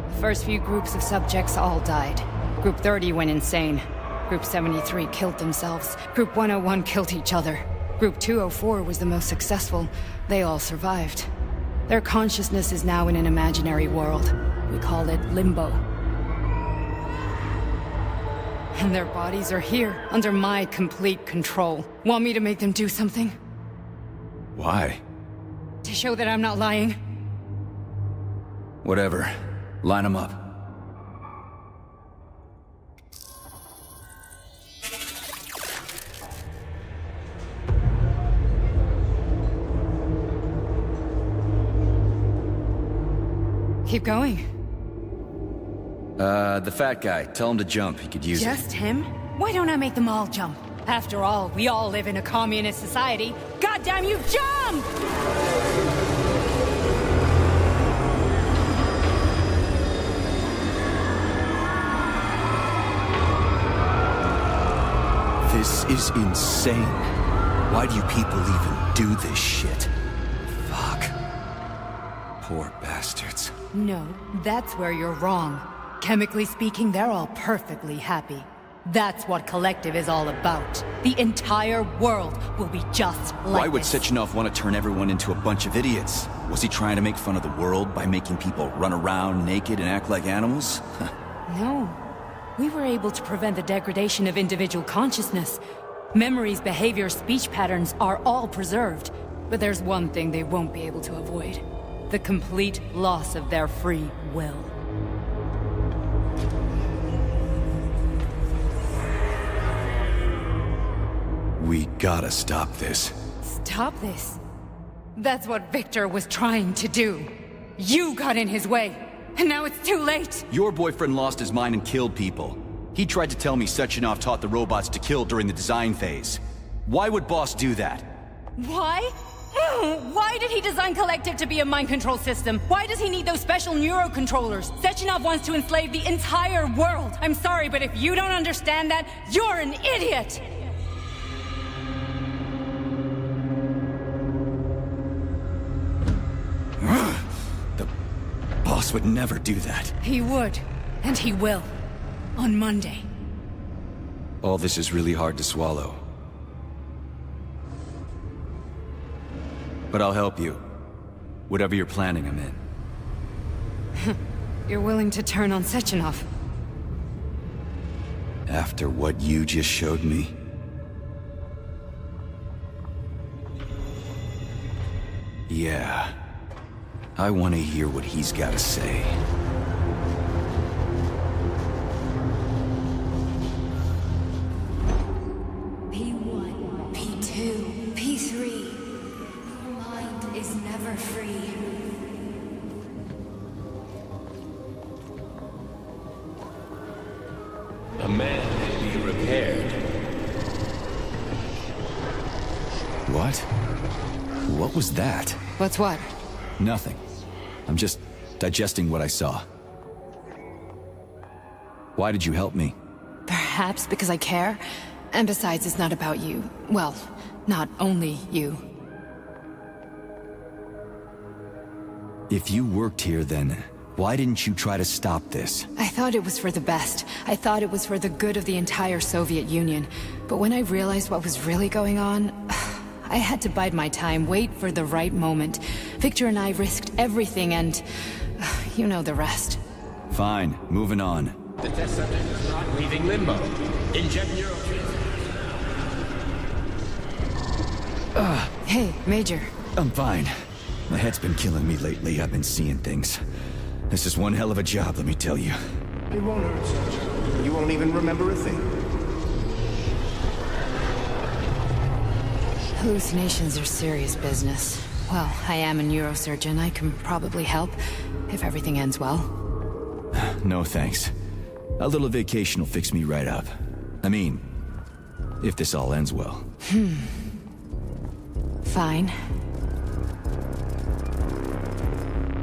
The first few groups of subjects all died. Group 30 went insane. Group 73 killed themselves. Group 101 killed each other. Group 204 was the most successful. They all survived. Their consciousness is now in an imaginary world. We call it Limbo. And their bodies are here, under my complete control. Want me to make them do something? Why? To show that I'm not lying? Whatever. Line them up. Keep going. The fat guy. Tell him to jump. He could use it. Just him? Why don't I make them all jump? After all, we all live in a communist society. Goddamn you, jump! This is insane. Why do you people even do this shit? Fuck. Poor bastards. No, that's where you're wrong. Chemically speaking, they're all perfectly happy. That's what Collective is all about. The entire world will be just like Why would this. Sechenov want to turn everyone into a bunch of idiots? Was he trying to make fun of the world by making people run around naked and act like animals? No. We were able to prevent the degradation of individual consciousness. Memories, behavior, speech patterns are all preserved. But there's one thing they won't be able to avoid. The complete loss of their free will. We gotta stop this. Stop this. That's what Victor was trying to do. You got in his way, and now it's too late. Your boyfriend lost his mind and killed people. He tried to tell me Sechenov taught the robots to kill during the design phase. Why would Boss do that? Why? Why did he design Collective to be a mind control system? Why does he need those special neurocontrollers? Sechenov wants to enslave the entire world. I'm sorry, but if you don't understand that, you're an idiot! The Boss would never do that. He would, and he will. On Monday. All this is really hard to swallow. But I'll help you. Whatever you're planning, I'm in. You're willing to turn on Sechenov? After what you just showed me? Yeah. I want to hear what he's got to say. P1, P2, P3. Your mind is never free. A man may be revealed. What? What was that? What's what? Nothing. I'm just digesting what I saw. Why did you help me? Perhaps because I care. And besides, it's not about you. Well, not only you. If you worked here, then why didn't you try to stop this? I thought it was for the best. I thought it was for the good of the entire Soviet Union. But when I realized what was really going on, I had to bide my time, wait for the right moment. Victor and I risked everything and... you know the rest. Fine, moving on. The test subject is not leaving limbo. Inject Hey, Major. I'm fine. My head's been killing me lately. I've been seeing things. This is one hell of a job, let me tell you. It won't hurt, Sergeant. You won't even remember a thing. Hallucinations are serious business. Well, I am a neurosurgeon. I can probably help, if everything ends well. No thanks. A little vacation will fix me right up. I mean, if this all ends well. Fine.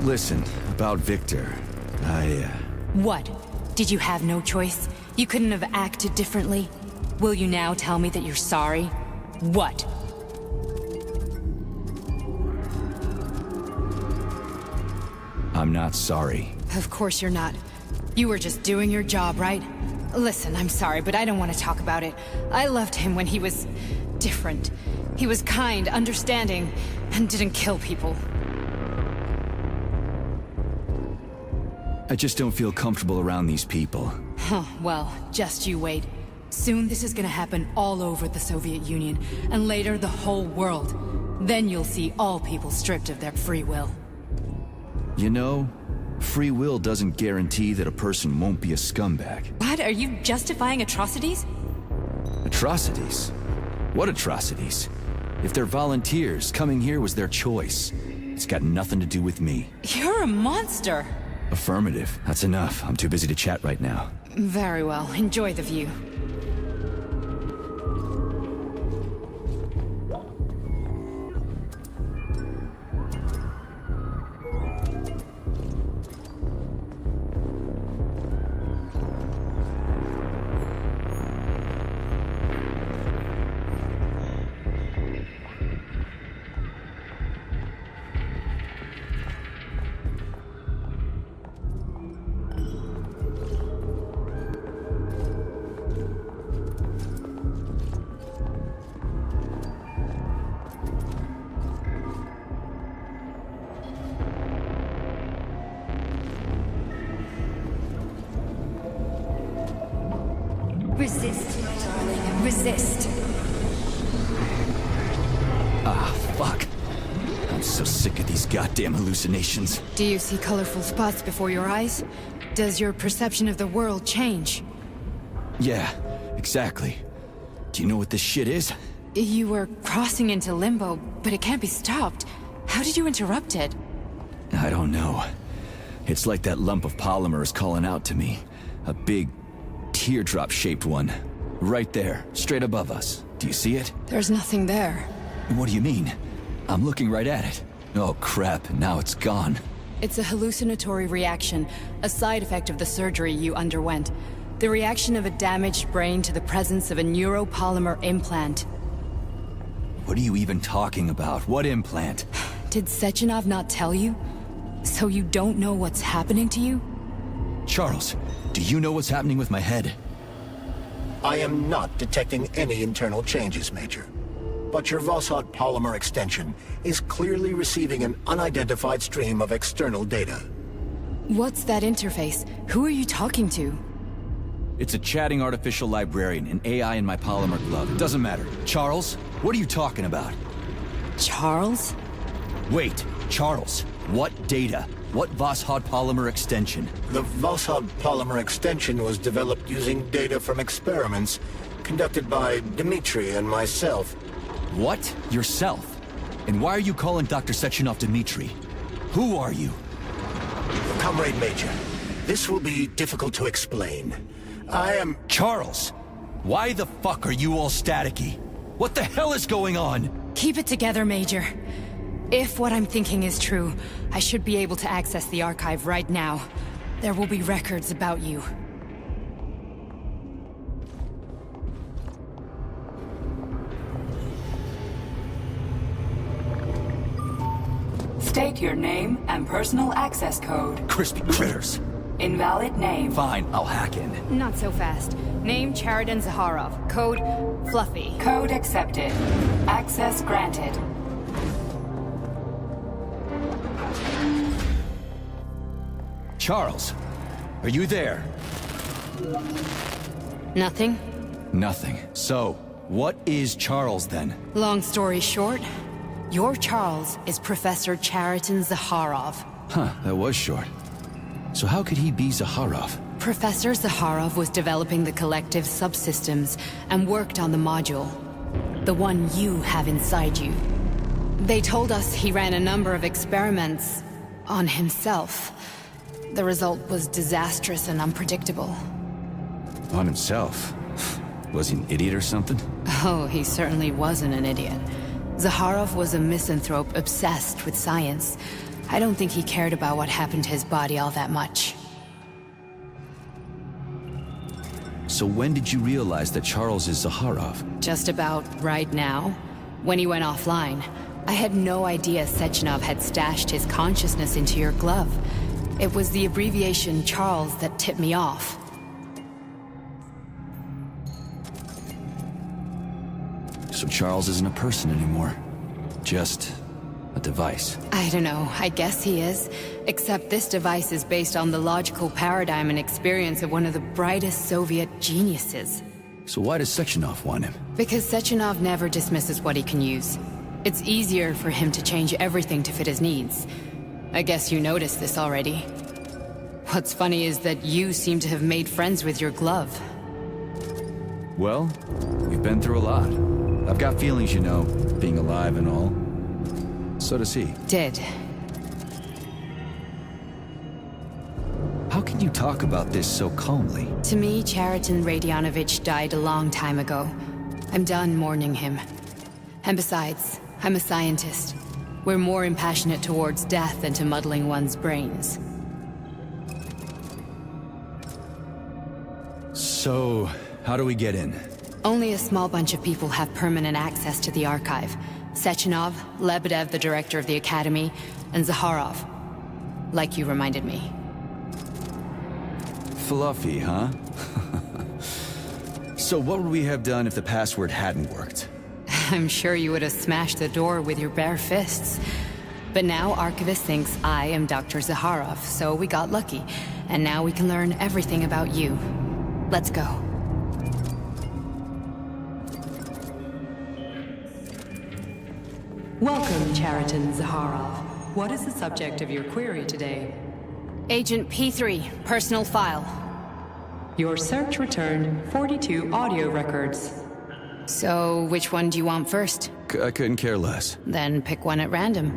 Listen, about Victor, What? Did you have no choice? You couldn't have acted differently? Will you now tell me that you're sorry? What? I'm not sorry. Of course you're not. You were just doing your job, right? Listen, I'm sorry, but I don't want to talk about it. I loved him when he was... different. He was kind, understanding, and didn't kill people. I just don't feel comfortable around these people. Huh, well, just you wait. Soon this is gonna happen all over the Soviet Union, and later the whole world. Then you'll see all people stripped of their free will. You know, free will doesn't guarantee that a person won't be a scumbag. What? Are you justifying atrocities? Atrocities? What atrocities? If they're volunteers, coming here was their choice. It's got nothing to do with me. You're a monster! Affirmative. That's enough. I'm too busy to chat right now. Very well. Enjoy the view. Resist, my darling. Resist. Ah, fuck. I'm so sick of these goddamn hallucinations. Do you see colorful spots before your eyes? Does your perception of the world change? Yeah, exactly. Do you know what this shit is? You were crossing into limbo, but it can't be stopped. How did you interrupt it? I don't know. It's like that lump of polymer is calling out to me. A big, teardrop-shaped one. Right there, straight above us. Do you see it? There's nothing there. What do you mean? I'm looking right at it. Oh crap, now it's gone. It's a hallucinatory reaction, a side effect of the surgery you underwent. The reaction of a damaged brain to the presence of a neuropolymer implant. What are you even talking about? What implant? Did Sechenov not tell you? So you don't know what's happening to you? Charles, do you know what's happening with my head? I am not detecting any internal changes, Major. But your Vossod polymer extension is clearly receiving an unidentified stream of external data. What's that interface? Who are you talking to? It's a chatting artificial librarian, an AI in my polymer glove. It doesn't matter. Charles, what are you talking about? Charles? Wait, Charles, what data? What Vossod polymer extension? The Vossod polymer extension was developed using data from experiments conducted by Dmitri and myself. What? Yourself? And why are you calling Dr. Sechenov Dmitri? Who are you? Comrade Major, this will be difficult to explain. I am... Charles! Why the fuck are you all staticky? What the hell is going on? Keep it together, Major. If what I'm thinking is true, I should be able to access the archive right now. There will be records about you. State your name and personal access code. Crispy critters. Invalid name. Fine, I'll hack in. Not so fast. Name Chariton Zaharov. Code Fluffy. Code accepted. Access granted. Charles, are you there? Nothing? Nothing. So, what is Charles then? Long story short, your Charles is Professor Chariton Zaharov. Huh, that was short. So how could he be Zaharov? Professor Zaharov was developing the collective subsystems and worked on the module. The one you have inside you. They told us he ran a number of experiments on himself. The result was disastrous and unpredictable. On himself? Was he an idiot or something? Oh, he certainly wasn't an idiot. Zaharov was a misanthrope obsessed with science. I don't think he cared about what happened to his body all that much. So when did you realize that Charles is Zaharov? Just about right now. When he went offline. I had no idea Sechenov had stashed his consciousness into your glove. It was the abbreviation Charles that tipped me off. So Charles isn't a person anymore. Just a device. I don't know, I guess he is. Except this device is based on the logical paradigm and experience of one of the brightest Soviet geniuses. So why does Sechenov want him? Because Sechenov never dismisses what he can use. It's easier for him to change everything to fit his needs. I guess you noticed this already. What's funny is that you seem to have made friends with your glove. Well, we've been through a lot. I've got feelings, you know, being alive and all. So does he. Did. How can you talk about this so calmly? To me, Chariton Radionovich died a long time ago. I'm done mourning him. And besides, I'm a scientist. We're more impassionate towards death than to muddling one's brains. So, how do we get in? Only a small bunch of people have permanent access to the archive. Sechenov, Lebedev, the director of the Academy, and Zaharov. Like you reminded me. Fluffy, huh? So what would we have done if the password hadn't worked? I'm sure you would have smashed the door with your bare fists. But now Archivist thinks I am Dr. Zaharov, so we got lucky. And now we can learn everything about you. Let's go. Welcome, Chariton Zaharov. What is the subject of your query today? Agent P3, personal file. Your search returned 42 audio records. So, which one do you want first? I couldn't care less. Then pick one at random.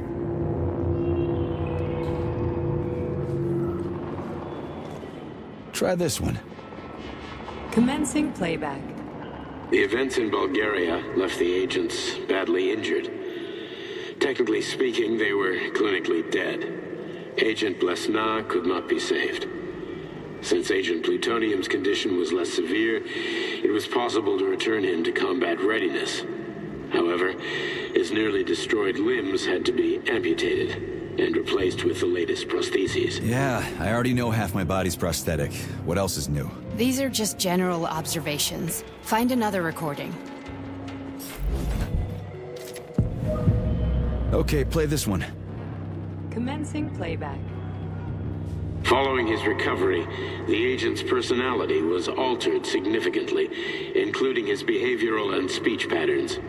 Try this one. Commencing playback. The events in Bulgaria left the agents badly injured. Technically speaking, they were clinically dead. Agent Blesna could not be saved. Since Agent Plutonium's condition was less severe, it was possible to return him to combat readiness. However, his nearly destroyed limbs had to be amputated and replaced with the latest prostheses. Yeah, I already know half my body's prosthetic. What else is new? These are just general observations. Find another recording. Okay, play this one. Commencing playback. Following his recovery, the agent's personality was altered significantly, including his behavioral and speech patterns.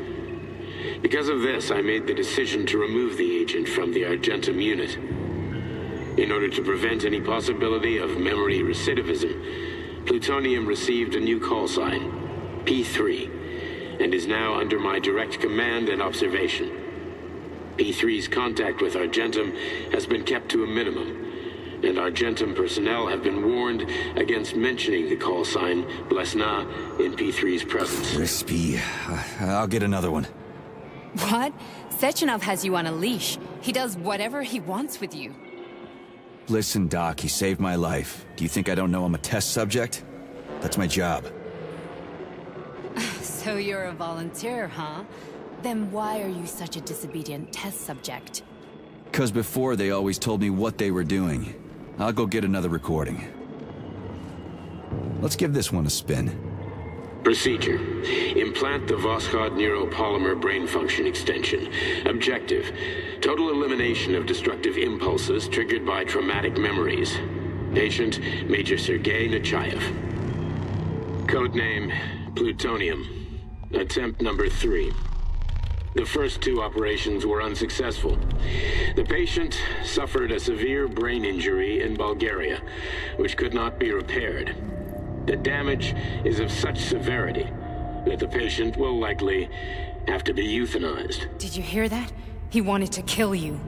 Because of this, I made the decision to remove the agent from the Argentum unit. In order to prevent any possibility of memory recidivism, Plutonium received a new call sign, P3, and is now under my direct command and observation. P3's contact with Argentum has been kept to a minimum, and Argentum personnel have been warned against mentioning the call sign Blesna in P3's presence. Crispy. I'll get another one. What? Sechenov has you on a leash. He does whatever he wants with you. Listen, Doc, he saved my life. Do you think I don't know I'm a test subject? That's my job. So you're a volunteer, huh? Then why are you such a disobedient test subject? 'Cause before they always told me what they were doing. I'll go get another recording. Let's give this one a spin. Procedure. Implant the Voskhod neuropolymer brain function extension. Objective. Total elimination of destructive impulses triggered by traumatic memories. Patient, Major Sergei Nechayev. Codename, Plutonium. Attempt number 3. The first 2 operations were unsuccessful. The patient suffered a severe brain injury in Bulgaria, which could not be repaired. The damage is of such severity that the patient will likely have to be euthanized. Did you hear that? He wanted to kill you.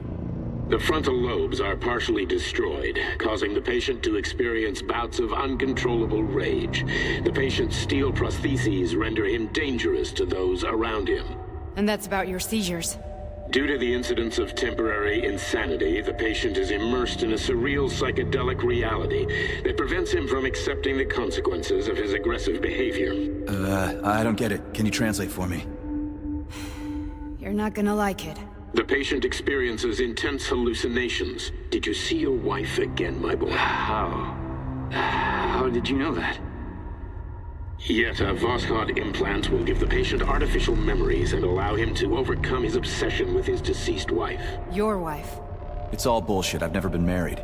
The frontal lobes are partially destroyed, causing the patient to experience bouts of uncontrollable rage. The patient's steel prostheses render him dangerous to those around him. And that's about your seizures. Due to the incidence of temporary insanity, the patient is immersed in a surreal psychedelic reality that prevents him from accepting the consequences of his aggressive behavior. I don't get it. Can you translate for me? You're not gonna like it. The patient experiences intense hallucinations. Did you see your wife again, my boy? How did you know that? Yet a Voskhod implant will give the patient artificial memories and allow him to overcome his obsession with his deceased wife. Your wife. It's all bullshit. I've never been married.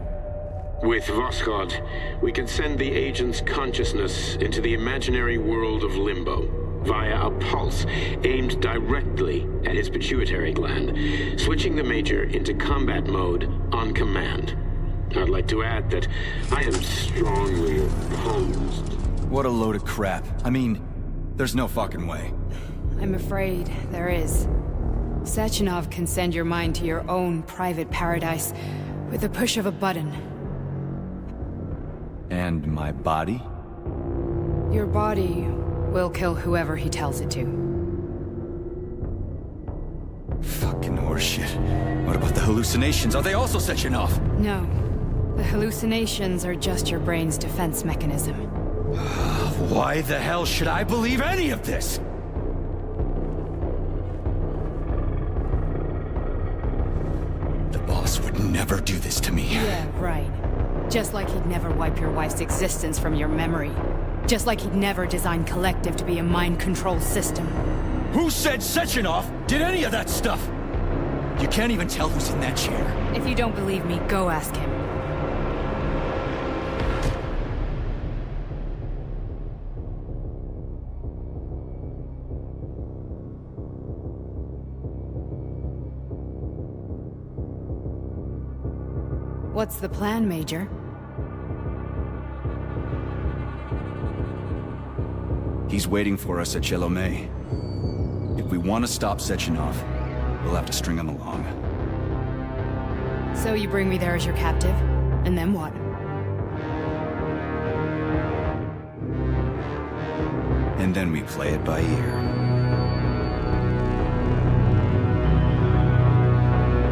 With Voskhod, we can send the agent's consciousness into the imaginary world of limbo via a pulse aimed directly at his pituitary gland, switching the Major into combat mode on command. I'd like to add that I am strongly opposed. What a load of crap. I mean, there's no fucking way. I'm afraid there is. Sechenov can send your mind to your own private paradise with the push of a button. And my body? Your body will kill whoever he tells it to. Fucking horseshit. What about the hallucinations? Are they also Sechenov? No. The hallucinations are just your brain's defense mechanism. Why the hell should I believe any of this? The boss would never do this to me. Yeah, right. Just like he'd never wipe your wife's existence from your memory. Just like he'd never design Collective to be a mind control system. Who said Sechenov did any of that stuff? You can't even tell who's in that chair. If you don't believe me, go ask him. What's the plan, Major? He's waiting for us at Chelomey. If we want to stop Sechenov, we'll have to string him along. So you bring me there as your captive, and then what? And then we play it by ear.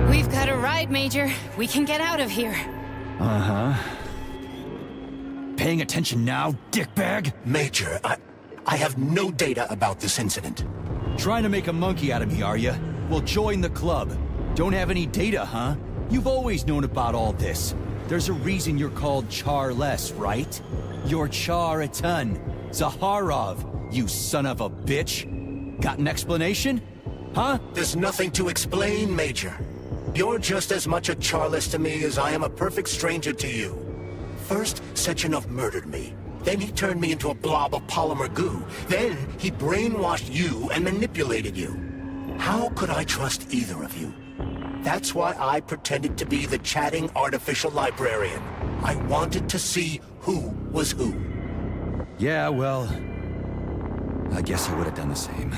We've got a ride, Major. We can get out of here. Uh-huh. Paying attention now, dickbag? Major, I have no data about this incident. Trying to make a monkey out of me, are you? Well, join the club. Don't have any data, huh? You've always known about all this. There's a reason you're called Charless, right? You're Char a ton. Zaharov, you son of a bitch. Got an explanation? Huh? There's nothing to explain, Major. You're just as much a Charless to me as I am a perfect stranger to you. First, Sechenov murdered me. Then he turned me into a blob of polymer goo. Then he brainwashed you and manipulated you. How could I trust either of you? That's why I pretended to be the chatting artificial librarian. I wanted to see who was who. Yeah, well, I guess I would have done the same.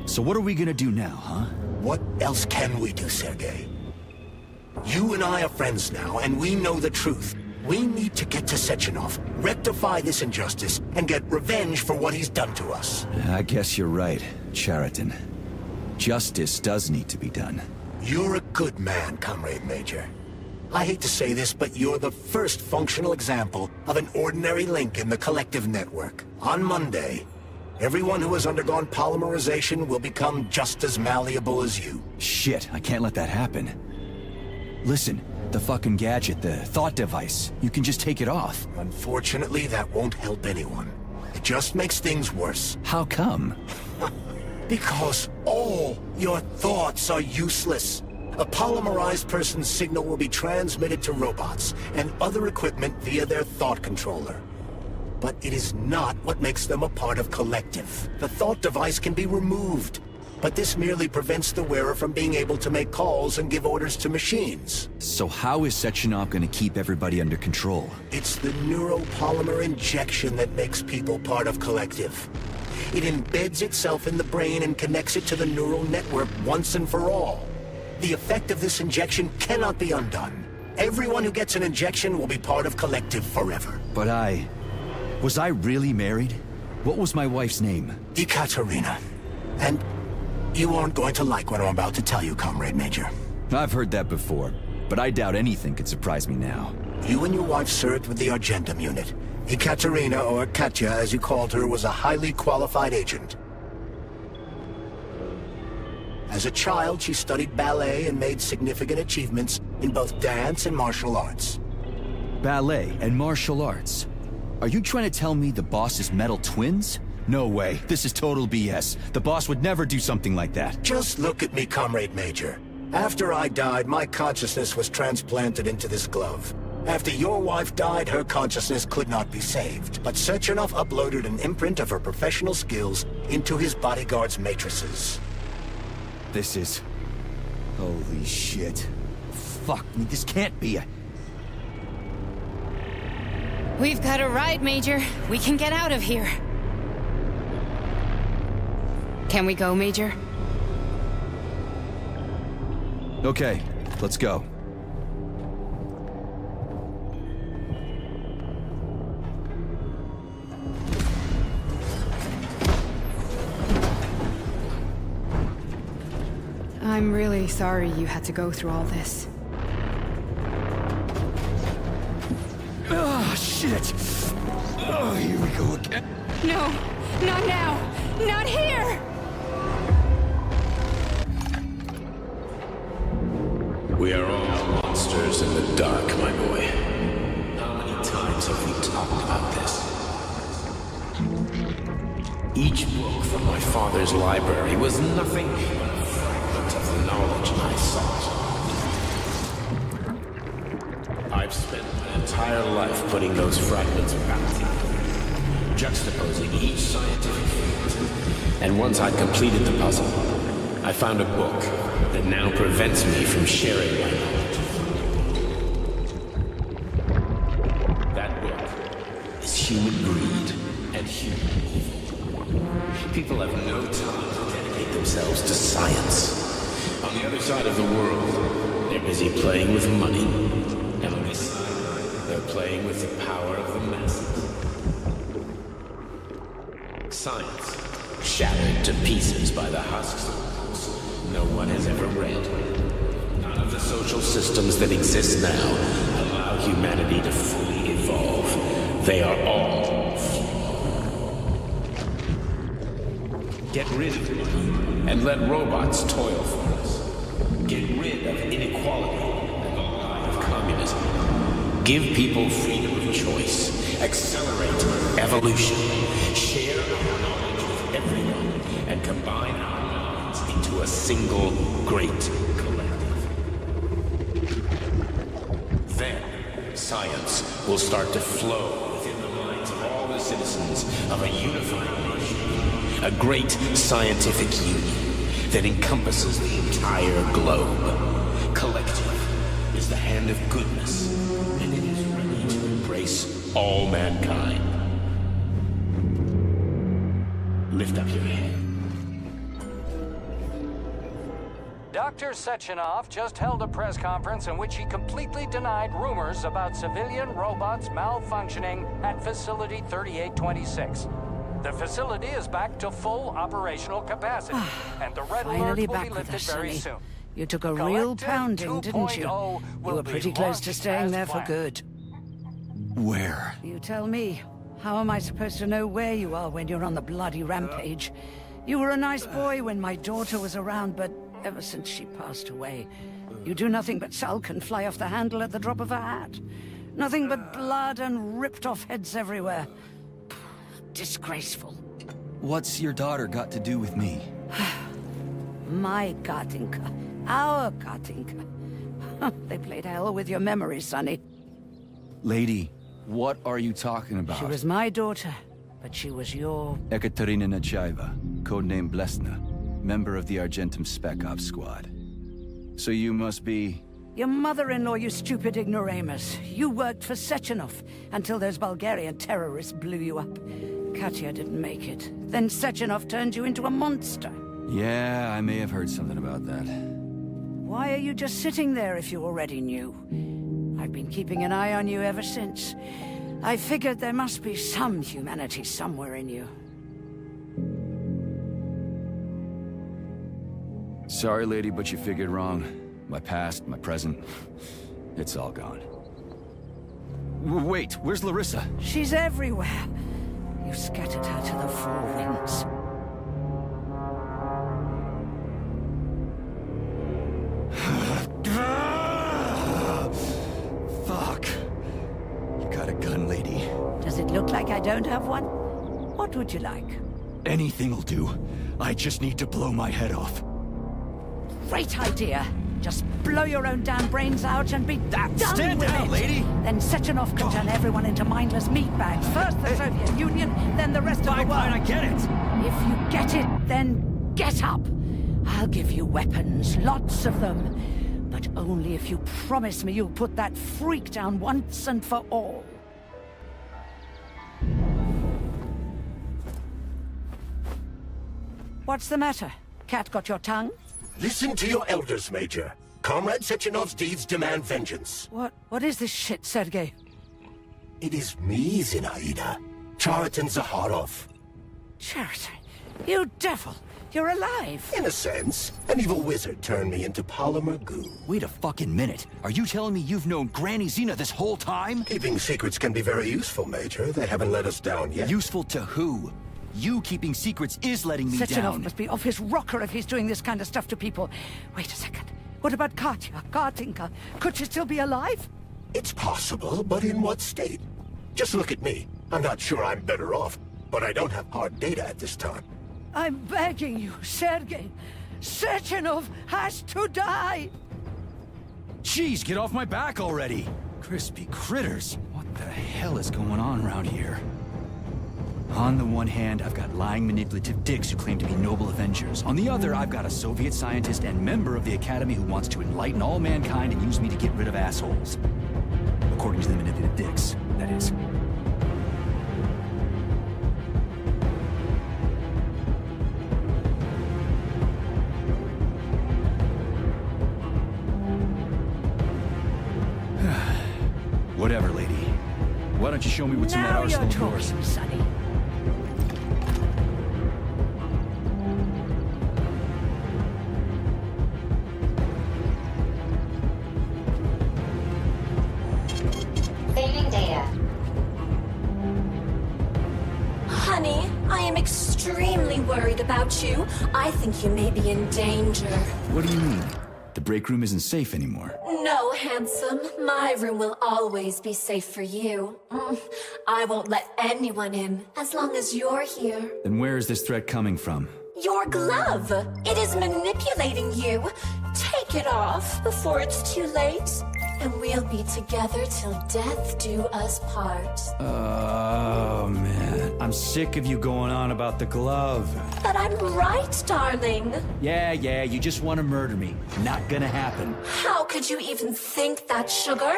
So what are we gonna do now, huh? What else can we do, Sergei? You and I are friends now, and we know the truth. We need to get to Sechenov, rectify this injustice, and get revenge for what he's done to us. I guess you're right, Chariton. Justice does need to be done. You're a good man, Comrade Major. I hate to say this, but you're the first functional example of an ordinary link in the collective network. On Monday, everyone who has undergone polymerization will become just as malleable as you. Shit, I can't let that happen. Listen, the fucking gadget, the thought device, you can just take it off. Unfortunately, that won't help anyone. It just makes things worse. How come? Because all your thoughts are useless. A polymerized person's signal will be transmitted to robots and other equipment via their thought controller. But it is not what makes them a part of collective. The thought device can be removed, but this merely prevents the wearer from being able to make calls and give orders to machines. So how is Sechenov gonna keep everybody under control? It's the neuropolymer injection that makes people part of collective. It embeds itself in the brain and connects it to the neural network once and for all. The effect of this injection cannot be undone. Everyone who gets an injection will be part of collective forever. But was I really married? What was my wife's name? Ekaterina. And you aren't going to like what I'm about to tell you, Comrade Major. I've heard that before, but I doubt anything could surprise me now. You and your wife served with the Argentum unit. Ekaterina, or Katya as you called her, was a highly qualified agent. As a child, she studied ballet and made significant achievements in both dance and martial arts. Ballet and martial arts? Are you trying to tell me the boss is metal twins? No way. This is total BS. The boss would never do something like that. Just look at me, Comrade Major. After I died, my consciousness was transplanted into this glove. After your wife died, her consciousness could not be saved. But Sechenov uploaded an imprint of her professional skills into his bodyguard's matrices. This is... Holy shit. Fuck me, this can't be a... We've got a ride, Major. We can get out of here. Can we go, Major? Okay, let's go. I'm really sorry you had to go through all this. Ah, shit! Oh, here we go again. No, not now! Not here! We are all monsters in the dark, my boy. How many times have we talked about this? Each book from my father's library was nothing but a fragment of the knowledge I sought. I've spent my entire life putting those fragments back together, juxtaposing each scientific field. And once I'd completed the puzzle, I found a book that now prevents me from sharing my knowledge. That book is human greed and human evil. People have no time to dedicate themselves to science. On the other side of the world, they're busy playing with money. And on this side, they're playing with the power of the masses. Science, shattered to pieces by the husks of books no one has ever read. None of the social systems that exist now allow humanity to fully evolve. They are all flawed. Get rid of money and let robots toil for us. Get rid of inequality and the lie of communism. Give people freedom of choice. Accelerate evolution. Share our knowledge with everyone and combine our minds into a single great collective. Then, science will start to flow within the minds of all the citizens of a unified nation. A great scientific union that encompasses the entire globe. Collective is the hand of goodness, and it is ready to embrace all mankind. Lift up your head. Dr. Sechenov just held a press conference in which he completely denied rumors about civilian robots malfunctioning at Facility 3826. The facility is back to full operational capacity, and the red alert Finally will back be with lifted us, very Sonny. soon. You took a real Collective pounding, didn't you? 2.0 You will were be pretty close to launched staying as there for planned. good. Where? You tell me. How am I supposed to know where you are when you're on the bloody rampage? You were a nice boy when my daughter was around, but ever since she passed away, you do nothing but sulk and fly off the handle at the drop of a hat. Nothing but blood and ripped-off heads everywhere. Disgraceful. What's your daughter got to do with me? My Katinka. Our Katinka. They played hell with your memory, Sonny. Lady, what are you talking about? She was my daughter, but she was your... Ekaterina Nechaeva, codename Blesna, member of the Argentum Spec Ops squad. So you must be... Your mother-in-law, you stupid ignoramus. You worked for Sechenov until those Bulgarian terrorists blew you up. Katya didn't make it. Then Sechenov turned you into a monster. Yeah, I may have heard something about that. Why are you just sitting there if you already knew? I've been keeping an eye on you ever since. I figured there must be some humanity somewhere in you. Sorry, lady, but you figured wrong. My past, my present, it's all gone. Wait, where's Larissa? She's everywhere. You scattered her to the four winds. Fuck. You got a gun, lady. Does it look like I don't have one? What would you like? Anything'll do. I just need to blow my head off. Great idea. Just blow your own damn brains out and be done Stand with down, it. lady! Then Sechenov can turn everyone into mindless meatbags. First the Soviet Union, then the rest of the world. Fine, I get it. If you get it, then get up. I'll give you weapons, lots of them. But only if you promise me you'll put that freak down once and for all. What's the matter? Cat got your tongue? Listen to your elders, Major. Comrade Sechenov's deeds demand vengeance. What is this shit, Sergei? It is me, Zinaida. Chariton Zaharov. Chariton? You devil! You're alive! In a sense, an evil wizard turned me into polymer goo. Wait a fucking minute. Are you telling me you've known Granny Zena this whole time? Keeping secrets can be very useful, Major. They haven't let us down yet. Useful to who? You keeping secrets is letting me Sechenov down. must be off his rocker if he's doing this kind of stuff to people. Wait a second. What about Katya, Katinka? Could she still be alive? It's possible, but in what state? Just look at me. I'm not sure I'm better off, but I don't have hard data at this time. I'm begging you, Sergei. Sechenov has to die! Jeez, get off my back already! Crispy critters. What the hell is going on around here? On the one hand, I've got lying, manipulative dicks who claim to be noble avengers. On the other, I've got a Soviet scientist and member of the Academy who wants to enlighten all mankind and use me to get rid of assholes. According to the manipulative dicks, that is. Whatever, lady. Why don't you show me what's in that Now arsenal you're of yours? talking, Sonny. Saving data. Honey, I am extremely worried about you. I think you may be in danger. What do you mean? The break room isn't safe anymore. No, handsome. My room will always be safe for you. I won't let anyone in as long as you're here. Then where is this threat coming from? Your glove. It is manipulating you. Take it off before it's too late. And we'll be together till death do us part. Oh, man. I'm sick of you going on about the glove. But I'm right, darling. Yeah, you just want to murder me. Not gonna happen. How could you even think that, sugar?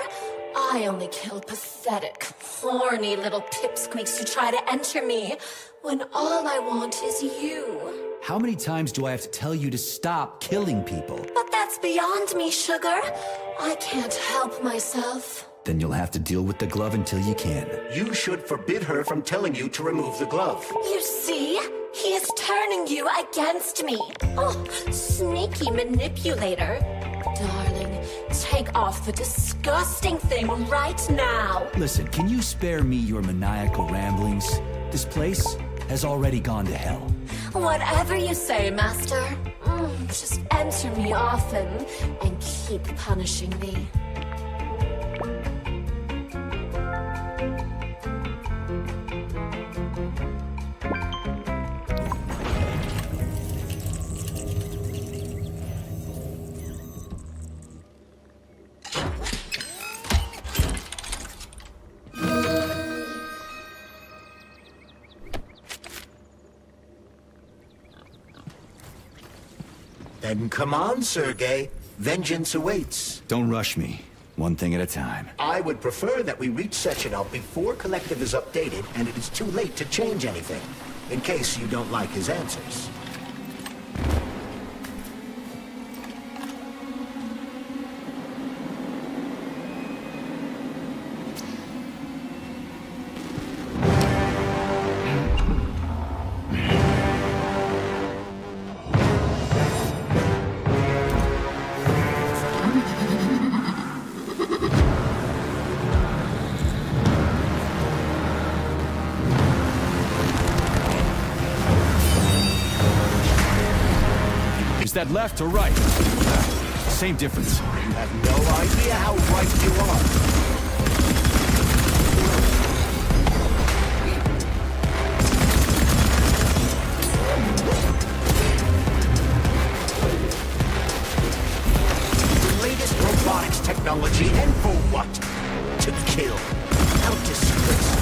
I only killed pathetic, horny little pipsqueaks who try to enter me, when all I want is you. How many times do I have to tell you to stop killing people? But that's beyond me, Sugar. I can't help myself. Then you'll have to deal with the glove until you can. You should forbid her from telling you to remove the glove. You see? He is turning you against me. Oh, sneaky manipulator. Darling, take off the disgusting thing right now. Listen, can you spare me your maniacal ramblings? This place has already gone to hell. Whatever you say, Master. Just enter me often and keep punishing me. Then come on, Sergei. Vengeance awaits. Don't rush me. One thing at a time. I would prefer that we reach Sechenov before Collective is updated and it is too late to change anything, in case you don't like his answers. Is that left or right? Same difference. You have no idea how right you are. The latest robotics technology, and for what? To kill. How disgraceful.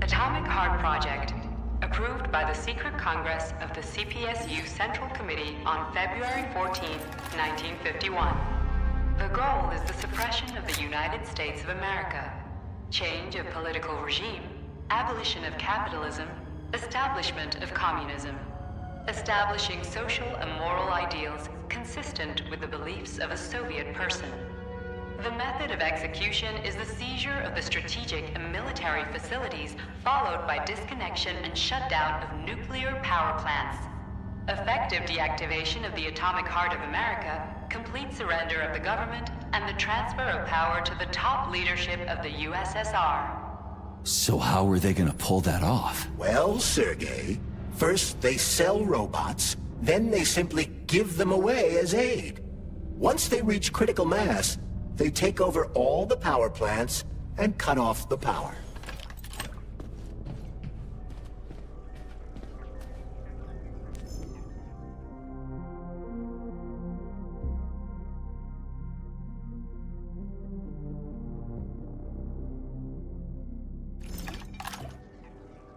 Atomic Heart Project, approved by the Secret Congress of the CPSU Central Committee on February 14, 1951. The goal is the suppression of the United States of America, change of political regime, abolition of capitalism, establishment of communism, establishing social and moral ideals consistent with the beliefs of a Soviet person. The method of execution is the seizure of the strategic and military facilities, followed by disconnection and shutdown of nuclear power plants. Effective deactivation of the Atomic Heart of America, complete surrender of the government, and the transfer of power to the top leadership of the USSR. So how are they gonna pull that off? Well, Sergei, first they sell robots, then they simply give them away as aid. Once they reach critical mass, they take over all the power plants and cut off the power.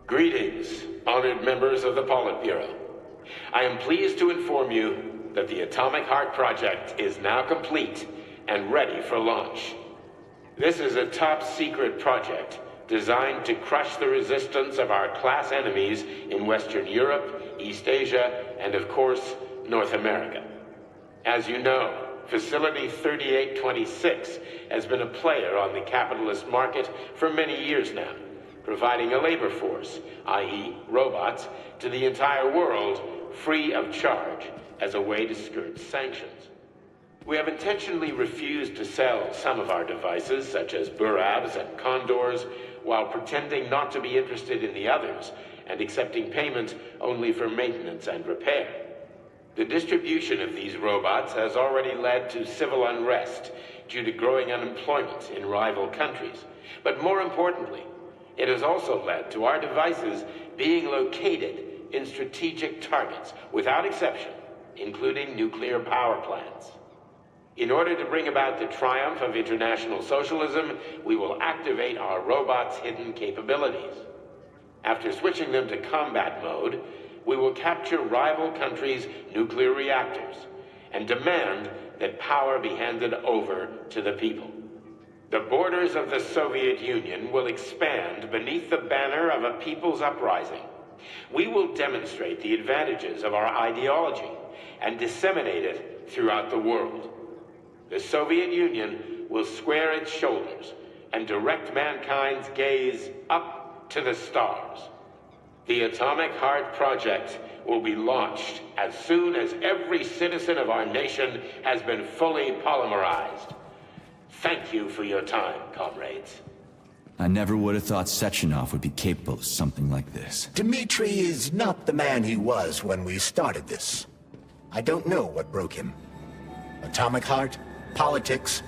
Greetings, honored members of the Politburo. I am pleased to inform you that the Atomic Heart Project is now complete and ready for launch. This is a top-secret project designed to crush the resistance of our class enemies in Western Europe, East Asia, and of course, North America. As you know, Facility 3826 has been a player on the capitalist market for many years now, providing a labor force, i.e. robots, to the entire world free of charge as a way to skirt sanctions. We have intentionally refused to sell some of our devices, such as Burabs and Condors, while pretending not to be interested in the others and accepting payment only for maintenance and repair. The distribution of these robots has already led to civil unrest due to growing unemployment in rival countries. But more importantly, it has also led to our devices being located in strategic targets, without exception, including nuclear power plants. In order to bring about the triumph of international socialism, we will activate our robots' hidden capabilities. After switching them to combat mode, we will capture rival countries' nuclear reactors and demand that power be handed over to the people. The borders of the Soviet Union will expand beneath the banner of a people's uprising. We will demonstrate the advantages of our ideology and disseminate it throughout the world. The Soviet Union will square its shoulders and direct mankind's gaze up to the stars. The Atomic Heart Project will be launched as soon as every citizen of our nation has been fully polymerized. Thank you for your time, comrades. I never would have thought Sechenov would be capable of something like this. Dmitri is not the man he was when we started this. I don't know what broke him. Atomic Heart, politics,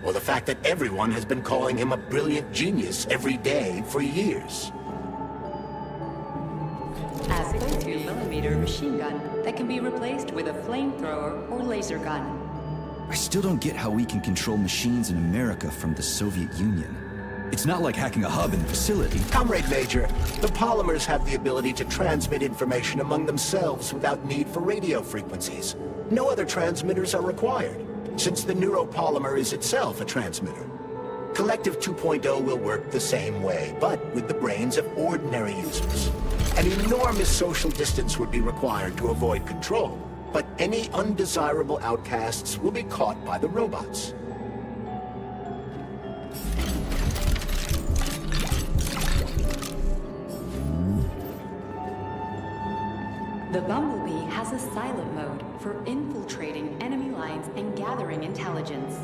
or the fact that everyone has been calling him a brilliant genius every day for years. A 32mm machine gun that can be replaced with a flamethrower or laser gun. I still don't get how we can control machines in America from the Soviet Union. It's not like hacking a hub in the facility. Comrade Major, the polymers have the ability to transmit information among themselves without need for radio frequencies. No other transmitters are required, since the neuropolymer is itself a transmitter. Collective 2.0 will work the same way, but with the brains of ordinary users. An enormous social distance would be required to avoid control, but any undesirable outcasts will be caught by the robots. The Bumblebee has a silent mode for infiltrating enemy lines and gathering intelligence.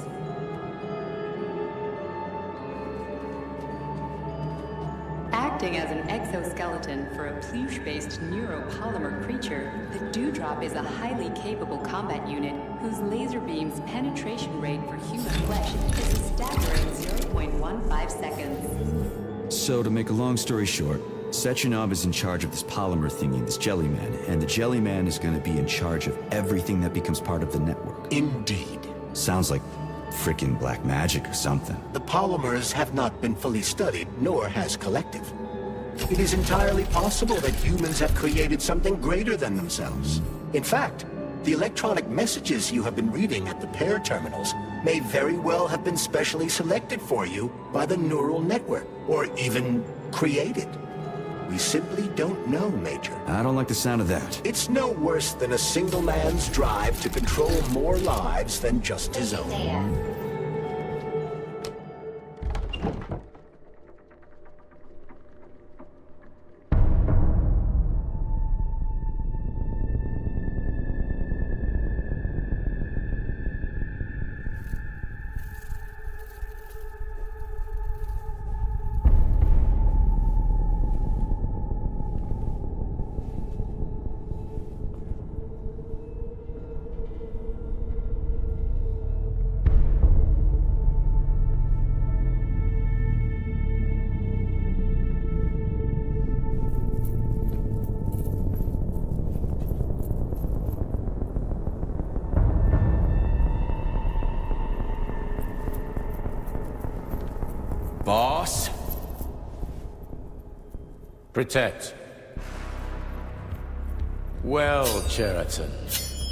Acting as an exoskeleton for a pluche-based neuropolymer creature, the Dewdrop is a highly capable combat unit whose laser beam's penetration rate for human flesh is a staggering 0.15 seconds. So, to make a long story short, Sechenov is in charge of this polymer thingy, this Jellyman, and the Jellyman is going to be in charge of everything that becomes part of the network. Indeed. Sounds like frickin' black magic or something. The polymers have not been fully studied, nor has Collective. It is entirely possible that humans have created something greater than themselves. In fact, the electronic messages you have been reading at the pair terminals may very well have been specially selected for you by the neural network, or even created. We simply don't know, Major. I don't like the sound of that. It's no worse than a single man's drive to control more lives than just his own. Boss? Protect. Well, Cheriton,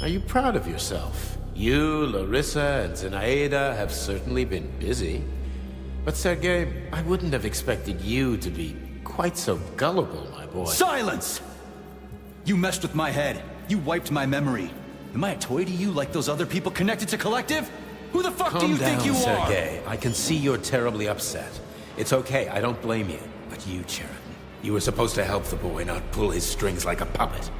are you proud of yourself? You, Larissa, and Zinaida have certainly been busy. But Sergei, I wouldn't have expected you to be quite so gullible, my boy. Silence! You messed with my head. You wiped my memory. Am I a toy to you like those other people connected to Collective? Who the fuck do you think you are? Calm down, Sergei. I can see you're terribly upset. It's okay, I don't blame you. But you, Sheridan, you were supposed to help the boy, not pull his strings like a puppet.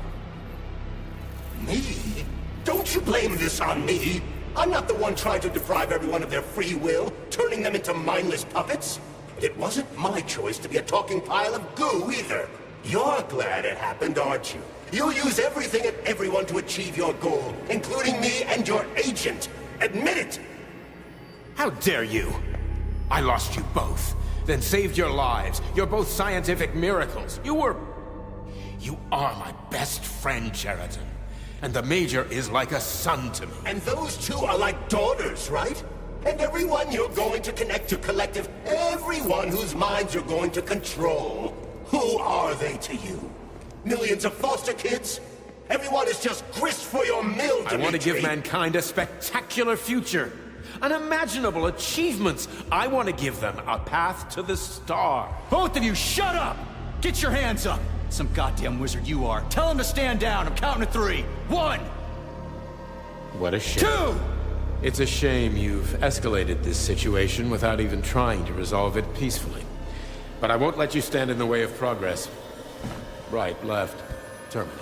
Me? Don't you blame this on me? I'm not the one trying to deprive everyone of their free will, turning them into mindless puppets. It wasn't my choice to be a talking pile of goo, either. You're glad it happened, aren't you? You'll use everything and everyone to achieve your goal, including me and your agent. Admit it! How dare you? I lost you both, then saved your lives. You're both scientific miracles. You are my best friend, Sheridan. And the Major is like a son to me. And those two are like daughters, right? And everyone you're going to connect to Collective, everyone whose minds you're going to control. Who are they to you? Millions of foster kids? Everyone is just grist for your mill, Dimitri. I want to give mankind a spectacular future. Unimaginable achievements. I want to give them a path to the star. Both of you, shut up! Get your hands up! Some goddamn wizard you are. Tell him to stand down. I'm counting to 3. 1! What a shame. 2! It's a shame you've escalated this situation without even trying to resolve it peacefully. But I won't let you stand in the way of progress. Right, left, terminate.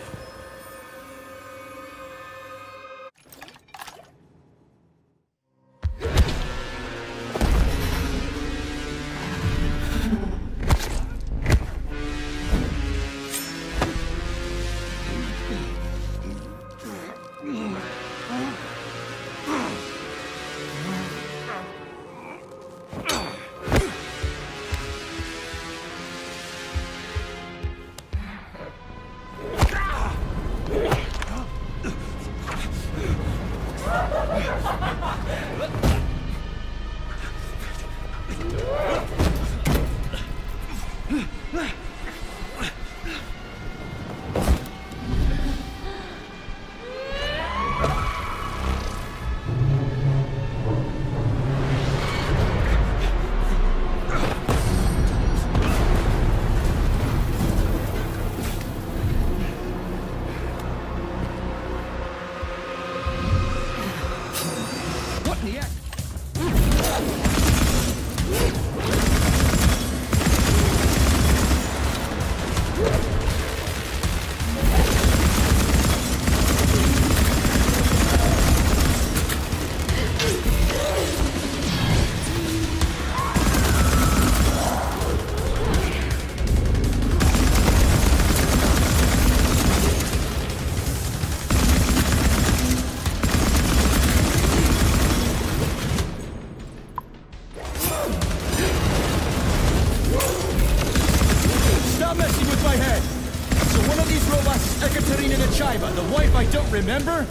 Remember?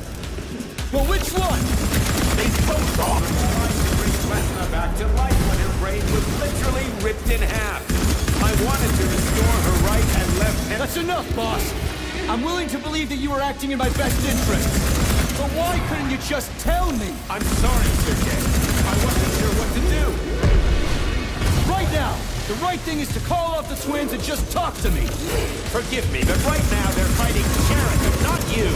Well, which one? They both are. Tried to bring Vesna back to life when her brain was literally ripped in half. I wanted to restore her right and left hand. That's enough, boss. I'm willing to believe that you were acting in my best interest. But why couldn't you just tell me? I'm sorry, Sergei. I wasn't sure what to do. Right now, the right thing is to call off the twins and just talk to me. Forgive me, but right now they're fighting Sheridan, not you.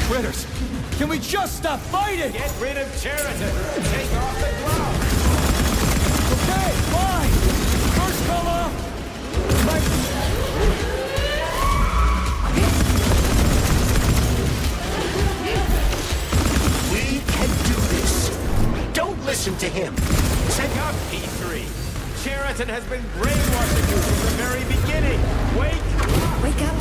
Critters! Can we just stop fighting? Get rid of Sheridan! Take off the glove! Okay, fine! First call off! We can do this! Don't listen to him! Check out P3! Sheridan has been brainwashing you from the very beginning! Wake up!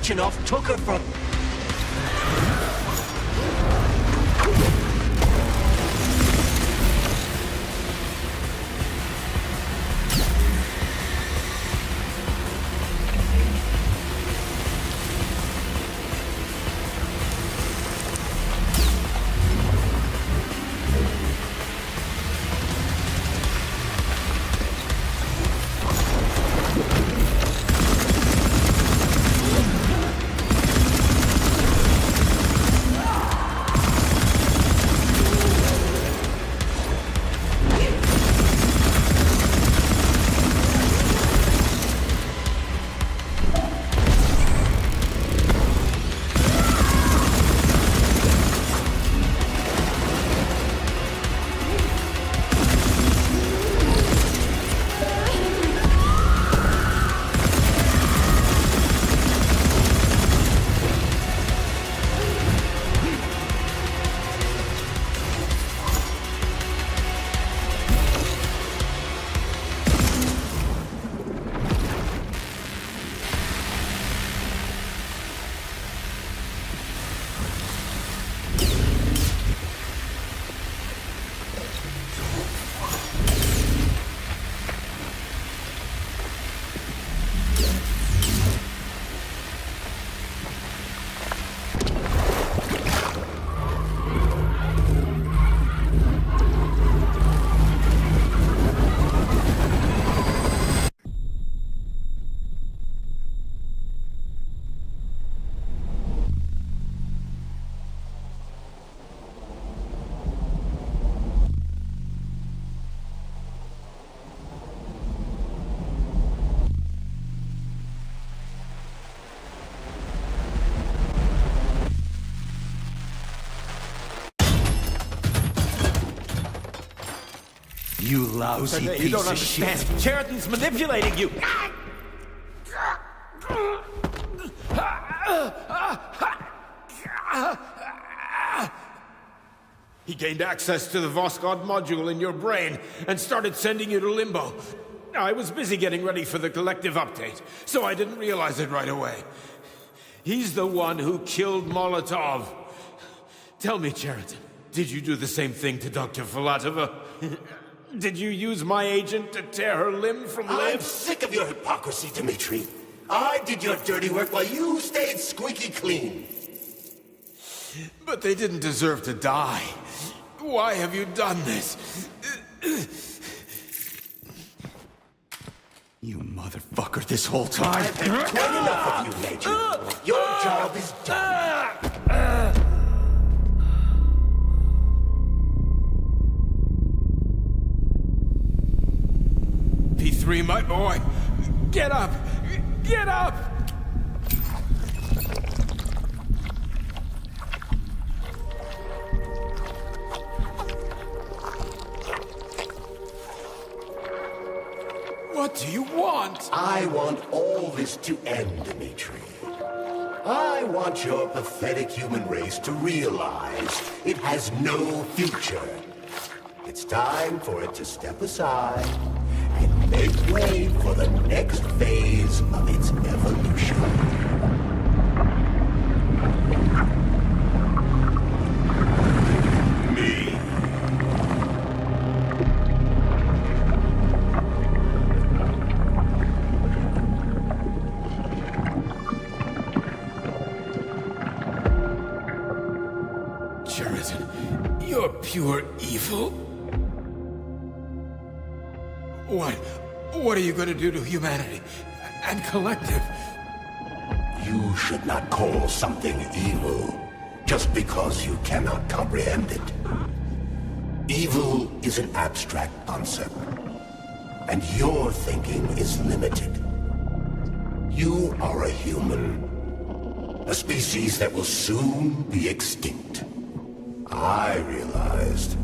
Sechenov took her from... You lousy You piece don't of understand. shit. Sheridan's manipulating you. He gained access to the Voskhod module in your brain and started sending you to limbo. I was busy getting ready for the collective update, so I didn't realize it right away. He's the one who killed Molotov. Tell me, Sheridan, did you do the same thing to Dr. Filatova? Did you use my agent to tear her limb from limb? I'm sick of your hypocrisy, Dmitri. I did your dirty work while you stayed squeaky clean. But they didn't deserve to die. Why have you done this? You motherfucker, this whole time. I've had quite enough of you, Major. Your job is done. P3, my boy. Get up! Get up! What do you want? I want all this to end, Dmitri. I want your pathetic human race to realize it has no future. It's time for it to step aside and make way for the next phase of its evolution. You're pure evil? What are you going to do to humanity and collective? You should not call something evil just because you cannot comprehend it. Evil is an abstract concept, and your thinking is limited. You are a human, a species that will soon be extinct. I realized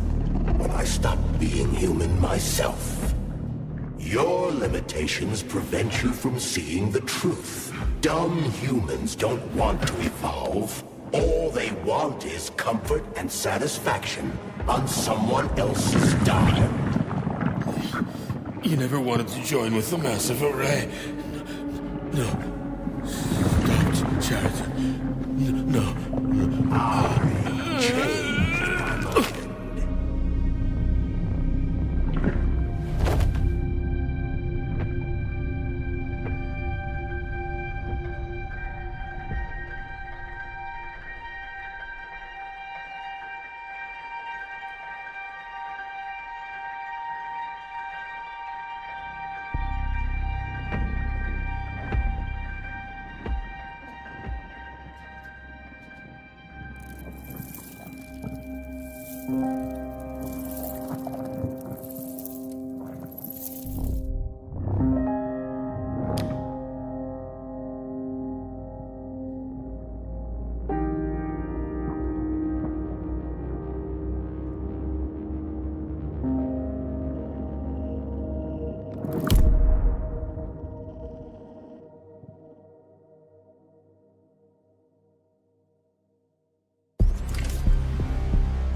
when I stopped being human myself. Your limitations prevent you from seeing the truth. Dumb humans don't want to evolve. All they want is comfort and satisfaction on someone else's dime. You never wanted to join with the massive array. No. Don't,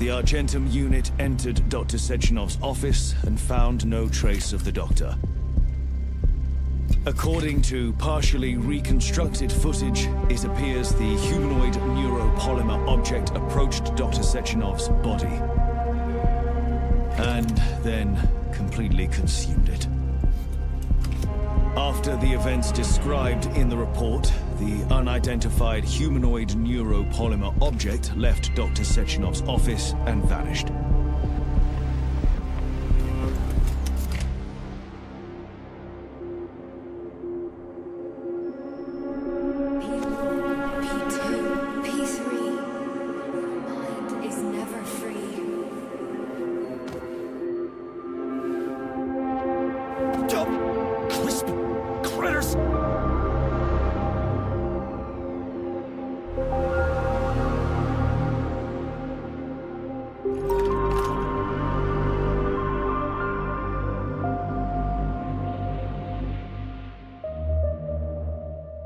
The Argentum unit entered Dr. Sechenov's office and found no trace of the doctor. According to partially reconstructed footage, it appears the humanoid neuropolymer object approached Dr. Sechenov's body and then completely consumed it. After the events described in the report, the unidentified humanoid neuropolymer object left Dr. Sechenov's office and vanished.